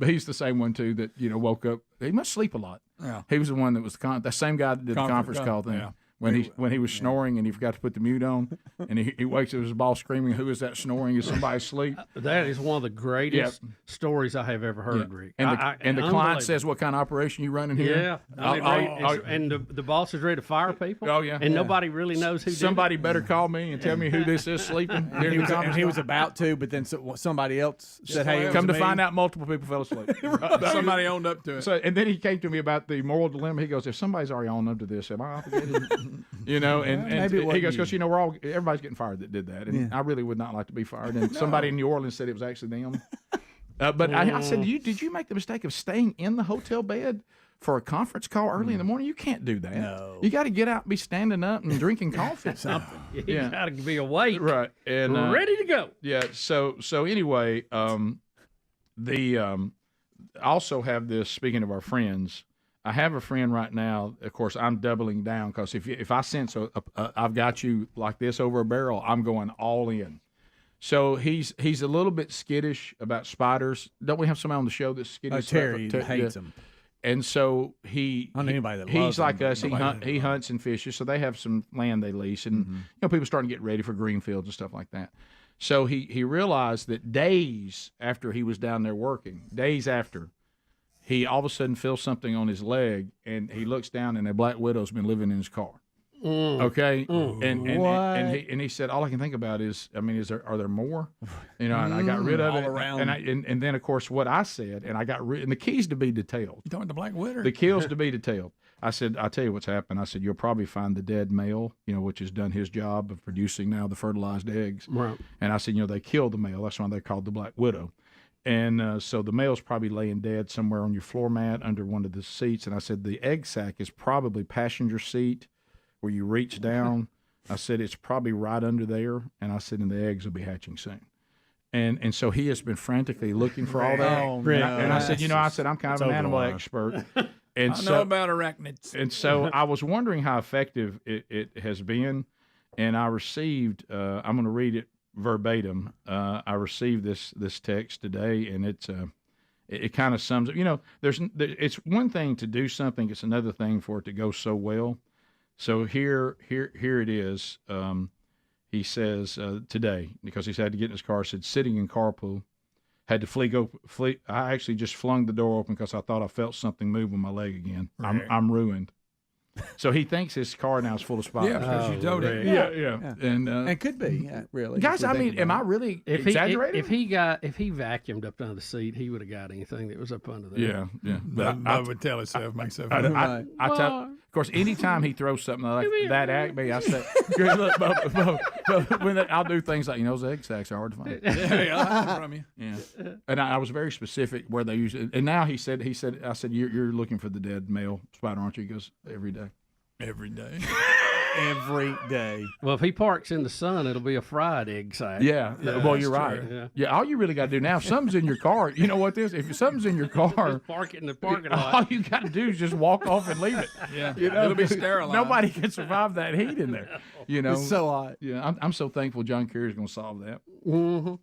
he's the same one too that woke up. He must sleep a lot. Yeah. He was the one that was the same guy that did the conference call thing. Yeah. When he was snoring and he forgot to put the mute on, and he wakes up with his boss screaming, "Who is that snoring? Is somebody asleep?" That is one of the greatest stories I have ever heard, Rick. And the Unbelievable. client says, "What kind of operation you running here?" Yeah, and the boss is ready to fire people. Oh, yeah. and nobody really knows who. Somebody better call me and tell me who this is sleeping. And he was about to, but then somebody else said, "Hey, it was Come to me." find out, multiple people fell asleep. Somebody owned up to it. So, and then he came to me about the moral dilemma. He goes, "If somebody's already owned up to this, am I obligated?" And maybe it he wasn't goes, you. "Because everybody's getting fired that did that, and I really would not like to be fired." And somebody in New Orleans said it was actually them. But I said, "Did you make the mistake of staying in the hotel bed for a conference call early in the morning? You can't do that. No. You got to get out and be standing up and drinking coffee, Something. You got to be awake, right? And ready to go." Yeah. So anyway, I also have this. Speaking of our friends, I have a friend right now. Of course, I'm doubling down because if I sense I've got you like this over a barrel, I'm going all in. So he's a little bit skittish about spiders. Don't we have somebody on the show that's skittish? Terry hates them. And so I don't know anybody that he's loves like them, us. but He hunts and fishes. So they have some land they lease, and people starting to get ready for green fields and stuff like that. So he realized that days after he was down there working, he all of a sudden feels something on his leg, and he looks down, and a black widow's been living in his car. Okay, and he said, all I can think about is, are there more? And I got rid of all it, around. and then of course what I said, and I got rid, and the keys to be detailed. You talking the black widow? The kills to be detailed. I said, I'll tell you what's happened. I said, you'll probably find the dead male, which has done his job of producing now the fertilized eggs. Right. And I said, they killed the male. That's why they're called the black widow. And so the male's probably laying dead somewhere on your floor mat under one of the seats. And I said, the egg sac is probably passenger seat where you reach down. I said, it's probably right under there. And I said, and the eggs will be hatching soon. And so he has been frantically looking for all that. Oh, And I said, I'm kind of an animal expert. And I know about arachnids. And so I was wondering how effective it has been. And I received, I'm going to read it verbatim. I received this text today, and it kind of sums up. It's one thing to do something; it's another thing for it to go so well. So here it is. He says today, because he's had to get in his car, said sitting in carpool. Had to I actually just flung the door open because I thought I felt something move on my leg again. I'm ruined. So he thinks his car now is full of spots. Yeah, because you told him. Yeah. And it could be, really. Guys, I mean, am I really exaggerating? If he vacuumed up under the seat, he would have got anything that was up under there. Yeah. But I would tell himself, myself. I tell, of course, anytime he throws something like that at me, I say, look, Bubba, I'll do things like, those egg sacks are hard to find. Yeah, from you. Yeah. And I was very specific where they use it. And now I said, you're looking for the dead male spider, aren't you? He goes, every day. Every day. Every day. Well, if he parks in the sun, it'll be a fried egg sack. Yeah. Well, you're right. Yeah. All you really got to do now, if something's in your car, you know what this? If something's in your car, park it in the parking lot. All you got to do is just walk off and leave it. Yeah. It'll be sterilized. Nobody can survive that heat in there. It's so hot. Yeah. I'm so thankful John Kerry's going to solve that. Mm-hmm.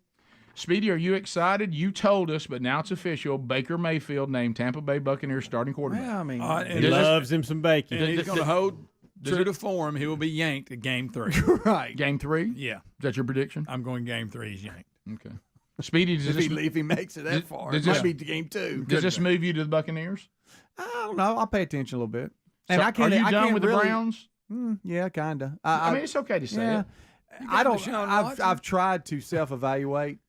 Speedy, are you excited? You told us, but now it's official. Baker Mayfield named Tampa Bay Buccaneers starting quarterback. Yeah, I mean, he loves him some bacon. And he's going to hold true to form. He will be yanked at Game 3. Right. Game 3? Yeah. Is that your prediction? I'm going Game 3. He's yanked. Okay. Speedy, if he makes it that far, it might be Game 2. Does this move you to the Buccaneers? I don't know. I'll pay attention a little bit. And So, I can't. are you I done can't with really, the Browns? Yeah, kind of. I mean, it's okay to say it. I don't. Deshaun Watson? I've tried to self-evaluate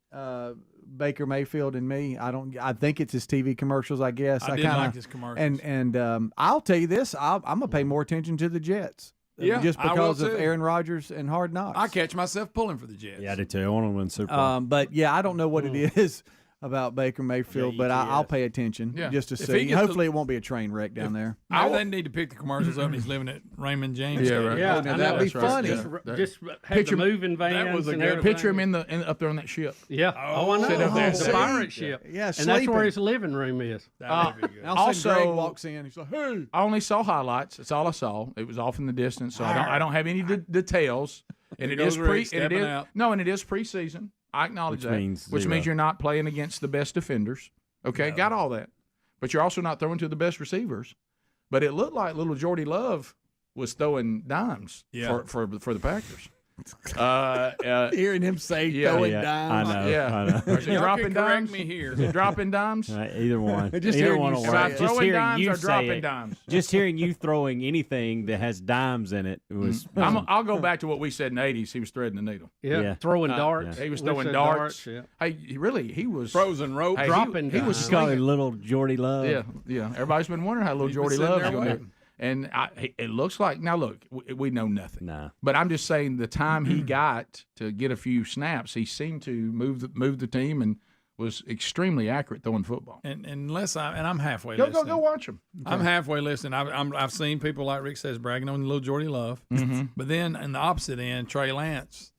Baker Mayfield and me. I think it's his TV commercials. I guess I did kinda, like his commercials. And I'll tell you this. I'm gonna pay more attention to the Jets. Yeah, just I will because of too. Aaron Rodgers and Hard Knocks. I catch myself pulling for the Jets. Yeah, I did too. I want to win Super Bowl. But yeah, I don't know what it is about Baker Mayfield, but I'll pay attention just to If he see. gets Hopefully, it won't be a train wreck down there. Maybe they need to pick the commercials up. And he's living at Raymond James. Yeah, right. Yeah, Oh, now I that'd know. be funny. Just have the moving vans. that was a and good everything. Picture him up there on that ship. Yeah. Oh, I know. Sit up there. The pirate ship. Yeah, and that's where sleeping. his living room is. All of a sudden, Greg walks in. He's like, "Hey." I only saw highlights. That's all I saw. It was off in the distance, so I don't have any details. And it is preseason. I acknowledge Which that. means Which zero. means you're not playing against the best defenders. Okay, got all that. But you're also not throwing to the best receivers. But it looked like little Jordy Love was throwing dimes for the Packers. Hearing him say throwing dimes. I know. Yeah. Is it Y'all dropping can correct dimes? me here. Is it dropping dimes? Either one. Just Either hearing one you will say work. it. Just Throwing hearing dimes you or say dropping it. dimes? Just hearing you throwing anything that has dimes in it was. I'll go back to what we said in the 80s. He was threading the needle. Yeah. Throwing darts. He was We throwing said darts. Yeah. Hey, he was Frozen rope. Hey, Dropping He was dimes. Call him slinging. little Jordy Love. Yeah. Everybody's been wondering how little He's been Jordy sitting Love's there going to waiting. And it looks like now. Look, we know nothing. Nah. But I'm just saying the time he got to get a few snaps, he seemed to move the team and was extremely accurate throwing football. And unless I'm halfway Go listening. watch him. I'm halfway listening. I've seen people like Rick says bragging on little Jordy Love, but then in the opposite end, Trey Lance.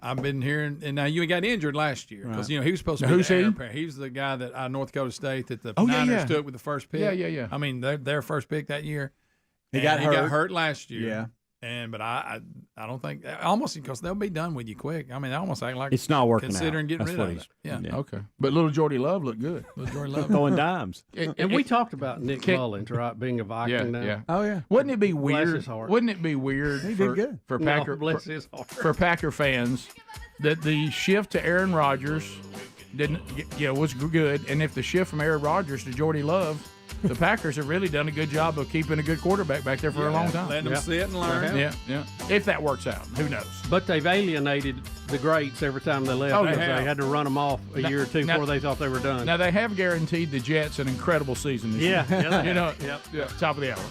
I've been hearing, and now you got injured last year because he was supposed to be Who's the heir he? apparent. He was the guy that North Dakota State that the Oh, yeah, Niners yeah. took with the first pick. Yeah. I mean, their first pick that year. He got hurt. Last year. Yeah. But I don't think almost because they'll be done with you quick. I mean, they almost act like It's not working considering out. getting That's rid what of he's- it. Yeah. Okay. But little Jordy Love looked good. Little Jordy Love. Throwing dimes. And we talked about Nick Mullins, right, being a Viking now. Yeah. Oh yeah. Wouldn't it be Bless weird? his heart. Wouldn't it be weird He for, did good. for No, Packer bless his heart. for Packer fans that the shift to Aaron Rodgers was good, and if the shift from Aaron Rodgers to Jordy Love, the Packers have really done a good job of keeping a good quarterback back there for a long time. Letting them sit and learn. Yeah. If that works out, who knows? But they've alienated the greats every time they left. Oh, because they have. they had to run them off a year or two before they thought they were done. Now they have guaranteed the Jets an incredible season this year. Yeah. You know, Yep. top of the hour.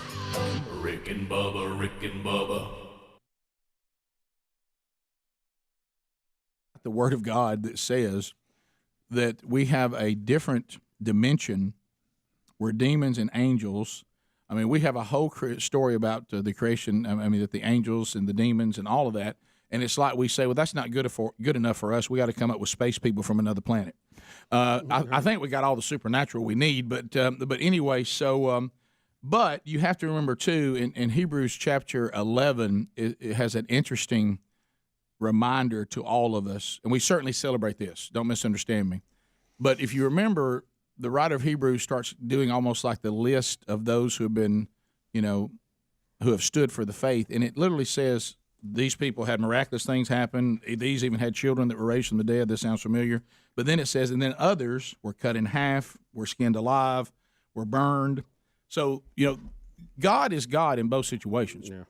Rick and Bubba. The Word of God that says that we have a different dimension where demons and angels. I mean, we have a whole story about the creation. I mean, that the angels and the demons and all of that. And it's like we say, well, that's not good enough for us. We got to come up with space people from another planet. I think we got all the supernatural we need. But anyway, so but you have to remember too, in Hebrews chapter 11, it has an interesting reminder to all of us, and we certainly celebrate this. Don't misunderstand me. But if you remember, the writer of Hebrews starts doing almost like the list of those who have been, who have stood for the faith, and it literally says these people had miraculous things happen. These even had children that were raised from the dead. This sounds familiar. But then it says, and then others were cut in half, were skinned alive, were burned. So, God is God in both situations. Yeah.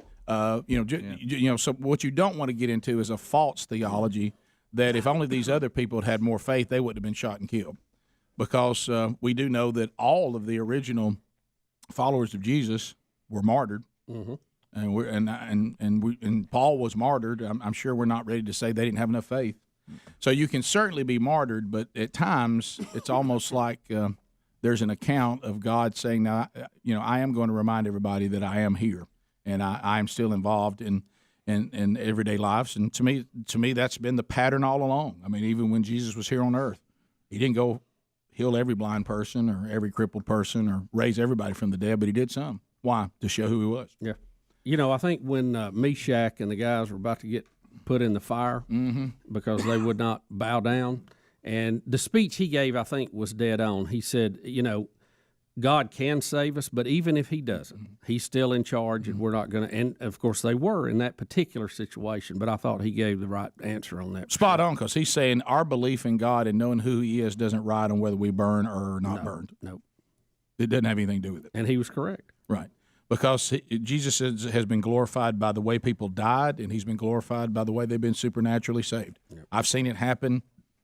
So what you don't want to get into is a false theology that if only these other people had more faith, they wouldn't have been shot and killed. Because we do know that all of the original followers of Jesus were martyred. Mm-hmm. And Paul was martyred. I'm sure we're not ready to say they didn't have enough faith. So you can certainly be martyred, but at times it's almost like there's an account of God saying, "Now, I am going to remind everybody that I am here, and I am still involved in everyday lives." And to me, that's been the pattern all along. I mean, even when Jesus was here on earth, he didn't go heal every blind person or every crippled person or raise everybody from the dead, but he did some. Why? To show who he was. Yeah. I think when Meshach and the guys were about to get put in the fire because they would not bow down, and the speech he gave, I think, was dead on. He said, God can save us, but even if he doesn't, he's still in charge, and we're not going to. And, of course, they were in that particular situation, but I thought he gave the right answer on that. Spot on, because he's saying our belief in God and knowing who he is doesn't ride on whether we burn or not burned. No. It doesn't have anything to do with it. And he was correct. Right. Because Jesus has been glorified by the way people died, and he's been glorified by the way they've been supernaturally saved. Yep. I've seen it happen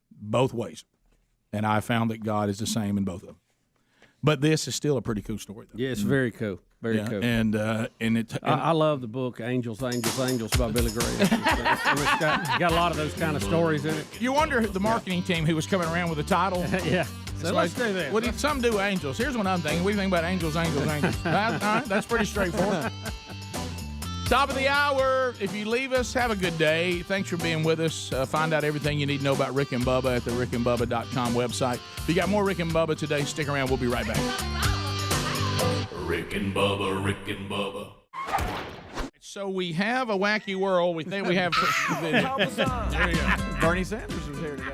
both ways, and I found that God is the same in both of them. But this is still a pretty cool story, though. Yeah, it's very cool. Very cool. And I love the book Angels, Angels, Angels by Billy Graham. It's got a lot of those kind of stories in it. You wonder the marketing team who was coming around with the title. Yeah. So let's do that. Well, some do angels. Here's what I'm thinking. What do you think about angels, angels, angels? All right, that's pretty straightforward. Top of the hour. If you leave us, have a good day. Thanks for being with us. Find out everything you need to know about Rick and Bubba at the rickandbubba.com website. If you got more Rick and Bubba today, stick around. We'll be right back. Rick and Bubba, Rick and Bubba. So we have a wacky world. We think we have. There you go. Bernie Sanders was here today.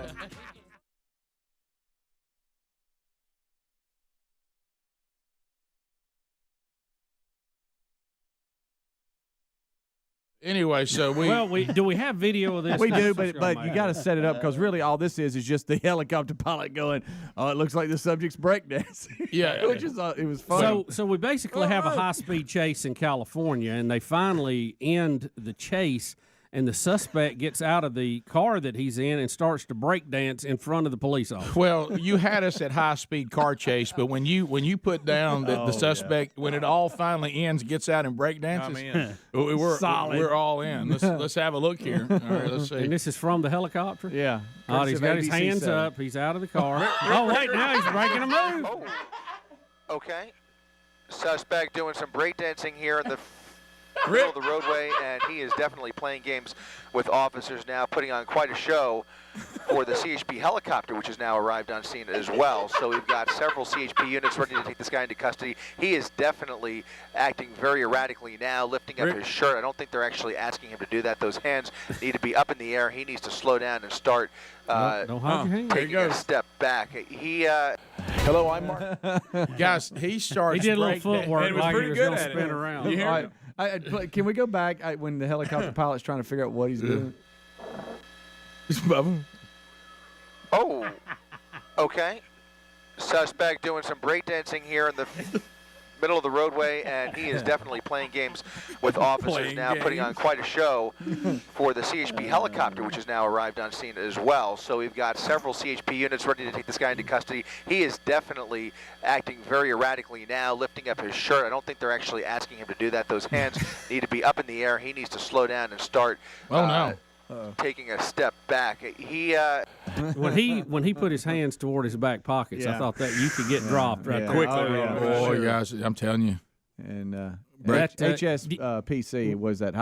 Anyway, so do we have video of this? We do, but you got to set it up because really all this is just the helicopter pilot going, "Oh, it looks like the subject's breakdancing." Yeah, which is it was fun. So we basically have a high-speed chase in California, and they finally end the chase, and the suspect gets out of the car that he's in and starts to break dance in front of the police officer. Well, you had us at high-speed car chase, but when you put down that the suspect, when it all finally ends, gets out and break dances, we're all in. Let's have a look here. All right, let's see. And this is from the helicopter? Yeah. Oh, he's got his hands up. He's out of the car. Wait, now he's breaking a move. Oh. Okay. Suspect doing some breakdancing here in the middle of the roadway, and he is definitely playing games with officers now, putting on quite a show for the CHP helicopter, which has now arrived on scene as well. So we've got several CHP units ready to take this guy into custody. He is definitely acting very erratically now, lifting up his shirt. I don't think they're actually asking him to do that. Those hands need to be up in the air. He needs to slow down and start taking a step back. Hello, I'm Mark. Guys, he starts. He did a little footwork. It was like pretty he was good gonna at spin it. around. You hear it? Can we go back when the helicopter pilot's trying to figure out what he's doing? Oh, okay. Suspect doing some breakdancing here in the middle of the roadway, and he is definitely playing games with officers now, putting on quite a show for the CHP helicopter, which has now arrived on scene as well. So we've got several CHP units ready to take this guy into custody. He is definitely acting very erratically now, lifting up his shirt. I don't think they're actually asking him to do that. Those hands need to be up in the air. He needs to slow down and start taking a step back. When he put his hands toward his back pockets, I thought that you could get dropped right there. Boy, guys, I'm telling you. And HSPC was that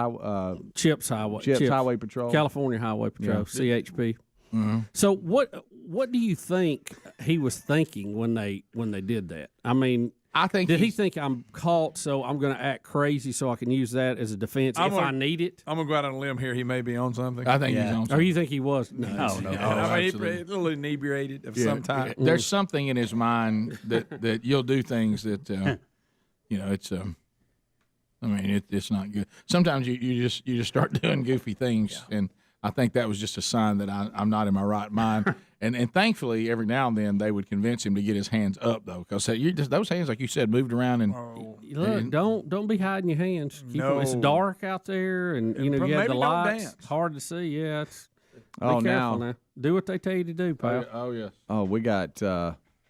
Chips Highway Patrol, California Highway Patrol, CHP. Mm-hmm. So what do you think he was thinking when they did that? I mean, did he think I'm caught, so I'm going to act crazy so I can use that as a defense if I need it? I'm going to go out on a limb here. He may be on something. I think he's on something. Or you think he was? No. I mean, he's a little inebriated of some type. There's something in his mind that you'll do things that, it's I mean, it's not good. Sometimes you just start doing goofy things, and I think that was just a sign that I'm not in my right mind. And thankfully, every now and then they would convince him to get his hands up, though, because those hands, like you said, moved around and Look, don't be hiding your hands. It's dark out there, and you have the lights. It's hard to see. Yeah, be careful now. Do what they tell you to do, pal. Oh yes. Oh, we got.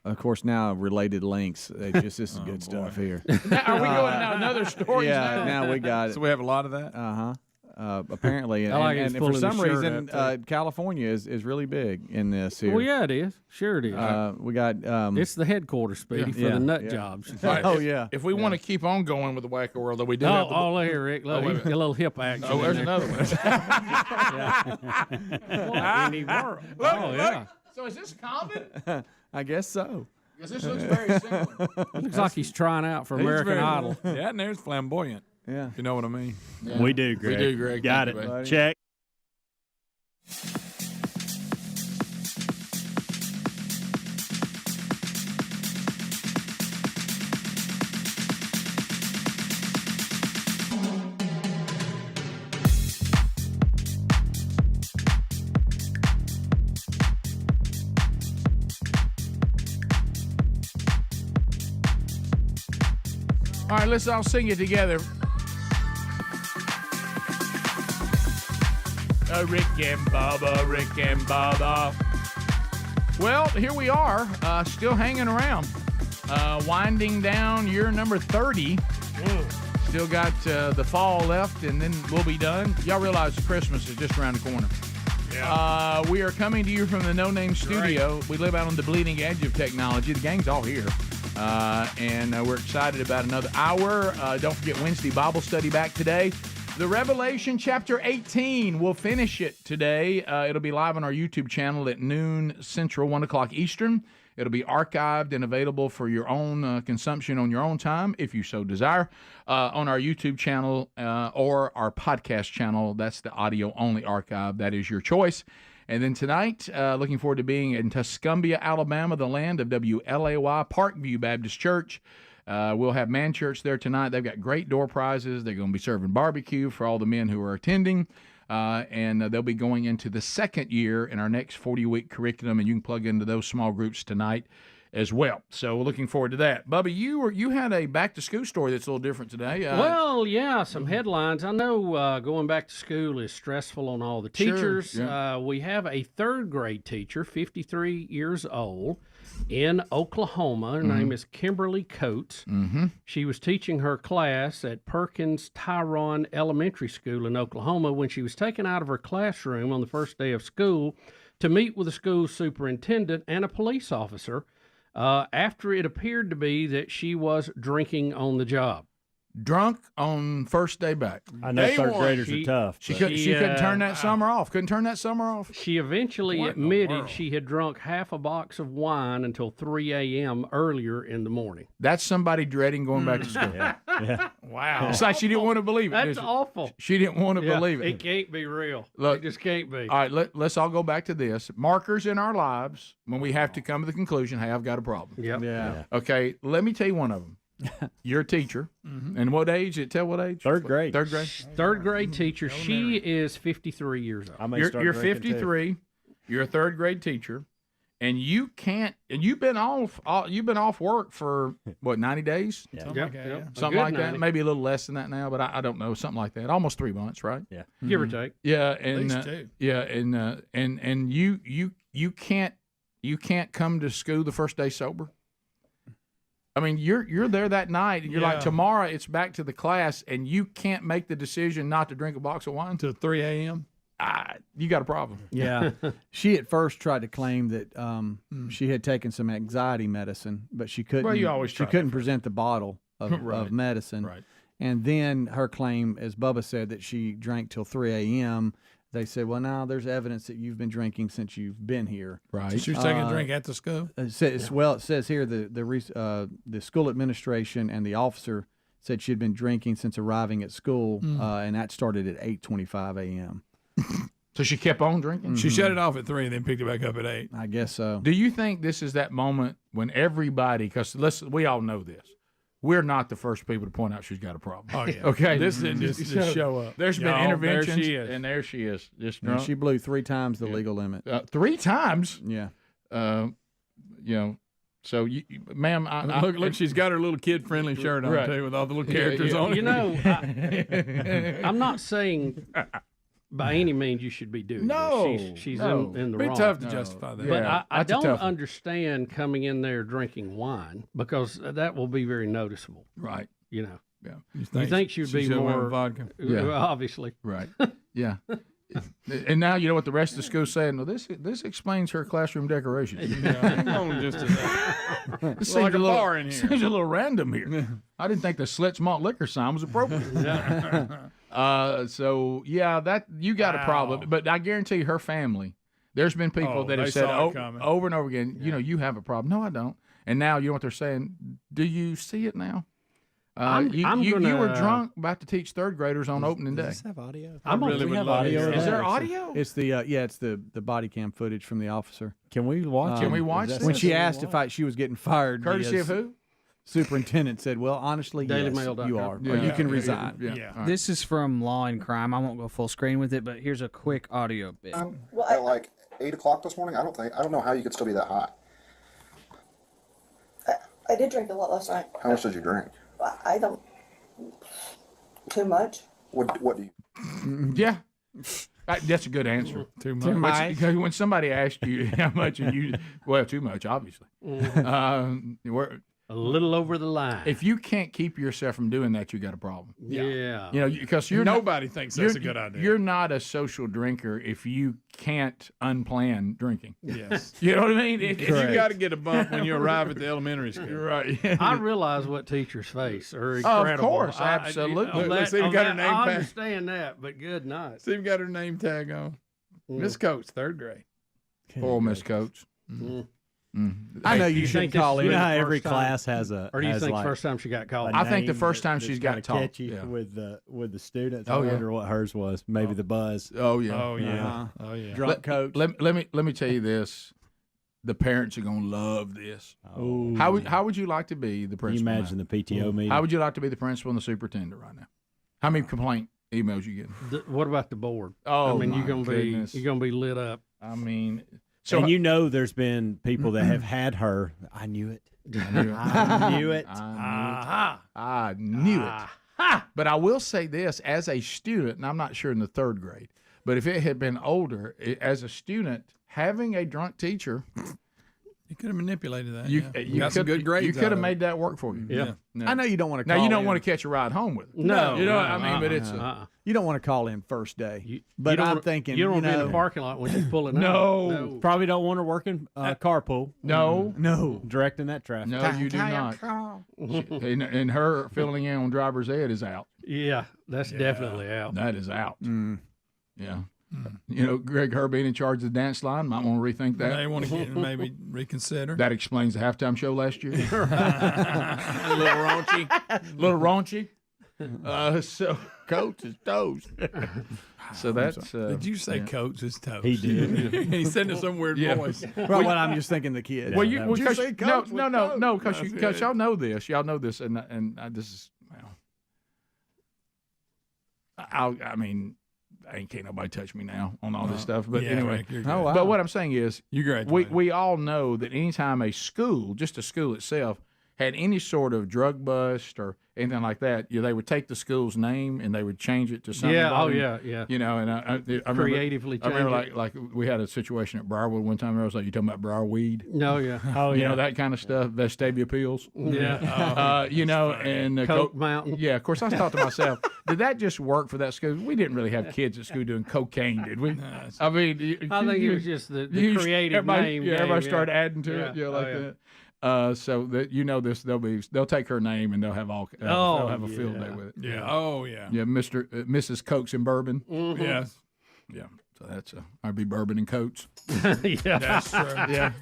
Of course, now related links. This is good stuff here. Now, are we going now another story? Yeah, now we got it. So we have a lot of that. Apparently, and for some reason, California is really big in this here. Well, yeah, it is. Sure, it is. We got. It's the headquarters, Speedy, for the nut jobs. Right. Oh yeah. If we want to keep on going with the Wacko World, though, we do. Oh, here, Rick. Look, a little hip action. Oh, there's another one. Look. So is this common? I guess so. Because this looks very similar. Looks like he's trying out for American Idol. Yeah, and there's flamboyant. Yeah. If you know what I mean. Yeah. We do, Greg. We do, Greg. Got Thank it. you, buddy. Check. All right, let's all sing it together. Rick and Bubba, Rick and Bubba. Well, here we are, still hanging around, winding down year number 30. Still got the fall left, and then we'll be done. Y'all realize Christmas is just around the corner. Yeah. We are coming to you from the No Name Studio. Right. We live out on the bleeding edge of technology. The gang's all here. And we're excited about another hour. Don't forget Wednesday Bible study back today. The Revelation chapter 18, we'll finish it today. It'll be live on our YouTube channel at noon Central, 1 o'clock Eastern. It'll be archived and available for your own consumption on your own time, if you so desire, on our YouTube channel or our podcast channel. That's the audio-only archive. That is your choice. And then tonight, looking forward to being in Tuscumbia, Alabama, the land of WLAY, Parkview Baptist Church. We'll have Man Church there tonight. They've got great door prizes. They're going to be serving barbecue for all the men who are attending. And they'll be going into the second year in our next 40-week curriculum, and you can plug into those small groups tonight as well. So we're looking forward to that. Bubba, you had a back-to-school story that's a little different today. Well, yeah, some headlines. I know going back to school is stressful on all the teachers. Sure, yeah. We have a third-grade teacher, 53 years old, in Oklahoma. Her name is Kimberly Coates. She was teaching her class at Perkins Tyrone Elementary School in Oklahoma when she was taken out of her classroom on the first day of school to meet with the school superintendent and a police officer after it appeared to be that she was drinking on the job. Drunk on first day back. I know third graders are tough. She couldn't turn that summer off. Couldn't turn that summer off. She eventually admitted she had drunk half a box of wine until 3 a.m. earlier in the morning. That's somebody dreading going back to school. Yeah. Wow. It's like she didn't want to believe it. That's awful. She didn't want to believe it. It can't be real. Look, it just can't be. All right, let's all go back to this. Markers in our lives when we have to come to the conclusion, hey, I've got a problem. Yep. Yeah. Okay, let me tell you one of them. You're a teacher. And what age? Tell what age? Third grade. Third grade? Third grade teacher. She is 53 years old. You're 53. You're a third grade teacher. And you can't. And you've been off work for what, 90 days? Yeah. Something like that. Maybe a little less than that now, but I don't know. Something like that. Almost 3 months, right? Yeah. Give or take. Yeah, and At least two. yeah, and you can't come to school the first day sober. I mean, you're there that night, and you're like, tomorrow it's back to the class, and you can't make the decision not to drink a box of wine Until 3 a.m. You got a problem. Yeah. She at first tried to claim that she had taken some anxiety medicine, but she couldn't. Well, you always try she couldn't that present the bottle of, of medicine. Right. And then her claim, as Bubba said, that she drank till 3 a.m. They said, well, now there's evidence that you've been drinking since you've been here. Right. So she was taking a drink at the school? Well, it says here the school administration and the officer said she had been drinking since arriving at school, and that started at 8:25 a.m. So she kept on drinking? She shut it off at 3 and then picked it back up at 8. I guess so. Do you think this is that moment when everybody, because we all know this, we're not the first people to point out she's got a problem. Oh, yeah. Okay. This didn't just show up. There's been Y'all, interventions, there she is. and there she is, just And drunk. she blew 3 times the legal limit. 3 times. Yeah. So, ma'am, Look, she's got her little kid-friendly shirt on, Right. too, with all the little characters on it. You know, I'm not saying by any means you should be doing this. She's in the Be wrong. tough to justify that. But Yeah, I that's a don't tough one. understand coming in there drinking wine because that will be very noticeable. Right. You know. Yeah. You think she'd be should've went more with vodka. Yeah. Well, obviously. Right. Yeah. And now you know what the rest of the school's saying. Well, this explains her classroom decorations. Hang on just a second. It It's like a bar in here. Seems a little random here. I didn't think the Slits Malt liquor sign was appropriate. So yeah, that you got a problem. But I guarantee her family. There's been people that they have said saw it coming. over and over again. You know, you have a problem. No, I don't. And now you know what they're saying. Do you see it now? You were drunk about to teach third graders on opening day. Does this have audio? I really would love to hear Is that. there audio? It's the it's the body cam footage from the officer. Can we watch? Can we watch this? When she asked if she was getting fired, Courtesy the, of who? Superintendent said, "Well, honestly, yes, DailyMail.com. you are, Yeah. or you can Yeah. resign." Yeah. All right. This is from Law and Crime. I won't go full screen with it, but here's a quick audio bit. At like 8 o'clock this morning, I don't know how you could still be that high. I did drink a lot last night. How much did you drink? I don't. Too much. What do you? Yeah. That's a good answer. Too much. Too much. Because when somebody asks you how much, and you too much, obviously. A little over the line. If you can't keep yourself from doing that, you got a problem. Yeah. You know, because you're Nobody thinks that's a good idea. You're not a social drinker if you can't unplan drinking. Yes. You know what I mean? If you got to get a bump when you arrive at the elementary school. Right. I realize what teachers face are incredible. Of course, absolutely. Look, see, you got her name I tag. understand that, but good night. See, you got her name tag on. Miss Coates, 3rd grade. Poor Miss Coates. I know Hey, you you should think call this in. is You know how the every first time- class has a. Or do you has think like first time she got called? I think the name first time that's she's got kinda taught. catchy Yeah. with the students. Oh, I yeah. wonder what hers was. Maybe the buzz. Oh yeah. Oh, yeah. Oh, yeah. Drunk coach. Let me tell you this. The parents are gonna love this. Oh. How would you like to be the Can you principal? imagine now? the PTO meeting? How would you like to be the principal and the superintendent right now? How many complaint emails you get? What about the board? Oh, I mean, my you're goodness. gonna be lit up. I mean, and you know, there's been people that have had her. I knew it. I knew it. I knew it. But I will say this: as a student, and I'm not sure in the 3rd grade, but if it had been older, as a student, having a drunk teacher, You could have manipulated that. you got some good grades. You could out have of made it. that work for you. Yeah. No. I know you don't want to. Now call you don't in. want to catch a ride home with it. No, you know what no, I mean. But it's You don't want to call in first day. You But don't I'm wanna- thinking, you don't want to be in know, the parking lot when she's pulling out. no, Probably don't want her working carpool. no, no, directing that traffic. no. You do not. And her filling in on driver's ed is out. Yeah, that's definitely out. That is out. Yeah. You know, Greg Herr being in charge of the dance line might want to rethink that. They want to get maybe reconsider. That explains the halftime show last year. A little raunchy. Little raunchy. So Coach is toast. So that's. Did you say Coach is toast? He did. He said it in some weird voice. Well, I'm just thinking the kid. Well, Did you say Coach no, was no, toast? no, because That's good. y'all know this. Y'all know this, and this is. Well, I mean, can't nobody touch me now on all this stuff. But Yeah, anyway, Rick, you're good. Oh, wow. but what I'm saying is, You graduated. we all know that anytime a school, just a school itself, had any sort of drug bust or anything like that, they would take the school's name and they would change it to something. Yeah, oh, involving, yeah. You know, and I remember, Creatively I remember change like we had a situation at Briarwood one time. I was like, "You talking about Briarweed?" No, yeah. Oh, You yeah. know, that kind of stuff. Vestavia pills. Yeah. You know, and Coke Mountain. Yeah, of course. I thought to myself, did that just work for that school? We didn't really have kids at school doing cocaine, did we? I mean, I think it was just the creative everybody, name. Yeah, game, everybody started adding to it. Yeah, Yeah, like that. So that this, they'll take her name and they'll have they'll have a field day with it. Yeah. Oh, yeah. Yeah, Mrs. Cokes and Bourbon. Mm-hmm. Yes. Yeah. So that's I'd be Bourbon and Coats. Yeah. That's true. Yeah.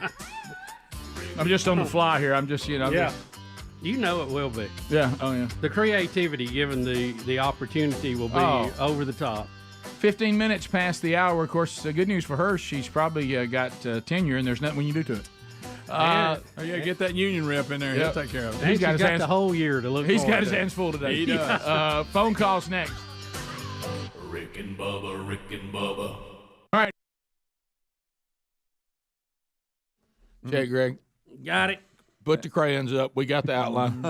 I'm just on the fly here. I'm just Yeah. You know it will be. Yeah. Oh yeah. The creativity given the opportunity will be over the top. 15 minutes past the hour. Of course, the good news for her, she's probably got tenure, and there's nothing we can do to it. Yeah, get that union rep in there. Yep. He'll take care of it. And he's got the whole year to look. He's got his forward to. hands full today. He does. Phone calls next. Rick and Bubba, Rick and Bubba. All right. Okay, Greg. Got it. Put the crayons up. We got the outline.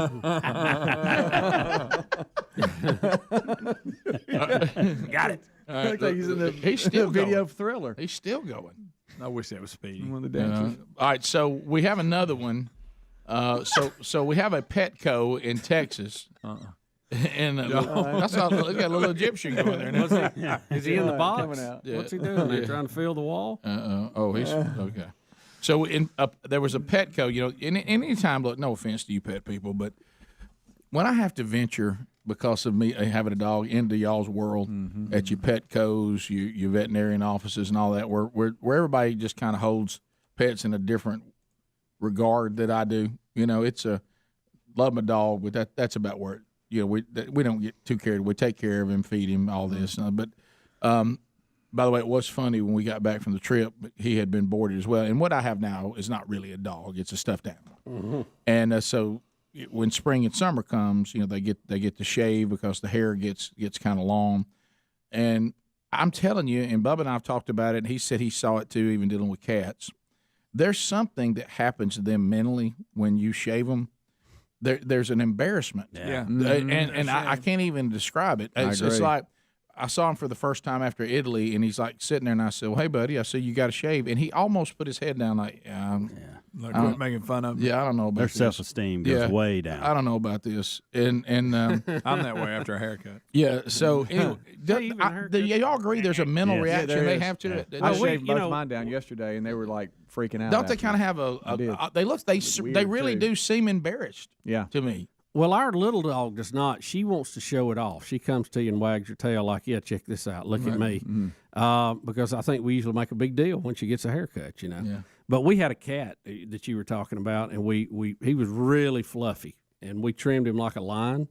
Got it. All right, Looks like he's in the he's still video going. Thriller. He's still going. I wish that was Speedy. One of the dancers. All right, so we have another one. So we have a Petco in Texas. And that's all, got a little Egyptian going there now. Is he in the box? Coming out. Yeah. What's he doing? They're trying to fill the wall. Oh, he's okay. So there was a Petco. You know, any time. Look, no offense to you pet people, but when I have to venture because of me having a dog into y'all's world at your Petcos, your veterinarian offices, and all that, where everybody just kind of holds pets in a different regard that I do. You know, it's a love my dog, but that's about where we don't get too carried. We take care of him, feed him, all this. But by the way, it was funny when we got back from the trip. He had been boarded as well, and what I have now is not really a dog; it's a stuffed animal. And so when spring and summer comes, they get to shave because the hair gets kind of long. And I'm telling you, and Bubba and I have talked about it, and he said he saw it too, even dealing with cats. There's something that happens to them mentally when you shave them. There's an embarrassment. Yeah. And I can't even describe it. It's like I saw him for the first time after Italy, and he's like sitting there, and I said, "Well, hey, buddy," I said, "You got to shave," and he almost put his head down, like, Like making fun of him. Yeah, I don't know about Their this. self-esteem goes way down. I don't know about this, and I'm that way after a haircut. Yeah. So anyway, y'all agree there's a mental reaction they have to it. I shaved both mine down yesterday, and they were like freaking out. Don't they kind of have they really do seem embarrassed? Yeah. To me. Well, our little dog does not. She wants to show it off. She comes to you and wags her tail like, "Yeah, check this out. Look at me." Because I think we usually make a big deal when she gets a haircut, Yeah. But we had a cat that you were talking about, and he was really fluffy, and we trimmed him like a lion,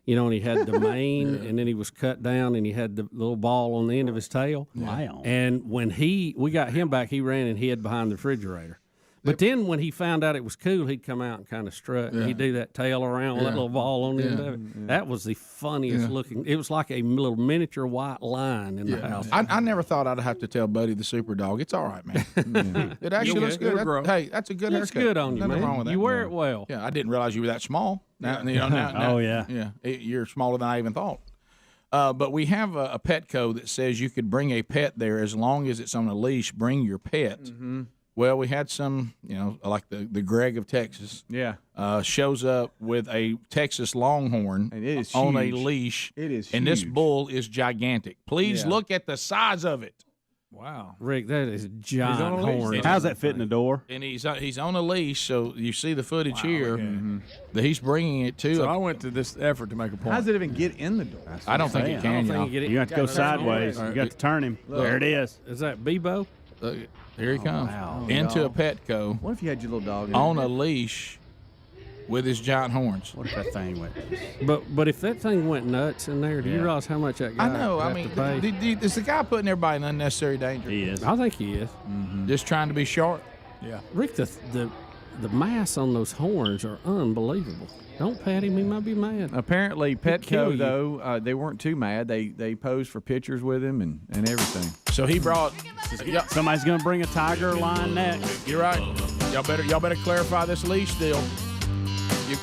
and he had the mane, and then he was cut down, and he had the little ball on the end of his tail. Wow. And when we got him back, he ran and hid behind the refrigerator. But then when he found out it was cool, he'd come out and kind of strut. Yeah. He'd do that tail around with that little ball on the end of it. That was the funniest looking. It was like a little miniature white lion in the house. I never thought I'd have to tell Buddy the super dog. It's all right, man. It actually looks good. Hey, that's a good Looks haircut. good on you, Nothing man. wrong with that. You wear it well. Yeah, I didn't realize you were that small. Now, now, Oh, yeah. You're smaller than I even thought. But we have a Petco that says you could bring a pet there as long as it's on a leash. Bring your pet. Well, we had some, like the Greg of Texas. Yeah. Shows up with a Texas Longhorn And it is on a huge. leash. It is And this huge. bull is gigantic. Please Yeah. look at the size of it. Wow. Rick, that is a giant on a leash. horn. How's that fit in the door? And he's on a leash, so you see the footage here that he's bringing it to. So I went to this effort to make a point. How does it even get in the door? I don't think it can, y'all. You have to go sideways. You got to turn him. There it is. Is that Bebo? Look, here he comes wow. into a Petco What if you had your little dog in on there? a leash with his giant horns. What if that thing went? But if that thing went nuts in there, do you realize how much that guy I know. would I have mean, to pay? is the guy putting everybody in unnecessary danger? He is. I think he is. Just trying to be short. Yeah. Rick, the mass on those horns are unbelievable. Don't pat him; he might be mad. Apparently, kill Petco you. though they weren't too mad. They posed for pictures with him and everything. So he brought. Somebody's going to bring a tiger lion next. You're right. Y'all better clarify this leash deal.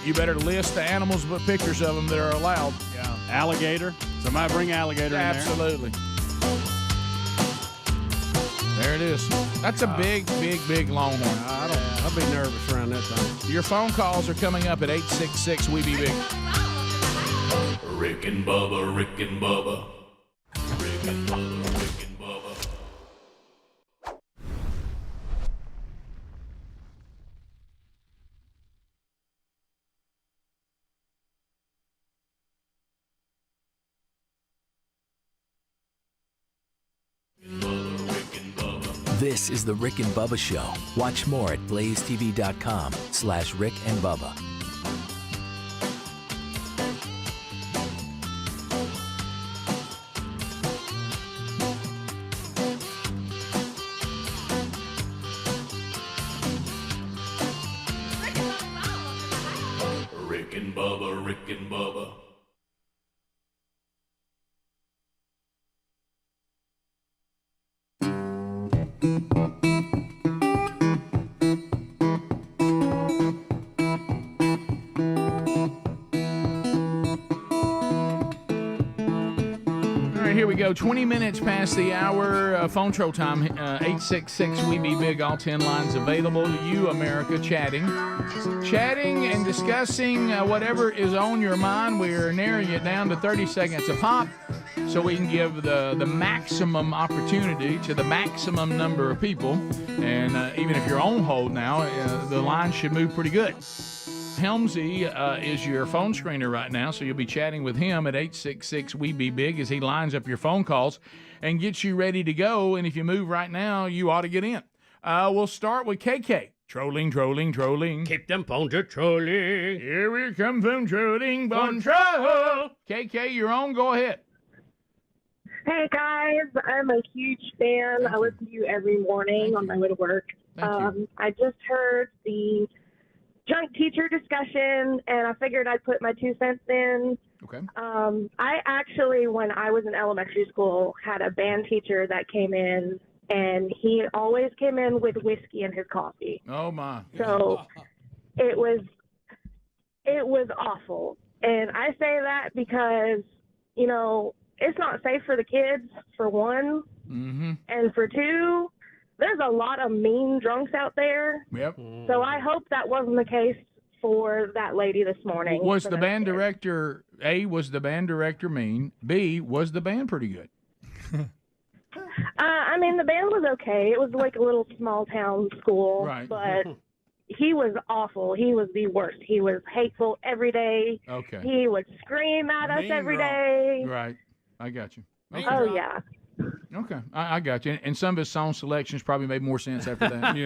You better list the animals, but pictures of them that are allowed. Yeah. Alligator. Somebody bring alligator in there. Absolutely. There it is. That's a big longhorn. I'll be nervous around that thing. Your phone calls are coming up at 866 We Be Big. Rick and Bubba, Rick and Bubba. Rick and Bubba, Rick and Bubba. This is the Rick and Bubba Show. Watch more at blazetv.com/Rick and Bubba. and Bubba. Here we go. 20 minutes past the hour. Phone troll time. 866-WE-BE-BIG. All 10 lines available to you, America. Chatting and discussing whatever is on your mind. We're narrowing it down to 30 seconds a pop so we can give the maximum opportunity to the maximum number of people. And even if you're on hold now, the line should move pretty good. Helmsy is your phone screener right now, so you'll be chatting with him at 866-WE-BE-BIG as he lines up your phone calls and gets you ready to go. And if you move right now, you ought to get in. We'll start with KK. Trolling. Keep them phones a trolling. Here we come from trolling, bon troll. KK, you're on. Go ahead. Hey, guys. I'm a huge fan. I listen to you every morning on my way to work. I just heard the junk teacher discussion, and I figured I'd put my 2 cents in. Okay. I actually, when I was in elementary school, had a band teacher that came in, and he always came in with whiskey in his coffee. Oh, my. So it was awful. And I say that because, you know, it's not safe for the kids, for one. Mm-hmm. And for two, there's a lot of mean drunks out there. Yep. So I hope that wasn't the case for that lady this morning. Was the band director, A, was the band director mean? B, was the band pretty good? I mean, the band was okay. It was like a little small town school. Right. But he was awful. He was the worst. He was hateful every day. Okay. He would scream at us every day. Right. I got you. Okay. Oh, yeah. Okay, I got you. And some of his song selections probably made more sense after that.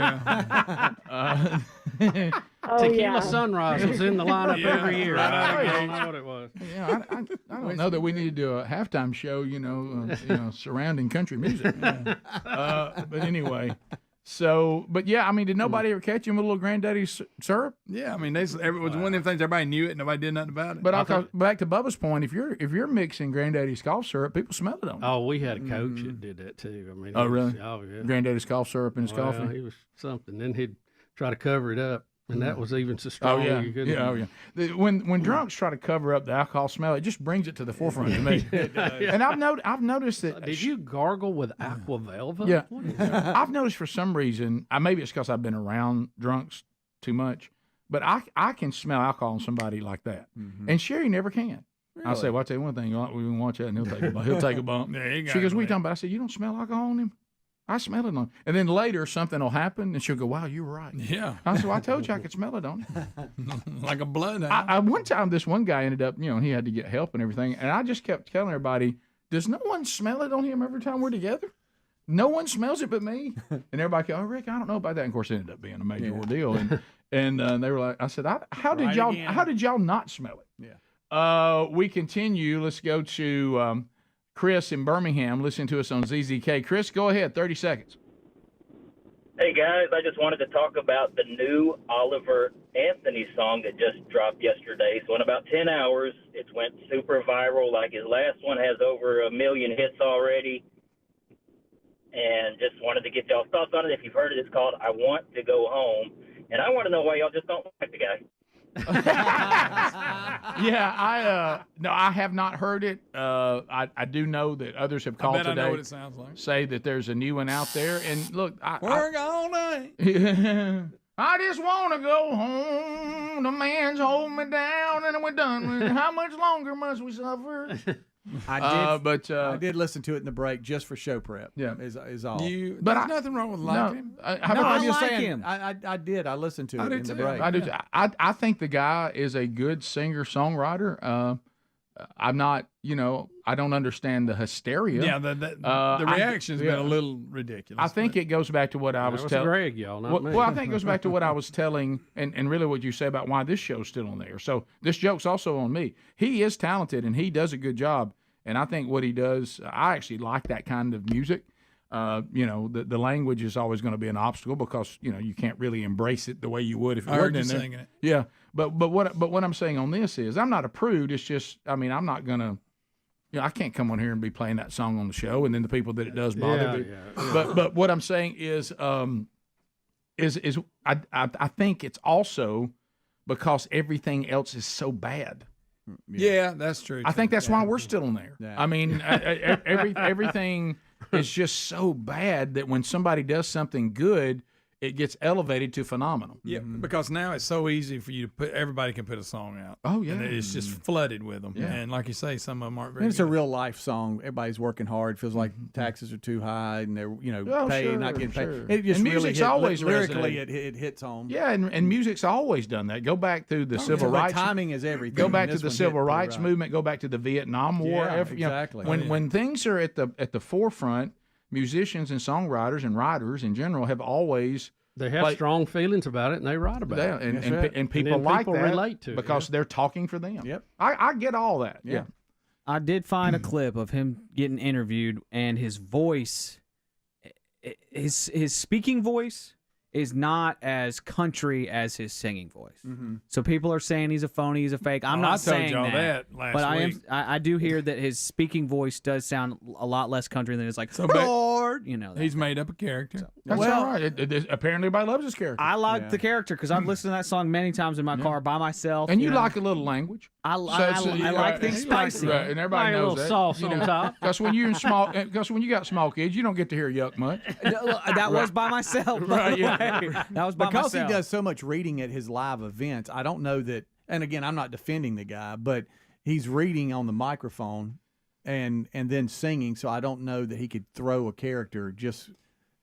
Tequila Sunrise was in the lineup every year. I don't know what it was. Yeah, I don't know that we need to do a halftime show, surrounding country music. But anyway, but yeah, I mean, did nobody ever catch him with a little granddaddy's syrup? Yeah, I mean, it was one of them things everybody knew it, and nobody did nothing about it. But back to Bubba's point, if you're mixing granddaddy's cough syrup, people smell it on you. Oh, we had a coach that did that too. I mean, really? Oh, yeah. Granddaddy's cough syrup in his coffee. He was something. Then he'd try to cover it up, and that was even so strong. Oh yeah, you couldn't. When drunks try to cover up the alcohol smell, it just brings it to the forefront to me. And I've noticed that. Did you gargle with aqua velva? Yeah, What is that? I've noticed for some reason, maybe it's because I've been around drunks too much, but I can smell alcohol on somebody like that, and Sherry never can. Really? I'll say, well, I'll tell you one thing, we can watch that, and he'll take a bump. He'll take a bump. Yeah, he got She goes, it, what are you man. talking about? I said, you don't smell alcohol on him? I smell it on him. And then later something will happen, and she'll go, wow, you were right. Yeah. I said, well, I told you I could smell it on him. Like a bloodhound. One time, this one guy ended up, he had to get help and everything, and I just kept telling everybody, does no one smell it on him every time we're together? No one smells it but me. And everybody goes, oh, Rick, I don't know about that. And of course, it ended up being a major ordeal. And they were like, I said, how did y'all not smell it? Yeah. We continue. Let's go to Chris in Birmingham. Listen to us on ZZK. Chris, go ahead. 30 seconds. Hey, guys, I just wanted to talk about the new Oliver Anthony song that just dropped yesterday. So in about 10 hours, it went super viral. Like his last one has over 1 million hits already. And just wanted to get y'all's thoughts on it. If you've heard it, it's called I Want to Go Home. And I want to know why y'all just don't like the guy. Yeah, I have not heard it. I do know that others have called I today. know what it sounds like. Say that there's a new one out there, and look, Work all night. I just want to go home. The man's holding me down, and we're done. With it. How much longer must we suffer? I did listen to it in the break just for show prep. Yeah, is all. There's nothing wrong with liking him. I'm just saying. Him. I did. I listened to it in the break. I do. I think the guy is a good singer songwriter. I'm not. I don't understand the hysteria. Yeah, the reaction's been a little ridiculous. I think it goes back to what I was telling Greg, y'all, not me. Well, I think it goes back to what I was telling, and really what you say about why this show's still on there. So this joke's also on me. He is talented, and he does a good job. And I think what he does, I actually like that kind of music. the language is always going to be an obstacle because you can't really embrace it the way you would if it I heard wasn't you in there. singing it. Yeah, but what I'm saying on this is I'm not a prude. It's just I'm not gonna. I can't come on here and be playing that song on the show, and then the people that it does bother. But what I'm saying is I think it's also because everything else is so bad. Yeah, that's true. I think that's why we're still in there. Yeah. I mean, everything is just so bad that when somebody does something good, it gets elevated to phenomenal. Yeah, because now it's so easy for you to put. Everybody can put a song out. Oh yeah, and it's just flooded with them. Yeah. And like you say, some of them aren't very. And it's good. a real life song. Everybody's working hard. Feels like taxes are too high, and they're paid, not getting paid. Sure. It just And really music's hit, always lyrically resonated. it hits home. Yeah, and music's always done that. Go back through the civil But rights. timing is everything. Go back to This the one hit civil pretty rights right. movement. Go back to the Vietnam War. Yeah, exactly. When things are at the forefront, musicians and songwriters and writers in general have always. They have strong feelings about it, and they write about it. And people then like people that relate to it, because they're talking for them. Yep. I get all that. Yeah. I did find a clip of him getting interviewed, and his voice, his speaking voice, is not as country as his singing voice. Mm-hmm. So people are saying he's a phony, he's a fake. I'm Oh, not I told saying y'all that, that last but week. I do hear that his speaking voice does sound a lot less country than it's like So, but Lord, that. he's made up a character. That's all right. Apparently, everybody loves his character. I like the character because I've listened to that song many times in my car by myself. And you know. like a little language. I like things spicy. Right, and everybody Like a knows little that. sauce on top. Because when you got small kids, you don't get to hear yuck much. That was by myself. By the way. That was by because myself. he does so much reading at his live events. I don't know that. And again, I'm not defending the guy, but he's reading on the microphone and then singing. So I don't know that he could throw a character just.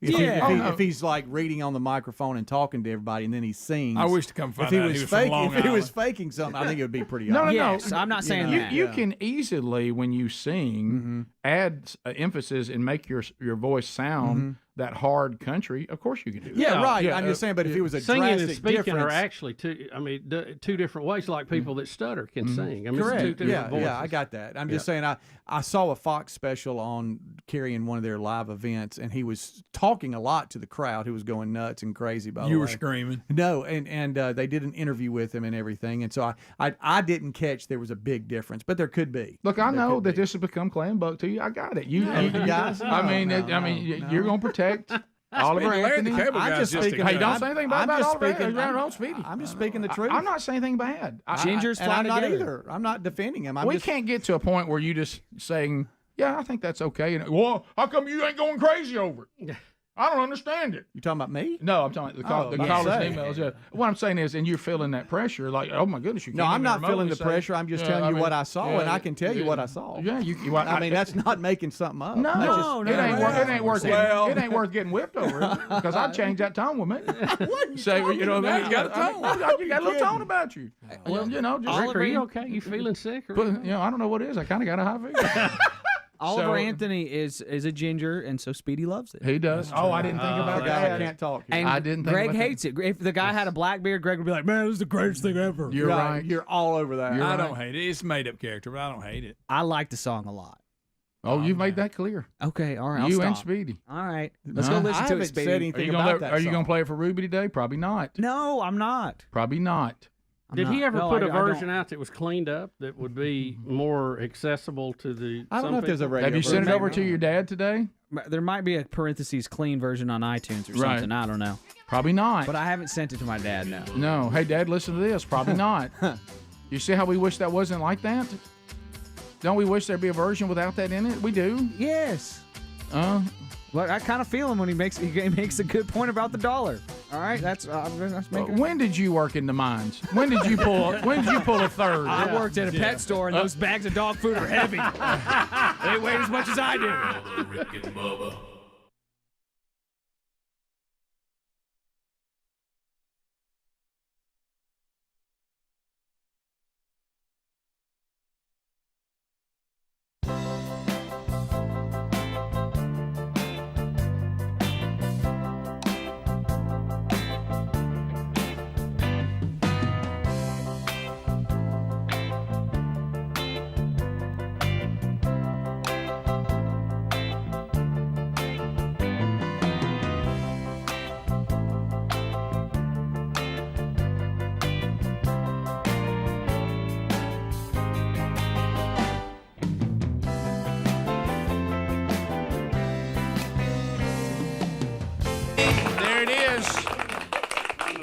If he's like reading on the microphone and talking to everybody, and then he sings. I wish to come find if out he he was was from faking. Long If he was Island. faking something, I think it would be pretty. No, obvious. Yes, I'm not saying that. You can easily, when you sing, add emphasis and make your voice sound that hard country. Of course, you can do that. Yeah, right. I'm just saying, but if it was a Singing and drastic speaking difference, are actually two different ways. Like people that stutter can sing. I mean, correct. it's two different voices. Yeah, I got that. I'm just saying, I saw a Fox special on carrying one of their live events, and he was talking a lot to the crowd, who was going nuts and crazy. By the way, You were screaming. No, and they did an interview with him and everything, and so I didn't catch there was a big difference, but there could be. Look, I know that this has become clam buck to you. I got it. You guys. You're going to protect Oliver Anthony. I'm just speaking. Hey, don't say anything about I'm just Oliver. speaking. I'm just speaking the truth. I'm not saying anything bad. Ginger's and I'm fly not together. either. I'm not defending him. We can't get to a point where you just saying, yeah, I think that's okay. And, well, how come you ain't going crazy over it? I don't understand it. You talking about me? No, I'm talking about the callers and emails. Yeah. What I'm saying is, and you're feeling that pressure, like, oh my goodness, you No, can't I'm even not remotely feeling the say- pressure. I'm just telling you what I saw, and I can tell you what I saw. Yeah, I mean, that's not making something up. No, That's just- it ain't worth getting whipped over it because I'd change that tone with me. Say, you know, about? You got a tone. You got a little tone about you. Well, you know, just Rick, are you okay? You feeling sick? Or But, you know, I don't know what it is. I kind of got a high fever. Oliver Anthony is a ginger, and so Speedy loves it. He does. Oh, I didn't think about the guy that. can't talk. And I didn't think Greg about that. hates it. If the guy had a black beard, Greg would be like, "Man, this is the greatest thing ever." You're right. You're all over that. I don't hate it. It's a made up character, but I don't hate it. I like the song a lot. Oh, you've made that clear. Okay, all right. I'll You and stop. Speedy. All right, let's No. go listen I to it, haven't Speedy. said anything Are about that. you going song. to play it for Ruby today? Probably not. No, I'm not. Probably not. Did he ever No, put I a version don't. out that was cleaned up that would be more accessible to the? I don't some know if there's a people? radio. Have you sent it version. over to your dad today? There might be a parentheses clean version on iTunes or Right. something. I don't know. Probably not. But I haven't sent it to my dad. No. No. Hey, Dad, listen to this. Probably not. You see how we wish that wasn't like that? Don't we wish there'd be a version without that in it? We do. Yes. Well, I kind of feel him when he makes a good point about the dollar. All right, that's making. When did you work in the mines? When did you pull a third? I worked at a pet store, and those bags of dog food are heavy. They weigh as much as I do. Rick and Bubba.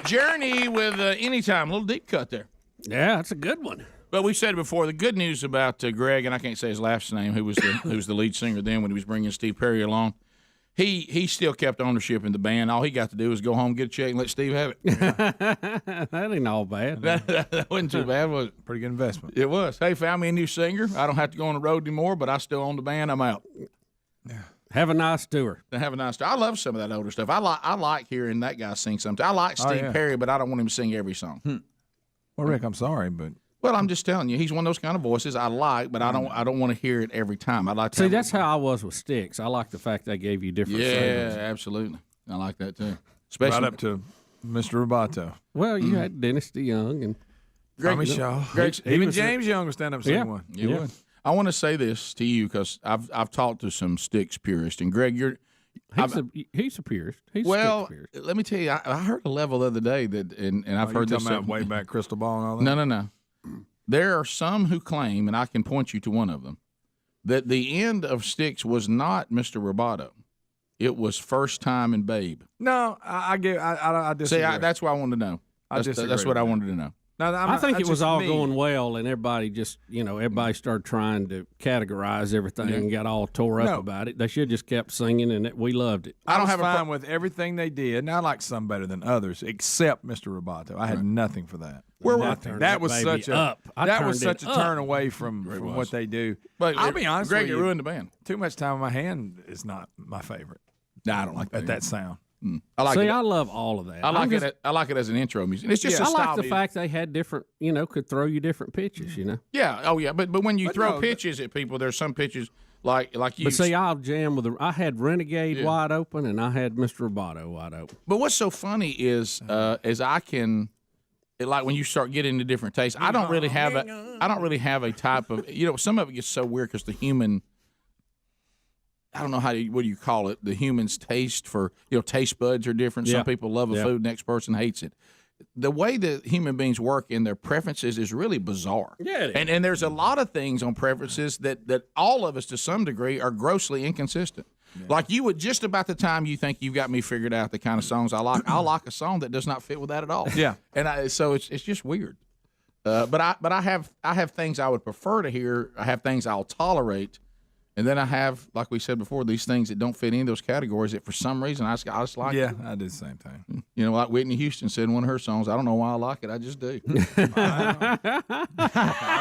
Journey with Anytime. A little deep cut there. Yeah, that's a good one. But we said before, the good news about Greg, and I can't say his last name, who was the lead singer then when he was bringing Steve Perry along, he still kept ownership in the band. All he got to do was go home, get a check, and let Steve have it. That ain't all bad. That wasn't too bad, was it? Pretty good investment. It was. Hey, found me a new singer. I don't have to go on the road anymore, but I still own the band. I'm out. Have a nice tour. Have a nice tour. I love some of that older stuff. I like hearing that guy sing sometimes. I like Steve Perry, but I don't want him to sing every song. Well, Rick, I'm sorry, but well, I'm just telling you, he's one of those kind of voices I like, but I don't want to hear it every time. I like to see. That's how I was with Styx. I like the fact they gave you different. Yeah, absolutely. I like that too. Especially right up to Mr. Roboto. Well, you had Dennis DeYoung and Tommy Shaw. Even James Young was stand up sing one. You would. I want to say this to you because I've talked to some Styx purists, and Greg, he's a purist. He's well, a purist. Let me tell you, I heard a level the other day that, and I've heard this about way back Crystal Ball and all that. No. There are some who claim, and I can point you to one of them, that the end of Styx was not Mr. Roboto. It was First Time and Babe. No, I disagree. See, that's what I wanted to know. That's what I wanted to know. No, I think it was all going well, and everybody just, everybody started trying to categorize everything and got all tore up about it. They should have just kept singing, and we loved it. I don't have a problem with everything they did, and I like some better than others, except Mr. Roboto. I had nothing for that. That was such a turn away from what they do. But I'll be honest Greg, with you, it ruined the band. Too much time in my hand is not my favorite. No, I don't like that. That sound. I like it. I love all of that. I like it as an intro music. It's just I like the fact they had different, could throw you different pitches, Yeah. Oh, yeah. But when you throw pitches at people, there's some pitches like you. But see, I'll jam with I had Renegade wide open, and I had Mr. Roboto wide open. But what's so funny is I can. Like when you start getting into different tastes, I don't really have a type of some of it gets so weird because the human. I don't know what do you call it? The human's taste for taste buds are different. Some people love a food, next person hates it. The way that human beings work in their preferences is really bizarre. Yeah, and there's a lot of things on preferences that all of us to some degree are grossly inconsistent. Yeah. Like you would just about the time you think you've got me figured out the kind of songs I like, I'll like a song that does not fit with that at all. Yeah, and so it's just weird. But I have things I would prefer to hear. I have things I'll tolerate. And then I have, like we said before, these things that don't fit any of those categories that for some reason I just like. Yeah, I do the same thing. Like Whitney Houston said in one of her songs, I don't know why I like it, I just do. I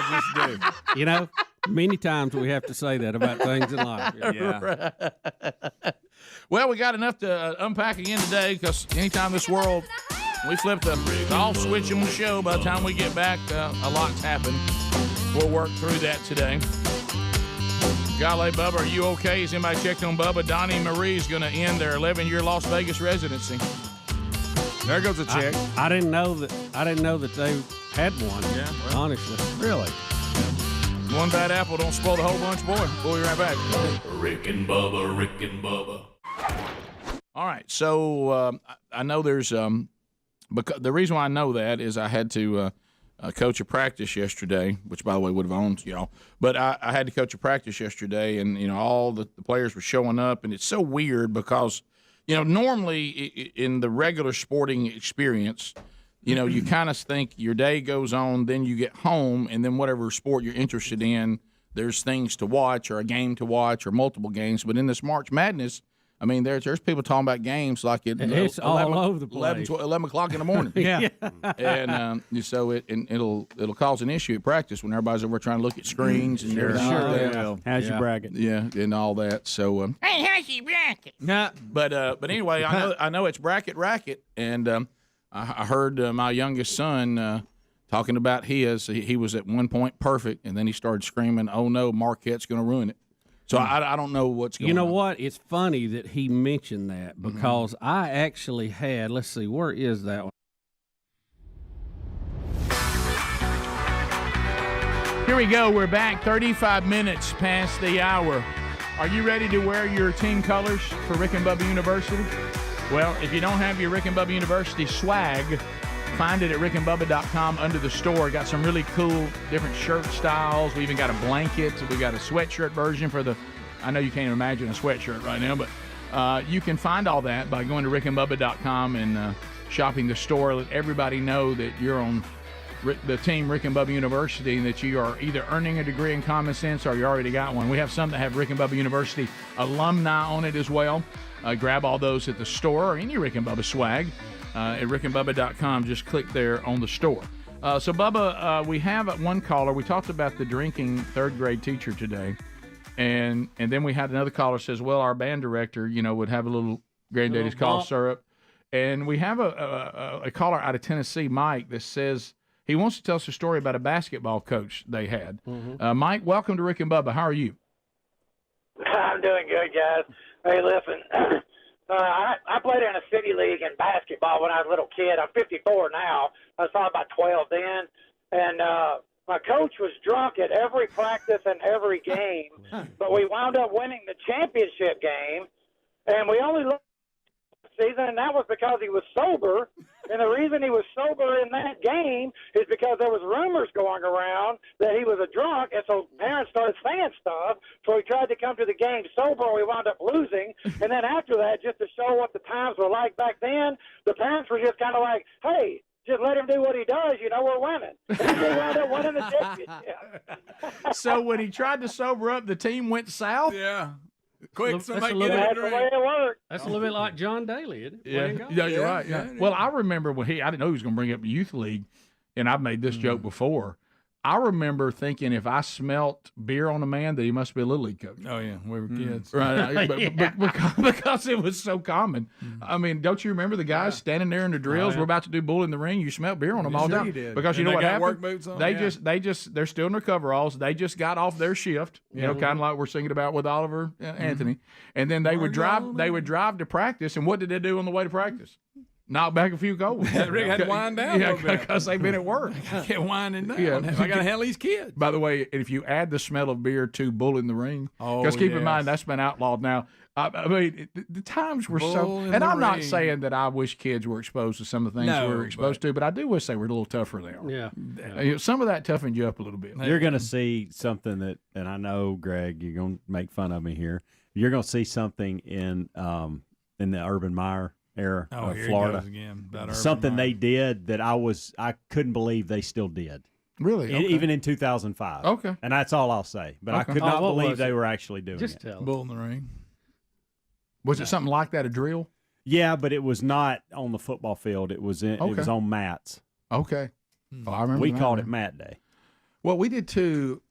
just do. Many times we have to say that about things in life. Yeah. Well, we got enough to unpack again today because anytime this world, we flip the off switch on the show, by the time we get back, a lot's happened. We'll work through that today. Golly, Bubba, are you okay? Has anybody checked on Bubba? Donnie Marie's going to end their 11-year Las Vegas residency. There goes a check. I didn't know that they had one. Yeah, honestly, really. One bad apple don't spoil the whole bunch, boy. We'll be right back. Rick and Bubba. All right, so I know there's because the reason why I know that is I had to coach a practice yesterday, which by the way would have owned y'all. But I had to coach a practice yesterday, and all the players were showing up, and it's so weird because normally in the regular sporting experience, you kind of think your day goes on, then you get home, and then whatever sport you're interested in, there's things to watch or a game to watch or multiple games. But in this March Madness, I mean, there's people talking about games like it's all over the place. 11 o'clock in the morning. Yeah. And so it'll cause an issue at practice when everybody's over trying to look at screens and Sure. How's your bracket? Yeah, and all that. So Hey, how's your bracket? nah, but anyway, I know it's bracket racket, and I heard my youngest son talking about his. He was at one point perfect, and then he started screaming, "Oh no, Marquette's going to ruin it." So I don't know what's going on. You know what? It's funny that he mentioned that because I actually had, let's see, where is that one? Here we go. We're back 35 minutes past the hour. Are you ready to wear your team colors for Rick and Bubba University? Well, if you don't have your Rick and Bubba University swag, find it at rickandbubba.com under the store. Got some really cool different shirt styles. We even got a blanket. We got a sweatshirt version for the – I know you can't imagine a sweatshirt right now, but you can find all that by going to rickandbubba.com and shopping the store, let everybody know that you're on the team Rick and Bubba University and that you are either earning a degree in common sense or you already got one. We have some that have Rick and Bubba University alumni on it as well. Grab all those at the store or any Rick and Bubba swag at rickandbubba.com. Just click there on the store. So, Bubba, we have one caller. We talked about the drinking third grade teacher today. And then we had another caller says, well, our band director, would have a little Granddaddy's cough syrup. And we have a caller out of Tennessee, Mike, that says he wants to tell us a story about a basketball coach they had. Mm-hmm. Mike, welcome to Rick and Bubba. How are you? I'm doing good, guys. Hey, listen, I played in a city league in basketball when I was a little kid. I'm 54 now. I was probably about 12 then. And my coach was drunk at every practice and every game, but we wound up winning the championship game, and we only lost the season, and that was because he was sober. And the reason he was sober in that game is because there was rumors going around that he was a drunk, and so parents started saying stuff. So he tried to come to the game sober, and we wound up losing. And then after that, just to show what the times were like back then, the parents were just kind of like, hey, just let him do what he does, we're winning. And they wound up winning the championship. So when he tried to sober up, the team went south? Yeah. Quick, That's somebody a get little a bit- drink. That's the way it worked. That's a little bit like John Daly, isn't it? Yeah, Way to go. yeah, you're right. Yeah. Well, I remember when I didn't know he was going to bring up the youth league, and I've made this joke before. I remember thinking if I smelt beer on a man, that he must be a little league coach. Oh yeah, we were kids, right? But because it was so common. I mean, don't you remember the guys standing there in the drills? yeah. We're about to do bull in the ring. You smelt beer on them all Sure day you did. because you And know they what got work happened? boots on, They're still in their coveralls. They just got off their shift. Kind of like we're singing about with Oliver Anthony, and then they would drive. They would drive to practice, and what did they do on the way to practice? Knock back a few goals. Rick had to wind down a little bit. because they've been at work. Get winding down. Yeah. I got to handle these kids. By the way, if you add the smell of beer to bull in the ring, Oh, because keep in yes. mind that's been outlawed now. I mean, the times were Bull so. in And the I'm not ring. saying that I wish kids were exposed to some of the things No, we were exposed to, but I do wish they were a little tougher now. Yeah. Some of that toughened you up a little bit. You're going to see something that, and I know, Greg, you're going to make fun of me here. You're going to see something in the Urban Meyer era Oh, of here Florida. it goes again. About Urban Something Meyer. they did that I couldn't believe they still did. Really? E- Okay. Even in 2005. Okay. And that's all I'll say. But I Okay. could not what believe was they it? were actually doing Just it. tell us. Bull in the ring. Was it something like that, a drill? Yeah, but it was not on the football field. It was it was Okay. on mats. Okay. Oh, I remember We that called now. it Mat Day. Well, we did too.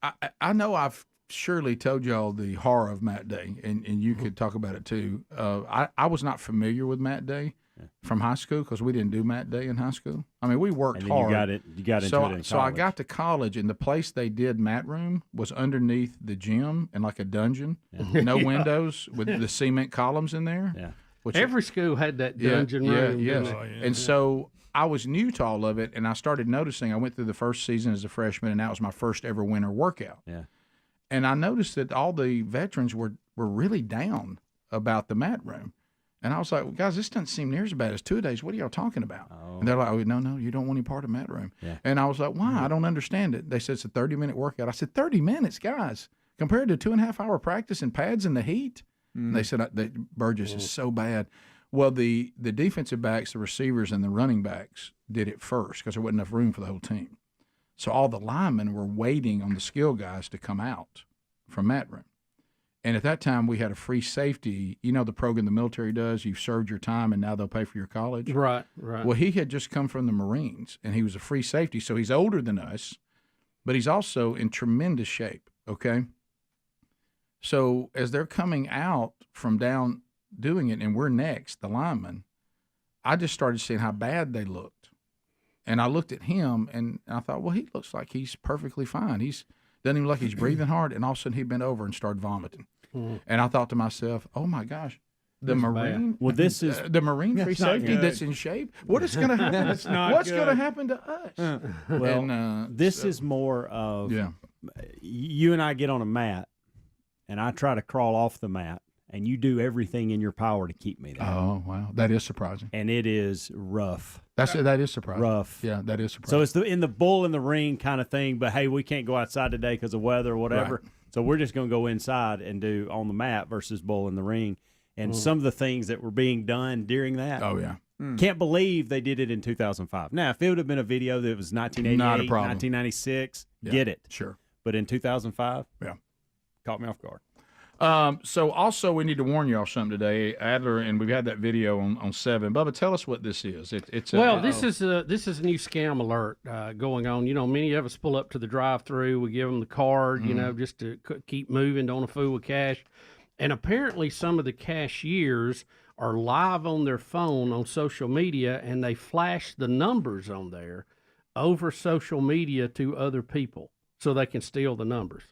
I know I've surely told y'all the horror of Matt Day, and you could talk about it too. I was not familiar with Matt Day from high school because we didn't do Matt Day in high school. I mean, we worked And then hard. you got into so, it in so I college. got to college, and the place they did Matt Room was underneath the gym in like a dungeon, no Yeah. windows with the cement columns in there. Yeah. Which, Every school had that dungeon room. Yeah, didn't yes. it? And so I was new to all of it, and I started noticing. I went through the first season as a freshman, and that was my first ever winter workout. Yeah. And I noticed that all the veterans were really down about the mat room. And I was like, well, guys, this doesn't seem near as bad as two-a-days. What are y'all talking about? And they're like, oh, no, you don't want any part of mat room. Yeah. And I was like, why? I don't understand it. They said it's a 30-minute workout. I said, 30 minutes, guys, compared to 2.5-hour practice and pads in the heat? And they said, Burgess is so bad. Well, the defensive backs, the receivers, and the running backs did it first because there wasn't enough room for the whole team. So all the linemen were waiting on the skill guys to come out from mat room. And at that time, we had a free safety. You know the program the military does? You've served your time, and now they'll pay for your college? Right. Well, he had just come from the Marines, and he was a free safety. So he's older than us, but he's also in tremendous shape, okay? So as they're coming out from down doing it, and we're next, the linemen, I just started seeing how bad they looked. And I looked at him, and I thought, well, he looks like he's perfectly fine. Doesn't even look like he's breathing hard. And all of a sudden, he bent over and started vomiting. And I thought to myself, oh, my gosh, the That's Marine, bad. Well, this is the Marine free That's not safety good. that's in shape. What is going to happen? That's not What's going to good. happen to us? Well, And, this so- is more of Yeah. you and I get on a mat, and I try to crawl off the mat, and you do everything in your power to keep me there. Oh, wow. That is surprising. And it is rough. That is surprising. Rough. Yeah, that is surprising. So it's in the bull in the ring kind of thing, but hey, we can't go outside today because of weather or whatever. Right. So we're just going to go inside and do on the mat versus bull in the ring. And Mm. some of the things that were being done during that. Oh, yeah. Can't believe they did it in 2005. Now, if it would have been a video that was 1988, Not a problem. 1996, Yeah, get it. Sure. But in 2005, yeah, caught me off guard. So also we need to warn y'all something today, Adler, and we've had that video on 7. Bubba, tell us what this is. It's this is a new scam alert going on. You know, many of us pull up to the drive-through. We give them the card, you know, just to keep moving, don't fool with cash. And apparently some of the cashiers are live on their phone on social media, and they flash the numbers on there over social media to other people so they can steal the numbers.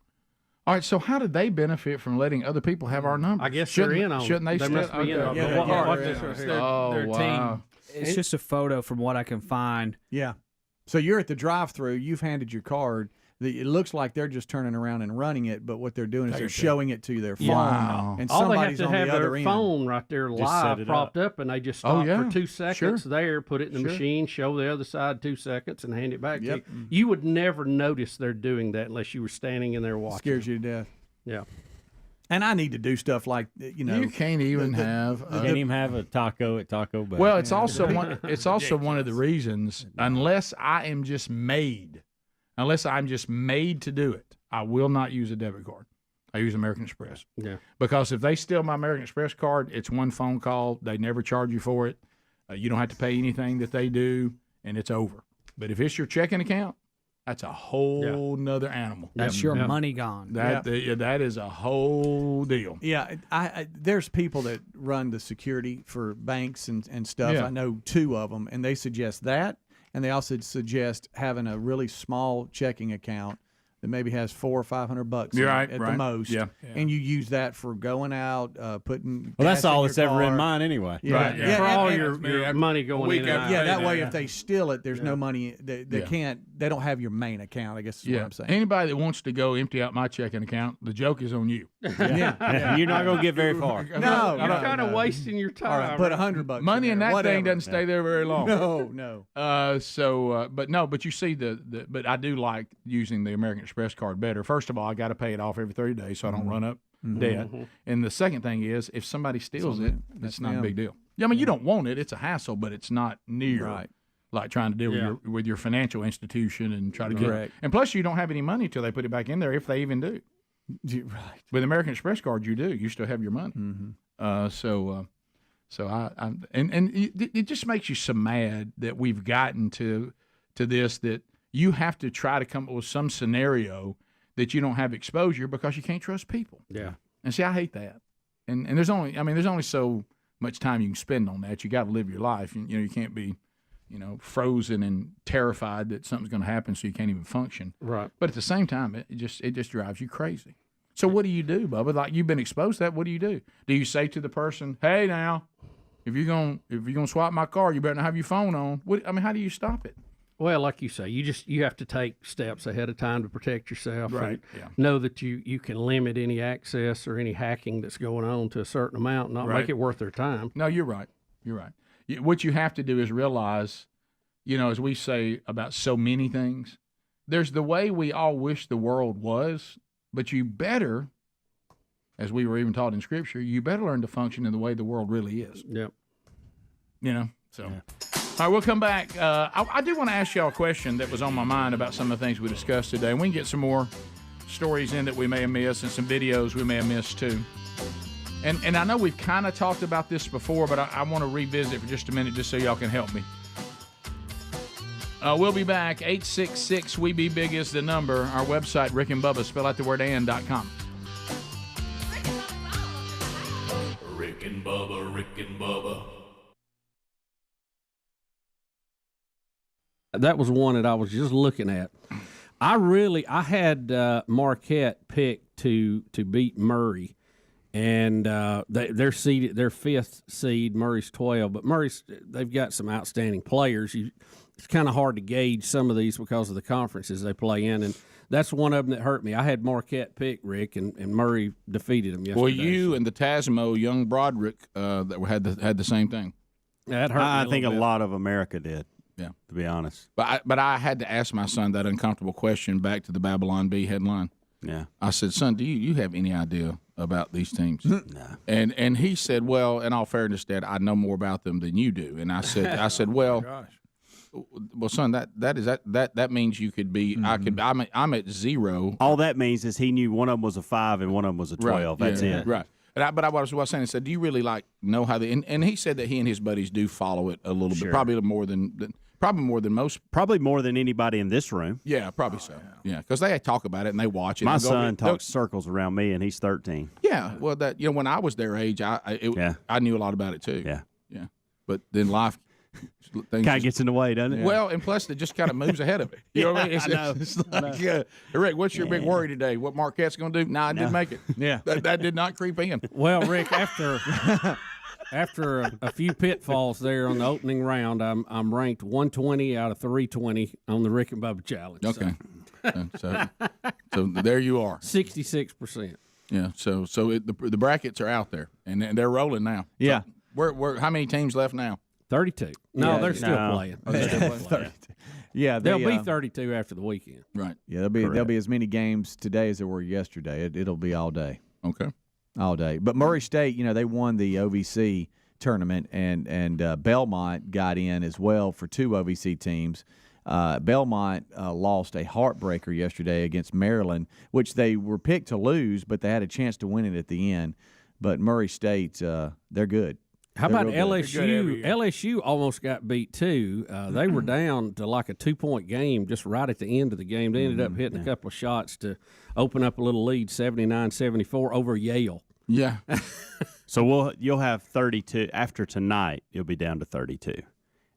All right, so how did they benefit from letting other people have our numbers? I guess they're in on it. Shouldn't they? They must be in on it. Watch they're this in right on here. it. Oh, wow. It's just a photo from what I can find. Yeah. So you're at the drive-through. You've handed your card. It looks like they're just turning around and running it, but what they're doing is they're showing it to their phone. Wow. And all they have somebody's to on have the other their end. phone right there live propped up, and they just stop for 2 seconds there, put it in the machine, show the other side 2 seconds, and hand it back to you. You would never notice they're doing that unless you were standing in there watching. Scares you to death. Yeah. And I need to do stuff like, you know. You can't even have a taco at Taco Bell. Well, it's also one of the reasons. Unless I'm just made to do it, I will not use a debit card. I use American Express. Yeah. Because if they steal my American Express card, it's one phone call. They never charge you for it. You don't have to pay anything that they do, and it's over. But if it's your checking account, that's a whole nother animal. That's your money gone. That is a whole deal. Yeah, I there's people that run the security for banks and stuff. Yeah. I know 2 of them, and they suggest that, and they also suggest having a really small checking account that maybe has $400 or $500 in it at the most. Yeah. And you use that for going out, putting. Well, that's gas in all your that's ever in car. mine anyway. Yeah, Right, yeah. For all and- your money going in and out. Yeah, that way if they steal it, there's no money. They they don't have your main account. I guess is what I'm saying. Anybody that wants to go empty out my checking account, the joke is on you. Yeah. You're not going to get very far. No, You're kind of wasting your time. All right, put $100. Money in that thing doesn't stay there very long. No. But you see but I do like using the American Express card better. First of all, I got to pay it off every 30 days so I don't run up debt. And the second thing is, if somebody steals it, it's not a big deal. I mean, you don't want it; it's a hassle, but it's not near like trying to deal with your financial institution and try to get it. And plus, you don't have any money till they put it back in there, if they even do. Right. With American Express card, you do. You still have your money. So it just makes you so mad that we've gotten to this, that you have to try to come up with some scenario that you don't have exposure because you can't trust people. Yeah. And see, I hate that. And there's only so much time you can spend on that. You got to live your life. You know, you can't be, frozen and terrified that something's going to happen so you can't even function. Right. But at the same time, it just drives you crazy. So what do you do, Bubba? Like, you've been exposed to that. What do? Do you say to the person, "Hey, now, if you're gonna swap my car, you better not have your phone on"? How do you stop it? Well, like you say, you have to take steps ahead of time to protect yourself. Right. And Yeah. know that you can limit any access or any hacking that's going on to a certain amount, and not make it worth their time. No, you're right. You're right. What you have to do is realize, as we say about so many things, there's the way we all wish the world was, but you better, as we were even taught in Scripture, you better learn to function in the way the world really is. Yep. So. Yeah. All right, we'll come back. I do want to ask y'all a question that was on my mind about some of the things we discussed today, and we can get some more stories in that we may have missed and some videos we may have missed too. And I know we've kind of talked about this before, but I want to revisit for just a minute just so y'all can help me. We'll be back. 866-WE-BE-BIG is the number. Our website, Rick and Bubba, spell out the word and.com. Rick and Bubba, Rick and Bubba. That was one that I was just looking at. I had Marquette picked to beat Murray, and they're seeded, they're 5th seed. Murray's 12, but they've got some outstanding players. It's kind of hard to gauge some of these because of the conferences they play in, and that's one of them that hurt me. I had Marquette picked, Rick, and Murray defeated them yesterday. Well, you and the Tasmo, young Broderick, that had the same thing. That hurt me I think a lot of America did. Yeah, to be honest. But I had to ask my son that uncomfortable question back to the Babylon Bee headline. Yeah, I said, "Son, do you have any idea about these teams. And he said, well, in all fairness, Dad, I know more about them than you do. And I said, well, son, that means you could be. I'm at 0. All that means is he knew one of them was a 5 and one of them was a 12. Right. That's it. Right. But I was saying, I said, do you really know how they? And he said that he and his buddies do follow it a little bit, probably more than most. Probably more than anybody in this room. Yeah, probably so. Yeah, because they talk about it and they watch it. My son talks circles around me, and he's 13. Yeah, well, when I was their age, I knew a lot lot about it too. Yeah. But then life kind of gets in the way, doesn't it? Well, and plus it just kind of moves ahead of it. You know what I mean? It's like, Rick, what's your big worry today? What Marquette's going to do? Nah, I didn't make it. Yeah, that did not creep in. Well, Rick, after a few pitfalls there on the opening round, I'm ranked 120 out of 320 on the Rick and Bubba challenge. Okay, so there you are, 66%. Yeah, so the brackets are out there and they're rolling now. Yeah, so we're how many teams left now? 32. No, they're still playing. Oh, they're still playing. Yeah, there'll be 32 after the weekend. Right. Yeah, there'll be as many games today as there were yesterday. It'll be all day. Okay. All day. But Murray State, they won the OVC tournament, and Belmont got in as well for 2 OVC teams. Belmont lost a heartbreaker yesterday against Maryland, which they were picked to lose, but they had a chance to win it at the end. But Murray State, they're good. How about LSU? LSU almost got beat too. They were down to like a 2-point game just right at the end of the game. They ended up hitting a couple of shots to open up a little lead, 79-74 over Yale. Yeah. So you'll have 32 after tonight. You'll be down to 32,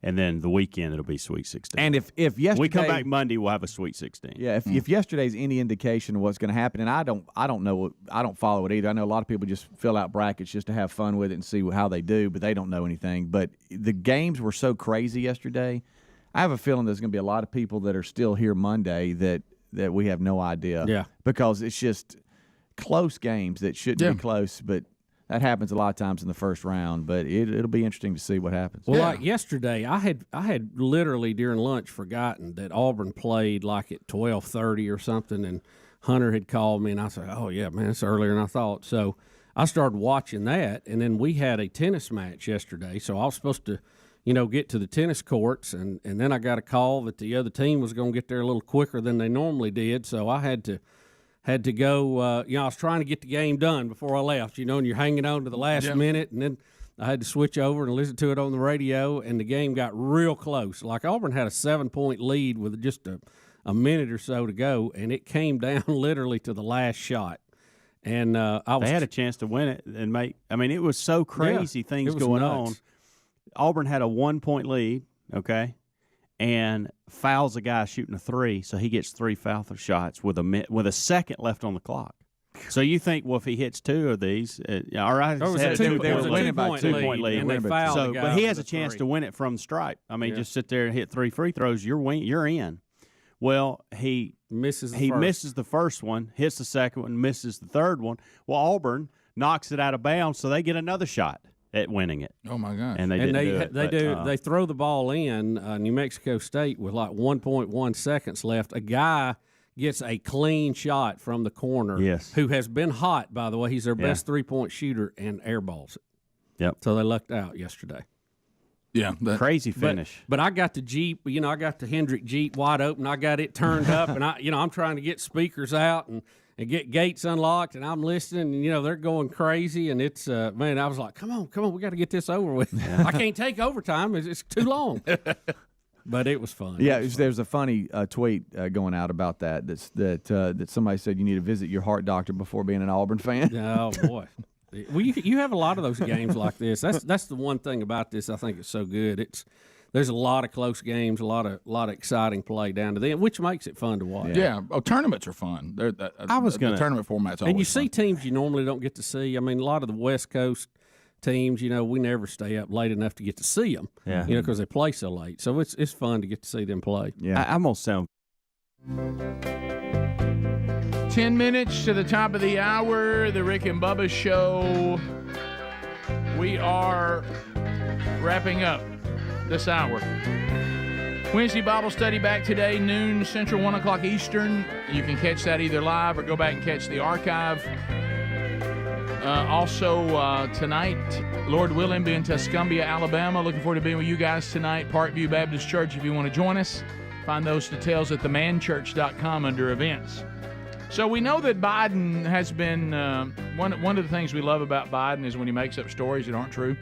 and then the weekend it'll be Sweet 16. And if yesterday we come back Monday, we'll have a Sweet 16. Yeah. If yesterday's any indication of what's going to happen, and I don't know, I don't follow it either. I know a lot of people just fill out brackets just to have fun with it and see how they do, but they don't know anything. But the games were so crazy yesterday. I have a feeling there's going to be a lot of people that are still here Monday that we have no idea. Yeah. Because it's just close games that shouldn't be close, but that happens a lot of times in the first round. But it'll be interesting to see what happens. Well, like yesterday, I had literally during lunch forgotten that Auburn played like at 12:30 or something, and Hunter had called me, and I said, "Oh yeah, man, it's earlier than I thought." So I started watching that, and then we had a tennis match yesterday. So I was supposed to, get to the tennis courts, and then I got a call that the other team was going to get there a little quicker than they normally did. So I had to go. I was trying to get the game done before I left. And you're hanging on to the last minute, and then I had to switch over and listen to it on the radio, and the game got real close. Like Auburn had a 7-point lead with just a minute or so to go, and it came down literally to the last shot. And they had a chance to win it and make. I mean, it was so crazy things going on. Auburn had a 1-point lead, okay, and fouls a guy shooting a 3, so he gets 3 foul shots with a second left on the clock. So you think, well, if he hits 2 of these, all right, they were winning by 2-point lead, and they fouled the guy but he has a with chance 3. to win it from the stripe. I mean, just sit there and hit 3 free throws, you're in. Well, he misses the first one, hits the second one, misses the third one. Well, Auburn knocks it out of bounds, so they get another shot at winning it. Oh my gosh! And they throw the ball in New Mexico State with like 1.1 seconds left. A guy gets a clean shot from the corner. Yes. Who has been hot, by the way. He's their best 3-point shooter and airballs it. Yep. So they lucked out yesterday. Yeah, crazy finish. But I got the Jeep. I got the Hendrick Jeep wide open. I got it turned up, and I'm trying to get speakers out and get gates unlocked, and I'm listening, and they're going crazy, and it's man, I was like, come on, we got to get this over with. I can't take overtime; it's too long. But it was fun. Yeah, there's a funny tweet going out about that somebody said you need to visit your heart doctor before being an Auburn fan. Oh boy. Well, you have a lot of those games like this. That's the one thing about this. I think it's so good. There's a lot of close games, a lot of exciting play down to the end, which makes it fun to watch. Yeah. Tournaments are fun. The tournament format's always and you fun. see teams you normally don't get to see. I mean, a lot of the West Coast teams, we never stay up late enough to get to see them. Yeah. Because they play so late. So it's fun to get to see them play. Yeah, I'm gonna sound. 10 minutes to the top of the hour, the Rick and Bubba Show. We are wrapping up this hour. Wednesday Bible study back today, noon Central, 1 o'clock Eastern. You can catch that either live or go back and catch the archive. Also, tonight, Lord willing, be in Tuscumbia, Alabama. Looking forward to being with you guys tonight. Parkview Baptist Church, if you want to join us. Find those details at themanchurch.com under events. So we know that Biden has been, one of the things we love about Biden is when he makes up stories that aren't true.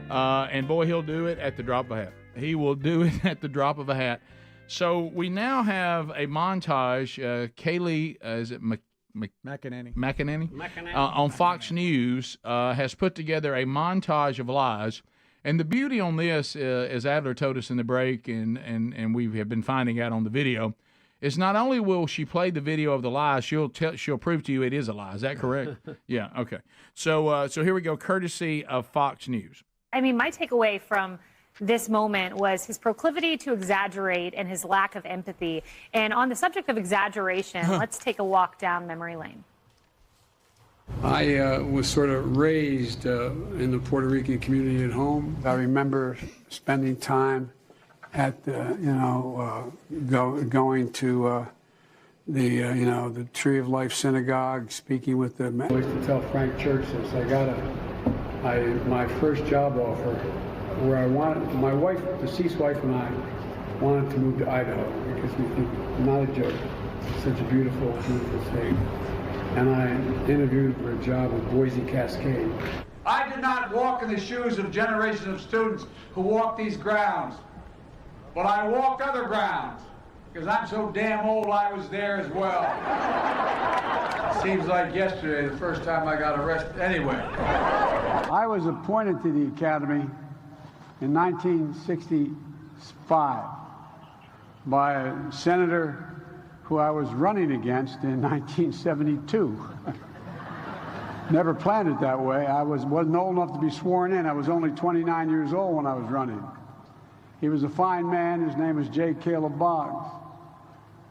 And boy, he'll do it at the drop of a hat. He will do it at the drop of a hat. So we now have a montage. Kaylee, is it McEnany? On Fox News has put together a montage of lies. And the beauty on this, as Adler told us in the break, and we have been finding out on the video, is not only will she play the video of the lies, she'll prove to you it is a lie. Is that correct? Yeah. Okay. So here we go, courtesy of Fox News. I mean, my takeaway from this moment was his proclivity to exaggerate and his lack of empathy. And on the subject of exaggeration, let's take a walk down memory lane. I was sort of raised in the Puerto Rican community at home. I remember spending time at going to the Tree of Life Synagogue, speaking with the men. I used to tell Frank Church this. My first job offer, where I wanted, my wife, deceased wife, and I wanted to move to Idaho because we think, not a joke, it's such a beautiful, beautiful state. And I interviewed for a job at Boise Cascade. I did not walk in the shoes of generations of students who walked these grounds, but I walked other grounds because I'm so damn old I was there as well. It seems like yesterday, the first time I got arrested. Anyway. I was appointed to the Academy in 1965 by a senator who I was running against in 1972. Never planned it that way. I wasn't old enough to be sworn in. I was only 29 years old when I was running. He was a fine man. His name was J. Caleb Boggs.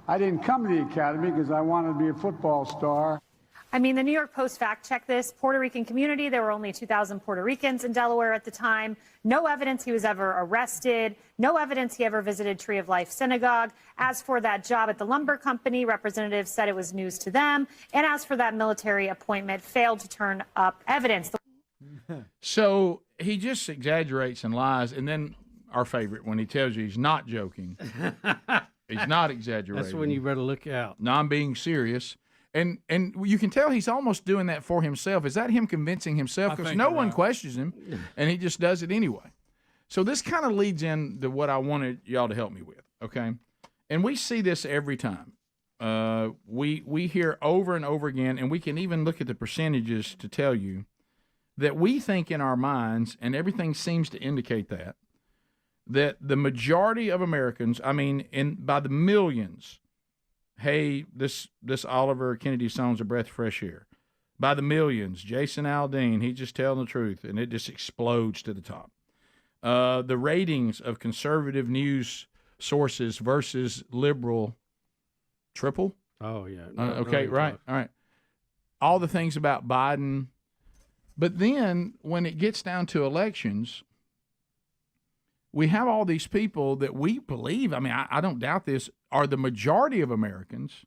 I didn't come to the Academy because I wanted to be a football star. I mean, the New York Post fact-checked this. Puerto Rican community, there were only 2,000 Puerto Ricans in Delaware at the time. No evidence he was ever arrested. No evidence he ever visited Tree of Life Synagogue. As for that job at the lumber company, representatives said it was news to them. And as for that military appointment, failed to turn up evidence. So he just exaggerates and lies. And then our favorite, when he tells you he's not joking, he's not exaggerating. That's when you better look out. No, I'm being serious. And you can tell he's almost doing that for himself. Is that him convincing himself? Because no one questions him, and he just does it anyway. So this kind of leads into what I wanted y'all to help me with, okay? And we see this every time. We hear over and over again, and we can even look at the percentages to tell you that we think in our minds, and everything seems to indicate that the majority of Americans, I mean, by the millions, hey, this Oliver Kennedy song's a breath of fresh air. By the millions, Jason Aldean, he's just telling the truth, and it just explodes to the top. The ratings of conservative news sources versus liberal triple. Oh, yeah. Okay, right. All right. All the things about Biden. But then when it gets down to elections, we have all these people that we believe, I mean, I don't doubt this, are the majority of Americans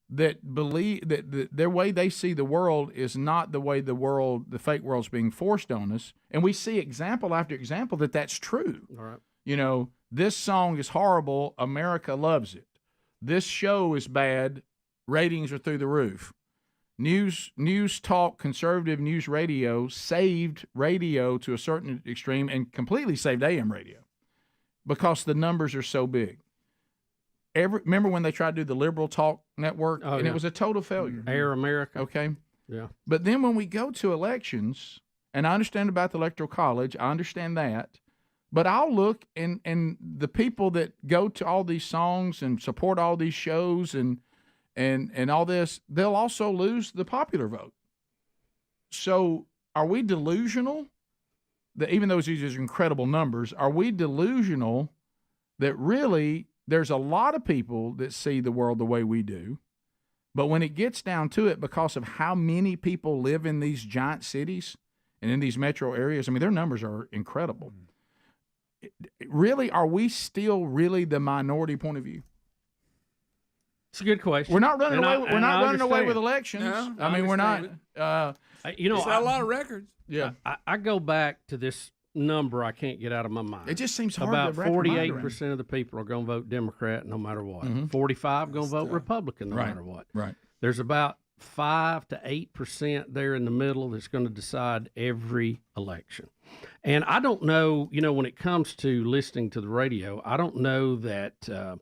that believe that their way they see the world is not the way the fake world's being forced on us. And we see example after example that that's true. All right. You know, this song is horrible. America loves it. This show is bad. Ratings are through the roof. News talk, conservative news radio saved radio to a certain extreme and completely saved AM radio because the numbers are so big. Remember when they tried to do the liberal talk network and it was a total failure? Air America. Okay. Yeah. But then when we go to elections, and I understand about the Electoral College, I understand that, but I'll look and the people that go to all these songs and support all these shows and all this, they'll also lose the popular vote. So are we delusional that even though these are incredible numbers, are we delusional that really there's a lot of people that see the world the way we do, but when it gets down to it, because of how many people live in these giant cities and in these metro areas, I mean, their numbers are incredible. Really, are we still really the minority point of view? It's a good question. We're not running And away. I- We're and not I running away with understand. elections. No, I mean, we're not. understand You know, It's got a lot of records. Yeah. I go back to this number I can't get out of my mind. It just seems hard to About wrap your mind around. 48% of the people are going to vote Democrat no matter what. Mhm. 45 going to vote Republican no Right. matter what. Right. There's about 5 to 8% there in the middle that's going to decide every election. And I don't know, when it comes to listening to the radio, I don't know that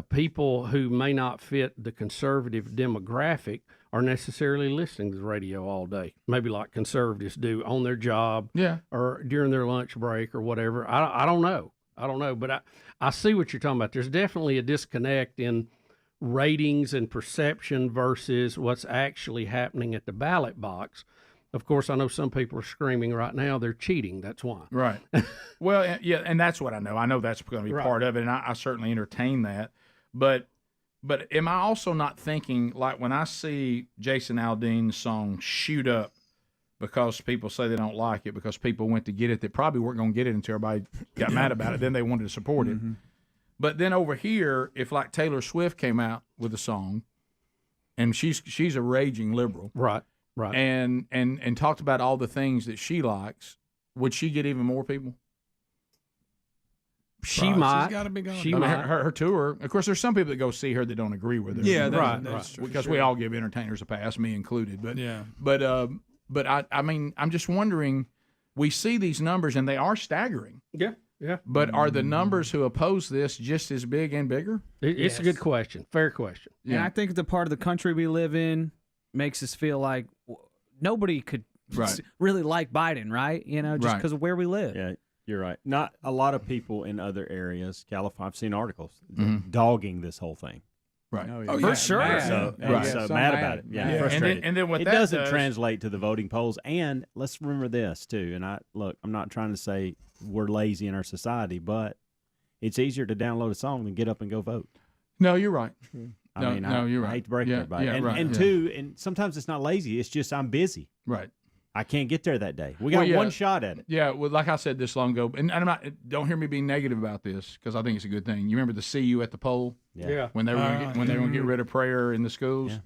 people who may not fit the conservative demographic are necessarily listening to the radio all day. Maybe like conservatives do on their job, or during their lunch break or whatever. I don't know. But I see what you're talking about. There's definitely a disconnect in ratings and perception versus what's actually happening at the ballot box. Of course, I know some people are screaming right now they're cheating. That's why. Right. Well, yeah, and that's what I know. I know that's going to be Right. part of it, and I certainly entertain that. But am I also not thinking, like when I see Jason Aldean's song shoot up because people say they don't like it, because people went to get it that probably weren't going to get it until everybody got mad about it, then they wanted to support it. But then over here, if like Taylor Swift came out with a song, and she's a raging liberal, right, and talked about all the things that she likes, would she get even more people? She might. She's got a big I audience. mean, her tour. Of course, there's some people that go see her that don't agree with her. Yeah, Right, that's true. Because we all give entertainers a pass, me included. But Yeah. but I mean, I'm just wondering. We see these numbers, and they are staggering. Yeah. But are the numbers who oppose this just as big and bigger? It's a good question. Fair question. And I think the part of the country we live in makes us feel like nobody could Right. really like Biden, right? Just Right. because of where we live. Yeah, you're right. Not a lot of people in other areas, California, I've seen articles Mhm. dogging this whole thing. Right. For sure. So, Right. so So mad mad. about it. Yeah, Yeah. frustrated. And then what it that doesn't does- translate to the voting polls. And let's remember this too. And I'm not trying to say we're lazy in our society, but it's easier to download a song than get up and go vote. No, you're right. I you're right. hate to break Yeah, everybody. yeah, and right, and yeah. two, and sometimes it's not lazy. It's just I'm busy. Right. I can't get there that day. We got Well, yeah. one shot at it. Yeah, well, like I said this long ago, and I'm not. Don't hear me being negative about this because I think it's a good thing. You remember the "See You at the Poll"? Yeah. When they were going to get rid of prayer in the schools. Yeah.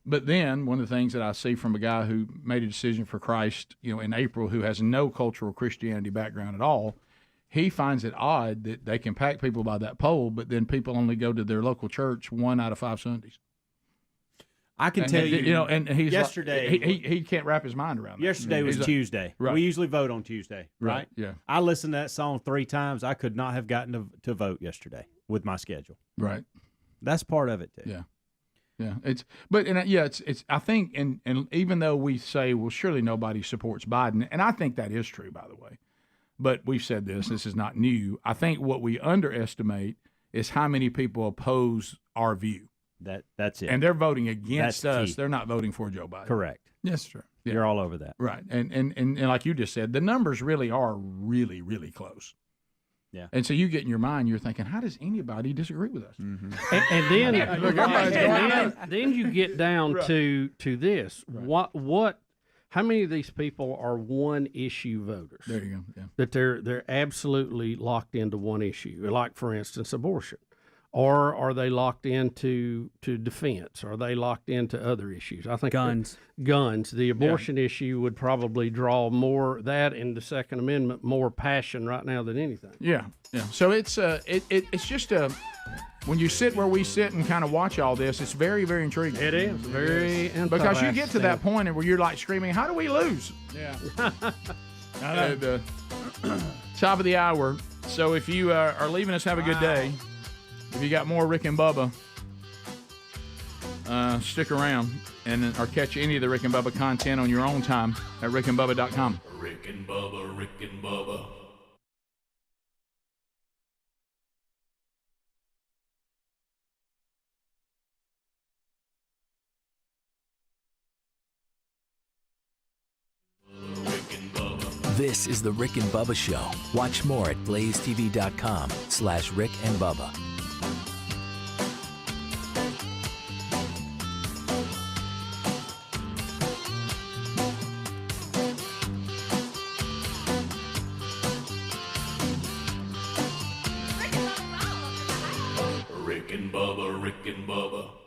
But then one of the things that I see from a guy who made a decision for Christ, in April, who has no cultural Christianity background at all, he finds it odd that they can pack people by that poll, but then people only go to their local church 1 out of 5 Sundays. I can And- tell you, and he's yesterday he can't wrap his mind around that. Yesterday was He's like- Tuesday. Right. We usually vote on Tuesday, right? Right, yeah. I listened to that song 3 times. I could not have gotten to vote yesterday with my schedule. Right. That's part of it too. Yeah. Yeah, it's I think and even though we say, well, surely nobody supports Biden, and I think that is true, by the way, but we've said this is not new. I think what we underestimate is how many people oppose our view. That's it. And they're voting against That's us. key. They're not voting for Joe Biden. Correct. Yes, true. Yeah. You're all over that. Right. And like you just said, the numbers really are really, really close. Yeah. And so you get in your mind, you're thinking, how does anybody disagree with us? And then, Look, everybody's going out. then you get down Right. to this. What? How many of these people are one issue voters? There you go. Yeah. That they're absolutely locked into one issue, like for instance abortion, or are they locked into defense? Are they locked into other issues? I think Guns. Guns. The abortion issue would probably draw more that and the Second Amendment more passion right now than anything. Yeah, yeah. So it's it's just when you sit where we sit and kind of watch all this, it's very, very intriguing. It is very because you get to that point where you're like screaming, "How do we lose?" Yeah. And, top of the hour. So if you are leaving us, have a good day. If you got more Rick and Bubba, stick around or catch any of the Rick and Bubba content on your own time at rickandbubba.com. Rick and Bubba, Rick and Bubba. This is the Rick and Bubba Show. Watch more at blazetv.com/Rick and Bubba. Rick Rick and Bubba, Rick and Bubba.